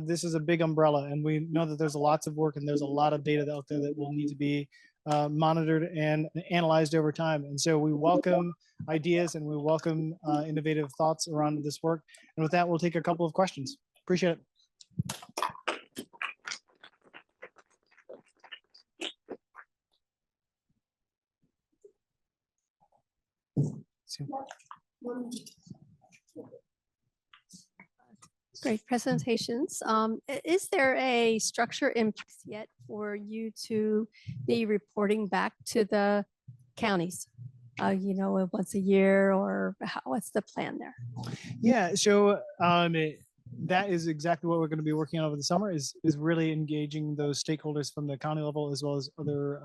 This is a big umbrella, and we know that there's lots of work and there's a lot of data out there that will need to be monitored and analyzed over time. And so we welcome ideas and we welcome innovative thoughts around this work. And with that, we'll take a couple of questions. Appreciate it. Great presentations. Is there a structure in place yet for you to be reporting back to the counties? You know, once a year, or what's the plan there? Yeah, so that is exactly what we're going to be working on over the summer, is really engaging those stakeholders from the county level as well as other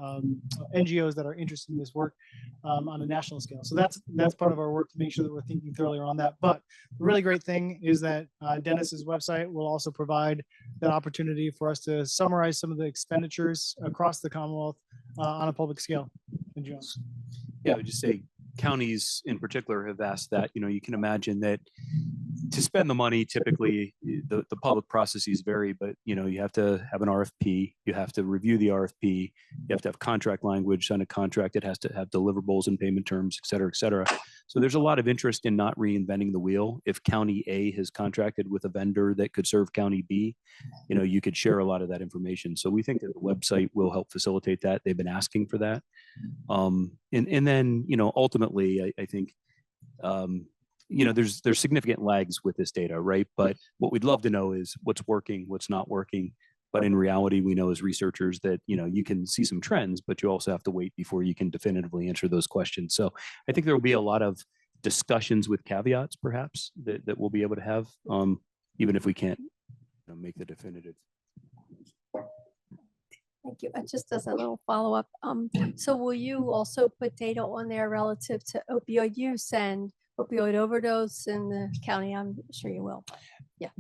NGOs that are interested in this work on a national scale. So that's part of our work to make sure that we're thinking thoroughly around that. But the really great thing is that Dennis's website will also provide that opportunity for us to summarize some of the expenditures across the Commonwealth on a public scale. Yeah, I would just say counties in particular have asked that. You know, you can imagine that to spend the money, typically the public processes vary, but you know, you have to have an RFP, you have to review the RFP, you have to have contract language, sign a contract, it has to have deliverables and payment terms, et cetera, et cetera. So there's a lot of interest in not reinventing the wheel. If County A has contracted with a vendor that could serve County B, you know, you could share a lot of that information. So we think that the website will help facilitate that. They've been asking for that. And then, you know, ultimately, I think, you know, there's significant lags with this data, right? But what we'd love to know is what's working, what's not working. But in reality, we know as researchers that, you know, you can see some trends, but you also have to wait before you can definitively answer those questions. So I think there will be a lot of discussions with caveats, perhaps, that we'll be able to have, even if we can't, you know, make the definitive. Thank you. Just as a little follow-up, so will you also put data on there relative to opioid use and opioid overdose in the county? I'm sure you will. Yeah.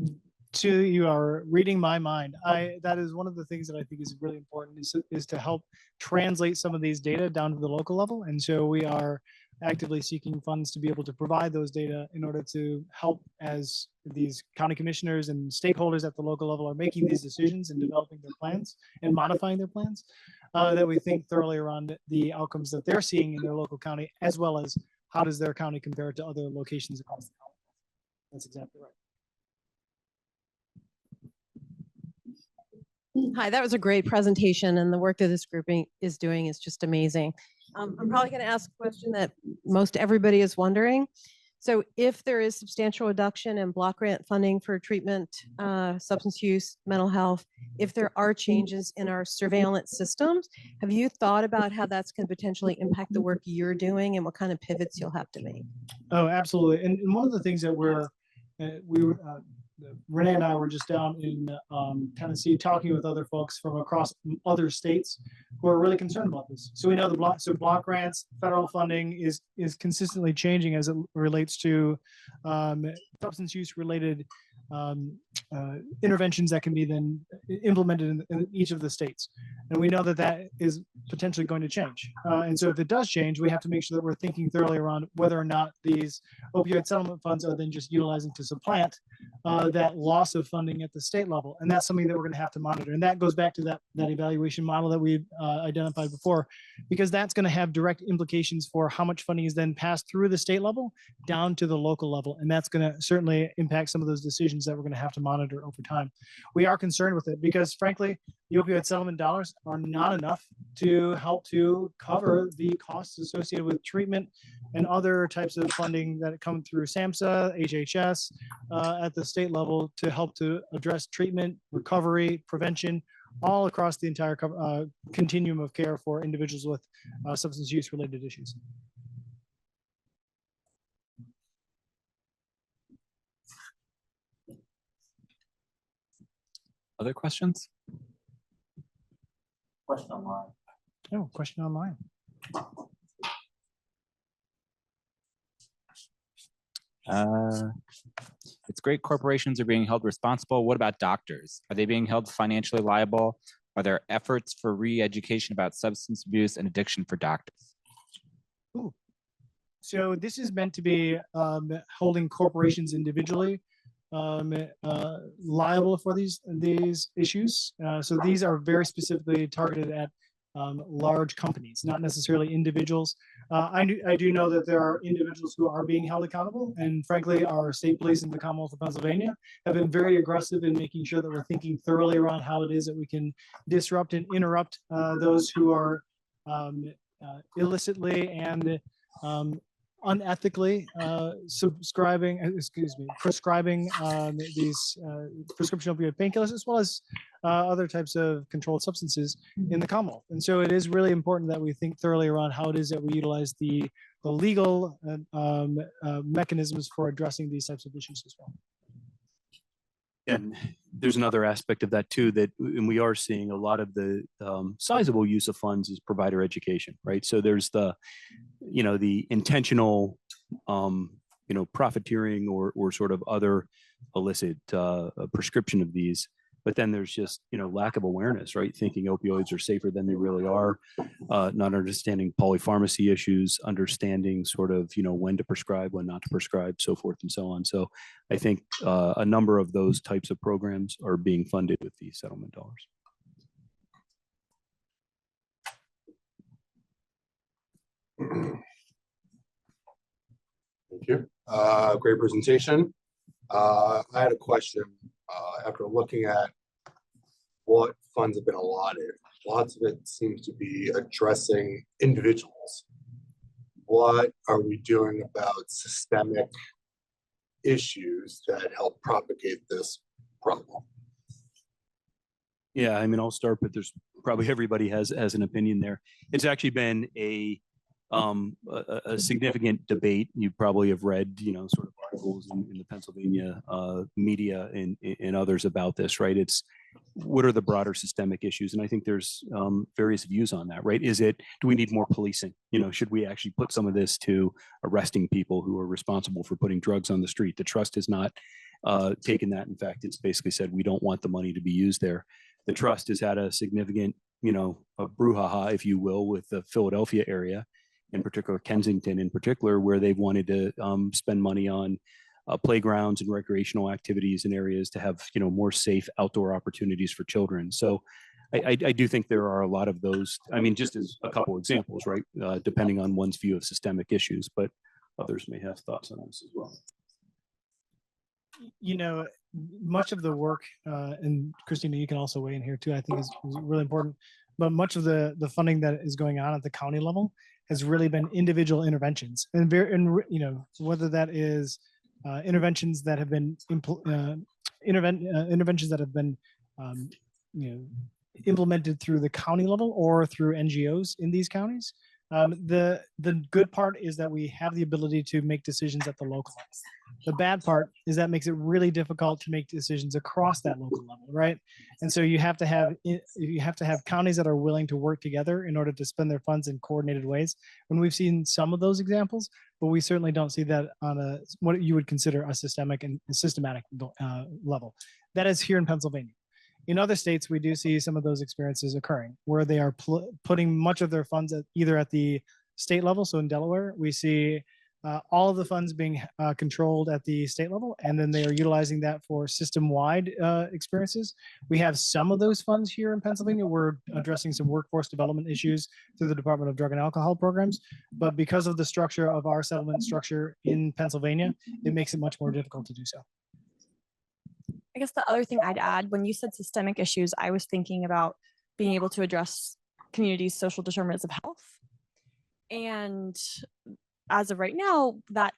You are reading my mind. That is one of the things that I think is really important, is to help translate some of these data down to the local level. And so we are actively seeking funds to be able to provide those data in order to help as these county commissioners and stakeholders at the local level are making these decisions and developing their plans and modifying their plans, that we think thoroughly around the outcomes that they're seeing in their local county, as well as how does their county compare to other locations across the county. That's exactly right. Hi, that was a great presentation, and the work that this group is doing is just amazing. I'm probably going to ask a question that most everybody is wondering. So if there is substantial reduction in block grant funding for treatment, substance use, mental health, if there are changes in our surveillance systems, have you thought about how that's going to potentially impact the work you're doing and what kind of pivots you'll have to make? Oh, absolutely. And one of the things that Renee and I were just down in Tennessee talking with other folks from across other states who are really concerned about this. So we know the block grants, federal funding is consistently changing as it relates to substance use related interventions that can be then implemented in each of the states. And we know that that is potentially going to change. And so if it does change, we have to make sure that we're thinking thoroughly around whether or not these opioid settlement funds are then just utilizing to supplant that loss of funding at the state level. And that's something that we're going to have to monitor. And that goes back to that evaluation model that we identified before, because that's going to have direct implications for how much funding is then passed through the state level down to the local level. And that's going to certainly impact some of those decisions that we're going to have to monitor over time. We are concerned with it because, frankly, the opioid settlement dollars are not enough to help to cover the costs associated with treatment and other types of funding that come through SAMHSA, HHS at the state level to help to address treatment, recovery, prevention, all across the entire continuum of care for individuals with substance use related issues. Other questions? Question online. Oh, question online. It's great corporations are being held responsible. What about doctors? Are they being held financially liable? Are there efforts for re-education about substance abuse and addiction for doctors? Ooh. So this is meant to be holding corporations individually liable for these issues. So these are very specifically targeted at large companies, not necessarily individuals. I do know that there are individuals who are being held accountable, and frankly, our state police in the Commonwealth of Pennsylvania have been very aggressive in making sure that we're thinking thoroughly around how it is that we can disrupt and interrupt those who are illicitly and unethically prescribing these prescription opioid painkillers, as well as other types of controlled substances in the Commonwealth. And so it is really important that we think thoroughly around how it is that we utilize the legal mechanisms for addressing these types of issues as well. And there's another aspect of that too, and we are seeing a lot of the sizable use of funds is provider education, right? So there's the intentional, profiteering or sort of other illicit prescription of these. But then there's just, lack of awareness, right? Thinking opioids are safer than they really are, not understanding polypharmacy issues, understanding sort of, when to prescribe, when not to prescribe, so forth and so on. So I think a number of those types of programs are being funded with these settlement dollars. Thank you. Great presentation. I had a question. After looking at what funds have been allotted, lots of it seems to be addressing individuals. What are we doing about systemic issues that help propagate this problem? Yeah, I mean, I'll start, but there's probably everybody has an opinion there. It's actually been a significant debate. You probably have read, sort of articles in the Pennsylvania media and others about this, right? It's what are the broader systemic issues? And I think there's various views on that, right? Do we need more policing? Should we actually put some of this to arresting people who are responsible for putting drugs on the street? The trust has not taken that. In fact, it's basically said, we don't want the money to be used there. The trust has had a significant, a brouhaha, if you will, with the Philadelphia area, in particular Kensington in particular, where they've wanted to spend money on playgrounds and recreational activities in areas to have more safe outdoor opportunities for children. So I do think there are a lot of those. I mean, just as a couple examples, right? Depending on one's view of systemic issues, but others may have thoughts on this as well. Much of the work, and Christina, you can also weigh in here too, I think is really important, but much of the funding that is going on at the county level has really been individual interventions, and whether that is interventions that have been interventions that have been implemented through the county level or through NGOs in these counties. The good part is that we have the ability to make decisions at the local level. The bad part is that makes it really difficult to make decisions across that local level, right? And so you have to have counties that are willing to work together in order to spend their funds in coordinated ways. And we've seen some of those examples, but we certainly don't see that on what you would consider a systemic and systematic level. That is here in Pennsylvania. In other states, we do see some of those experiences occurring where they are putting much of their funds either at the state level. So in Delaware, we see all of the funds being controlled at the state level, and then they are utilizing that for system-wide experiences. We have some of those funds here in Pennsylvania. We're addressing some workforce development issues through the Department of Drug and Alcohol programs, but because of the structure of our settlement structure in Pennsylvania, it makes it much more difficult to do so. I guess the other thing I'd add, when you said systemic issues, I was thinking about being able to address communities' social determinants of health. And as of right now, that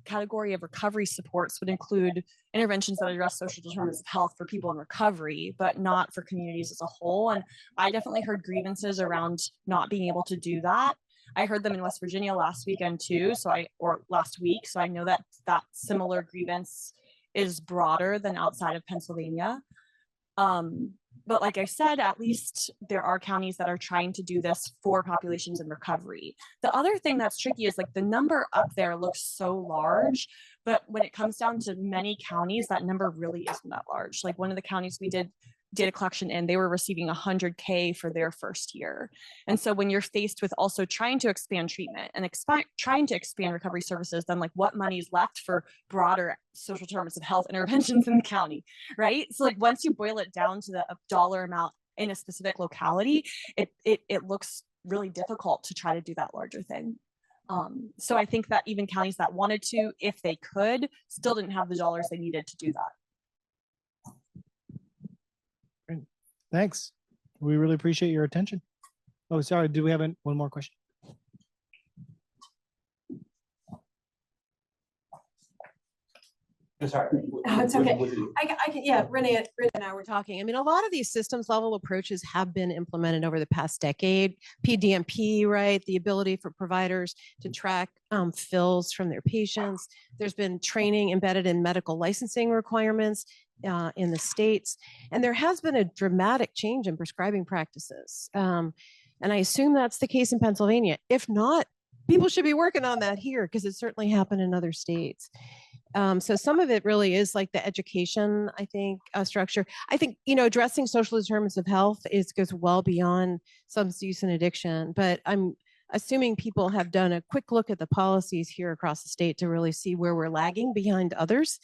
category of recovery supports would include interventions that address social determinants of health for people in recovery, but not for communities as a whole. And I definitely heard grievances around not being able to do that. I heard them in West Virginia last weekend too, or last week. So I know that that similar grievance is broader than outside of Pennsylvania. But like I said, at least there are counties that are trying to do this for populations in recovery. The other thing that's tricky is like the number up there looks so large, but when it comes down to many counties, that number really isn't that large. Like one of the counties we did data collection in, they were receiving $100K for their first year. And so when you're faced with also trying to expand treatment and trying to expand recovery services, then like what money is left for broader social determinants of health interventions in the county, right? So like once you boil it down to the dollar amount in a specific locality, it looks really difficult to try to do that larger thing. So I think that even counties that wanted to, if they could, still didn't have the dollars they needed to do that. Thanks. We really appreciate your attention. Oh, sorry. Do we have one more question? Sorry. Oh, it's okay. I can, yeah, Renee and I were talking. I mean, a lot of these systems level approaches have been implemented over the past decade. PDMP, right? The ability for providers to track fills from their patients. There's been training embedded in medical licensing requirements in the states. And there has been a dramatic change in prescribing practices. And I assume that's the case in Pennsylvania. If not, people should be working on that here because it certainly happened in other states. So some of it really is like the education, I think, structure. I think, you know, addressing social determinants of health goes well beyond substance use and addiction, but I'm assuming people have done a quick look at the policies here across the state to really see where we're lagging behind others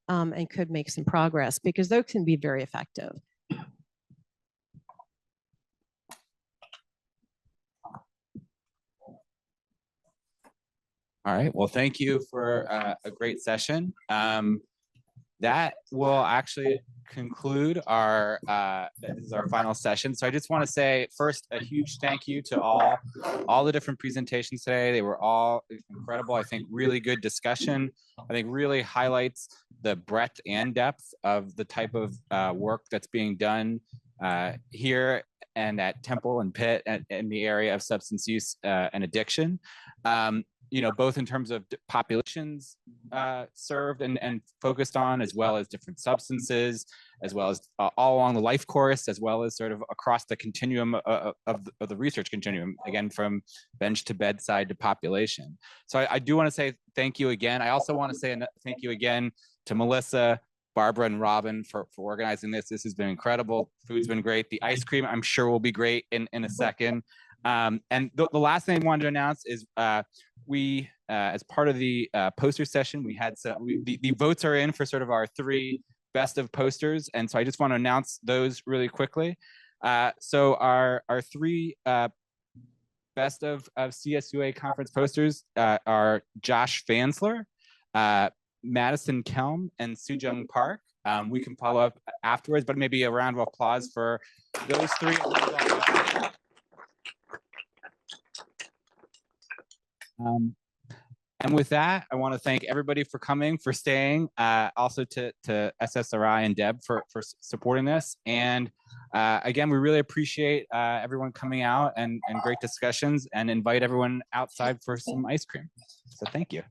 and could make some progress because those can be very effective. All right, well, thank you for a great session. That will actually conclude our, this is our final session. So I just want to say first, a huge thank you to all the different presentations today. They were all incredible. I think really good discussion. I think really highlights the breadth and depth of the type of work that's being done here and at Temple and Pitt and in the area of substance use and addiction. You know, both in terms of populations served and focused on, as well as different substances, as well as all along the life course, as well as sort of across the continuum of the research continuum, again, from bench to bedside to population. So I do want to say thank you again. I also want to say thank you again to Melissa, Barbara, and Robin for organizing this. This has been incredible. Food's been great. The ice cream, I'm sure, will be great in a second. And the last thing I wanted to announce is we, as part of the poster session, we had the votes are in for sort of our 3 best of posters. And so I just want to announce those really quickly. So our 3 best of CSUA conference posters are Josh Fansler, Madison Kelm, and Sujung Park. We can follow up afterwards, but maybe a round of applause for those 3. And with that, I want to thank everybody for coming, for staying, also to SSRI and Deb for supporting this. And again, we really appreciate everyone coming out and great discussions, and invite everyone outside for some ice cream. So thank you.